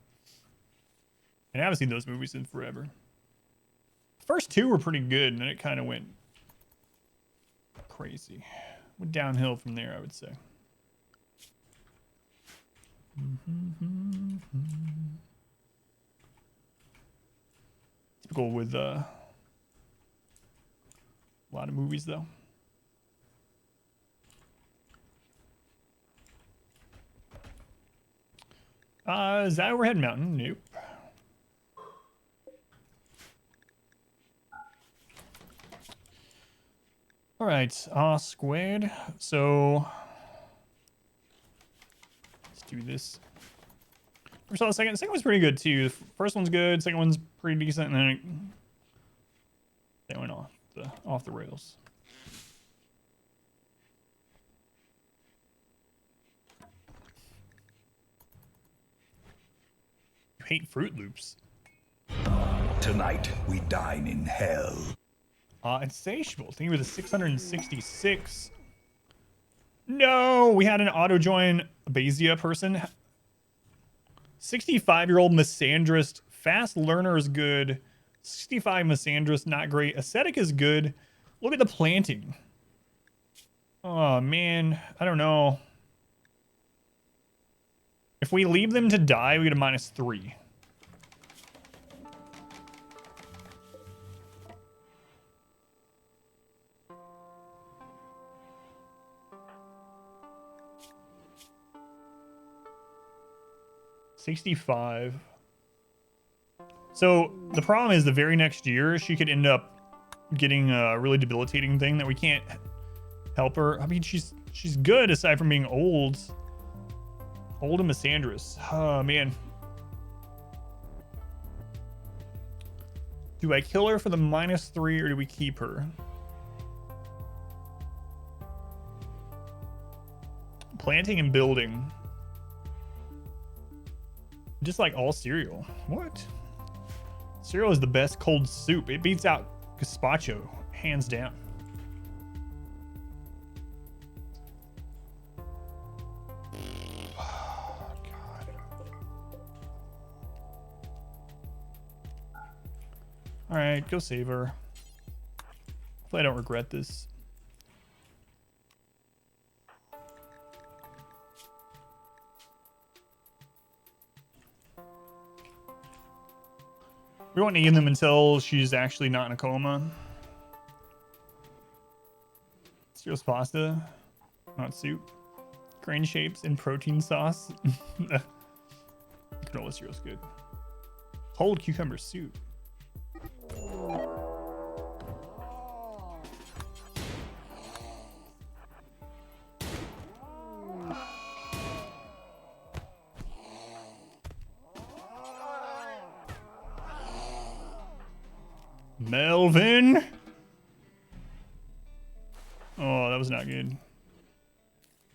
And I haven't seen those movies in forever. First two were pretty good, and then it kind of went crazy. Went downhill from there, I would say. Typical with a lot of movies, though. Is that Overhead Mountain? Nope. All right, squared. So let's do this. First saw the second. The second one's pretty good too. The first one's good. Second one's pretty decent, and then they went off the rails. You hate Fruit Loops. Tonight we dine in hell. Insatiable. Thank you for the 666. No, we had an auto join Basia person. 65-year-old misandrist. Fast learner is good. 65 misandrist, not great. Ascetic is good. Look at the planting. Oh, man. I don't know. If we leave them to die, we get a -3. $65. So the problem is the very next year she could end up getting a really debilitating thing that we can't help her. I mean, she's good aside from being old. Old and misandrous. Oh man. Do I kill her for the -3 or do we keep her? Planting and building. Just like all cereal. What? Cereal is the best cold soup. It beats out gazpacho, hands down. Oh, God. All right, go save her. Hopefully I don't regret this. We won't name them until she's actually not in a coma. Cereal's pasta, not soup. Grain shapes and protein sauce. Canola cereal's good. Cold cucumber soup. Melvin. Oh, that was not good.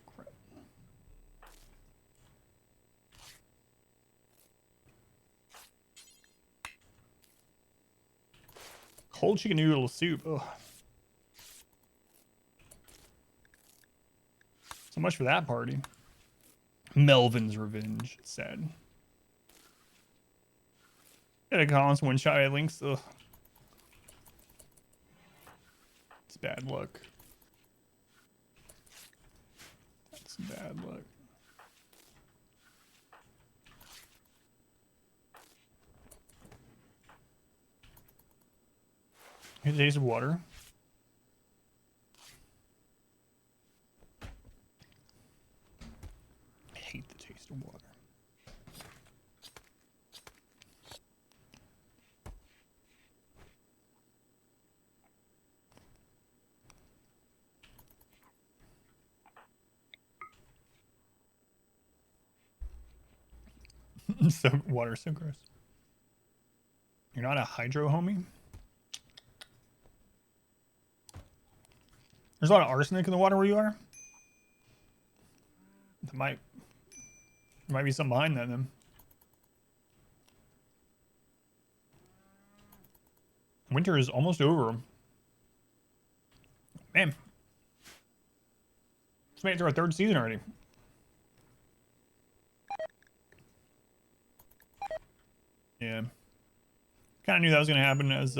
Crap. Cold chicken noodle soup. Ugh. So much for that party. Melvin's revenge. It's sad. Gotta call on one shot at links. Ugh. It's bad luck. That's bad luck. Here's a taste of water. I hate the taste of water. So water's so gross. You're not a hydro homie? There's a lot of arsenic in the water where you are. There might be something behind that then. Winter is almost over. Man. It's made it to our 3rd season already. Yeah. Kind of knew that was going to happen as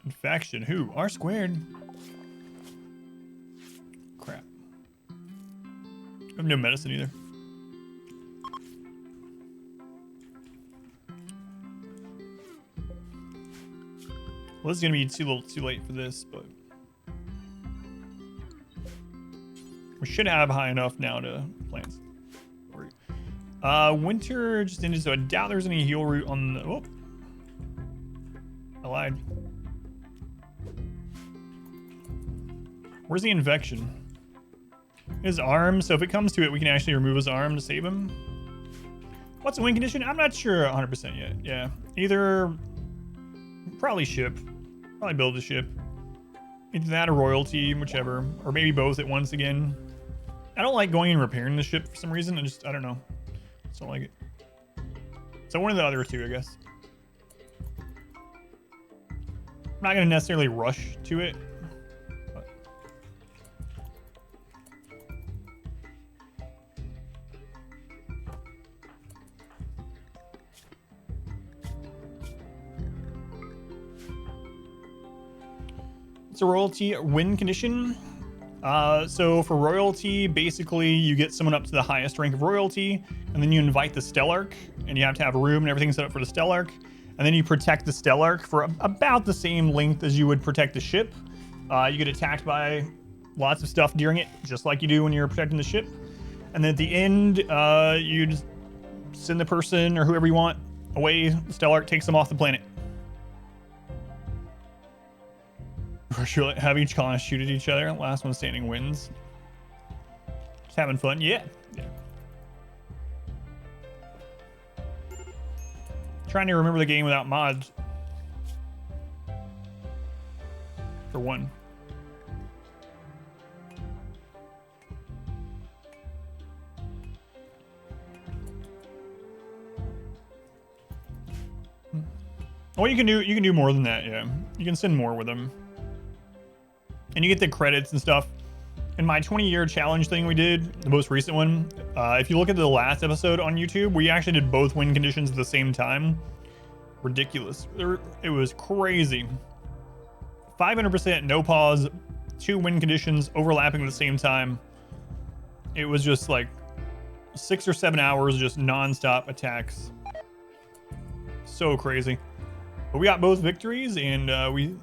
infection. Who? R squared. Crap. I have no medicine either. Well, this is going to be a little too late for this, but we should have high enough now to plants. Winter just ended, so I doubt there's any heal root on the... Oh. I lied. Where's the infection? His arm, so if it comes to it, we can actually remove his arm to save him. What's the win condition? I'm not sure 100% yet. Yeah. Either... Probably ship. Probably build a ship. Either that or royalty, whichever. Or maybe both at once again. I don't like going and repairing the ship for some reason. I don't know. Just don't like it. So one of the other two, I guess. I'm not going to necessarily rush to it. But. It's a royalty win condition. So for royalty, basically you get someone up to the highest rank of royalty, and then you invite the Stellarch, and you have to have a room and everything set up for the Stellarch, and then you protect the Stellarch for about the same length as you would protect the ship. You get attacked by lots of stuff during it, just like you do when you're protecting the ship. And then at the end, you just send the person or whoever you want away. The Stellarch takes them off the planet. Have each colonist shoot at each other. Last one standing wins. Just having fun. Yeah. Trying to remember the game without mods. For one. Well, you can do more than that. Yeah, you can send more with them. And you get the credits and stuff. In my 20-year challenge thing we did, the most recent one, if you look at the last episode on YouTube, we actually did both win conditions at the same time. Ridiculous. It was crazy. 500% no pause, 2 win conditions overlapping at the same time. It was just like 6 or 7 hours, just non-stop attacks. So crazy. But we got both victories, and we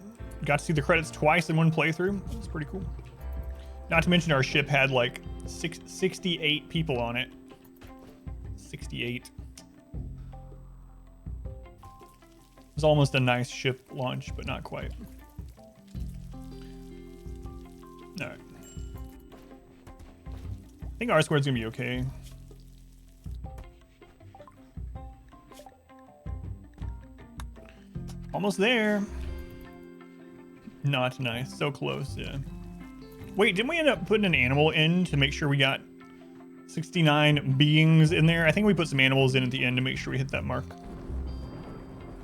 got to see the credits twice in one playthrough. It's pretty cool. Not to mention our ship had like 68 people on it. 68. It was almost a nice ship launch, but not quite. Alright. I think R squared's gonna be okay. Almost there. Not nice. So close, yeah. Wait, didn't we end up putting an animal in to make sure we got 69 beings in there? I think we put some animals in at the end to make sure we hit that mark.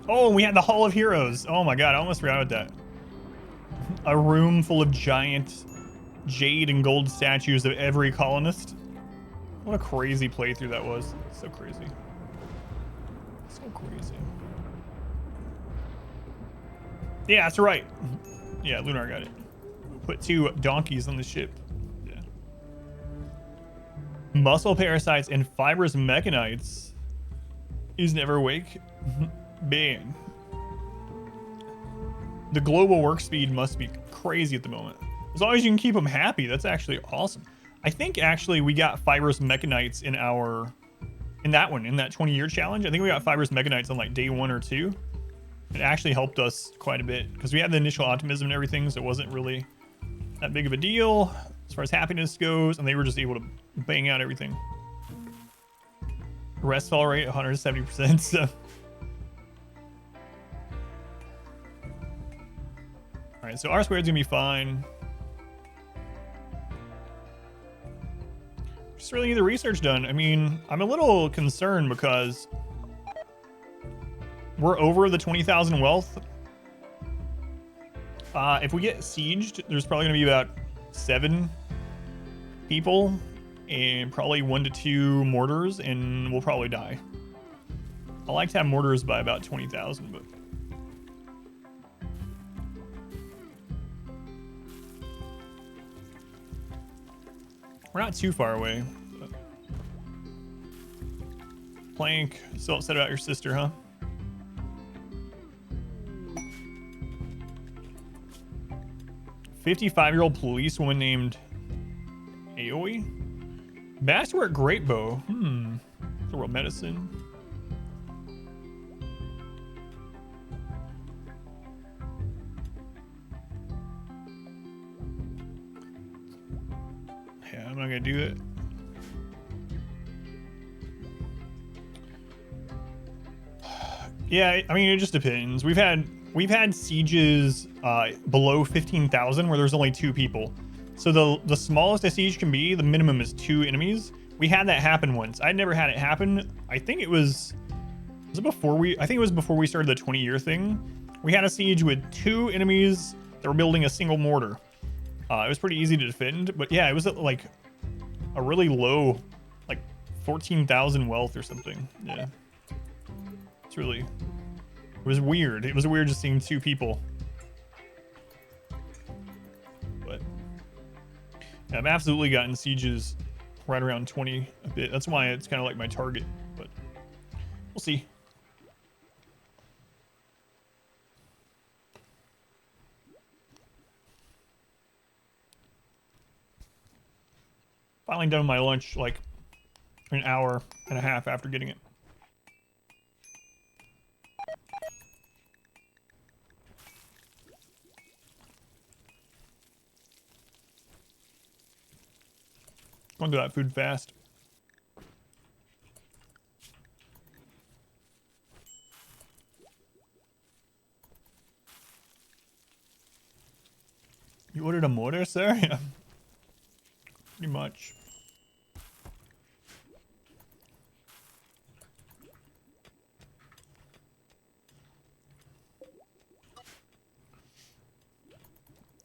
Oh, we had the Hall of Heroes. Oh my god, I almost forgot about that. A room full of giant jade and gold statues of every colonist. What a crazy playthrough that was. So crazy. So crazy. Yeah, that's right. Yeah, Lunar got it. Put 2 donkeys on the ship. Yeah. Muscle parasites and fibrous mechanites. He's never awake. Bang. The global work speed must be crazy at the moment. As long as you can keep them happy, that's actually awesome. I think actually we got fibrous mechanites in that one, in that 20-year challenge. I think we got fibrous mechanites on like day 1 or 2. It actually helped us quite a bit because we had the initial optimism and everything, so it wasn't really that big of a deal as far as happiness goes, and they were just able to bang out everything. Rest fall rate 170%. So. All right, so R squared's gonna be fine. Just really need the research done. I mean, I'm a little concerned because we're over the 20,000 wealth. If we get sieged, there's probably gonna be about 7 people and probably 1 to 2 mortars, and we'll probably die. I like to have mortars by about 20,000, but we're not too far away. But... Plank, still upset about your sister, huh? "55-year-old policewoman named Aoi? Master at Great Bow. Thorough medicine. Yeah, I'm not gonna do it. Yeah, I mean, it just depends. We've had sieges below 15,000 where there's only 2 people. So the smallest a siege can be, the minimum is 2 enemies. We had that happen once. I'd never had it happen. I think it was it before I think it was before we started the 20-year thing. We had a siege with 2 enemies that were building a single mortar. It was pretty easy to defend, but yeah, it was at like a really low, like 14,000 wealth or something. Yeah. It's really, it was weird. It was weird just seeing 2 people. But yeah, I've absolutely gotten sieges right around 20 a bit. That's why it's kind of like my target, but we'll see. Finally done my lunch like an hour and a half after getting it. Going through that food fast. You ordered a mortar, sir? Yeah. Pretty much.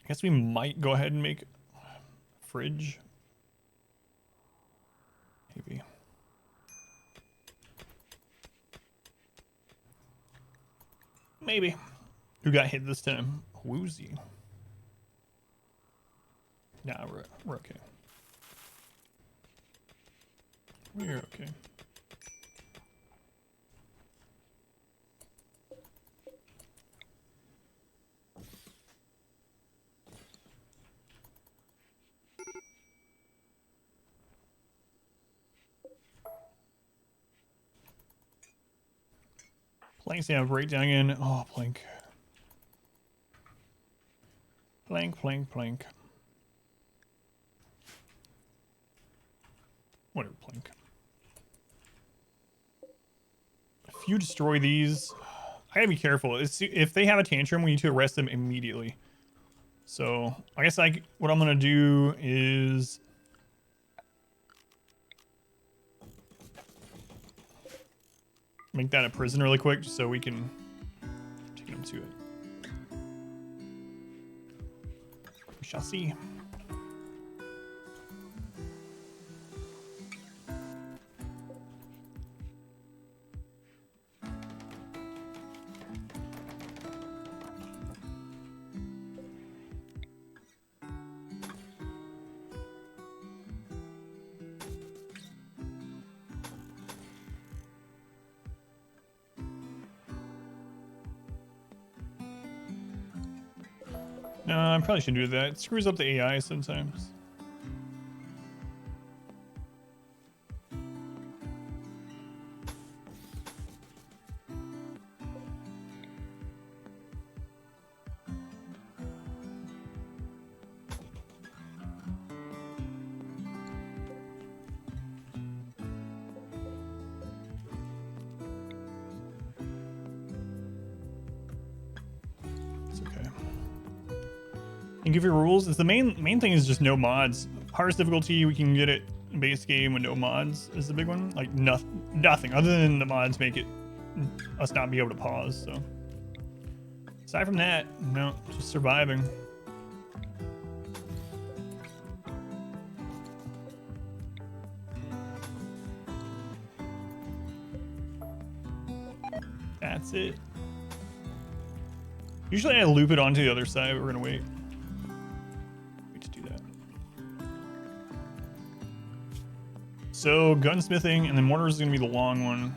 I guess we might go ahead and make fridge. Maybe. Maybe. Who got hit this time? Woozy. Nah, we're okay. We're okay. Plank's gonna break down again. Oh, plank. Plank, plank, plank. Whatever, plank. If you destroy these, I gotta be careful. If they have a tantrum, we need to arrest them immediately. So I guess what I'm gonna do is make that a prison really quick, just so we can take them to it. We shall see. No, I probably shouldn't do that. It screws up the AI sometimes. And give your rules. It's the main thing is just no mods. Hardest difficulty, we can get it in base game with no mods is the big one. Like nothing other than the mods make it us not be able to pause. So Aside from that, no, just surviving. That's it. Usually I loop it onto the other side, but we're gonna wait. Wait to do that. So gunsmithing and then mortars is gonna be the long one.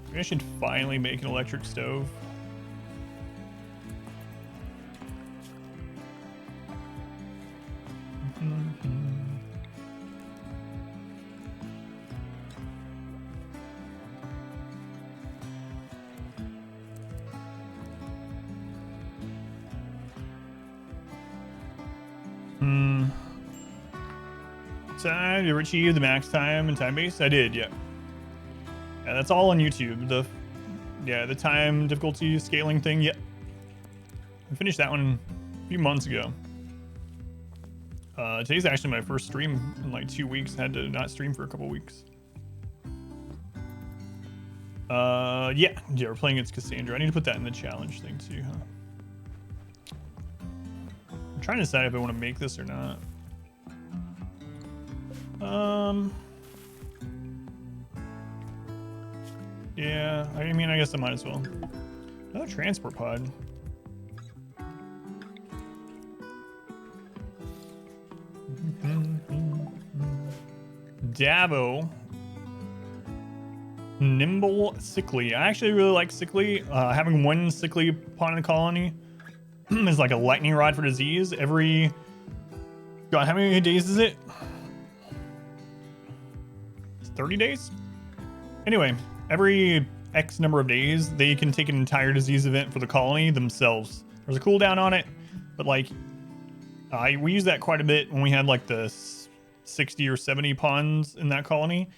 Maybe I should finally make an electric stove. Did you ever achieve the max time and time base? I did, yeah. Yeah, that's all on YouTube. The time difficulty scaling thing, yeah. I finished that one a few months ago. Today's actually my first stream in like 2 weeks. I had to not stream for a couple weeks. Yeah, we're playing against Cassandra. I need to put that in the challenge thing too, huh? I'm trying to decide if I want to make this or not. Yeah, I mean, I guess I might as well. Another transport pod. Davo. Nimble Sickly. I actually really like Sickly. Having one Sickly pawn in the colony is like a lightning rod for disease. Every... God, how many days is it? 30 days? Anyway, every X number of days, they can take an entire disease event for the colony themselves. There's a cooldown on it, but like, we use that quite a bit when we had like the 60 or 70 pawns in that colony.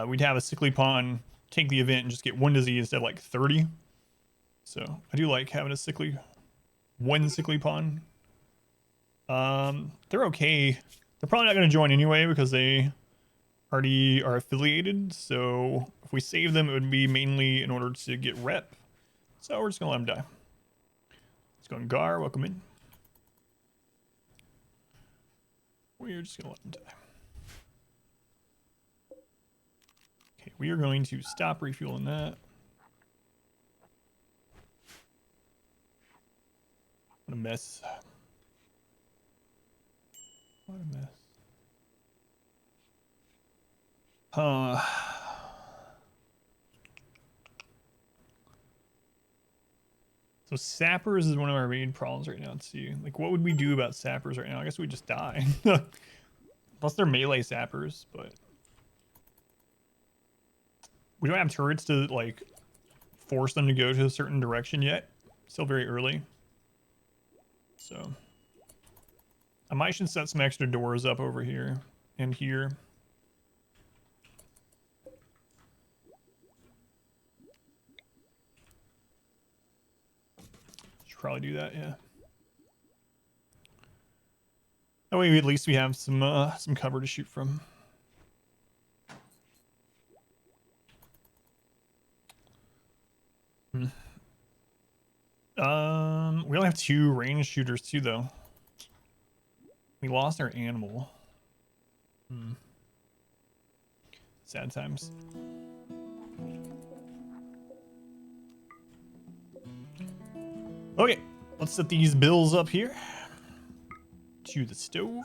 We'd have a sickly pawn take the event and just get one disease instead of like 30. So I do like having a one sickly pawn. They're okay. They're probably not going to join anyway because they already are affiliated, so if we save them, it would be mainly in order to get rep. So we're just gonna let them die. Let's go on Gar, welcome in. We're just gonna let them die. Okay, we are going to stop refueling that. What a mess. What a mess. So sappers is one of our main problems right now. Let's see, like, what would we do about sappers right now? I guess we just die. Plus they're melee sappers, but we don't have turrets to like force them to go to a certain direction yet. Still very early. So I might should set some extra doors up over here and here. Probably do that, yeah. That way at least we have some cover to shoot from. We only have 2 range shooters too though. We lost our animal. Sad times. Okay, let's set these bills up here to the stove.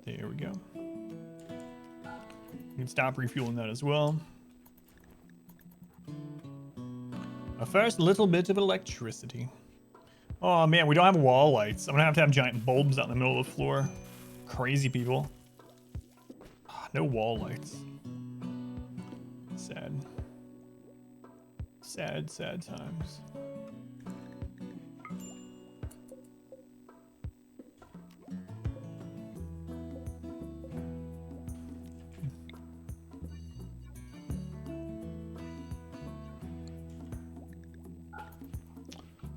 There we go. You can stop refueling that as well. A first little bit of electricity. Oh man, we don't have wall lights. I'm gonna have to have giant bulbs out in the middle of the floor. Crazy people. No wall lights. Sad. Sad, sad times.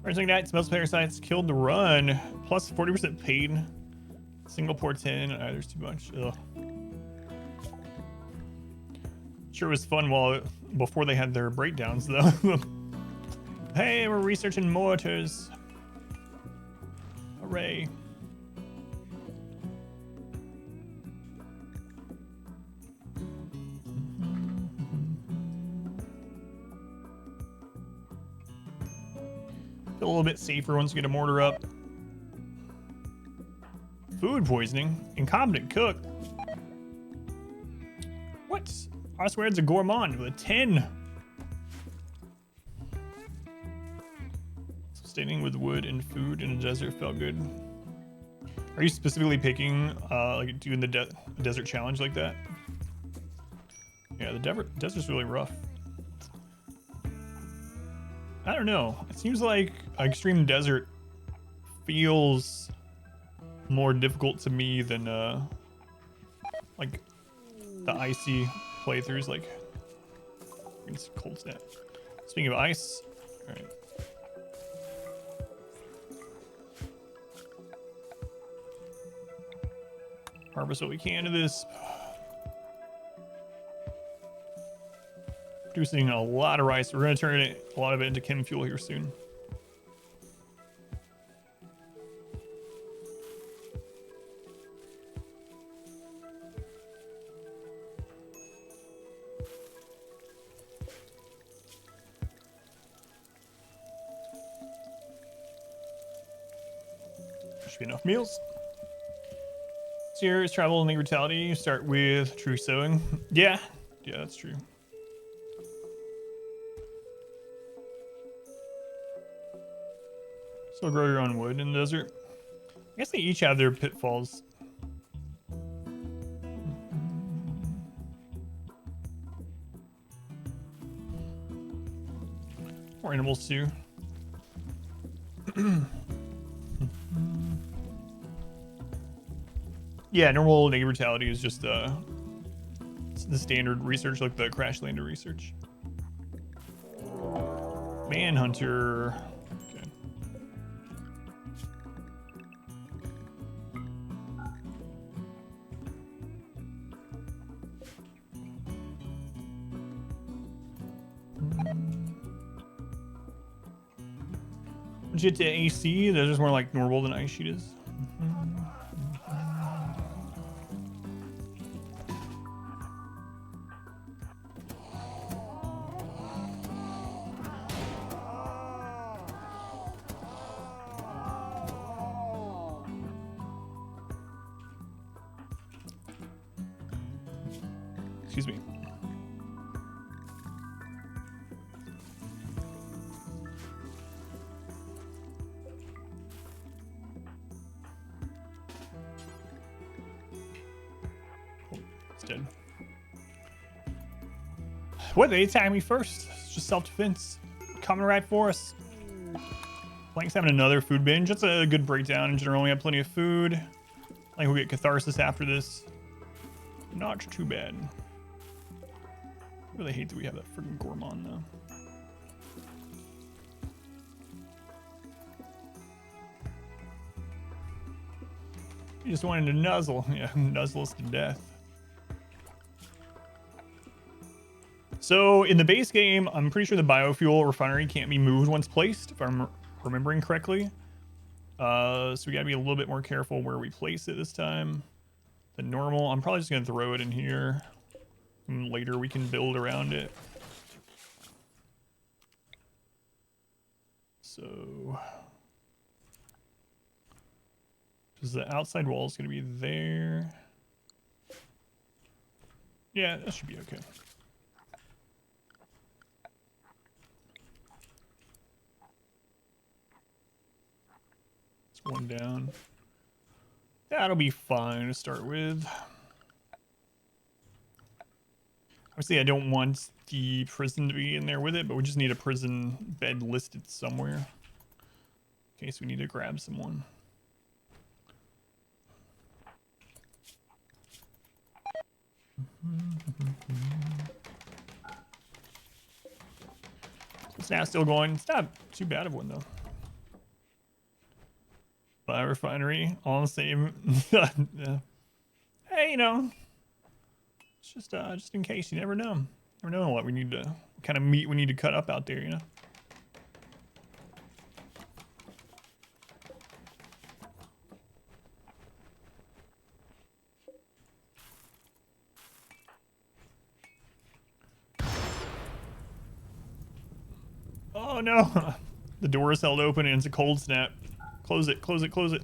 Rising Night, smells parasites, killed the run. plus 40% paid. Single port 10. There's too much. Ugh. Sure was fun before they had their breakdowns though. Hey, we're researching mortars. Hooray. Feel a little bit safer once you get a mortar up. Food poisoning. Incompetent cook. What? I swear it's a gourmand with a 10. Sustaining with wood and food in a desert felt good. Are you specifically picking, like doing the desert challenge like that? Yeah, the desert's really rough. I don't know. It seems like extreme desert feels more difficult to me than like the icy playthroughs. Like it's cold snap. Speaking of ice, all right. Harvest what we can of this. Producing a lot of rice. We're going to turn a lot of it into chem fuel here soon. Should be enough meals. So here's travel and brutality. Start with true sowing. Yeah, that's true. So grow your own wood in the desert. I guess they each have their pitfalls. Or animals too. Yeah, normal negative brutality is just the standard research, like the crash lander research. Manhunter. Okay. Once you get to AC, they're just more like normal than Ice Sheet is. Excuse me. Oh, it's dead. What? They attacked me first. It's just self-defense. Coming right for us. Blank's having another food binge. That's a good breakdown in general. We have plenty of food. I think we'll get catharsis after this. Not too bad. I really hate that we have that freaking gourmand though. You just wanted to nuzzle. Yeah, nuzzle us to death. So in the base game, I'm pretty sure the biofuel refinery can't be moved once placed, if I'm remembering correctly. So we gotta be a little bit more careful where we place it this time than normal. I'm probably just gonna throw it in here. And later we can build around it. So, because the outside wall is going to be there. Yeah, that should be okay. It's one down. That'll be fine to start with. Obviously, I don't want the prison to be in there with it, but we just need a prison bed listed somewhere. In case we need to grab someone. It's now still going. It's not too bad of one, though. But refinery, all the same. Yeah. Hey, you know, it's just in case. You never know. Never know what we need to kind of meat we need to cut up out there. You know. Oh no! The door is held open and it's a cold snap. Close it, close it, close it.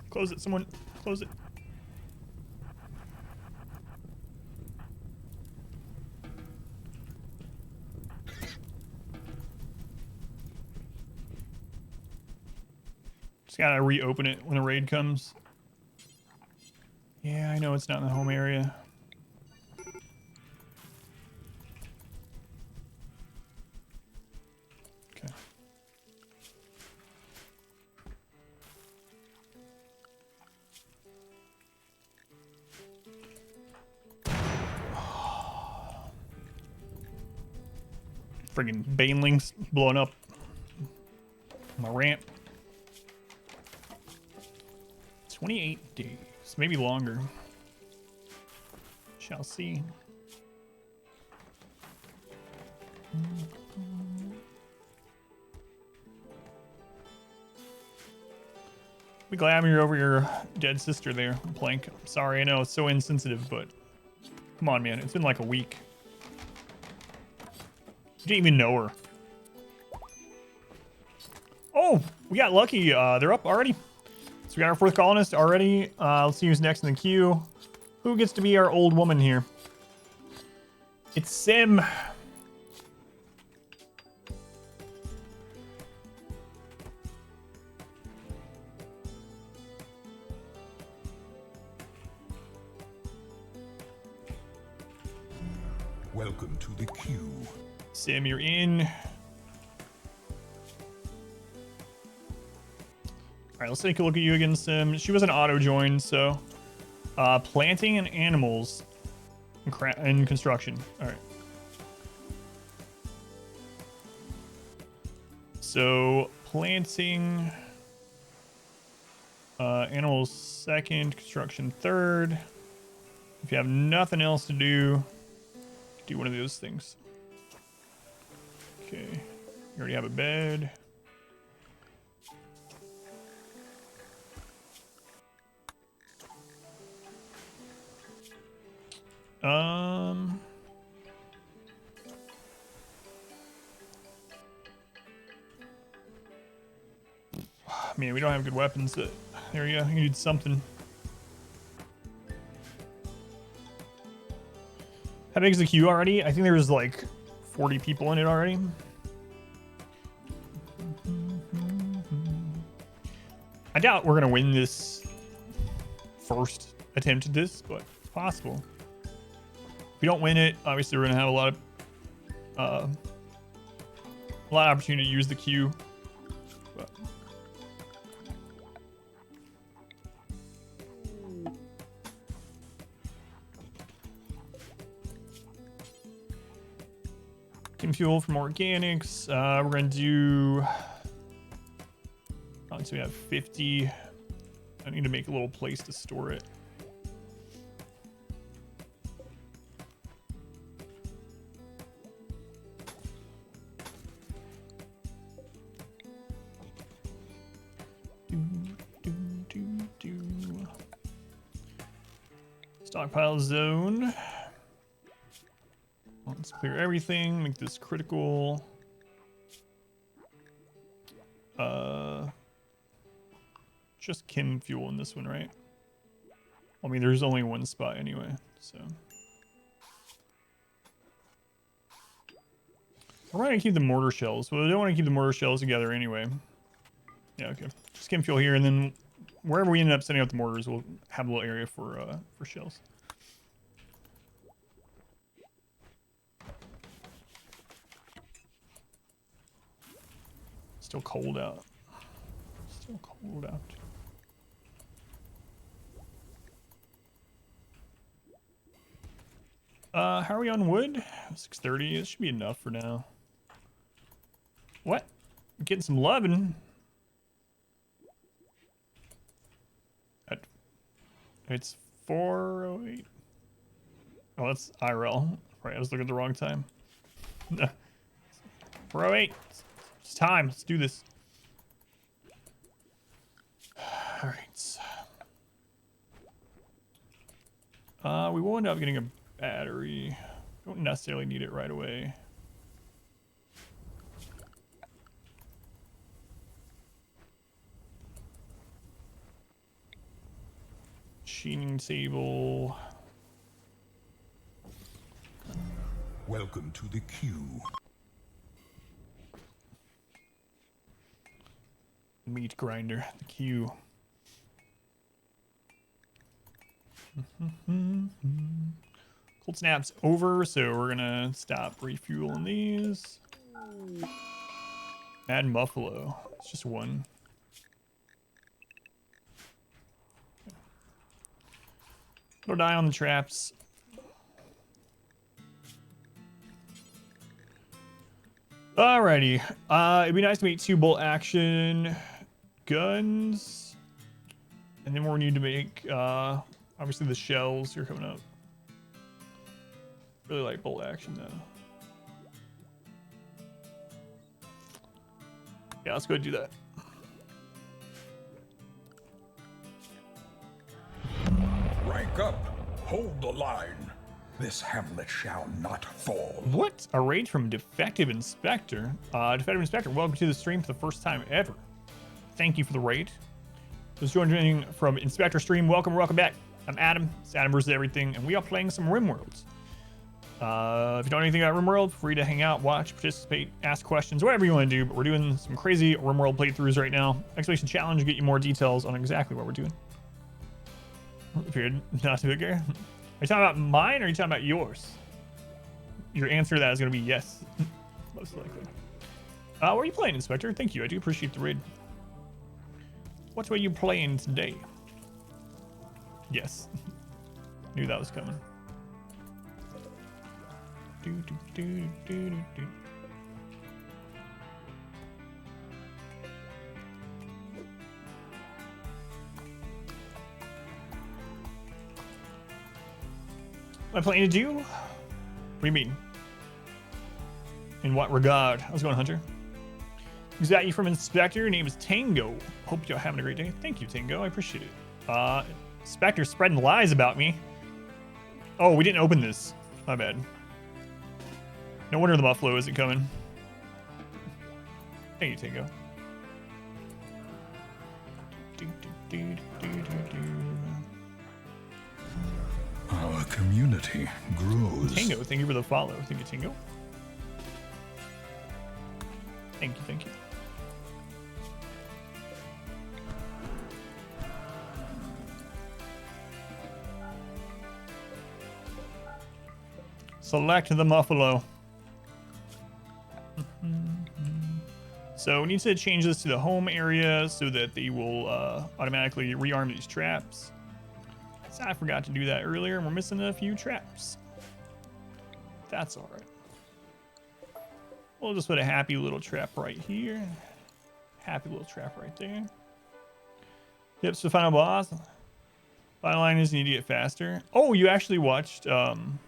Close it, someone. Close it. Just gotta reopen it when a raid comes. Yeah, I know it's not in the home area. Okay. Friggin' banelings blowing up my ramp. 28 days, maybe longer. Shall see. Be glad you're over your dead sister there, Plank. I'm sorry, I know it's so insensitive, but come on, man. It's been like a week. You didn't even know her. Oh, we got lucky. They're up already. So we got our fourth colonist already. Let's see who's next in the queue. Who gets to be our old woman here? It's Sim. Welcome to the queue. Sim, you're in. All right, let's take a look at you again, Sim. She was an auto-join, so... planting and animals and construction. All right. So, planting... animals second, construction third. If you have nothing else to do one of those things. Okay. You already have a bed. Man, we don't have good weapons. There you go. You need something. How big is the queue already? I think there's like 40 people in it already. I doubt we're gonna win this first attempt at this, but it's possible. If we don't win it, obviously we're gonna have a lot of opportunity to use the queue. But fuel from organics. We're gonna do. So we have 50. I need to make a little place to store it. Stockpile zone. Let's clear everything, make this critical. Just chem fuel in this one, right? I mean, there's only one spot anyway, so. We're gonna keep the mortar shells. Well, we don't want to keep the mortar shells together anyway. Yeah, okay. Just chem fuel here, and then wherever we end up setting up the mortars, we'll have a little area for shells. Still cold out. Still cold out. How are we on wood? 630. It should be enough for now. What? Getting some loving. It's 4:08. Oh, that's IRL. Right, I was looking at the wrong time. 4:08. It's time. Let's do this. All right. We will end up getting a battery. Don't necessarily need it right away. Machining table. Welcome to the queue. Meat grinder. The queue. Cold snap's over, so we're gonna stop refueling these. Add buffalo. It's just one. Don't die on the traps. Alrighty. It'd be nice to make 2 bolt action guns. And then we'll need to make obviously the shells are coming up. Really like bolt action though. Yeah, let's go do that. Rank up. Hold the line. This hamlet shall not fall. What? A raid from Defective Inspector. Defective Inspector, welcome to the stream for the first time ever. Thank you for the raid. Just joining from Inspector Stream. Welcome back. I'm Adam. It's Adam vs. Everything, and we are playing some RimWorld. If you don't know anything about RimWorld, feel free to hang out, watch, participate, ask questions, whatever you want to do. But we're doing some crazy RimWorld playthroughs right now. Exclamation challenge to get you more details on exactly what we're doing. If you're not too big, are you talking about mine or are you talking about yours? Your answer to that is going to be yes, most likely. What are you playing, Inspector? Thank you. I do appreciate the raid. What were you playing today? Yes. Knew that was coming. Do. What am I planning to do? What do you mean? In what regard? How's it going, Hunter? Is that you from Inspector? Your name is Tango. Hope you're having a great day. Thank you, Tango. I appreciate it. Inspector spreading lies about me. Oh, we didn't open this. My bad. No wonder the buffalo isn't coming. Thank you, Tango. Our community grows. Tango, thank you for the follow. Thank you, Tango. Thank you. Select the buffalo. So we need to change this to the home area so that they will automatically rearm these traps. So I forgot to do that earlier, and we're missing a few traps. That's all right. We'll just put a happy little trap right here. Happy little trap right there. Yep, so final boss. Final line is you need to get faster. Oh, you actually watched some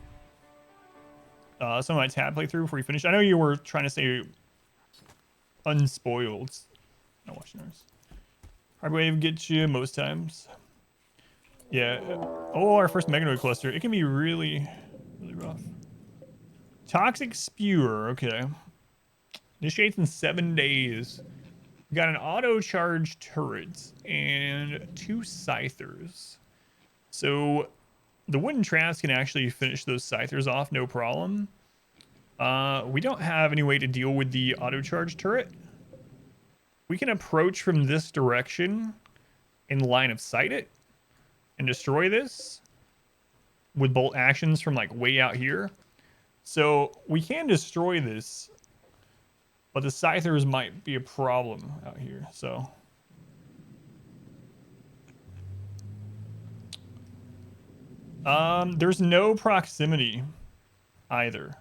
of my tab playthrough before you finished. I know you were trying to say unspoiled. Not watching ours. Hard wave gets you most times. Yeah. Oh, our first Meganoid cluster. It can be really rough. Toxic Spewer. Okay. Initiates in 7 days. We got an auto charge turret and 2 scythers. So the wooden traps can actually finish those scythers off, no problem. We don't have any way to deal with the auto charge turret. We can approach from this direction and line of sight it and destroy this with bolt actions from like way out here. So we can destroy this, but the scythers might be a problem out here. So there's no proximity either.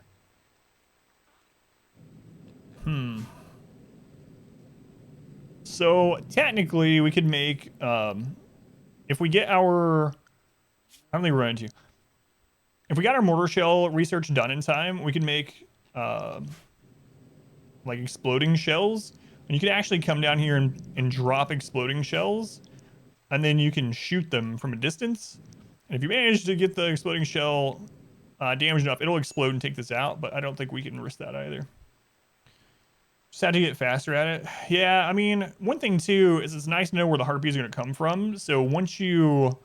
So technically we could make if we get our How many run into? If we got our mortar shell research done in time, we could make like exploding shells. And you could actually come down here and drop exploding shells, and then you can shoot them from a distance. And if you manage to get the exploding shell damaged enough, it'll explode and take this out, but I don't think we can risk that either. Just had to get faster at it. Yeah, I mean, one thing too is it's nice to know where the harpies are going to come from. So once you,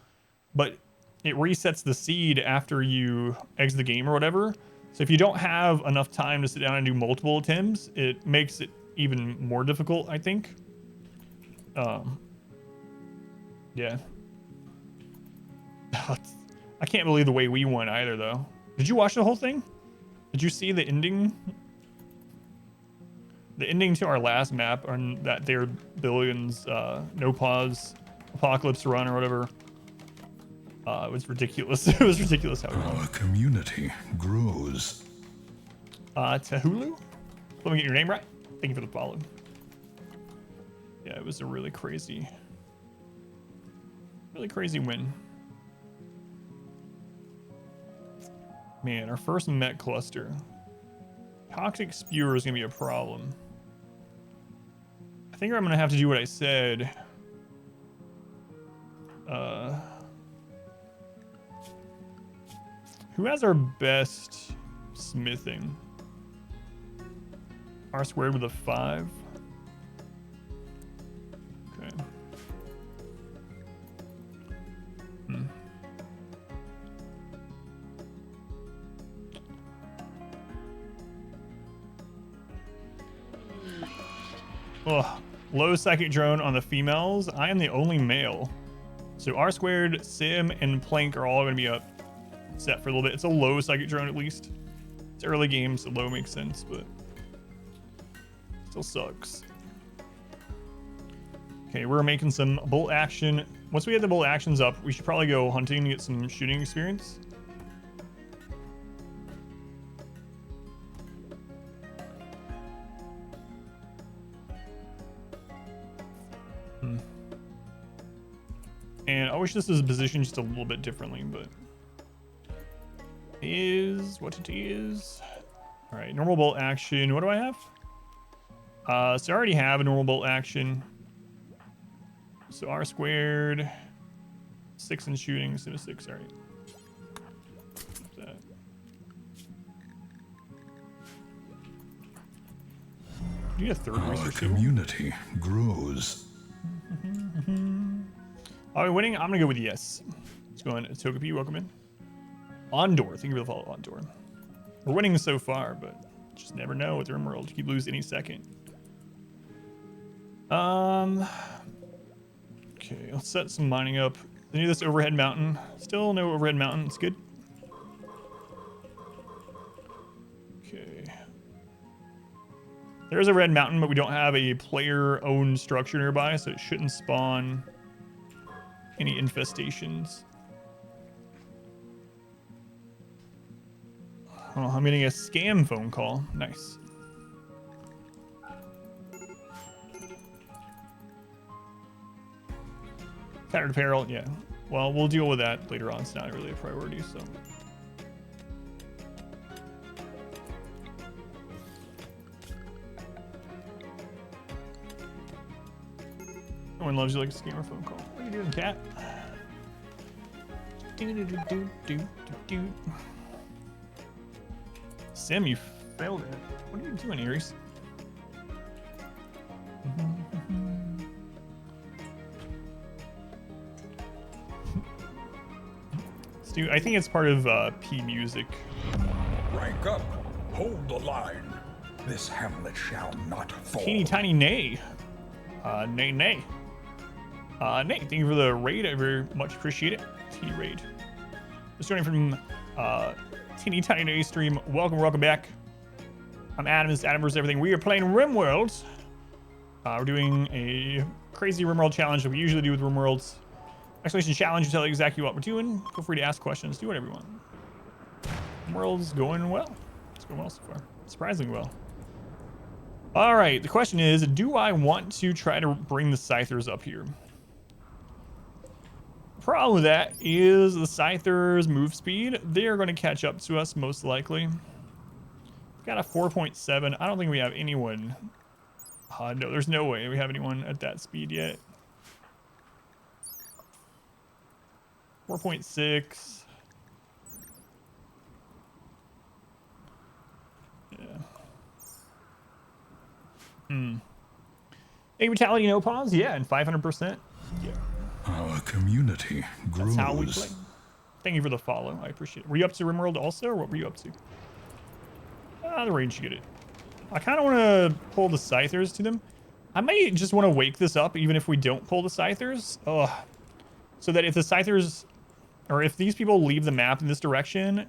but it resets the seed after you exit the game or whatever. So if you don't have enough time to sit down and do multiple attempts, it makes it even more difficult, I think. Yeah. I can't believe the way we won either, though. Did you watch the whole thing? Did you see the ending? The ending to our last map on that there billions no pause apocalypse run or whatever. It was ridiculous. It was ridiculous how it Our community grows. Tahulu? Let me get your name right. Thank you for the follow. Yeah, it was a really crazy win. Man, our first Met cluster. Toxic spewer is gonna be a problem. I think I'm gonna have to do what I said. Who has our best smithing? R squared with a 5. Okay. Ugh. Low psychic drone on the females. I am the only male. So R squared, Sim, and Plank are all going to be up set for a little bit. It's a low psychic drone at least. It's early game, so low makes sense, but still sucks. Okay, we're making some bolt action. Once we get the bolt actions up, we should probably go hunting to get some shooting experience. And I wish this was positioned just a little bit differently, but it is what it is. All right, normal bolt action. What do I have? So I already have a normal bolt action. So R squared, 6 in shooting, so 6. All right. That. You need a third Our research community grows. Are we winning? I'm gonna go with yes. Let's go on. Togepi, welcome in. Ondor, thank you for the follow, Ondor. We're winning so far, but just never know with RimWorld. You could lose any second. Okay, let's set some mining up. I need this overhead mountain. Still no overhead mountain. It's good. Okay. There's a red mountain, but we don't have a player-owned structure nearby, so it shouldn't spawn any infestations. Oh, I'm getting a scam phone call. Nice. Tattered apparel, yeah. Well, we'll deal with that later on. It's not really a priority, so. No one loves you like a scammer phone call. What are you doing, cat? Sim, you failed it. What are you doing, Aries? Dude, I think it's part of P music. Rank up. Hold the line. This hamlet shall not fall. Teeny tiny nay. Nay. Nay, thank you for the raid. I very much appreciate it. T raid. Just joining from Teeny Tiny Nay stream. Welcome back. I'm Adam. This is Adam versus Everything. We are playing RimWorld. We're doing a crazy RimWorld challenge that we usually do with RimWorlds. Exclamation challenge to tell you exactly what we're doing. Feel free to ask questions. Do whatever you want. RimWorld's going well. It's going well so far. Surprisingly well. All right. The question is, do I want to try to bring the Scythers up here? problem with that is the Scyther's move speed. They are going to catch up to us most likely. We've got a 4.7. I don't think we have anyone. No, there's no way we have anyone at that speed yet. 4.6. Yeah. A brutality, no pause. Yeah, and 500%. Yeah. Our community grows. That's how we play. Thank you for the follow. I appreciate it. Were you up to Rimworld also, or what were you up to? The range you get it. I kind of want to pull the Scythers to them. I might just want to wake this up, even if we don't pull the Scythers. So that if the Scythers, or if these people leave the map in this direction,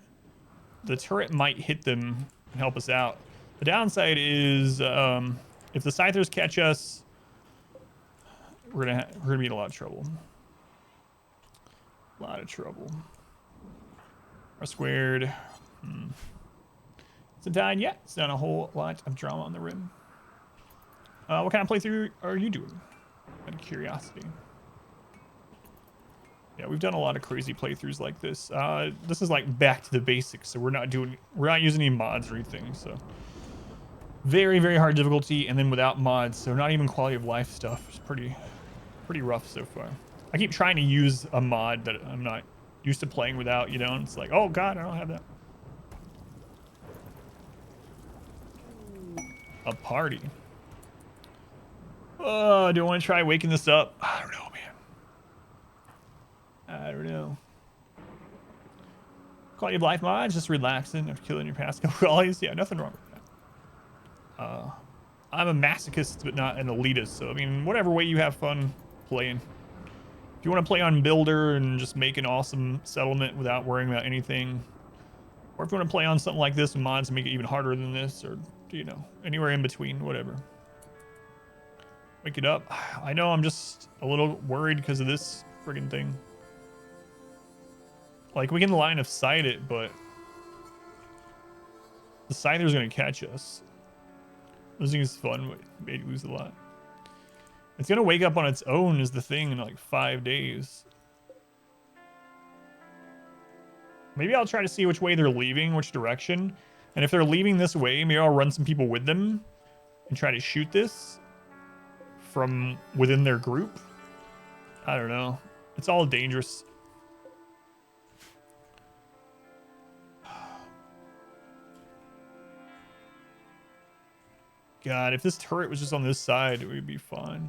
the turret might hit them and help us out. The downside is if the Scythers catch us, we're gonna be in a lot of trouble. A lot of trouble. R squared. It's a died yet. It's done a whole lot of drama on the rim. What kind of playthrough are you doing? Out of curiosity. Yeah, we've done a lot of crazy playthroughs like this. This is like back to the basics, so we're not using any mods or anything. So very, very hard difficulty, and then without mods, so not even quality of life stuff. It's pretty rough so far. I keep trying to use a mod that I'm not used to playing without, you know, and it's like, oh god, I don't have that. A party. Do I want to try waking this up? I don't know, man. I don't know. Quality of life mods, just relaxing after killing your past qualities. Yeah, nothing wrong with that. I'm a masochist, but not an elitist. So, I mean, whatever way you have fun playing. If you want to play on Builder and just make an awesome settlement without worrying about anything, or if you want to play on something like this with mods and make it even harder than this, or, you know, anywhere in between, whatever. Wake it up. I know I'm just a little worried because of this friggin' thing. Like, we can line of sight it, but the Scyther's gonna catch us. Losing is fun, but maybe lose a lot. It's gonna wake up on its own is the thing in like 5 days. Maybe I'll try to see which way they're leaving, which direction. And if they're leaving this way, maybe I'll run some people with them and try to shoot this from within their group. I don't know. It's all dangerous. God, if this turret was just on this side, it would be fine.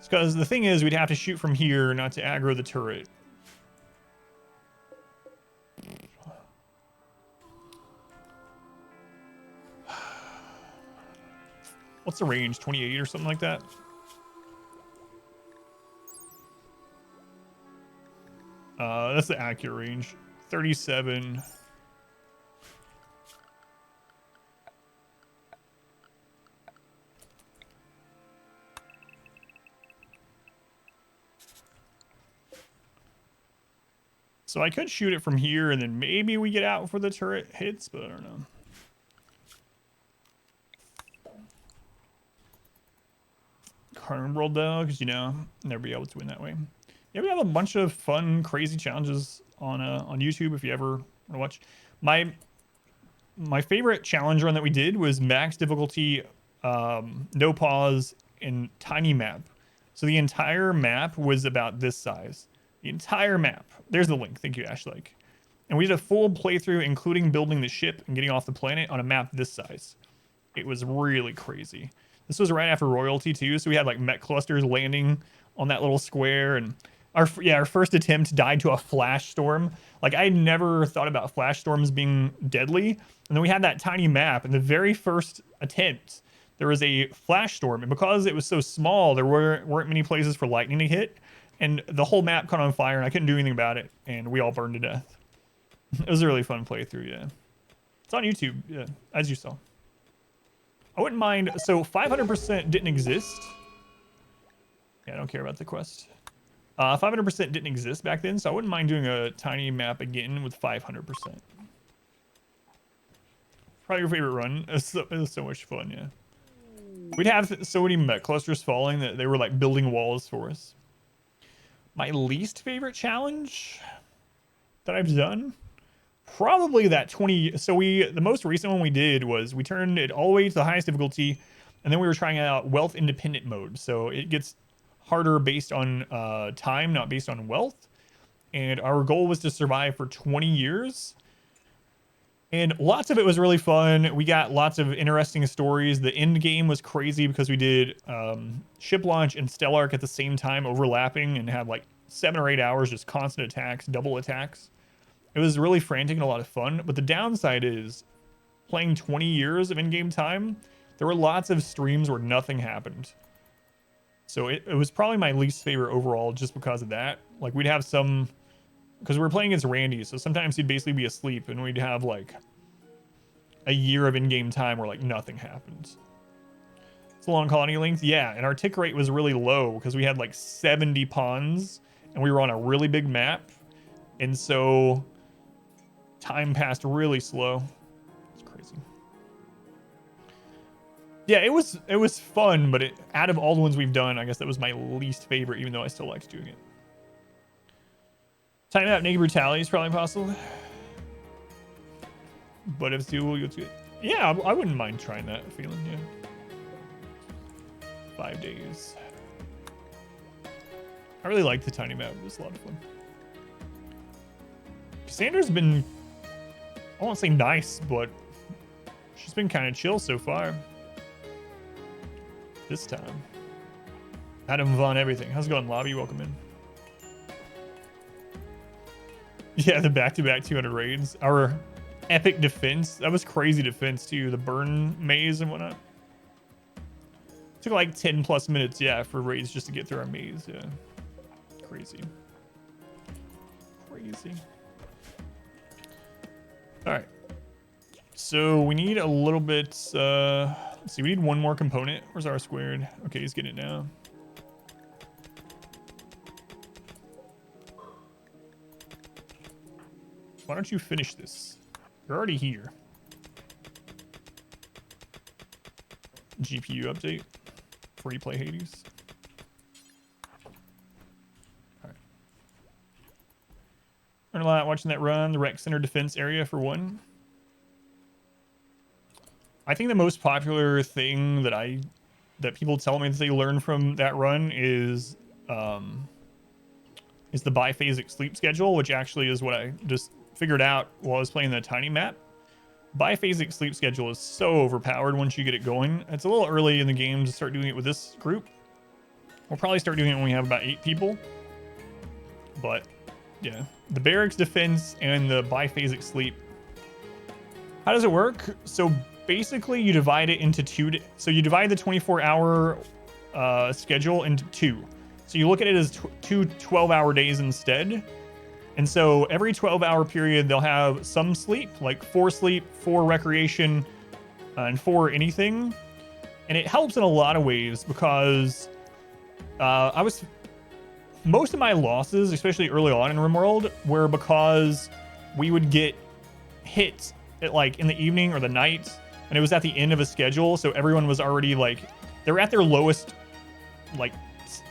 Because the thing is, we'd have to shoot from here, not to aggro the turret. What's the range? 28 or something like that? That's the accurate range. 37. So I could shoot it from here and then maybe we get out before the turret hits, but I don't know. Carnival World though, because you know, never be able to win that way. Yeah, we have a bunch of fun, crazy challenges on YouTube if you ever want to watch. My favorite challenge run that we did was max difficulty, no pause, and tiny map. So the entire map was about this size. The entire map. There's the link. Thank you, Ashlake. And we did a full playthrough, including building the ship and getting off the planet on a map this size. It was really crazy. This was right after Royalty too, so we had like mech clusters landing on that little square, and our first attempt died to a flash storm. Like, I had never thought about flash storms being deadly, and then we had that tiny map, and the very first attempt, there was a flash storm, and because it was so small, there weren't many places for lightning to hit, and the whole map caught on fire, and I couldn't do anything about it, and we all burned to death. It was a really fun playthrough, yeah. It's on YouTube, yeah, as you saw. I wouldn't mind. So 500% didn't exist. Yeah, I don't care about the quest. 500% didn't exist back then, so I wouldn't mind doing a tiny map again with 500%. Probably your favorite run. It was so much fun, yeah. We'd have so many mech clusters falling that they were like building walls for us. My least favorite challenge that I've done? Probably that 20. So the most recent one we did was we turned it all the way to the highest difficulty, and then we were trying out wealth independent mode. So it gets harder based on time, not based on wealth. And our goal was to survive for 20 years. And lots of it was really fun. We got lots of interesting stories. The end game was crazy because we did ship launch and Stellark at the same time, overlapping, and had like 7 or 8 hours just constant attacks, double attacks. It was really frantic and a lot of fun. But the downside is playing 20 years of in-game time, there were lots of streams where nothing happened. So it was probably my least favorite overall just because of that. Like we'd have some, because we were playing against Randy, so sometimes he'd basically be asleep and we'd have like a year of in-game time where like nothing happens. It's a long colony length, yeah, and our tick rate was really low because we had like 70 pawns and we were on a really big map, and so time passed really slow. It's crazy. Yeah, it was fun, but out of all the ones we've done, I guess that was my least favorite, even though I still liked doing it. Time out naked brutality is probably possible. But if it's doable, you'll do it. Yeah, I wouldn't mind trying that feeling, yeah. 5 days. I really like the tiny map. It was a lot of fun. Cassandra's been, I won't say nice, but she's been kind of chill so far. This time. Adam Von everything. How's it going, Lobby? Welcome in. Yeah, the back-to-back 200 raids. Our epic defense. That was crazy defense, too. The burn maze and whatnot. Took like 10 plus minutes, yeah, for raids just to get through our maze, yeah. Crazy. Crazy. Alright. So we need a little bit, let's see, we need one more component. Where's R squared? Okay, he's getting it now. Why don't you finish this? You're already here. GPU update before you play Hades. Alright. Learned a lot watching that run. The rec center defense area for one. I think the most popular thing that people tell me that they learn from that run is the biphasic sleep schedule, which actually is what I just figured out while I was playing the tiny map. Biphasic sleep schedule is so overpowered once you get it going. It's a little early in the game to start doing it with this group. We'll probably start doing it when we have about 8 people. But yeah, the barracks defense and the biphasic sleep. How does it work? So basically you divide it into so you divide the 24-hour schedule into 2. So you look at it as two 12-hour days instead. And so every 12-hour period, they'll have some sleep, like 4 sleep, 4 recreation, and 4 anything. And it helps in a lot of ways because most of my losses, especially early on in RimWorld, were because we would get hit at like in the evening or the night, and it was at the end of a schedule. So everyone was already like, they were at their lowest like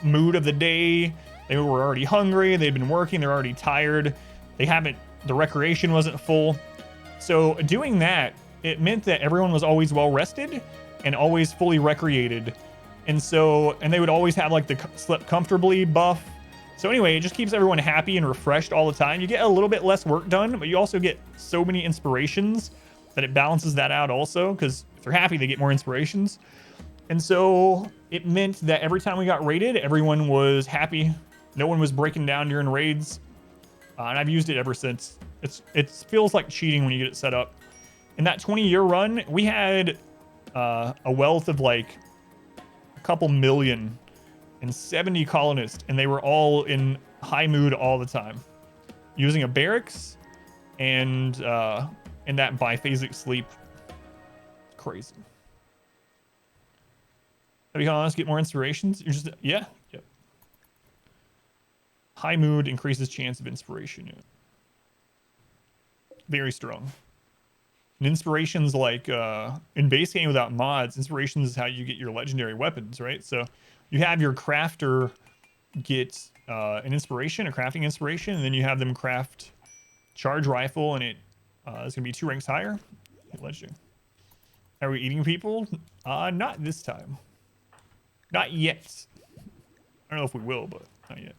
mood of the day. They were already hungry. They'd been working. They're already tired. The recreation wasn't full. So doing that, it meant that everyone was always well rested and always fully recreated. And they would always have like the slept comfortably buff. So anyway, it just keeps everyone happy and refreshed all the time. You get a little bit less work done, but you also get so many inspirations that it balances that out also, because if they're happy, they get more inspirations. And so it meant that every time we got raided, everyone was happy. No one was breaking down during raids, and I've used it ever since. It feels like cheating when you get it set up. In that 20-year run, we had a wealth of like a couple million and 70 colonists, and they were all in high mood all the time, using a barracks and that biphasic sleep. Crazy. To be honest, get more inspirations. You're just yeah. High mood increases chance of inspiration. Yeah. Very strong. And inspirations like in base game without mods, inspirations is how you get your legendary weapons, right? So you have your crafter get an inspiration, a crafting inspiration, and then you have them craft charge rifle, and it is gonna be 2 ranks higher. Legendary. Are we eating people? Not this time. Not yet. I don't know if we will, but not yet.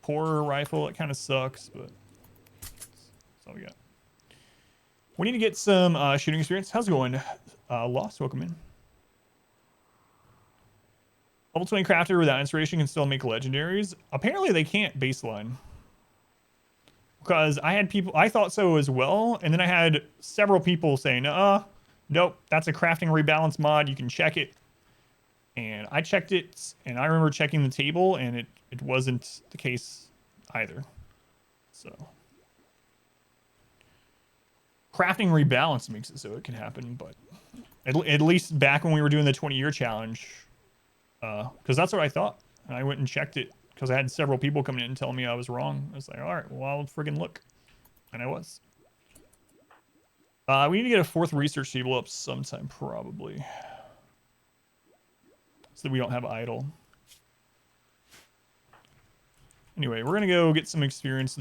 Horror rifle, it kind of sucks, but that's all we got. We need to get some shooting experience. How's it going? Lost, welcome in. Level 20 crafter without inspiration can still make legendaries. Apparently they can't baseline. Because I had people, I thought so as well, and then I had several people saying, nope, that's a crafting rebalance mod, you can check it. And I checked it, and I remember checking the table, and it wasn't the case either. So. Crafting rebalance makes it so it can happen, but at least back when we were doing the 20-year challenge, because that's what I thought. And I went and checked it, because I had several people coming in and telling me I was wrong. I was like, all right, well, I'll friggin' look. And I was. We need to get a 4th research table up sometime, probably. So that we don't have idle. Anyway, we're gonna go get some experience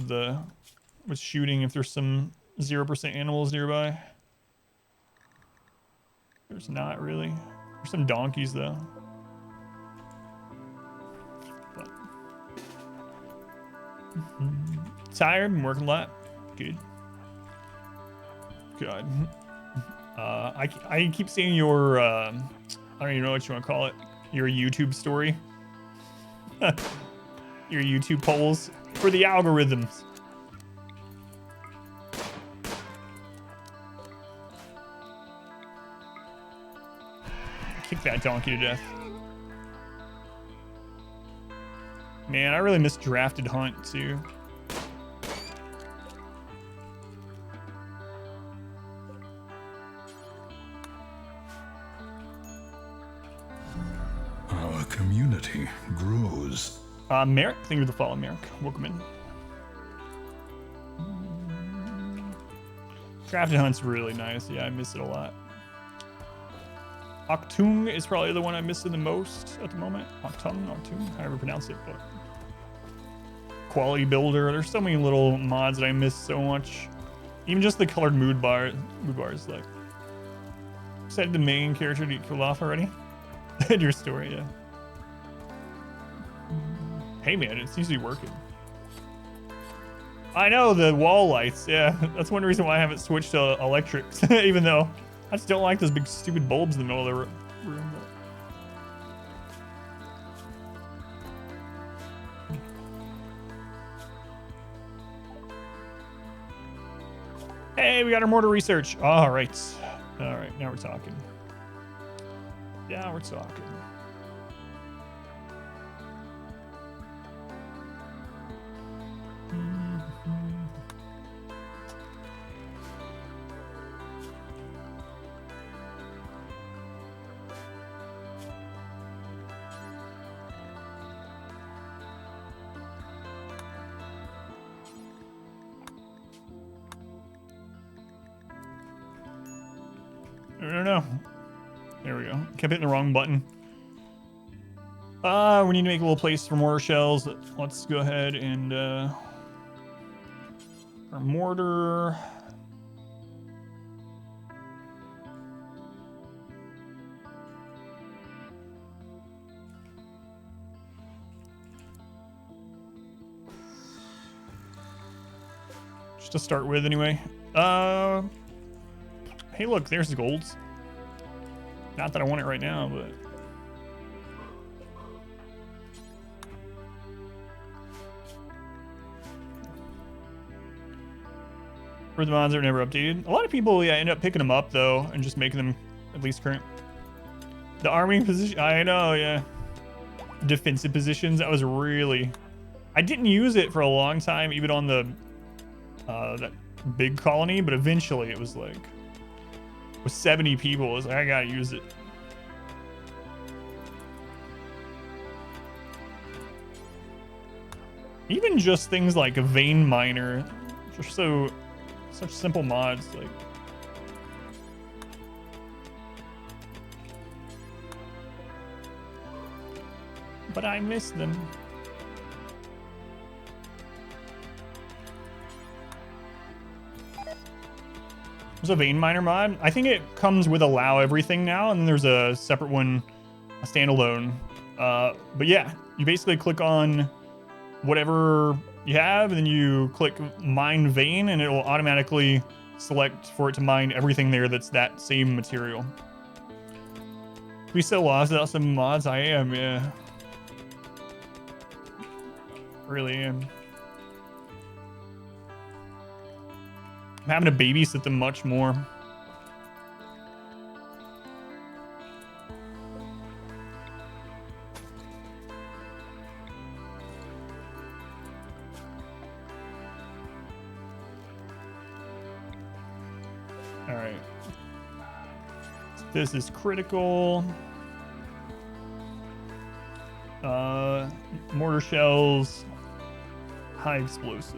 with shooting if there's some 0% animals nearby. There's not really. There's some donkeys though. But. Tired, been working a lot. Good. God. I keep seeing your I don't even know what you want to call it. Your YouTube story. Your YouTube polls for the algorithms. Kick that donkey to death. Man, I really miss Drafted Hunt too. Our community grows. Merrick, thank you for the follow, Merrick. Welcome in. Drafted Hunt's really nice. Yeah, I miss it a lot. Octung is probably the one I'm missing the most at the moment. Octung, however you pronounce it, but quality builder. There's so many little mods that I miss so much. Even just the colored mood bars, like. Said the main character to kill off already. Your story, yeah. Hey man, it seems to be working. I know, the wall lights, yeah. That's one reason why I haven't switched to electrics, even though I just don't like those big stupid bulbs in the middle of the room. Hey, we got our mortar research. All right, now we're talking. Yeah, we're talking. No. There we go. Kept hitting the wrong button. We need to make a little place for mortar shells. Let's go ahead and our mortar. Just to start with anyway. Hey look, there's the golds. Not that I want it right now, but for the mods that are never updated. A lot of people, yeah, end up picking them up though and just making them at least current. The arming position, I know, yeah. Defensive positions, that was really. I didn't use it for a long time, even on the that big colony, but eventually it was like with 70 people, it's like I gotta use it. Even just things like a vein miner, just such simple mods, like. but I miss them. There's a vein miner mod. I think it comes with allow everything now, and then there's a separate one, a standalone. But yeah, you basically click on whatever you have, and then you click mine vein, and it will automatically select for it to mine everything there that's that same material. We so lost without some mods. I am, yeah. Really am. I'm having to babysit them much more. All right. This is critical. Mortar shells, high explosive.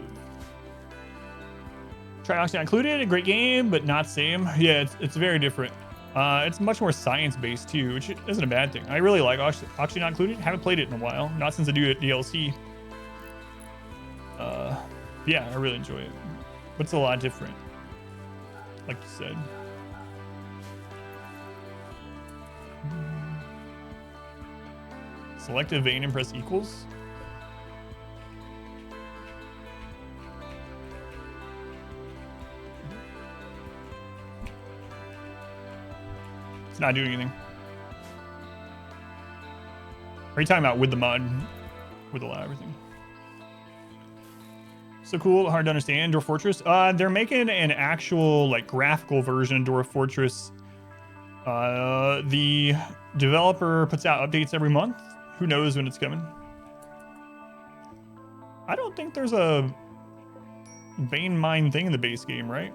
Trioxy not included, a great game, but not same. Yeah, it's very different. It's much more science-based too, which isn't a bad thing. I really like Oxy not included. Haven't played it in a while, not since I do it DLC. Yeah, I really enjoy it. But it's a lot different, like you said. Select a vein and press equals. It's not doing anything. Are you talking about with the mod? With allow everything. So cool, hard to understand. Dwarf Fortress. They're making an actual like graphical version of Dwarf Fortress. The developer puts out updates every month. Who knows when it's coming? I don't think there's a vein mine thing in the base game, right?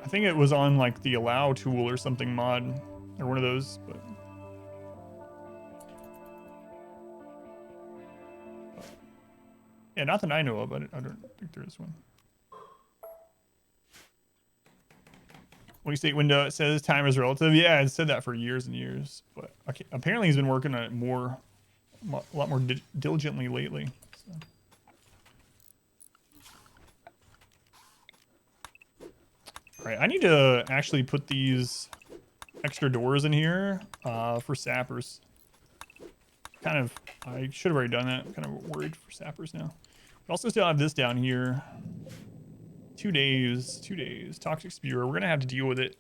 I think it was on like the allow tool or something mod or one of those, but yeah, not that I know of. I don't think there is one. When you state window, it says time is relative. Yeah, it said that for years and years, but okay, apparently he's been working on it a lot more diligently lately. So. All right, I need to actually put these extra doors in here for sappers. I should have already done that. I'm kind of worried for sappers now. We also still have this down here. 2 days. Toxic spewer. We're gonna have to deal with it.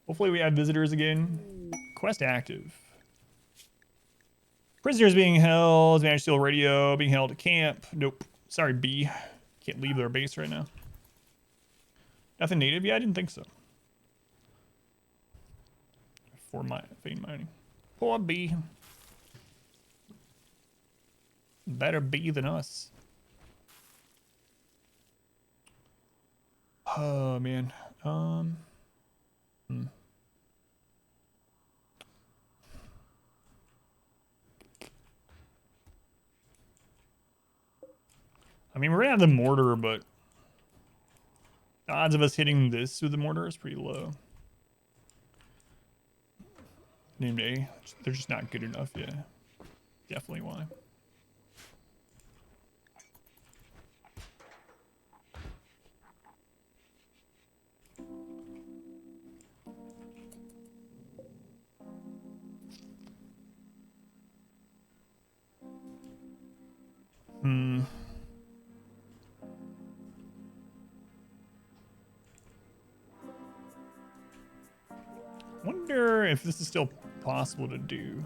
Hopefully we have visitors again. Quest active. Prisoners being held. Managed to steal radio. Being held at camp. Nope. Sorry, B. Can't leave their base right now. Nothing native? Yeah, I didn't think so. For my vein mining. Poor B. Better B than us. Oh man. I mean, we're gonna have the mortar, but the odds of us hitting this with the mortar is pretty low. Named A. They're just not good enough, yeah. Definitely why. Wonder if this is still possible to do.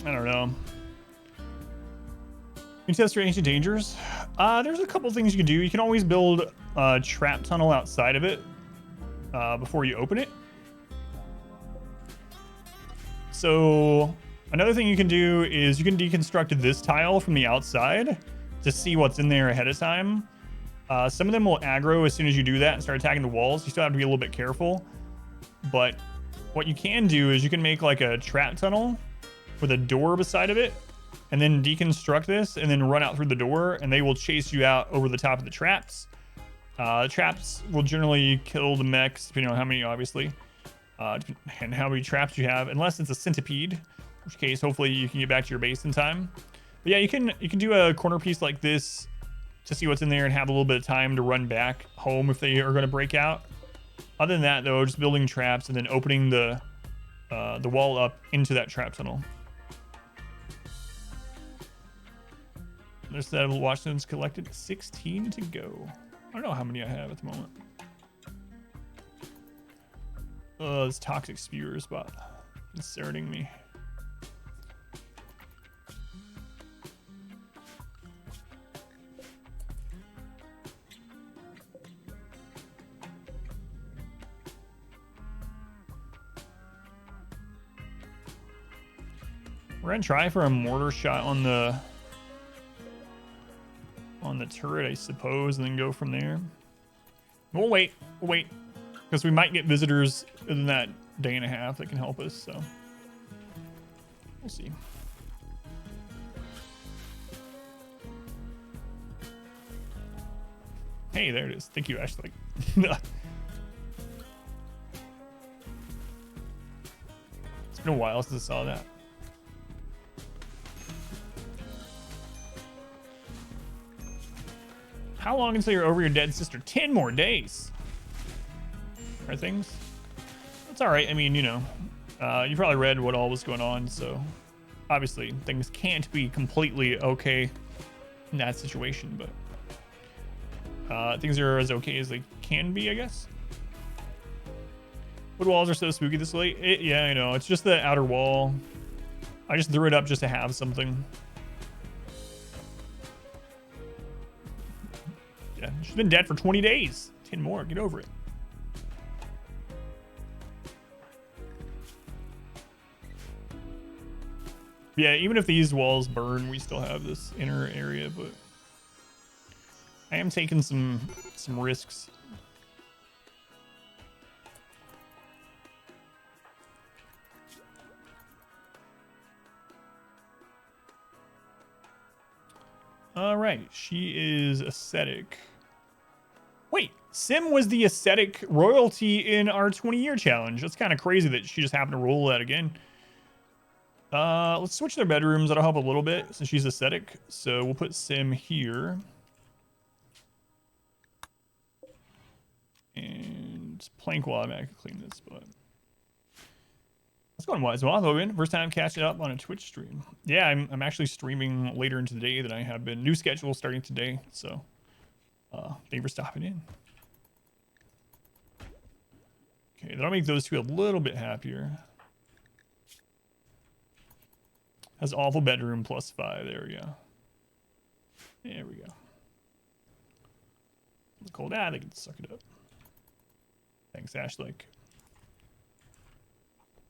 I don't know. You can test your ancient dangers. There's a couple things you can do. You can always build a trap tunnel outside of it before you open it. So another thing you can do is you can deconstruct this tile from the outside to see what's in there ahead of time. Some of them will aggro as soon as you do that and start attacking the walls. You still have to be a little bit careful. But what you can do is you can make like a trap tunnel with a door beside of it. and then deconstruct this and then run out through the door, and they will chase you out over the top of the traps. Traps will generally kill the mechs, depending on how many, obviously, and how many traps you have, unless it's a centipede, in which case hopefully you can get back to your base in time. But yeah, you can do a corner piece like this to see what's in there and have a little bit of time to run back home if they are going to break out. Other than that, though, just building traps and then opening the wall up into that trap tunnel. There's that Washington's collected. 16 to go. I don't know how many I have at the moment. This toxic spewer spot. Inserting me. We're gonna try for a mortar shot on the turret, I suppose, and then go from there. We'll wait, because we might get visitors in that day and a half that can help us. So we'll see. Hey, there it is. Thank you, Ashley. It's been a while since I saw that. How long until you're over your dead sister? 10 more days. Are things? That's all right. I mean, you know, you probably read what all was going on, so obviously things can't be completely okay in that situation, but things are as okay as they can be, I guess. Wood walls are so spooky this late. Yeah, I know. It's just the outer wall. I just threw it up just to have something. Yeah, she's been dead for 20 days. 10 more. Get over it. Yeah, even if these walls burn, we still have this inner area, but I am taking some risks. All right, she is ascetic. Wait, Sim was the ascetic royalty in our 20-year challenge. That's kind of crazy that she just happened to roll that again. Let's switch their bedrooms. That'll help a little bit since she's ascetic. So we'll put Sim here. And Plank will automatically clean this, but what's going on, Wise Logan? First time catching up on a Twitch stream. Yeah, I'm actually streaming later into the day than I have been. New schedule starting today, so thank you for stopping in. Okay, that'll make those two a little bit happier. Has awful bedroom +5. There we go. There we go. The cold they can suck it up. Thanks, Ashley.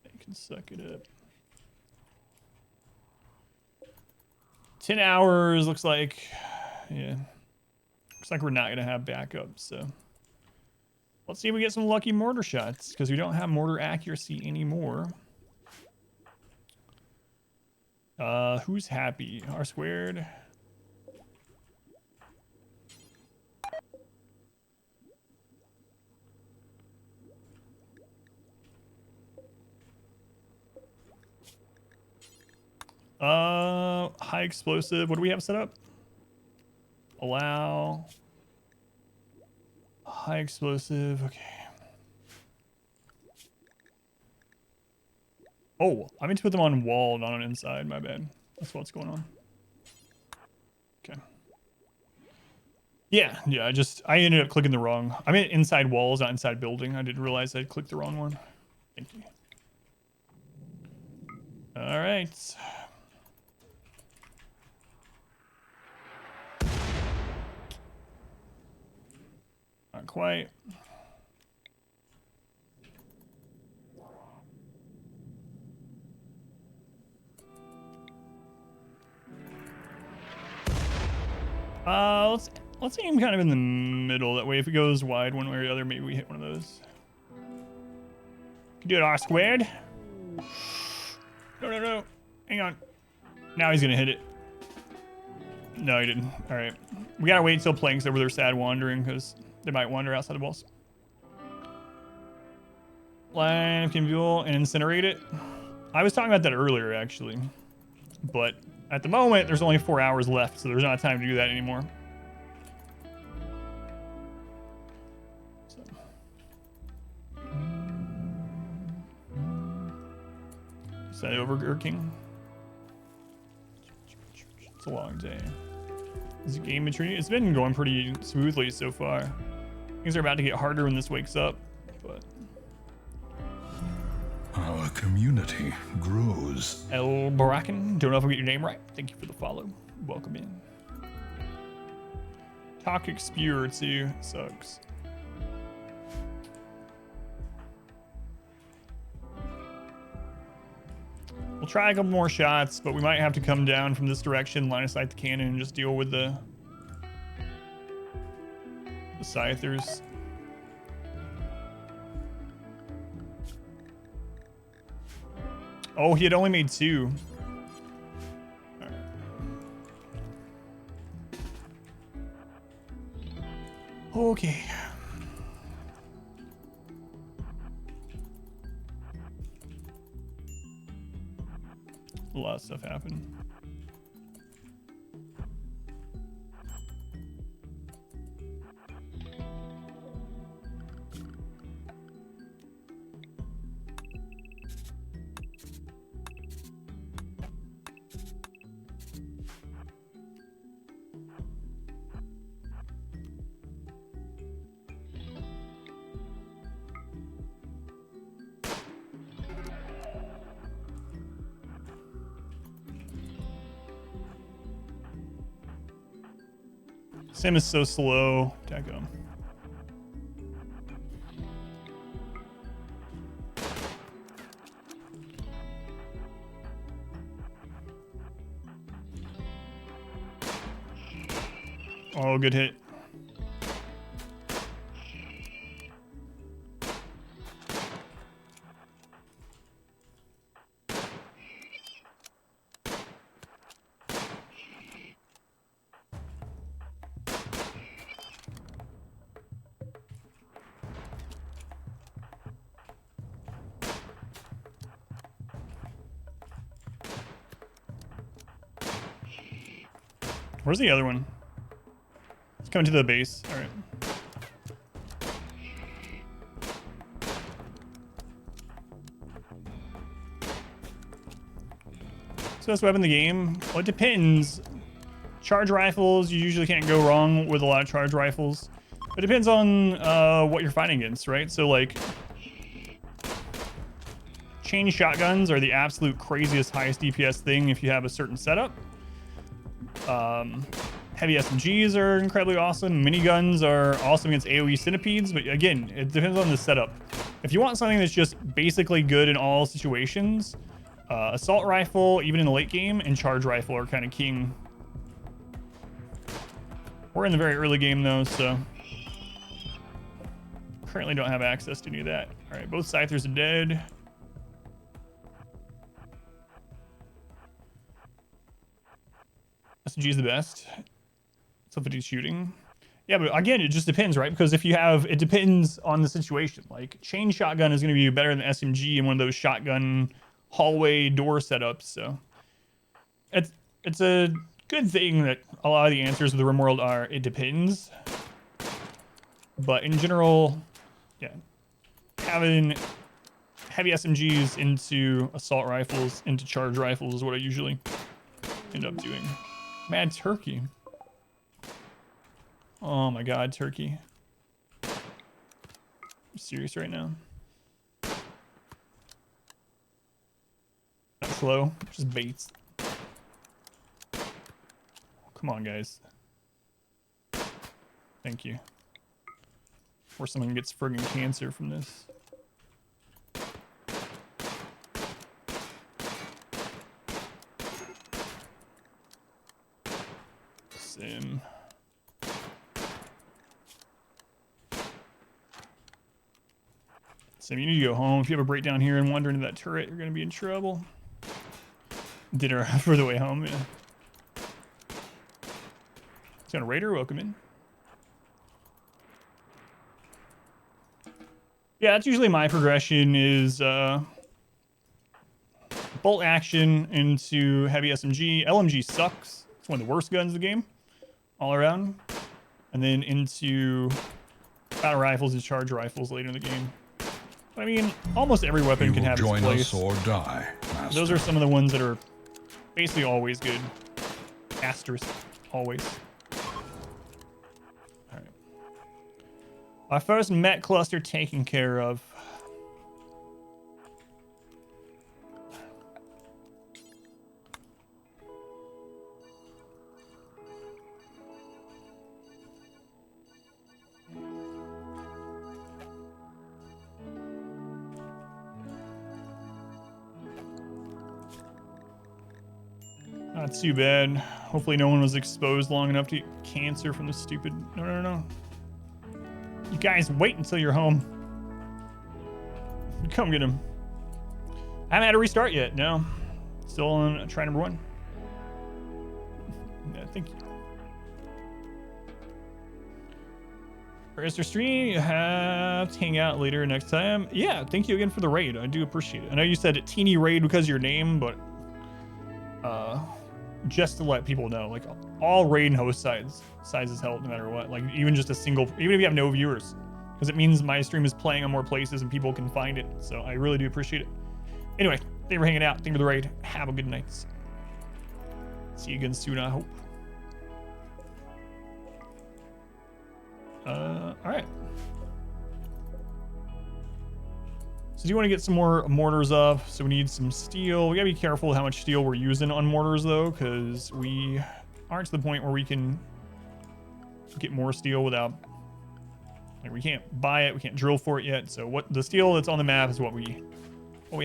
They can suck it up. 10 hours looks like, yeah. Looks like we're not gonna have backup, so let's see if we get some lucky mortar shots, because we don't have mortar accuracy anymore. Who's happy? R squared. High explosive. What do we have set up? Allow. High explosive. Okay. Oh, I meant to put them on wall, not on inside. My bad. That's what's going on. Okay. Yeah. I ended up clicking the wrong. I meant inside walls, not inside building. I didn't realize I clicked the wrong one. Thank you. All right. Not quite. Let's aim kind of in the middle. That way, if it goes wide one way or the other, maybe we hit one of those. Can do it R squared. No. Hang on. Now he's gonna hit it. No, he didn't. All right. We gotta wait until plank's over their sad wandering because they might wander outside the walls. Line of fuel and incinerate it. I was talking about that earlier, actually. But at the moment, there's only 4 hours left, so there's not time to do that anymore. So. Is that over, Gurking? It's a long day. Is the game maturity? It's been going pretty smoothly so far. Things are about to get harder when this wakes up, but Our community grows. El Barakan, don't know if I get your name right. Thank you for the follow. Welcome in. Toxic Spewer too sucks. We'll try a couple more shots, but we might have to come down from this direction, line of sight the cannon, and just deal with the scythers. Oh, he had only made 2. All right. Okay. A lot of stuff happened. Sim is so slow. Daggum. Oh, good hit. Where's the other one? It's coming to the base. All right. So best weapon in the game? Well, it depends. Charge rifles, you usually can't go wrong with a lot of charge rifles. It depends on what you're fighting against, right? So like, chain shotguns are the absolute craziest, highest DPS thing if you have a certain setup. Heavy SMGs are incredibly awesome. Miniguns are awesome against AoE centipedes, but again, it depends on the setup. If you want something that's just basically good in all situations, assault rifle, even in the late game, and charge rifle are kind of king. We're in the very early game though, so currently don't have access to any of that. All right, both scythers are dead. SMG is the best. Somebody shooting. Yeah, but again, it just depends, right? Because if you have, it depends on the situation. Like chain shotgun is going to be better than SMG in one of those shotgun hallway door setups. So it's a good thing that a lot of the answers of the RimWorld are it depends. But in general, yeah, having heavy SMGs into assault rifles, into charge rifles is what I usually end up doing. Mad turkey. Oh my god, turkey. I'm serious right now. Not slow, just baits. Come on, guys. Thank you. Before someone gets friggin' cancer from this. Sim. Sim, you need to go home. If you have a breakdown here and wander into that turret, you're gonna be in trouble. Dinner for the way home, yeah. Lieutenant Raider, welcome in. Yeah, that's usually my progression is bolt action into heavy SMG. LMG sucks. It's one of the worst guns in the game, all around. And then into battle rifles and charge rifles later in the game. I mean, almost every weapon You can will have its join place. us or die, Master. Those are some of the ones that are basically always good. Asterisk, always. All right. Our first Met cluster taken care of. Not too bad. Hopefully no one was exposed long enough to get cancer from the stupid... No. You guys, wait until you're home. Come get him. I haven't had a restart yet, no. Still on try number 1. Yeah, thank you. Is there stream? You have to hang out later next time. Yeah, thank you again for the raid. I do appreciate it. I know you said teeny raid because of your name, but... just to let people know, like all raid and host sizes help no matter what. Like even just a single, even if you have no viewers, because it means my stream is playing on more places and people can find it. So I really do appreciate it. Anyway, thank you for hanging out. Thank you for the raid. Have a good night. See you again soon, I hope. All right. So do you want to get some more mortars up? So we need some steel. We gotta be careful how much steel we're using on mortars though, because we aren't to the point where we can get more steel without, like we can't buy it, we can't drill for it yet. So what the steel that's on the map is what we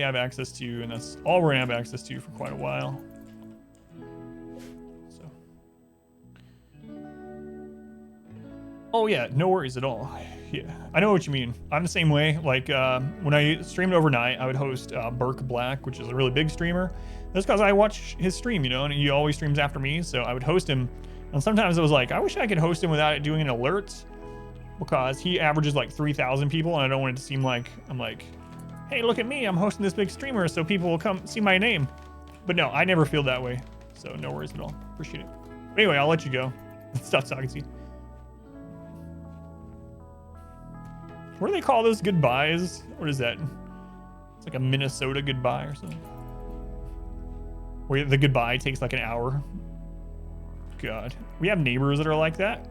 have access to, and that's all we're gonna have access to for quite a while. So, oh yeah, no worries at all. Yeah, I know what you mean. I'm the same way. Like when I streamed overnight, I would host Burke Black, which is a really big streamer. That's because I watch his stream, you know, and he always streams after me. So I would host him. And sometimes I was like, I wish I could host him without it doing an alert, because he averages like 3,000 people, and I don't want it to seem like I'm like, hey, look at me, I'm hosting this big streamer, so people will come see my name. But no, I never feel that way. So no worries at all. Appreciate it. But anyway, I'll let you go. Stop talking to you. What do they call those goodbyes? What is that? It's like a Minnesota goodbye or something. Where the goodbye takes like an hour. God. We have neighbors that are like that.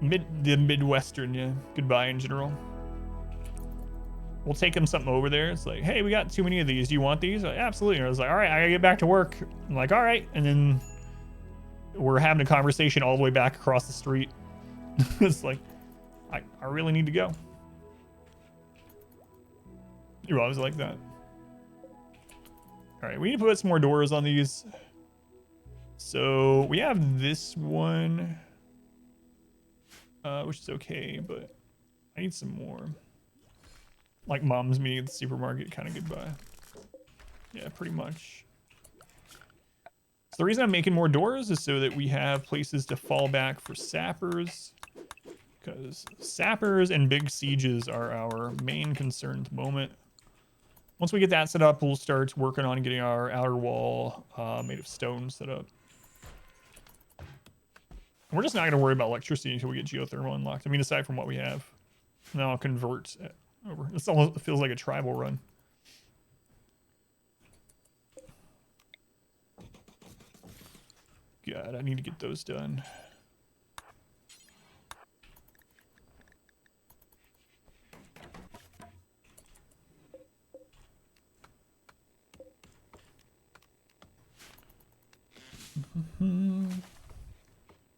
The Midwestern, yeah. Goodbye in general. We'll take them something over there. It's like, hey, we got too many of these. Do you want these? Like, absolutely. And I was like, all right, I gotta get back to work. I'm like, all right. And then we're having a conversation all the way back across the street. It's like, I really need to go. You're always like that. All right, we need to put some more doors on these. So we have this one, which is okay, but I need some more. Like mom's meeting at the supermarket kind of goodbye. Yeah, pretty much. So the reason I'm making more doors is so that we have places to fall back for sappers. Because sappers and big sieges are our main concern at the moment. Once we get that set up, we'll start working on getting our outer wall made of stone set up. And we're just not going to worry about electricity until we get geothermal unlocked. I mean, aside from what we have. Now I'll convert over. This almost feels like a tribal run. God, I need to get those done.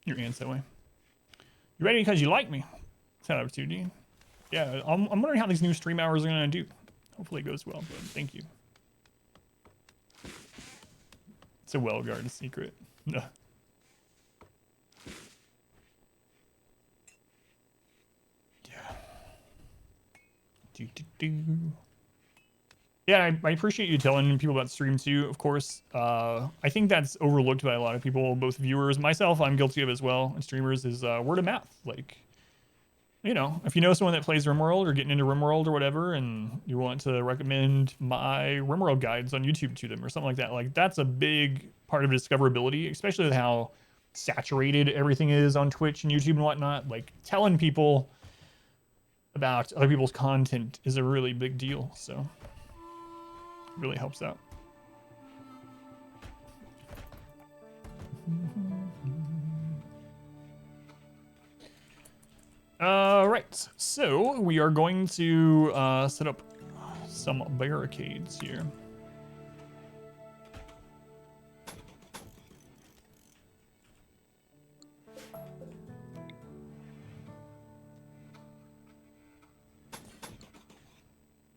Your aunt's that way. You ready because you like me? Shout out to you. Yeah, I'm wondering how these new stream hours are gonna do. Hopefully it goes well, but thank you. It's a well-guarded secret. No. Yeah. Do. Yeah, I appreciate you telling people about stream too, of course. I think that's overlooked by a lot of people, both viewers, myself, I'm guilty of as well, and streamers, is word of mouth. Like, you know, if you know someone that plays RimWorld or getting into RimWorld or whatever, and you want to recommend my RimWorld guides on YouTube to them or something like that's a big part of discoverability, especially with how saturated everything is on Twitch and YouTube and whatnot. Like, telling people about other people's content is a really big deal, so it really helps out. Right, so we are going to set up some barricades here.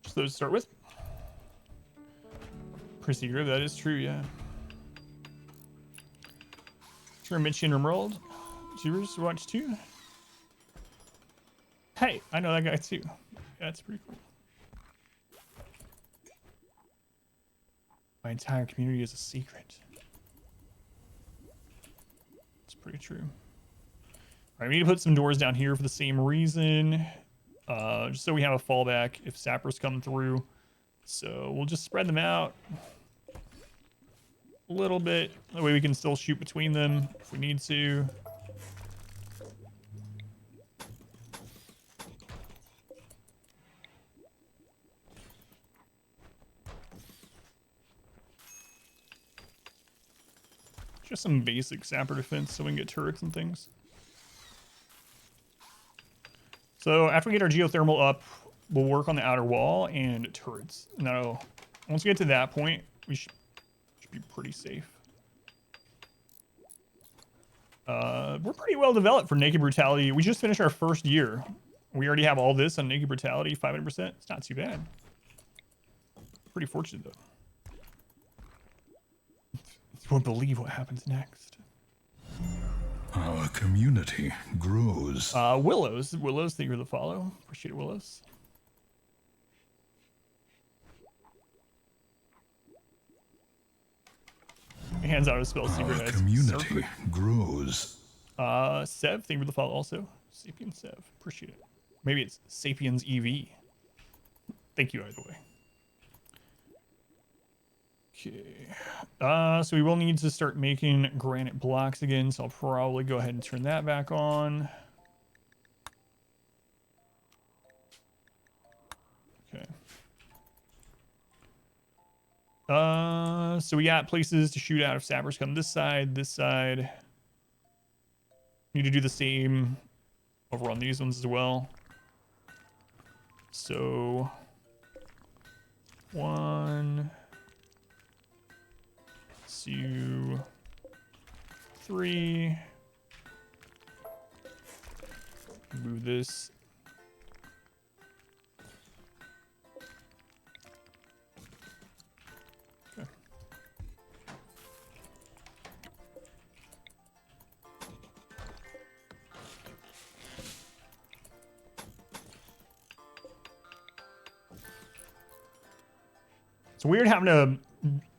Just those to start with. Procedure, that is true, yeah. Sure, mention Emerald. Viewers watch too. Hey, I know that guy too. That's pretty cool. My entire community is a secret. It's pretty true. All right, we need to put some doors down here for the same reason. Just so we have a fallback if sappers come through. So we'll just spread them out a little bit. That way we can still shoot between them if we need to. Just some basic sapper defense so we can get turrets and things. So after we get our geothermal up, we'll work on the outer wall and turrets. Now, once we get to that point, we should be pretty safe. We're pretty well developed for Naked Brutality. We just finished our first year. We already have all this on Naked Brutality, 500%. It's not too bad. Pretty fortunate, though. You won't believe what happens next. Our community grows. Willows, thank you for the follow. Appreciate it, Willows. Hands out of spell secret. Our community grows. Sev, thank you for the follow also. Sapien Sev, appreciate it. Maybe it's Sapiens EV. Thank you either way. Okay. So we will need to start making granite blocks again, so I'll probably go ahead and turn that back on. Okay. So we got places to shoot out if sappers come this side, this side. Need to do the same over on these ones as well. So 1, 2, 3. Move this. Okay. It's weird having to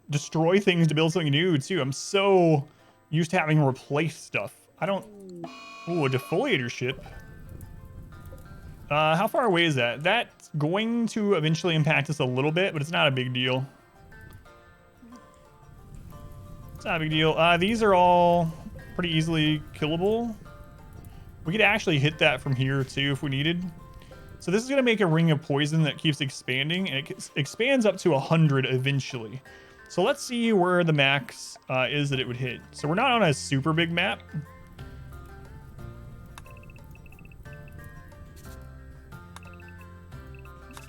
destroy things to build something new too. I'm so used to having replaced stuff. I don't. Ooh, a defoliator ship. How far away is that? That's going to eventually impact us a little bit, but it's not a big deal. It's not a big deal. These are all pretty easily killable. We could actually hit that from here too if we needed. So this is going to make a ring of poison that keeps expanding, and it expands up to 100 eventually. So let's see where the max is that it would hit. So we're not on a super big map.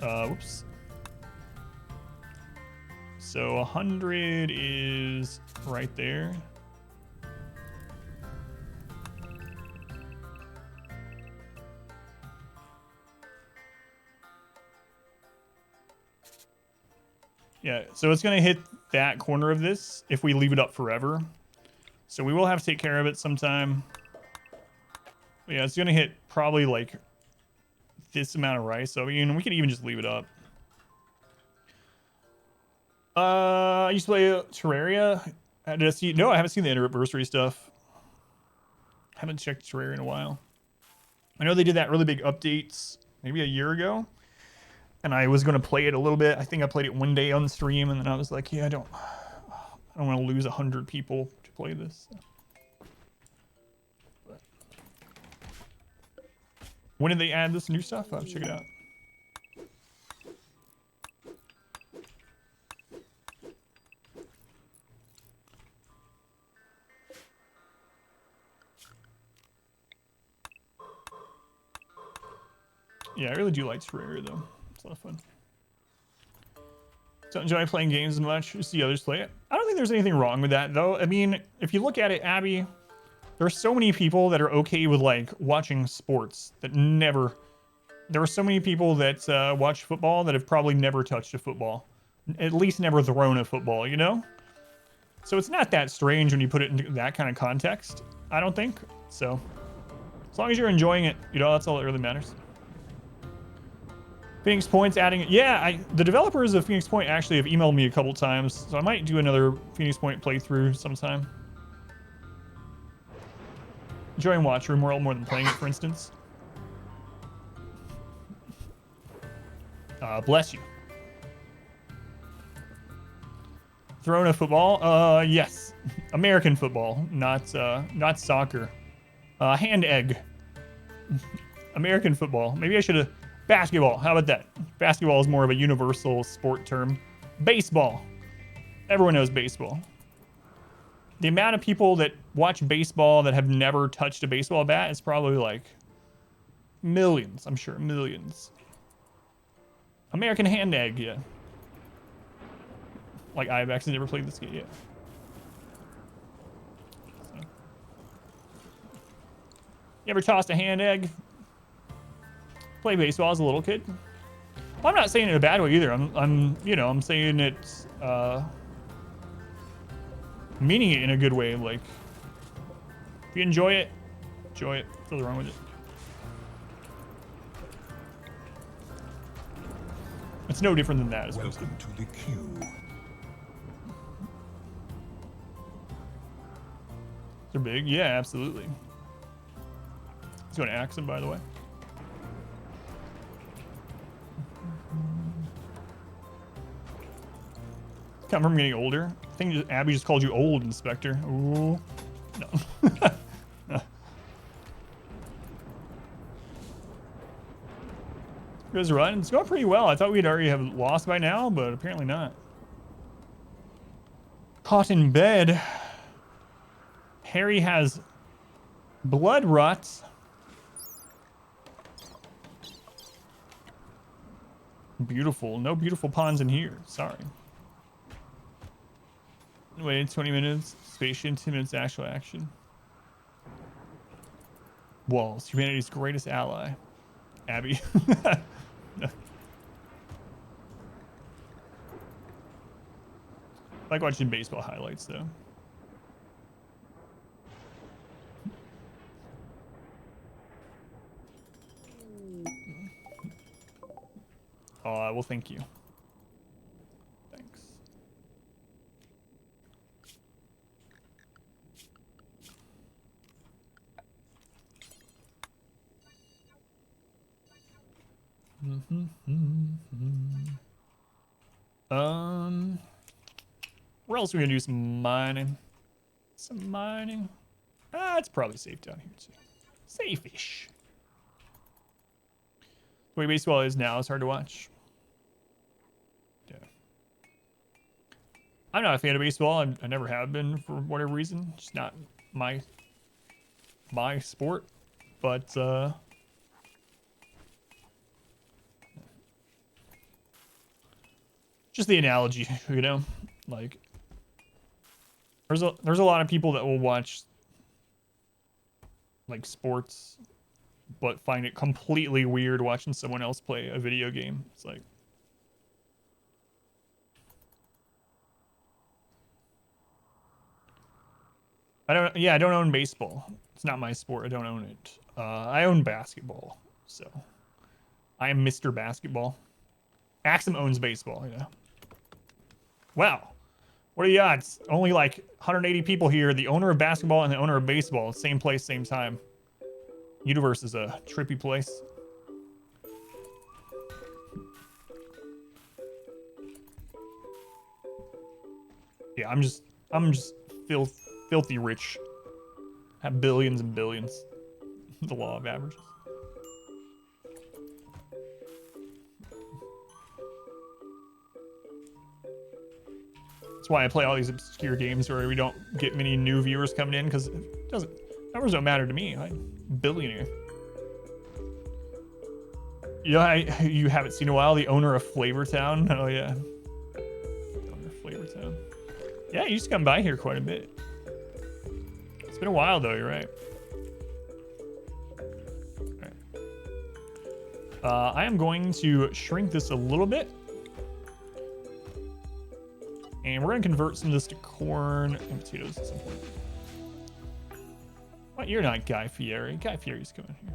Whoops. So 100 is right there. Yeah, so it's going to hit that corner of this if we leave it up forever. So we will have to take care of it sometime. But yeah, it's going to hit probably like this amount of rice. So I mean, we can even just leave it up. I used to play Terraria. Did I see? No, I haven't seen the anniversary stuff. Haven't checked Terraria in a while. I know they did that really big updates maybe a year ago, and I was going to play it a little bit. I think I played it one day on stream, and then I was like, yeah, I don't want to lose 100 people to play this. But when did they add this new stuff? I'll check it out. Yeah, I really do like Terraria though. It's a lot of fun. Don't enjoy playing games as much as the others play it. I don't think there's anything wrong with that though. I mean, if you look at it, Abby, there's so many people that are okay with like watching sports that never. There are so many people that watch football that have probably never touched a football, at least never thrown a football. You know, so it's not that strange when you put it into that kind of context. I don't think so. As long as you're enjoying it, you know, that's all that really matters. Phoenix Point's adding, yeah, the developers of Phoenix Point actually have emailed me a couple times, so I might do another Phoenix Point playthrough sometime. Enjoying Watch Room World more than playing it, for instance. Bless you. Throwing a football? Yes. American football, not soccer. Hand egg. American football. Maybe I should have... Basketball. How about that? Basketball is more of a universal sport term. Baseball. Everyone knows baseball. The amount of people that watch baseball that have never touched a baseball bat is probably like millions. I'm sure. Millions. American hand egg, yeah. Like, I've actually never played this game yet. So. You ever tossed a hand egg? Play baseball as a little kid. Well, I'm not saying it in a bad way either. I'm saying it's meaning it in a good way. Like, if you enjoy it, enjoy it. What's nothing wrong with it. It's no different than that. Welcome to the queue. They're big, yeah, absolutely. Let's go to Axum, by the way. Come from getting older. I think Abby just called you old, Inspector. Ooh. No. Goes run. It's going pretty well. I thought we'd already have lost by now, but apparently not. Caught in bed. Harry has blood rot. Beautiful. No beautiful ponds in here. Sorry. Waited 20 minutes. Spaceship, 10 minutes actual action. Walls. Humanity's greatest ally. Abby. I like watching baseball highlights, though. Oh, well, thank you. Thanks. Where else are we gonna do some mining? Some mining. It's probably safe down here too. Safe-ish. The way baseball is now, it's hard to watch. Yeah. I'm not a fan of baseball. I never have been for whatever reason. Just not my sport. But just the analogy, you know, like there's a lot of people that will watch like sports but find it completely weird watching someone else play a video game. It's like I don't own baseball. It's not my sport. I don't own it. I own basketball, so I am Mr. Basketball. Axum owns baseball, you know. Wow. What are the odds? Only like 180 people here. The owner of basketball and the owner of baseball. Same place, same time. Universe is a trippy place. Yeah, I'm just filthy rich. Have billions and billions. The law of averages. That's why I play all these obscure games where we don't get many new viewers coming in, because it doesn't, numbers don't matter to me. I'm a billionaire. You know, you haven't seen in a while, the owner of Flavortown. Oh yeah, owner of Flavortown. Yeah, you used to come by here quite a bit. It's been a while though. You're right. All right. I am going to shrink this a little bit. And we're going to convert some of this to corn and potatoes at some point. What? You're not Guy Fieri. Guy Fieri's coming here.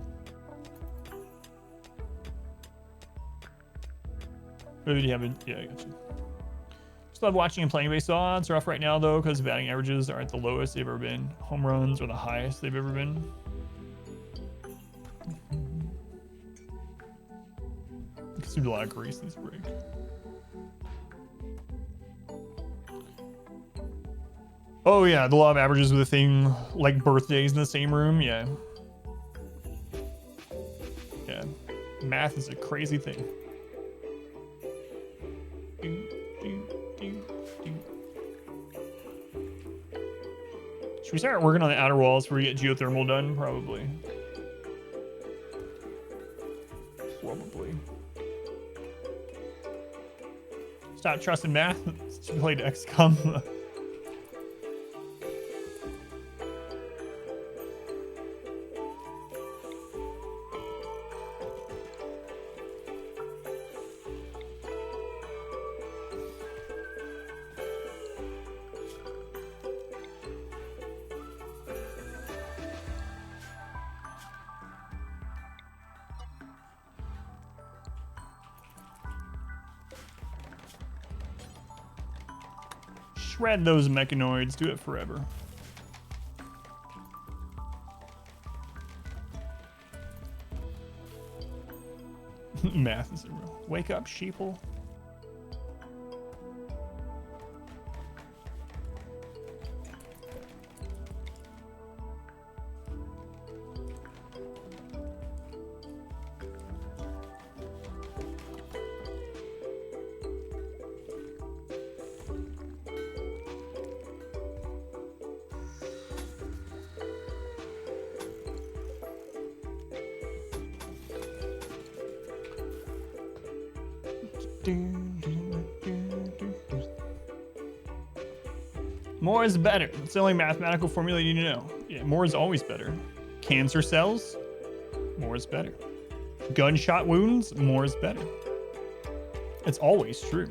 What did you have? Yeah, I got you. Just love watching and playing baseball. It's rough right now, though, because batting averages are at the lowest they've ever been. Home runs are the highest they've ever been. Consumed a lot of grease this break. Oh yeah, the law of averages with a thing like birthdays in the same room. Yeah. Yeah. Math is a crazy thing. Should we start working on the outer walls before we get geothermal done? Probably. Probably. Stop trusting math. She played XCOM. Shred those mechanoids. Do it forever. Math is real. Wake up, sheeple. More is better. It's the only mathematical formula you need to know. Yeah, more is always better. Cancer cells, more is better. Gunshot wounds, more is better. It's always true.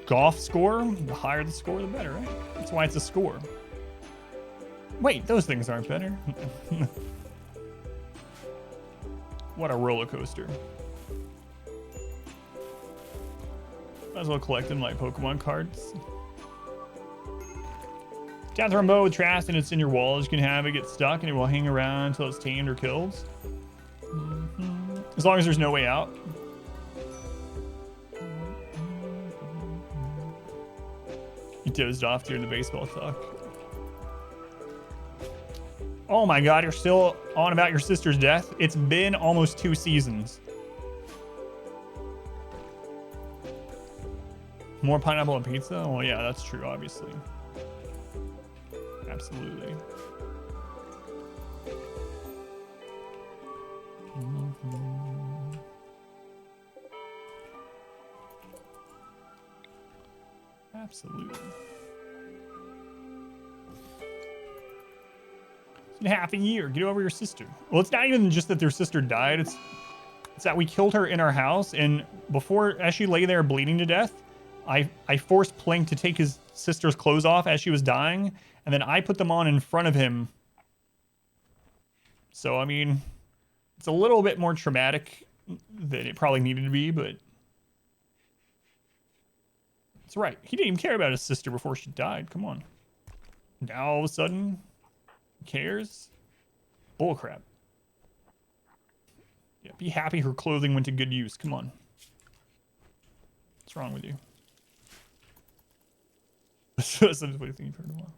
Golf score, the higher the score, the better, right? That's why it's a score. Wait, those things aren't better. What a roller coaster. Might as well collect them like Pokemon cards. Death bow with trash and it's in your walls. You can have it get stuck and it will hang around until it's tamed or killed. As long as there's no way out. You dozed off during the baseball talk. Oh my god, you're still on about your sister's death? It's been almost 2 seasons. More pineapple on pizza? Well, yeah, that's true, obviously. Absolutely. Absolutely. It's been half a year. Get over your sister. Well, it's not even just that their sister died. It's that we killed her in our house, and before, as she lay there bleeding to death, I forced Plank to take his sister's clothes off as she was dying, and then I put them on in front of him. So, I mean, It's a little bit more traumatic than it probably needed to be, but it's right. He didn't even care about his sister before she died. Come on. Now all of a sudden, he cares? Bullcrap. Yeah, be happy her clothing went to good use. Come on. What's wrong with you? That's the funny thing you've heard in a while.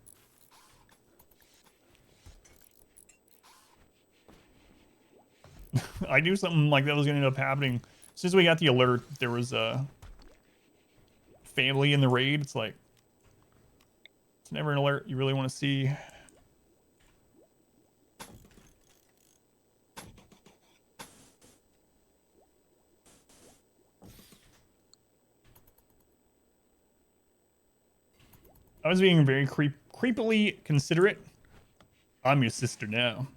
I knew something like that was going to end up happening. Since we got the alert, there was a family in the raid. It's like, it's never an alert you really want to see. I was being very creepily considerate. I'm your sister now.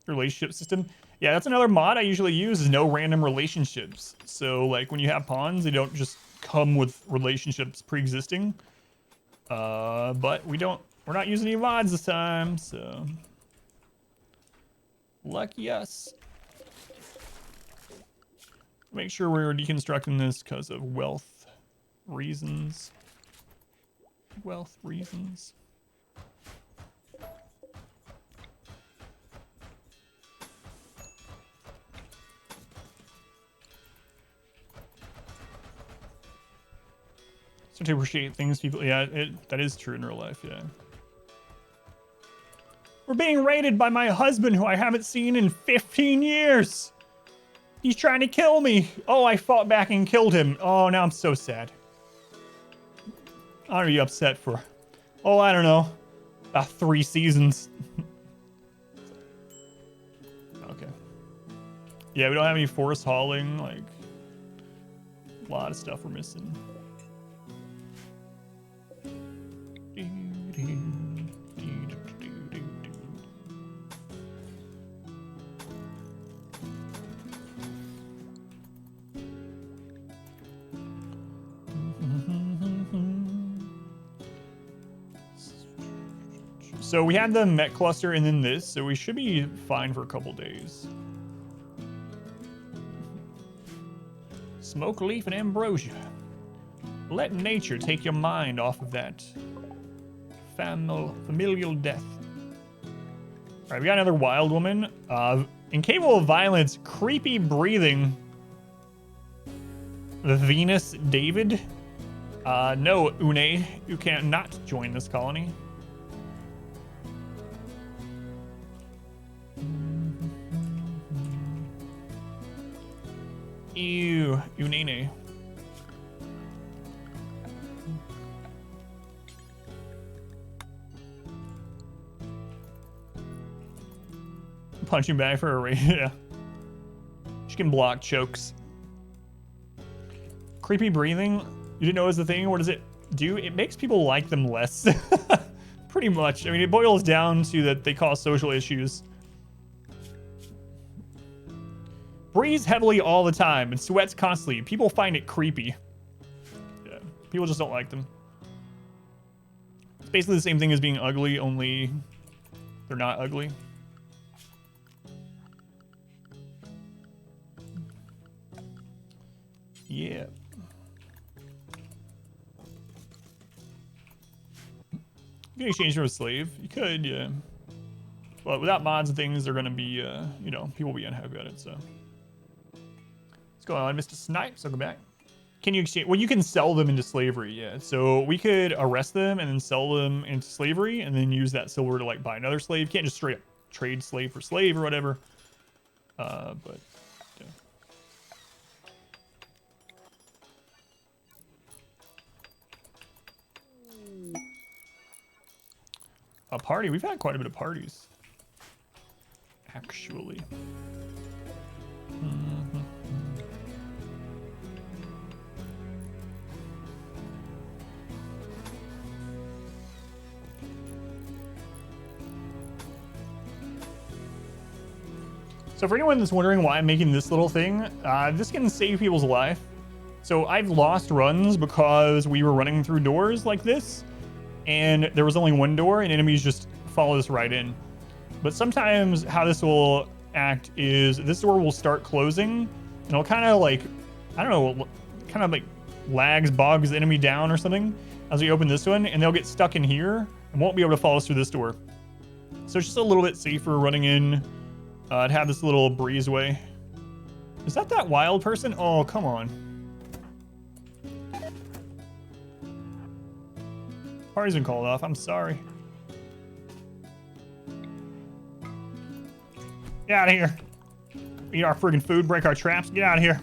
Relationship system. Yeah, that's another mod I usually use is no random relationships. So like when you have pawns, they don't just come with relationships pre-existing. But we're not using any mods this time, so lucky us. Make sure we're deconstructing this because of wealth reasons. Wealth reasons. So to appreciate things people, yeah, that is true in real life, yeah. We're being raided by my husband who I haven't seen in 15 years. He's trying to kill me. Oh, I fought back and killed him. Oh, now I'm so sad. I'm gonna be upset for, oh, I don't know, about 3 seasons. Okay. Yeah, we don't have any forest hauling, like, a lot of stuff we're missing. So we had the Met cluster and then this, so we should be fine for a couple days. Smoke leaf and ambrosia. Let nature take your mind off of that familial death. All right, we got another wild woman. Incapable of violence, creepy breathing. The Venus David. No, Une, you can't not join this colony. Ew, Unene. Punching bag for a raid, yeah. She can block chokes. Creepy breathing, you didn't know it was the thing? What does it do? It makes people like them less. Pretty much. I mean, it boils down to that they cause social issues. Breathes heavily all the time and sweats constantly. People find it creepy. Yeah, people just don't like them. It's basically the same thing as being ugly, only they're not ugly. Yeah. You can exchange for a slave. You could, yeah. But without mods and things, they're gonna be, you know, people will be unhappy about it, so. What's going on, Mr. Snipes? Welcome back. Can you exchange? Well, you can sell them into slavery, yeah. So we could arrest them and then sell them into slavery and then use that silver to, like, buy another slave. You can't just straight up trade slave for slave or whatever. But, yeah. A party? We've had quite a bit of parties. Actually. So for anyone that's wondering why I'm making this little thing, this can save people's life. So I've lost runs because we were running through doors like this, and there was only one door, and enemies just follow us right in. But sometimes how this will act is this door will start closing, and it'll kind of like, I don't know, kind of like lags, bogs the enemy down or something as we open this one, and they'll get stuck in here and won't be able to follow us through this door. So it's just a little bit safer running in to have this little breezeway. Is that wild person? Oh, come on. Party's been called off. I'm sorry. Get out of here. Eat our friggin' food, break our traps. Get out of here.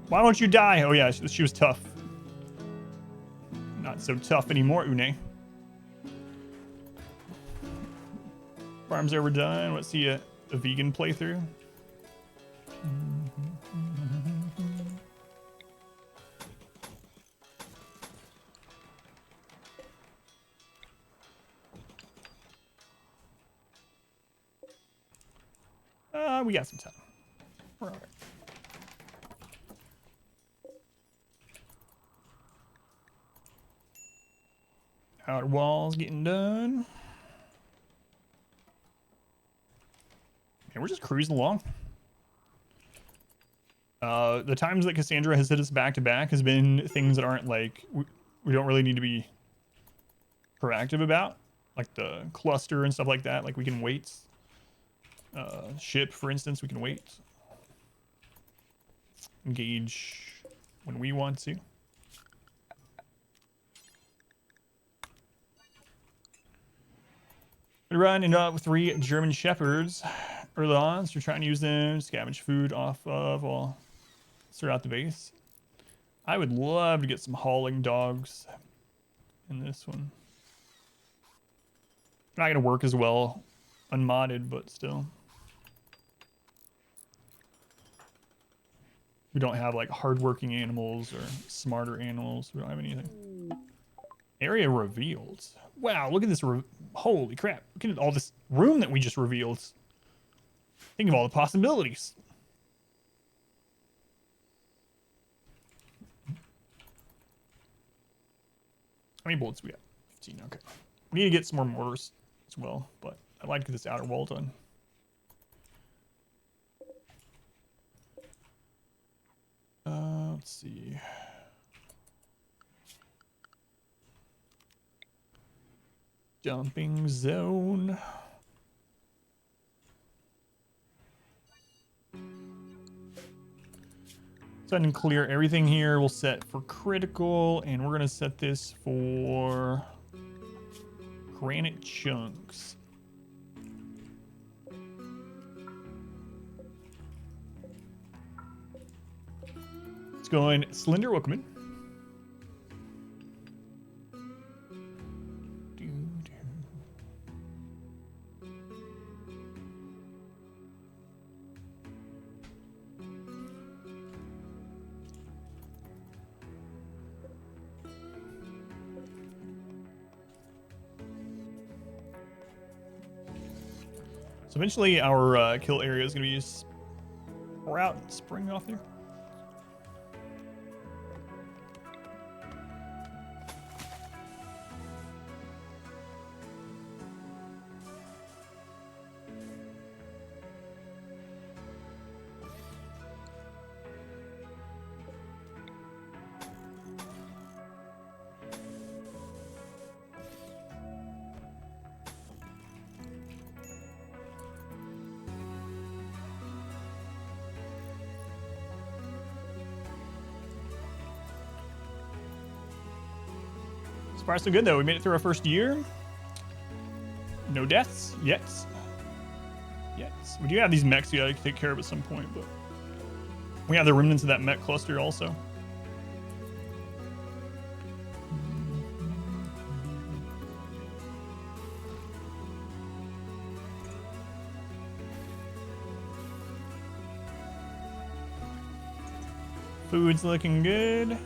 Why don't you die? Oh, yeah, she was tough. Not so tough anymore, Une. Farm's ever done. Let's see a vegan playthrough. We got some time. We're all right. Outer walls getting done. And we're just cruising along. The times that Cassandra has hit us back to back has been things that aren't like, we don't really need to be proactive about. Like the cluster and stuff like that. Like we can wait. Ship, for instance, we can wait. Engage when we want to. We run into 3 German shepherds early on, so we're trying to use them to scavenge food off of while start out the base. I would love to get some hauling dogs in this one. Not gonna work as well unmodded, but still. We don't have like hardworking animals or smarter animals. We don't have anything. Area revealed. Wow, look at this. Holy crap. Look at all this room that we just revealed. Think of all the possibilities. How many bullets we got? 15, okay. We need to get some more mortars as well, but I'd like to get this outer wall done. Let's see. Dumping zone. So I can clear everything here. We'll set for critical, and we're gonna set this for granite chunks. It's going Slender Wookman. So eventually our kill area is going to be sprout and spring off there. So far, so good, though. We made it through our first year. No deaths yet. We do have these mechs we gotta take care of at some point, but we have the remnants of that mech cluster also. Food's looking good.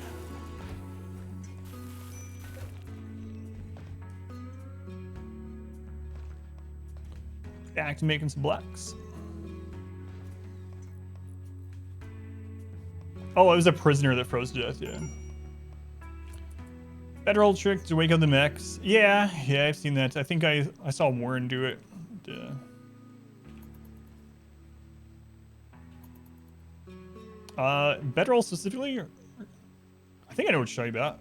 Back to making some blocks. Oh, it was a prisoner that froze to death, yeah. Better old trick to wake up the mechs. Yeah, I've seen that. I think I saw Warren do it. Bedroll specifically? I think I know what you're talking about.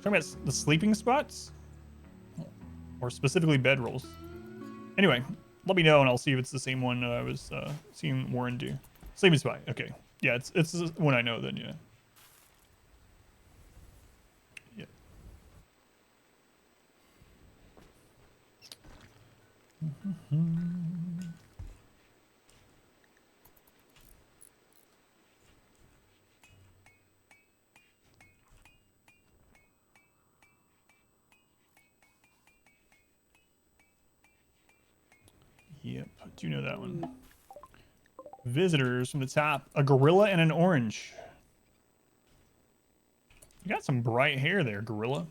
Talking about the sleeping spots? Or specifically bedrolls. Anyway, let me know and I'll see if it's the same one I was seeing Warren do. Sleeping spot. Okay. Yeah, it's one I know then, yeah. Yeah. Yep, I do know that one. Visitors from the top. A gorilla and an orange. You got some bright hair there, gorilla.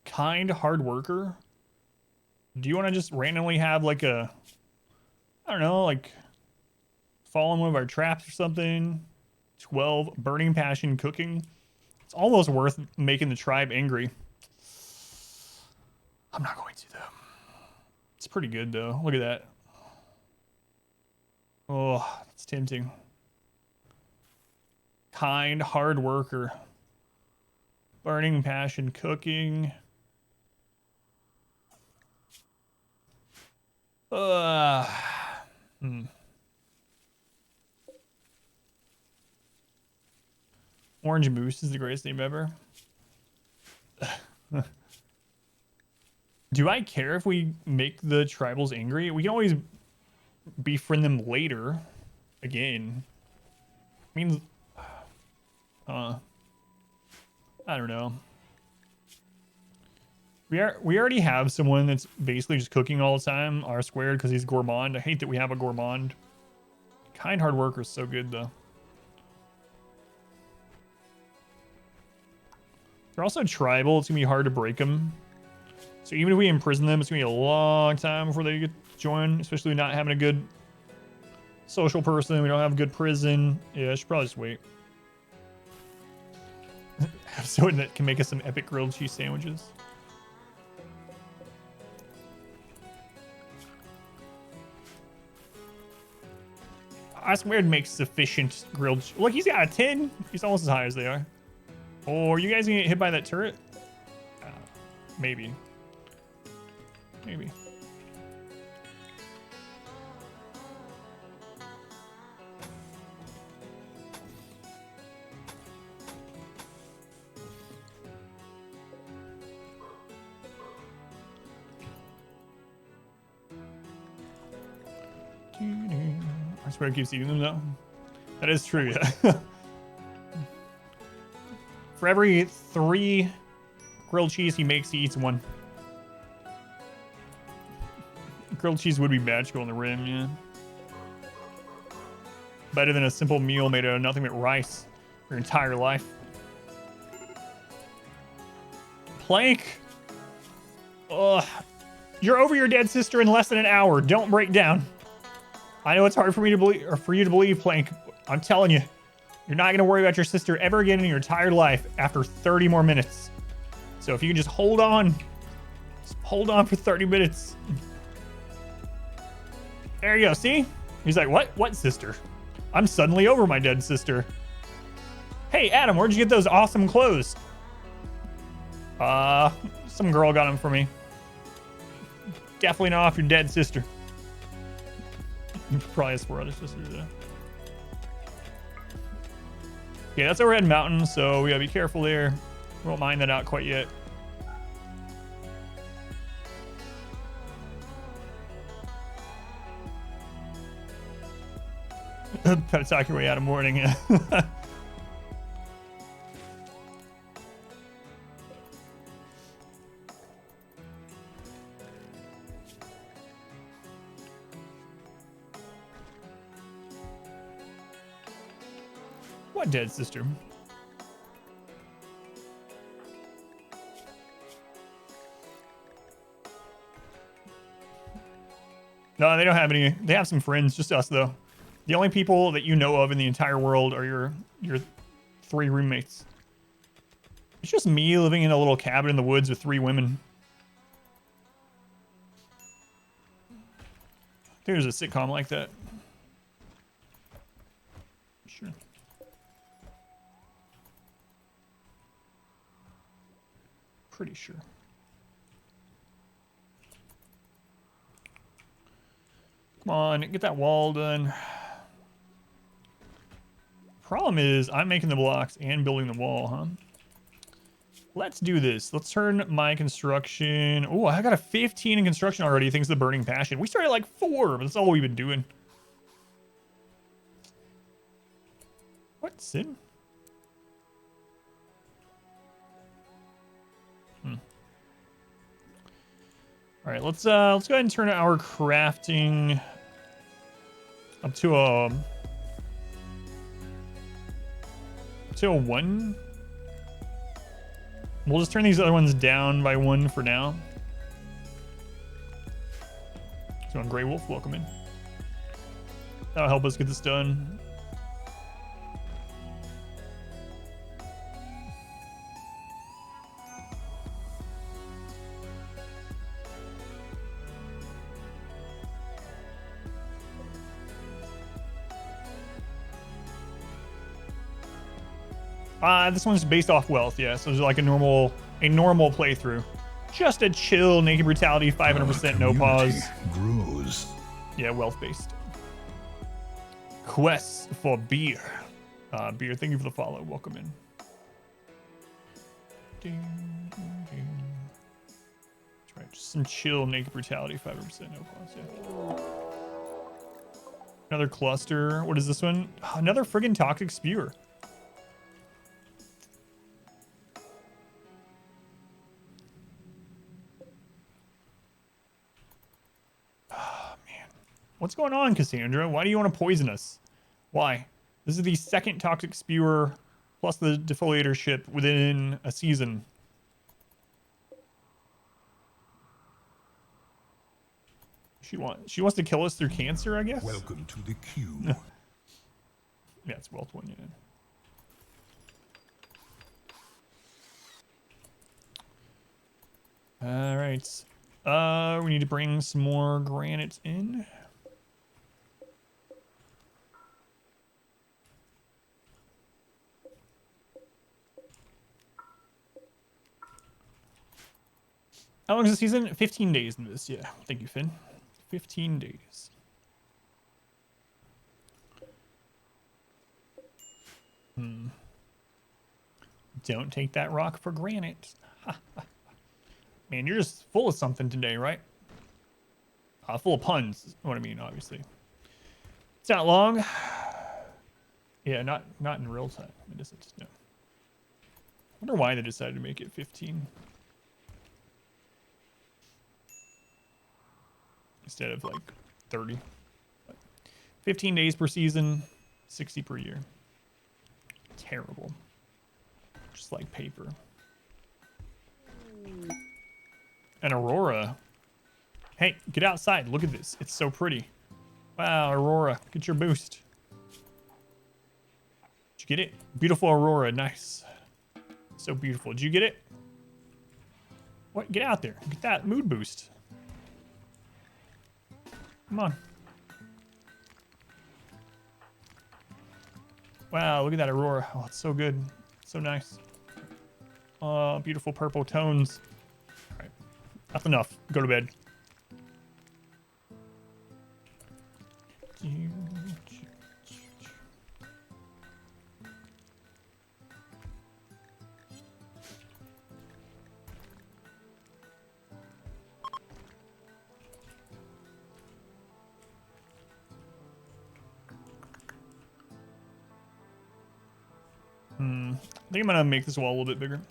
Kind hard worker. Do you want to just randomly have like a, I don't know, like fall in one of our traps or something? 12, burning passion cooking. It's almost worth making the tribe angry. I'm not going to though. It's pretty good though. Look at that. Oh, it's tempting. Kind hard worker. Burning passion cooking. Orange Moose is the greatest name ever. Do I care if we make the tribals angry? We can always befriend them later. Again. Means... I don't know. We already have someone that's basically just cooking all the time, R squared, because he's gourmand. I hate that we have a gourmand. Kind hard worker is so good though. They're also tribal. It's gonna be hard to break them. So even if we imprison them, it's gonna be a long time before they get to join, especially not having a good social person. We don't have a good prison. Yeah, I should probably just wait. Have someone that can make us some epic grilled cheese sandwiches. I swear it makes sufficient grilled. Look, he's got a 10. He's almost as high as they are. Oh, are you guys gonna get hit by that turret? Maybe. Maybe. I swear it keeps eating them though. That is true, yeah. For every 3 grilled cheese he makes, he eats 1. Grilled cheese would be magical on the rim, yeah. Better than a simple meal made out of nothing but rice your entire life. Plank! Ugh. You're over your dead sister in less than an hour. Don't break down. I know it's hard for me to believe, or for you to believe, Plank. I'm telling you, you're not gonna worry about your sister ever again in your entire life after 30 more minutes. So if you can just hold on for 30 minutes. There you go. See? He's like, what? What sister? I'm suddenly over my dead sister. Hey, Adam, where'd you get those awesome clothes? Some girl got them for me. Definitely not off your dead sister. Probably has 4 other sisters, yeah. Yeah, that's Overhead Mountain, so we gotta be careful there. We won't mine that out quite yet. Gotta talk your way out of morning, yeah. What dead sister? No, they don't have any. They have some friends, just us though. The only people that you know of in the entire world are your 3 roommates. It's just me living in a little cabin in the woods with 3 women. think there's a sitcom like that. Sure. Pretty sure. Come on, get that wall done. Problem is, I'm making the blocks and building the wall, huh? Let's do this. Let's turn my construction. Oh, I got a 15 in construction already. Thanks to the burning passion. We started at like 4, but that's all we've been doing. What, Sid? All right, let's go ahead and turn our crafting up to a 1. We'll just turn these other ones down by 1 for now. So on Grey Wolf, welcome in. That'll help us get this done. This one's based off wealth, yeah. So it's like a normal playthrough. Just a chill naked brutality, 500% no pause. Grows. Yeah, wealth based. Quests for beer. Beer, thank you for the follow. Welcome in. That's right, just some chill naked brutality, 500% no pause. Yeah. Another cluster. What is this one? Another friggin' toxic spewer. What's going on, Cassandra? Why do you want to poison us? Why? This is the second toxic spewer plus the defoliator ship within a season. She wants to kill us through cancer, I guess? Welcome to the queue. Yeah, it's wealth 1, yeah. All right. We need to bring some more granite in. How long is the season? 15 days in this, yeah. Thank you, Finn. 15 days. Don't take that rock for granted. Man, you're just full of something today, right? Full of puns, is what I mean, obviously. It's not long. Yeah, not in real time. It isn't, no. I wonder why they decided to make it 15. Instead of like 30. But 15 days per season, 60 per year. Terrible. Just like paper. An aurora. Hey, get outside. Look at this. It's so pretty. Wow, aurora. Get your boost. Did you get it? Beautiful aurora. Nice. So beautiful. Did you get it? What? Get out there. Get that mood boost. Come on. Wow, look at that aurora. Oh, it's so good. So nice. Oh, beautiful purple tones. All right. That's enough. Go to bed. I think I'm gonna make this wall a little bit bigger.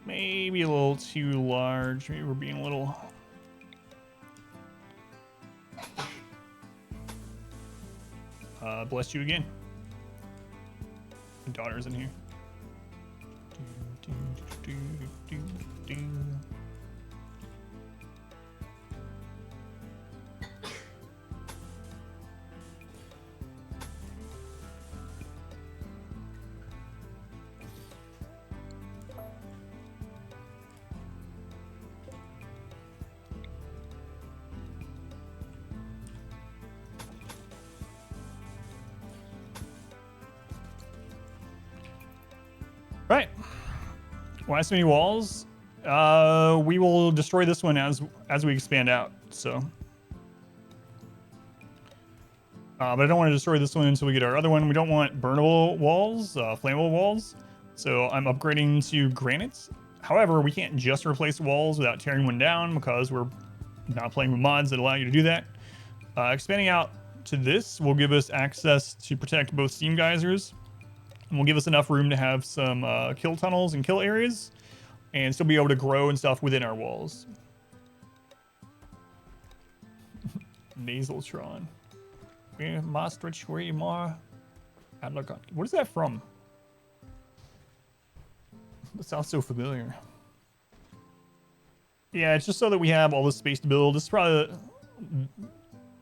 Maybe a little too large. Maybe we're being a little... bless you again. My daughter's in here. Why so many walls? We will destroy this one as we expand out. So, but I don't want to destroy this one until we get our other one. We don't want burnable walls, flammable walls. So I'm upgrading to granite. However, we can't just replace walls without tearing one down because we're not playing with mods that allow you to do that. Expanding out to this will give us access to protect both steam geysers, and will give us enough room to have some kill tunnels and kill areas, and still be able to grow and stuff within our walls. Nasaltron. We're Maastricht, where you are. What is that from? That sounds so familiar. Yeah, it's just so that we have all this space to build. This is probably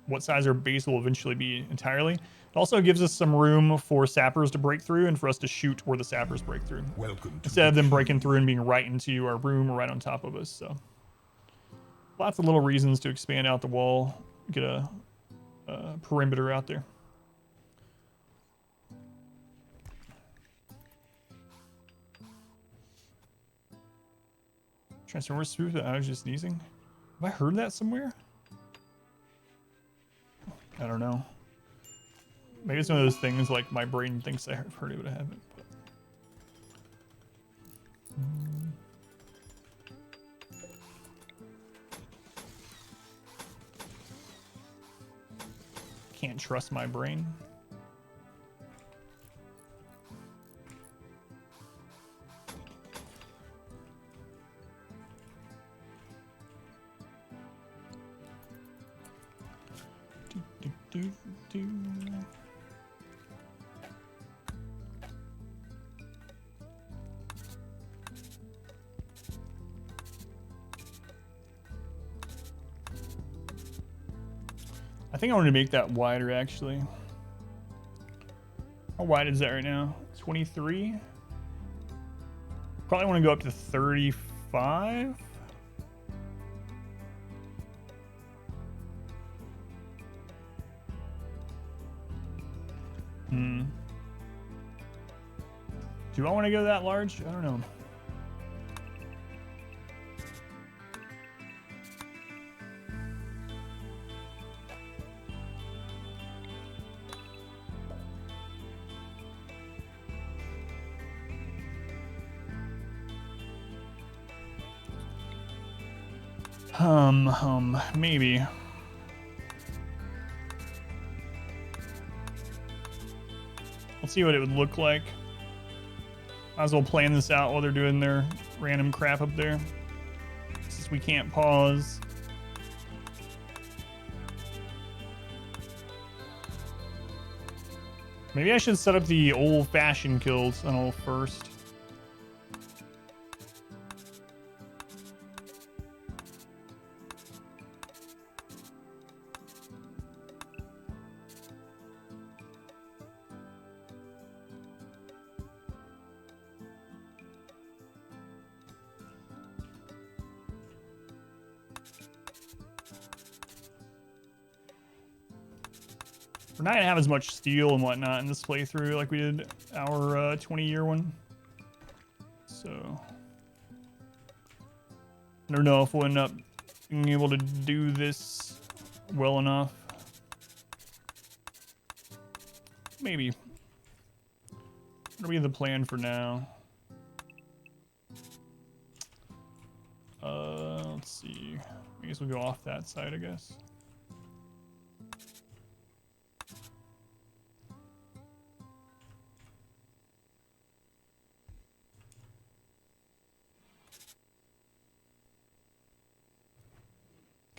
what size our base will eventually be entirely. It also gives us some room for sappers to break through and for us to shoot where the sappers break through. Welcome to Instead of them breaking through and being right into our room or right on top of us. So lots of little reasons to expand out the wall, get a perimeter out there. Transformers smooth. I was just sneezing. Have I heard that somewhere? I don't know. Maybe it's one of those things like my brain thinks I've heard it, but I haven't. But... Can't trust my brain. I think I want to make that wider, actually. How wide is that right now? 23? Probably want to go up to 35. Do I want to go that large? I don't know. Maybe. Let's see what it would look like. Might as well plan this out while they're doing their random crap up there. Since we can't pause. Maybe I should set up the old-fashioned kill tunnel first. We're not gonna have as much steel and whatnot in this playthrough like we did our 20-year one. So I don't know if we'll end up being able to do this well enough. Maybe. What'll be the plan for now? Let's see. I guess we'll go off that side, I guess.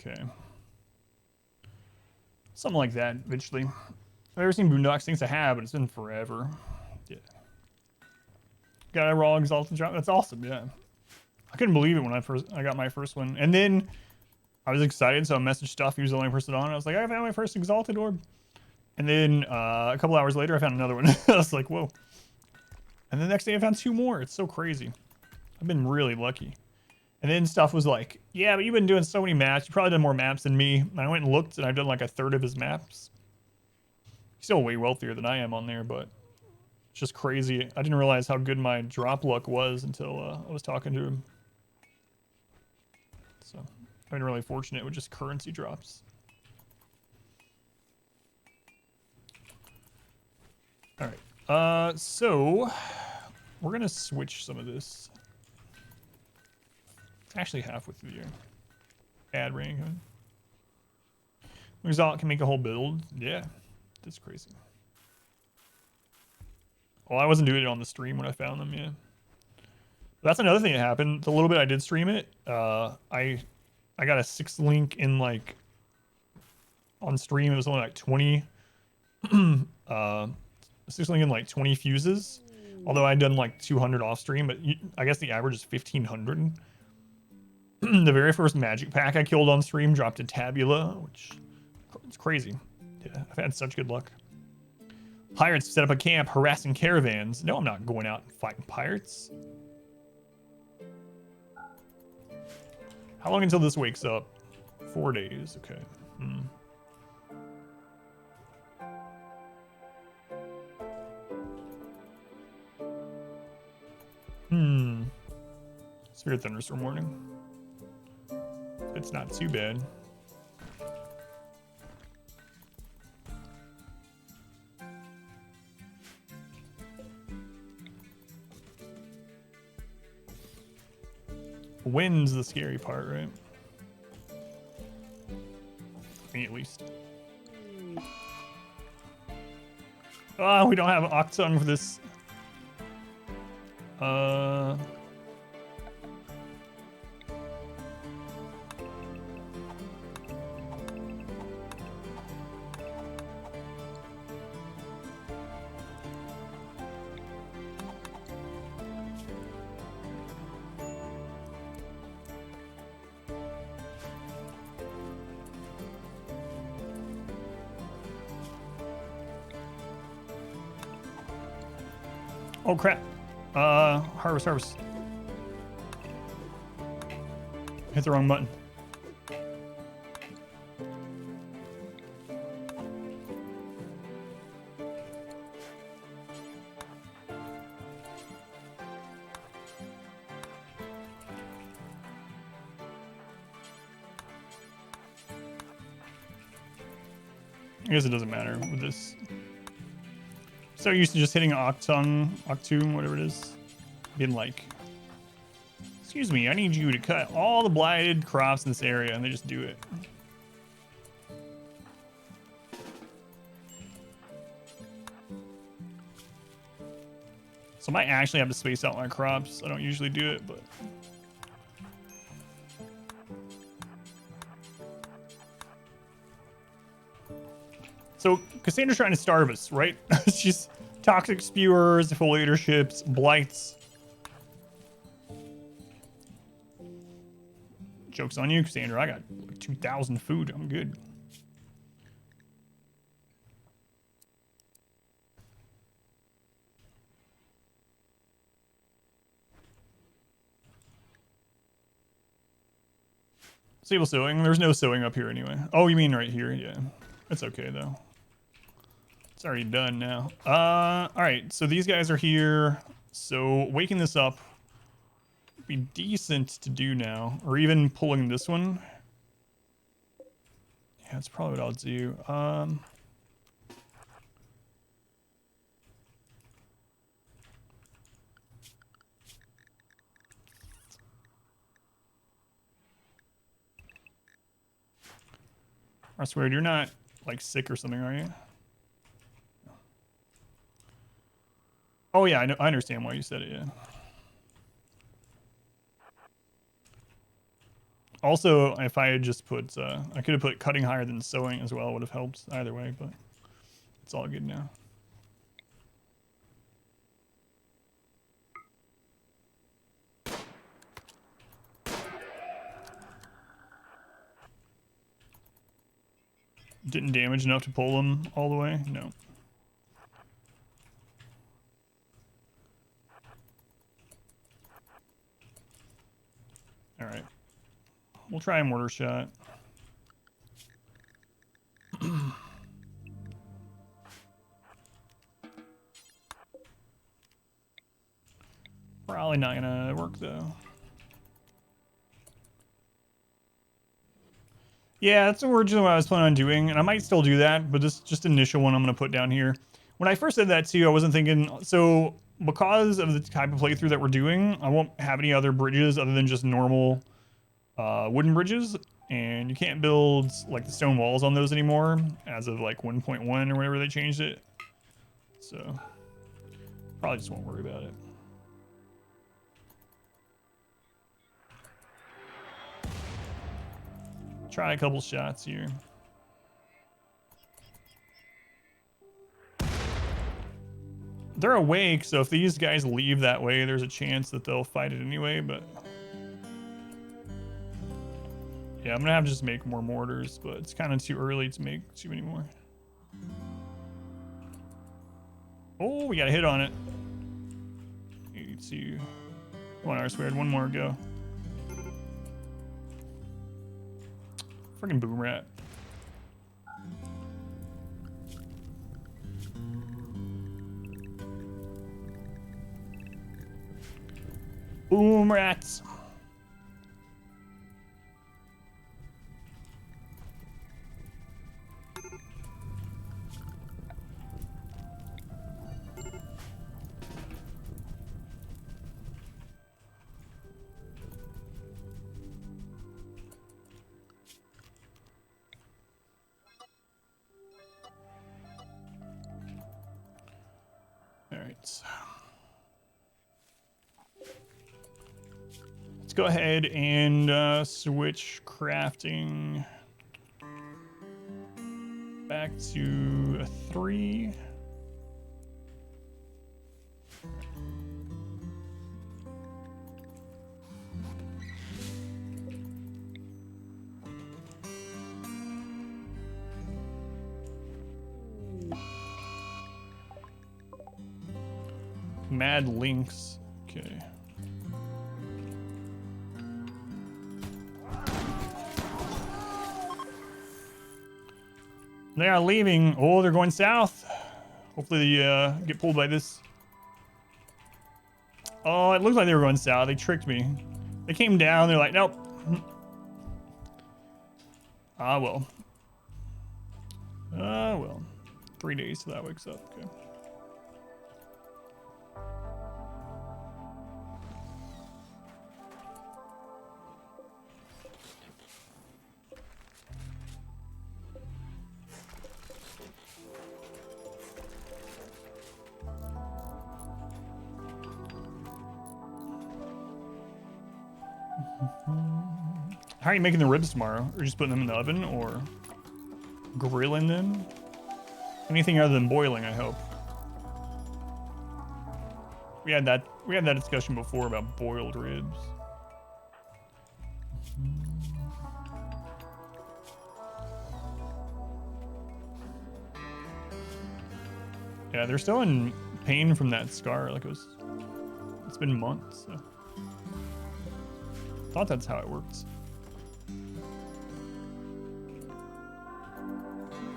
Okay. Something like that, eventually. I've never seen Boondocks things I have, but it's been forever. Yeah. Got a raw exalted drop. That's awesome, yeah. I couldn't believe it when I got my first one. And then I was excited, so I messaged Stuff. He was the only person on. I was like, I found my first exalted orb. And then a couple hours later, I found another one. I was like, whoa. And the next day, I found 2 more. It's so crazy. I've been really lucky. And then Stuff was like, yeah, but you've been doing so many maps. You probably done more maps than me. And I went and looked, and I've done like 1/3 of his maps. He's still way wealthier than I am on there, but It's just crazy. I didn't realize how good my drop luck was until I was talking to him. So I've been really fortunate with just currency drops. All right. So we're gonna switch some of this. It's actually halfway through the year. Ad rank. Result can make a whole build. Yeah, that's crazy. Well, I wasn't doing it on the stream when I found them. Yeah, that's another thing that happened. The little bit I did stream it, I got a 6 link in like on stream. It was only like 20. 6 link in like 20 fuses. Although I'd done like 200 off stream, but I guess the average is 1500. The very first magic pack I killed on stream dropped a tabula, which it's crazy. Yeah, I've had such good luck. Pirates set up a camp harassing caravans. No, I'm not going out and fighting pirates. How long until this wakes up? 4 days. Okay. Severe thunderstorm warning. It's not too bad. Wind's the scary part, right? Me at least. Oh, we don't have Octung for this. Oh crap. Harvest. Hit the wrong button. I guess it doesn't matter with this. So used to just hitting Octung, whatever it is. Being like, excuse me, I need you to cut all the blighted crops in this area, and they just do it. So I might actually have to space out my crops. I don't usually do it, but. So Cassandra's trying to starve us, right? She's toxic spewers, defoliator ships, blights. Joke's on you, Cassandra. I got like 2,000 food. I'm good. Stable sewing. There's no sewing up here anyway. Oh, you mean right here? Yeah. It's okay though. It's already done now. All right. So these guys are here. So waking this up would be decent to do now, or even pulling this one. Yeah, that's probably what I'll do. I swear, you're not like sick or something, are you? Oh yeah, I know. I understand why you said it. Yeah. Also, if I had just put, I could have put cutting higher than sewing as well. Would have helped either way, but it's all good now. Didn't damage enough to pull them all the way? No. All right. We'll try a mortar shot. Probably not gonna work though. Yeah, that's originally what I was planning on doing, and I might still do that, but this just initial one I'm gonna put down here. When I first said that too, I wasn't thinking, so because of the type of playthrough that we're doing, I won't have any other bridges other than just normal wooden bridges, and you can't build like the stone walls on those anymore as of like 1.1 or whenever they changed it. So probably just won't worry about it. Try a couple shots here. They're awake, so if these guys leave that way, there's a chance that they'll fight it anyway, but... Yeah, I'm gonna have to just make more mortars, but it's kind of too early to make too many more. Oh, we got a hit on it. 82. Come on, Arse, we had one more go. Freaking boom rat. Boom rats. All right. Let's go ahead and switch crafting back to a 3. Mad Lynx. Okay. They are leaving. Oh, they're going south. Hopefully they get pulled by this. Oh, it looks like they were going south. They tricked me. They came down. They're like, nope. Ah, well. Ah, well. 3 days till that wakes up. Okay. How are you making the ribs tomorrow? Or just putting them in the oven or grilling them? Anything other than boiling, I hope. We had that discussion before about boiled ribs. Yeah, they're still in pain from that scar. Like it's been months. So. Thought that's how it works.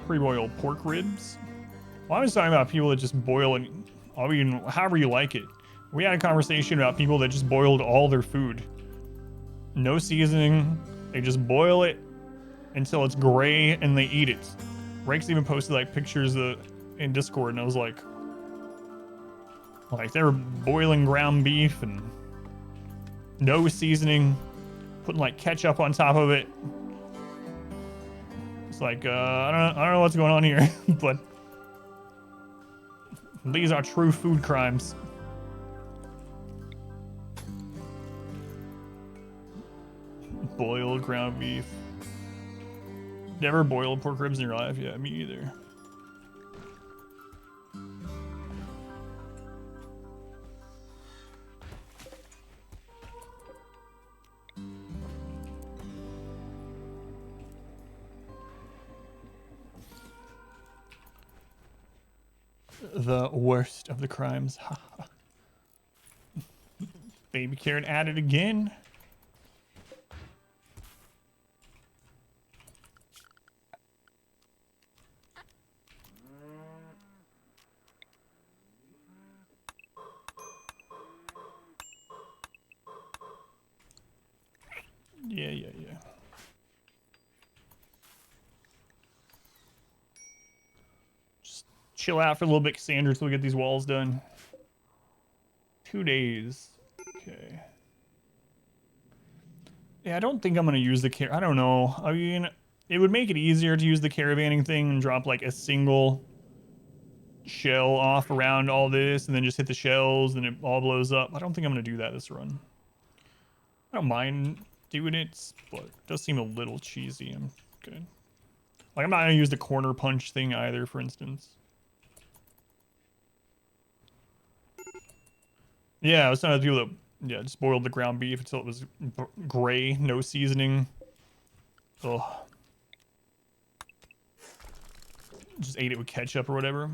Pre-boiled pork ribs. Well, I was talking about people that just boil and however you like it. We had a conversation about people that just boiled all their food. No seasoning. They just boil it until it's gray and they eat it. Rex even posted like pictures in Discord, and I was like they were boiling ground beef and no seasoning, putting like ketchup on top of it. It's like I don't know what's going on here, but these are true food crimes. Boiled ground beef. Never boiled pork ribs in your life? Yeah, me either. The worst of the crimes. Baby carrot at it again. yeah. Just chill out for a little bit, Cassandra, till we get these walls done. 2 days. Okay. Yeah, I don't think I'm gonna use the I don't know. I mean, it would make it easier to use the caravanning thing and drop like a single shell off around all this and then just hit the shells and it all blows up. I don't think I'm gonna do that this run. I don't mind doing it, but it does seem a little cheesy. I'm good. Like, I'm not gonna use the corner punch thing either, for instance. Yeah, I was talking to people that, yeah, just boiled the ground beef until it was gray, no seasoning. Ugh. Just ate it with ketchup or whatever.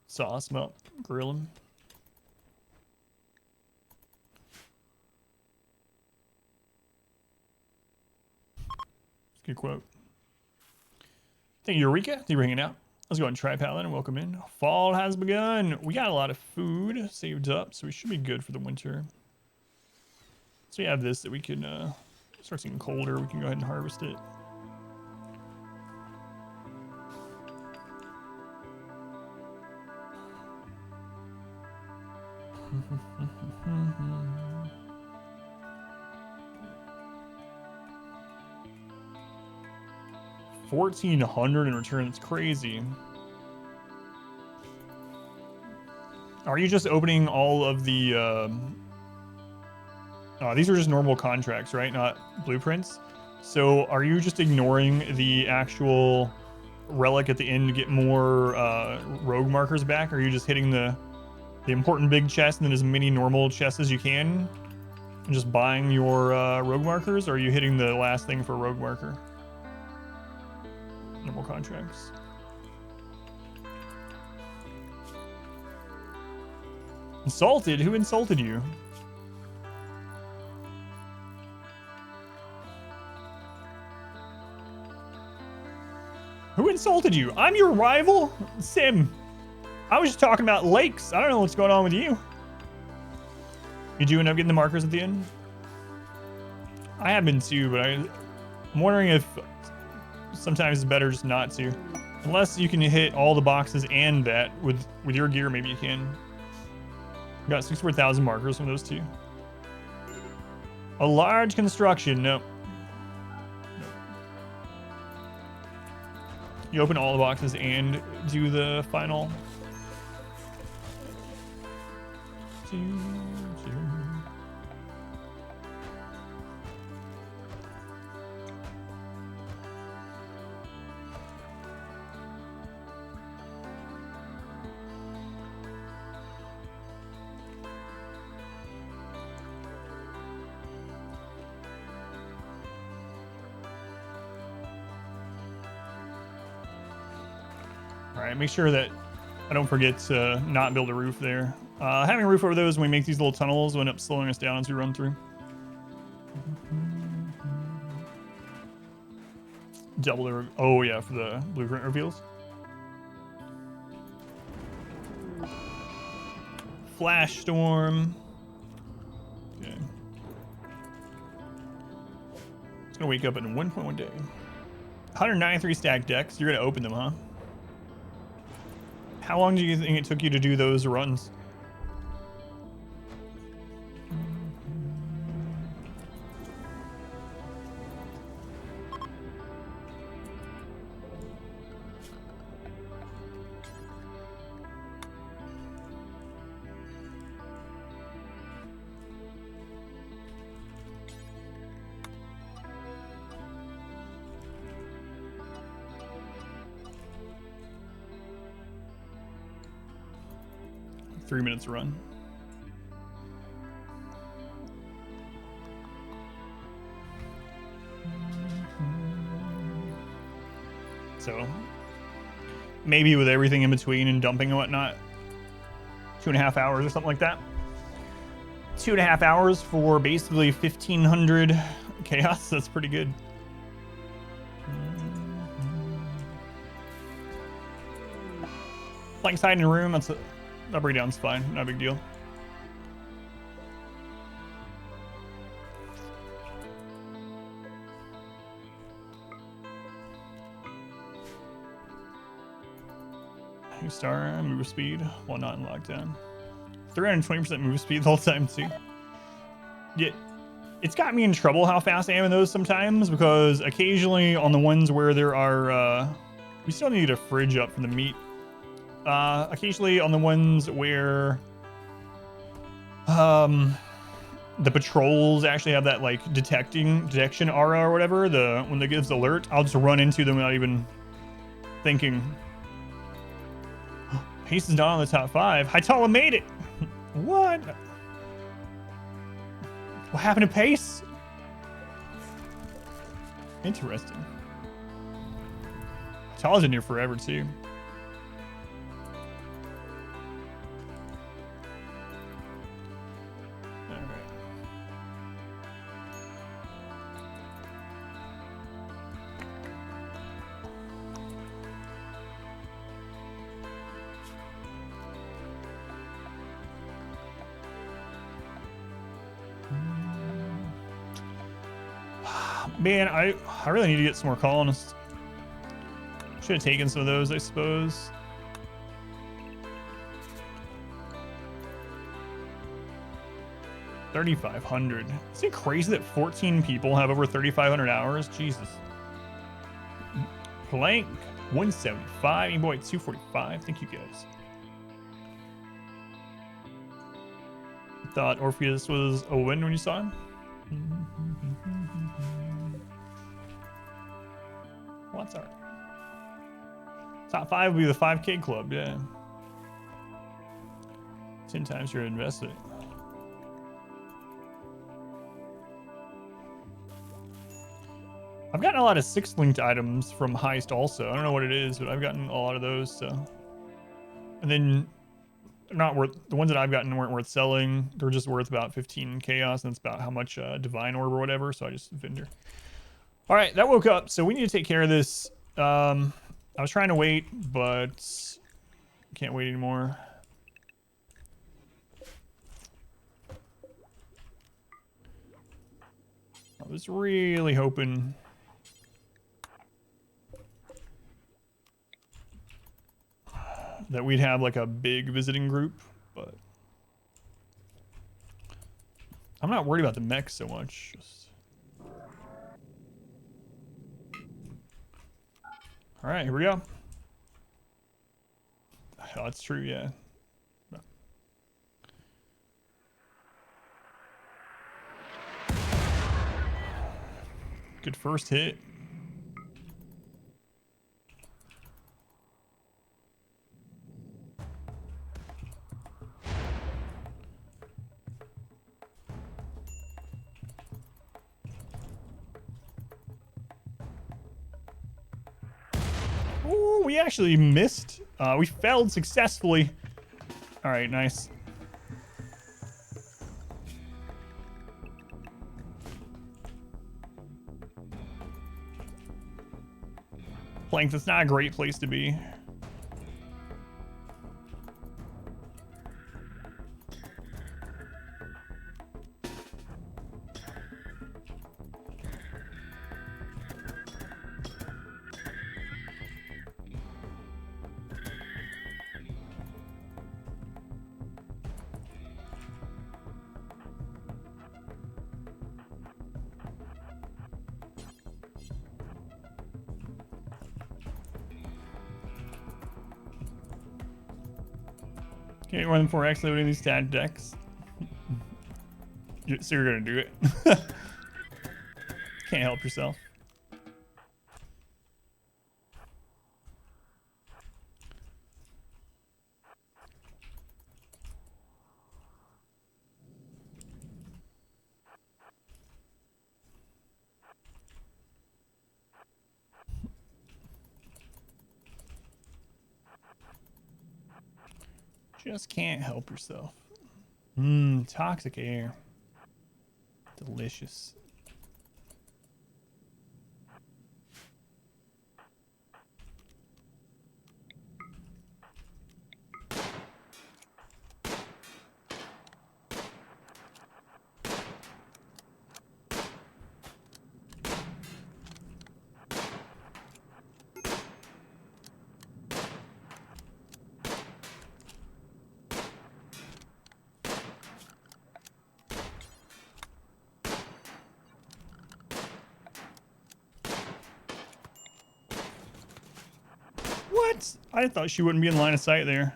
Sauce them up, grill them. Good quote. Thank you, Eureka. Thank you for hanging out. Let's go and try Paladin and welcome in. Fall has begun. We got a lot of food saved up, so we should be good for the winter. So we have this that we can start getting colder. We can go ahead and harvest it. $1,400 in return. That's crazy. Are you just opening all of the? These are just normal contracts, right? Not blueprints. So are you just ignoring the actual relic at the end to get more rogue markers back? Or are you just hitting the important big chest and then as many normal chests as you can, and just buying your rogue markers? Or are you hitting the last thing for a rogue marker? Normal contracts. Insulted? Who insulted you? Who insulted you? I'm your rival? Sim. I was just talking about lakes. I don't know what's going on with you. Did you end up getting the markers at the end? I have been too, but I'm wondering if sometimes it's better just not to. Unless you can hit all the boxes and that with your gear, maybe you can. Got 64,000 markers from those two. A large construction. Nope. You open all the boxes and do the final. Alright, make sure that I don't forget to not build a roof there. Having a roof over those when we make these little tunnels will end up slowing us down as we run through. Double the... Oh, yeah, for the blueprint reveals. Flash storm. Okay. It's gonna wake up in 1.1 day. 193 stack decks. You're gonna open them, huh? How long do you think it took you to do those runs? Three minutes to run. So maybe with everything in between and dumping and whatnot, 2.5 hours or something like that. 2.5 hours for basically 1,500 chaos. That's pretty good. Like hiding in a room. That's Up or down's fine. Not a big deal. New star, move speed while not in lockdown. 320% move speed the whole time too. Yeah, it's got me in trouble how fast I am in those sometimes, because occasionally on the ones where there are, we still need a fridge up for the meat. Occasionally on the ones where, the patrols actually have that like detection aura or whatever, when they gives the alert, I'll just run into them without even thinking. Pace is not on the top 5. Hytala made it. What? What happened to Pace? Interesting. Hytala's in here forever too. Man, I really need to get some more colonists. Should have taken some of those, I suppose. $3,500. Is it crazy that 14 people have over 3,500 hours? Jesus. Plank 175. Hey boy, 245. Thank you guys. Thought Orpheus was a win when you saw him. Well, that's alright. Top 5 would be the 5K club, yeah. 10 times your investment. I've gotten a lot of 6-linked items from Heist also. I don't know what it is, but I've gotten a lot of those, so. And then, not worth, the ones that I've gotten weren't worth selling. They're just worth about 15 chaos, and that's about how much Divine Orb or whatever, so I just vendor. Alright, that woke up, so we need to take care of this. I was trying to wait, but can't wait anymore. I was really hoping that we'd have like a big visiting group, but I'm not worried about the mech so much. Just... All right, here we go. Oh, that's true, yeah. Good first hit. Ooh, we actually missed. We failed successfully. All right, nice. Planks, it's not a great place to be. Okay, more than 4x loading these stat decks. So you're gonna do it. Can't help yourself. Just can't help yourself. Mmm, toxic air. Delicious. What? I thought she wouldn't be in line of sight there.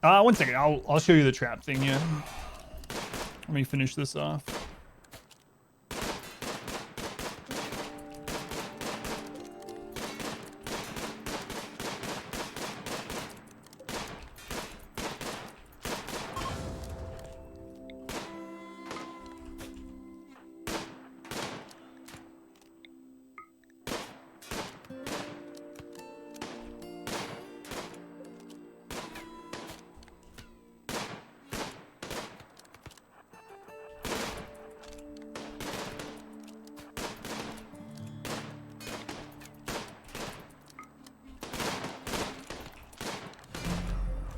One second. I'll show you the trap thing. Yeah. Let me finish this off.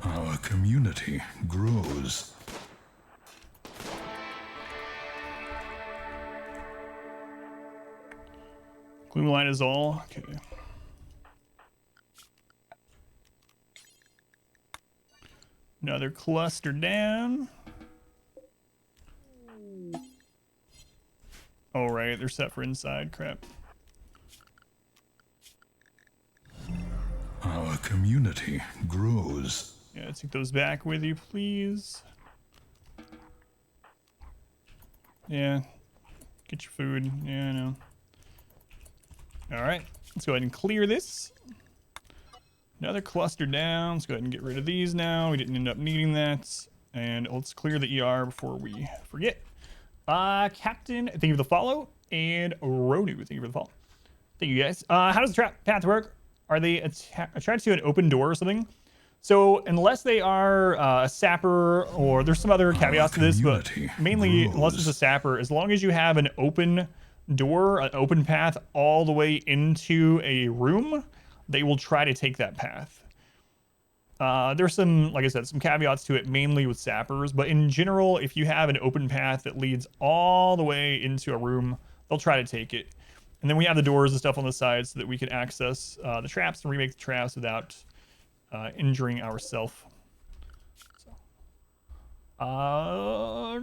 Our community grows. Gloom light is all. Okay. Another cluster down. Oh, right. They're set for inside. Crap. Our community grows. Yeah, take those back with you, please. Yeah. Get your food. Yeah, I know. All right. Let's go ahead and clear this. Another cluster down. Let's go ahead and get rid of these now. We didn't end up needing that. And let's clear the ER before we forget. Captain, thank you for the follow. And Ronu, thank you for the follow. Thank you, guys. How does the trap path work? Are they attracted to an open door or something? So unless they are a sapper, or there's some other caveats to this, but mainly unless it's a sapper, as long as you have an open door, an open path all the way into a room, they will try to take that path. There's some, like I said, some caveats to it, mainly with sappers, but in general, if you have an open path that leads all the way into a room, they'll try to take it. And then we have the doors and stuff on the side so that we can access the traps and remake the traps without injuring ourselves. So,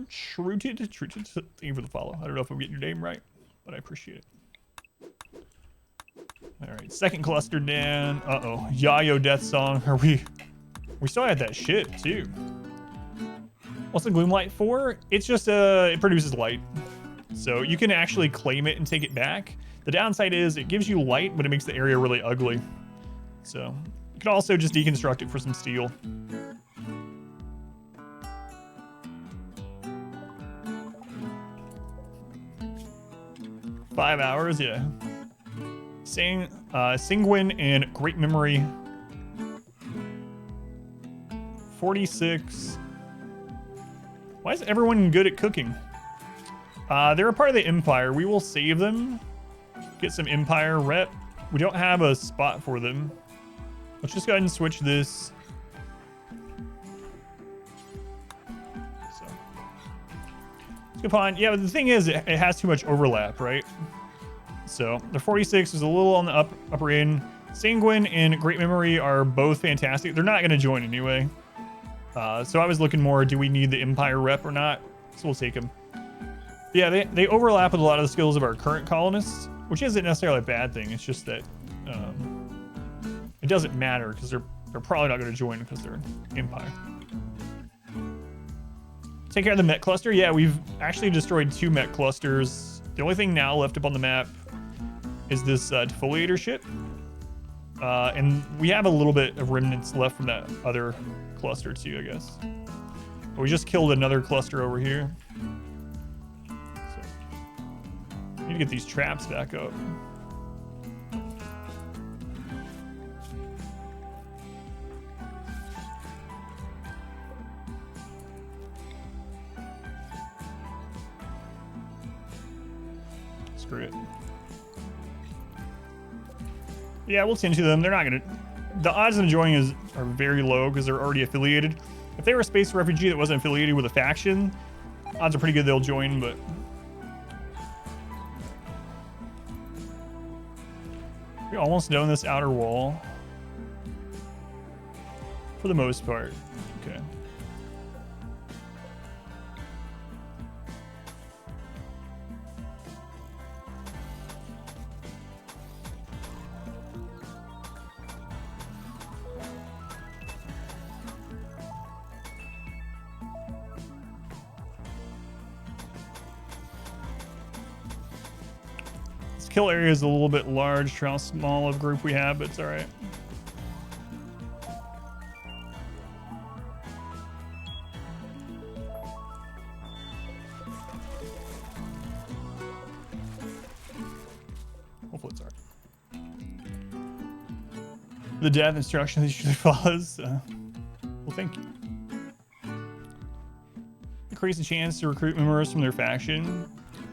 Truted, thank you for the follow. I don't know if I'm getting your name right, but I appreciate it. All right, second cluster down. Uh-oh, Yayo death song. Are we still at that shit too? What's the gloom light for? It's just it produces light, so you can actually claim it and take it back. The downside is it gives you light, but it makes the area really ugly. So you can also just deconstruct it for some steel. Five hours, yeah. Sanguine and great memory. 46. Why is everyone good at cooking? They're a part of the Empire. We will save them. Get some Empire rep. We don't have a spot for them. Let's just go ahead and switch this. So, let's go find. Yeah, but the thing is, it has too much overlap, right? So the 46 is a little on the upper end. Sanguine and Great Memory are both fantastic. They're not going to join anyway. So I was looking more, do we need the Empire rep or not? So we'll take them. Yeah, they overlap with a lot of the skills of our current colonists, which isn't necessarily a bad thing. It's just that it doesn't matter because they're probably not going to join because they're Empire. Take care of the Met cluster. Yeah, we've actually destroyed 2 Met clusters. The only thing now left up on the map is this defoliator ship. And we have a little bit of remnants left from that other cluster too, I guess. But we just killed another cluster over here. So, need to get these traps back up. Screw it. Yeah, we'll tend to them. They're not gonna. The odds of them joining are very low because they're already affiliated. If they were a space refugee that wasn't affiliated with a faction, odds are pretty good they'll join, but We're almost done this outer wall. For the most part. Okay. This kill area is a little bit large for how small of a group we have, but it's all right. Hopefully it's all right. The death instructions usually follows. Well, thank you. Increase the chance to recruit members from their faction.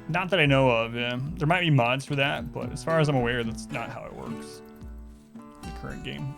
Not that I know of. Yeah. There might be mods for that, but as far as I'm aware, that's not how it works in the current game.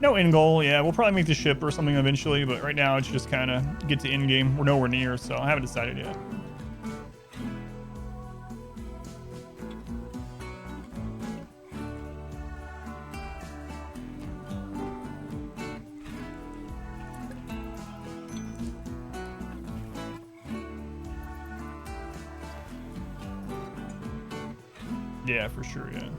No end goal, yeah. We'll probably make the ship or something eventually, but right now it's just kind of get to end game. We're nowhere near, so I haven't decided yet. Yeah, for sure, yeah.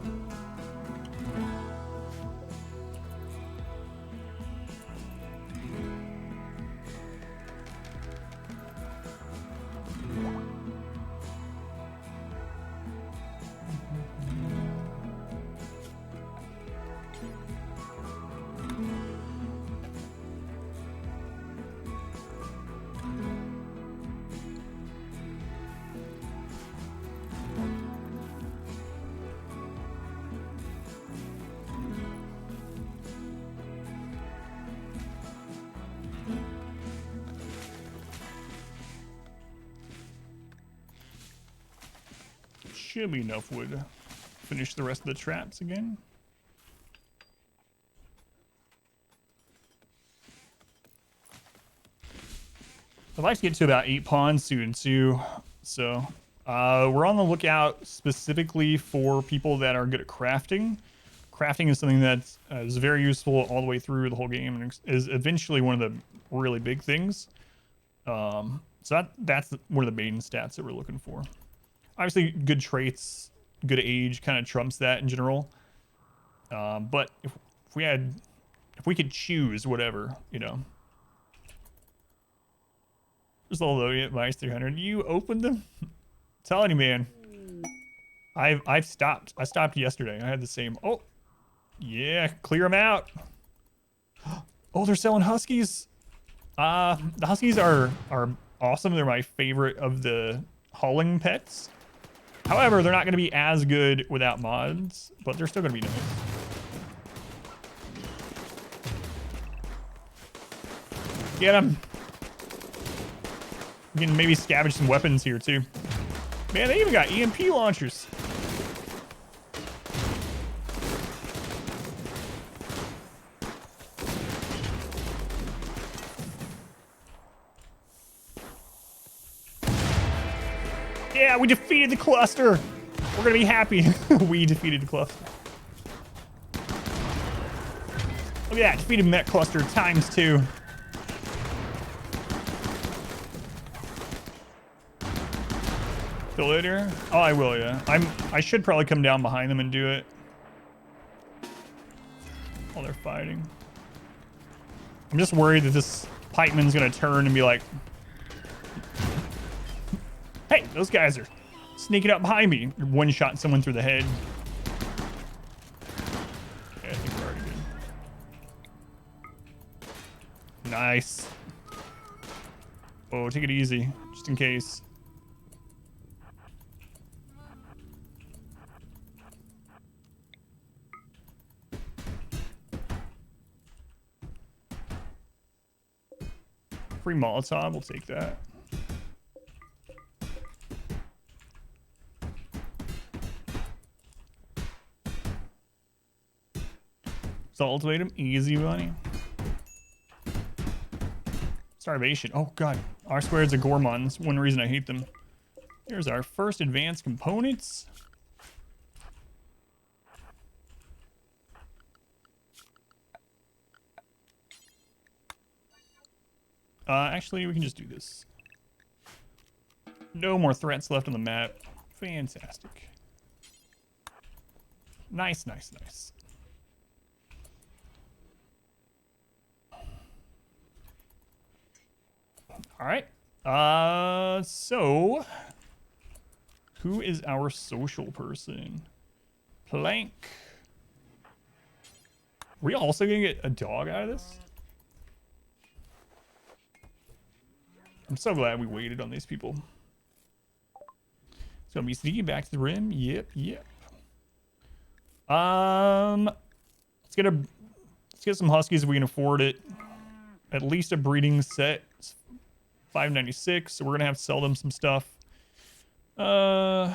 Should be enough wood to finish the rest of the traps again. I'd like to get to about 8 pawns soon too. So we're on the lookout specifically for people that are good at crafting. Crafting is something that is very useful all the way through the whole game and is eventually one of the really big things. So that's one of the main stats that we're looking for. Obviously, good traits, good age kind of trumps that in general. But if we could choose whatever, you know. There's a loading at minus 300. You opened them? Telling you, man. I've stopped. I stopped yesterday. I had the same. Oh, yeah, clear them out. Oh, they're selling huskies. The huskies are awesome. They're my favorite of the hauling pets. However, they're not going to be as good without mods, but they're still going to be nice. Get them. We can maybe scavenge some weapons here too. Man, they even got EMP launchers. Yeah, we defeated the cluster. We're gonna be happy. We defeated the cluster. Look at that, defeated mech cluster ×2. Still later? Oh, I will, yeah. I should probably come down behind them and do it while they're fighting. I'm just worried that this pikeman's gonna turn and be like, hey, those guys are sneaking up behind me. One-shot someone through the head. Okay, I think we're already good. Nice. Oh, take it easy, just in case. Free Molotov, we'll take that. ultimatum. Easy money. Starvation. Oh god. R squared's a Gormon. That's one reason I hate them. Here's our first advanced components. Actually, we can just do this. No more threats left on the map. Fantastic. Nice, nice, nice. All right. So who is our social person? Plank. Are we also gonna get a dog out of this? I'm so glad we waited on these people. It's gonna be sneaky back to the rim. Yep, yep. Let's get some huskies if we can afford it. At least a breeding set. It's $5.96, so we're gonna have to sell them some stuff. Also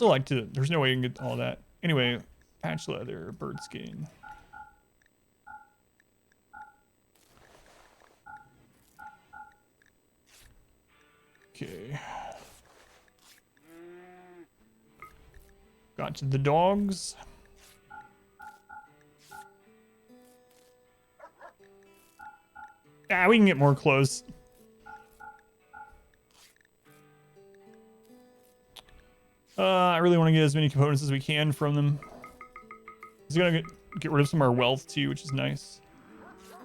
like to. There's no way you can get all that. Anyway, patch leather, bird skin. Okay. Got to the dogs. Ah, we can get more clothes. I really want to get as many components as we can from them. He's gonna get rid of some of our wealth too, which is nice.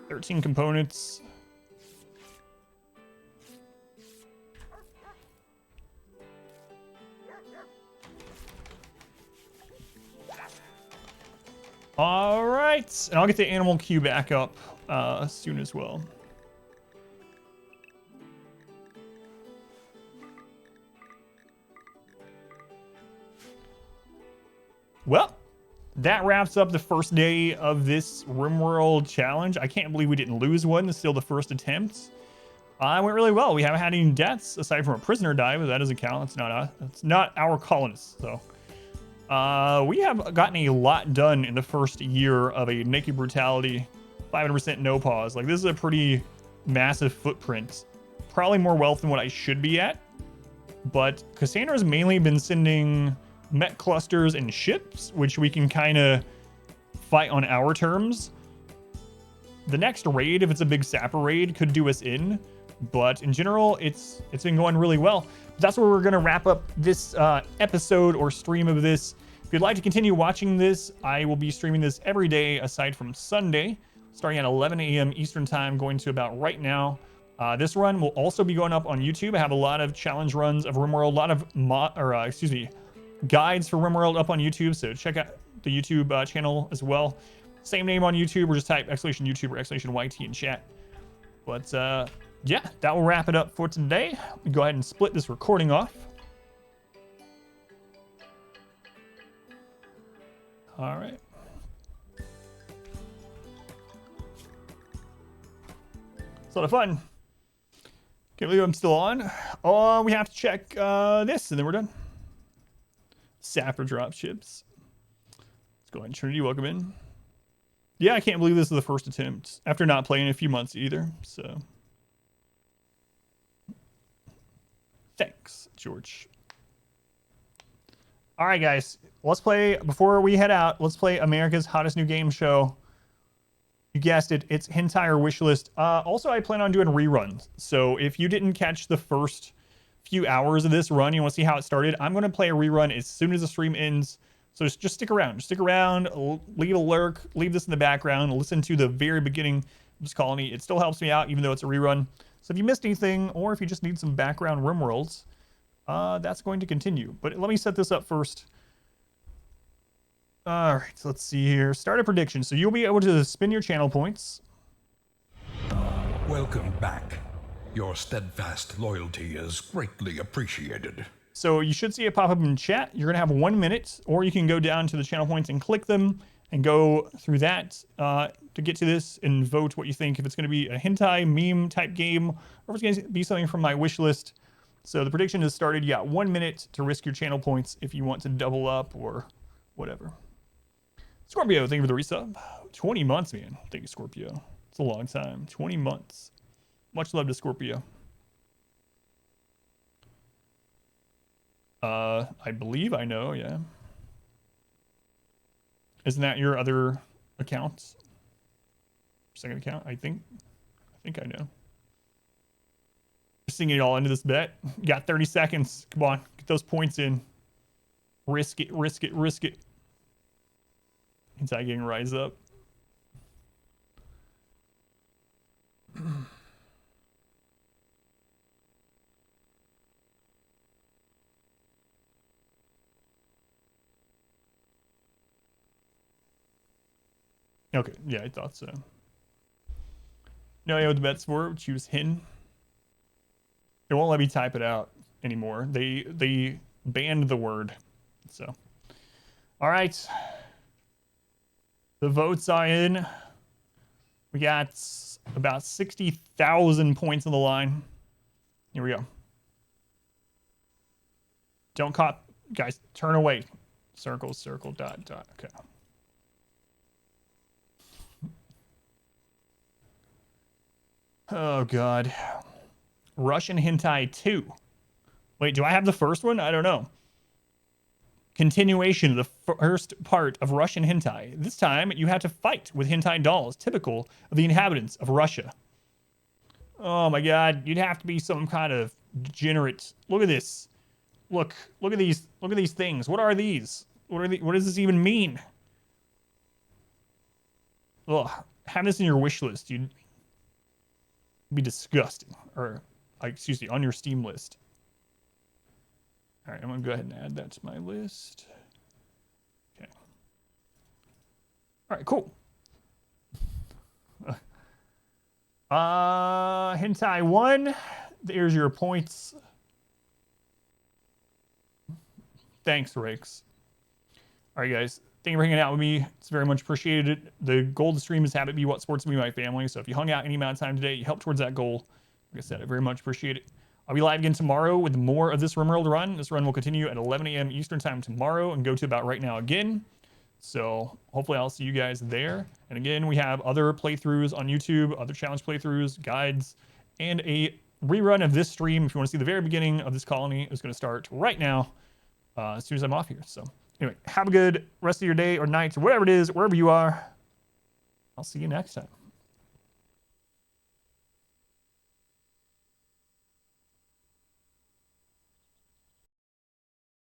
13 components. All right, and I'll get the animal queue back up soon as well. Well, that wraps up the first day of this RimWorld challenge. I can't believe we didn't lose one. It's still the first attempt. It went really well. We haven't had any deaths aside from a prisoner die, but that doesn't count. It's not our colonists. So we have gotten a lot done in the first year of a Naked Brutality 500% no pause. Like, this is a pretty massive footprint. Probably more wealth than what I should be at. But Cassandra's mainly been sending mech clusters and ships, which we can kind of fight on our terms. The next raid, if it's a big sapper raid, could do us in, but in general, it's been going really well. That's where we're going to wrap up this episode or stream of this. If you'd like to continue watching this, I will be streaming this every day aside from Sunday, starting at 11 a.m. Eastern time, going to about right now. This run will also be going up on YouTube. I have a lot of challenge runs of RimWorld, a lot of guides for RimWorld up on YouTube, so check out the YouTube channel as well. Same name on YouTube, or just type !YouTube or !YT in chat. But yeah, that will wrap it up for today. We go ahead and split this recording off. All right. It's a lot of fun. Can't believe I'm still on. Oh, we have to check this, and then we're done. Sapper dropships. Let's go ahead and Trinity, welcome in. Yeah, I can't believe this is the first attempt after not playing in a few months either. So thanks, George. All right, guys, let's play. Before we head out, let's play America's Hottest New Game Show. You guessed it, it's Hentai or Wishlist. Also, I plan on doing reruns. So if you didn't catch the first few hours of this run, you want to see how it started, I'm going to play a rerun as soon as the stream ends. So just stick around. Just stick around, leave a lurk, leave this in the background, listen to the very beginning of this colony. It still helps me out, even though it's a rerun. So if you missed anything, or if you just need some background RimWorlds, that's going to continue. But let me set this up first. All right, so let's see here. Start a prediction. So you'll be able to spin your channel points. Welcome back. Your steadfast loyalty is greatly appreciated. So you should see it pop up in chat. You're gonna have 1 minute, or you can go down to the channel points and click them and go through that to get to this and vote what you think. If it's gonna be a hentai meme type game, or if it's gonna be something from my wish list. So the prediction has started. You got 1 minute to risk your channel points if you want to double up or whatever. Scorpio, thank you for the resub. 20 months, man. Thank you, Scorpio. It's a long time. 20 months. Much love to Scorpio. I believe I know, yeah. Isn't that your other account? Second account, I think. I think I know. Singing it all into this bet. You got 30 seconds. Come on, get those points in. Risk it, risk it, risk it. Inside getting rise up. Okay, yeah, I thought so. No idea what the bet's for. Choose Hin. It won't let me type it out anymore. They banned the word. So, all right. The votes are in. We got about 60,000 points on the line. Here we go. Don't cop, guys. Turn away. Circle, circle, dot, dot. Okay. Oh, God. Russian Hentai 2. Wait, do I have the first one? I don't know. Continuation of the first part of Russian hentai. This time, you have to fight with hentai dolls, typical of the inhabitants of Russia. Oh my God, you'd have to be some kind of degenerate. Look at this. Look at these things. What are these? What does this even mean? Ugh, have this in your wish list. You'd be disgusting. Or, excuse me, on your Steam list. All right, I'm gonna go ahead and add that to my list. Okay. All right, cool. Hentai 1. There's your points. Thanks, Rakes. All right, guys. Thank you for hanging out with me. It's very much appreciated. The goal of the stream is have it be what sports me and my family. So if you hung out any amount of time today, you helped towards that goal. Like I said, I very much appreciate it. I'll be live again tomorrow with more of this RimWorld run. This run will continue at 11 a.m. Eastern time tomorrow and go to about right now again. So hopefully I'll see you guys there. And again, we have other playthroughs on YouTube, other challenge playthroughs, guides, and a rerun of this stream. If you want to see the very beginning of this colony, it's going to start right now as soon as I'm off here. So anyway, have a good rest of your day or night or whatever it is, wherever you are. I'll see you next time.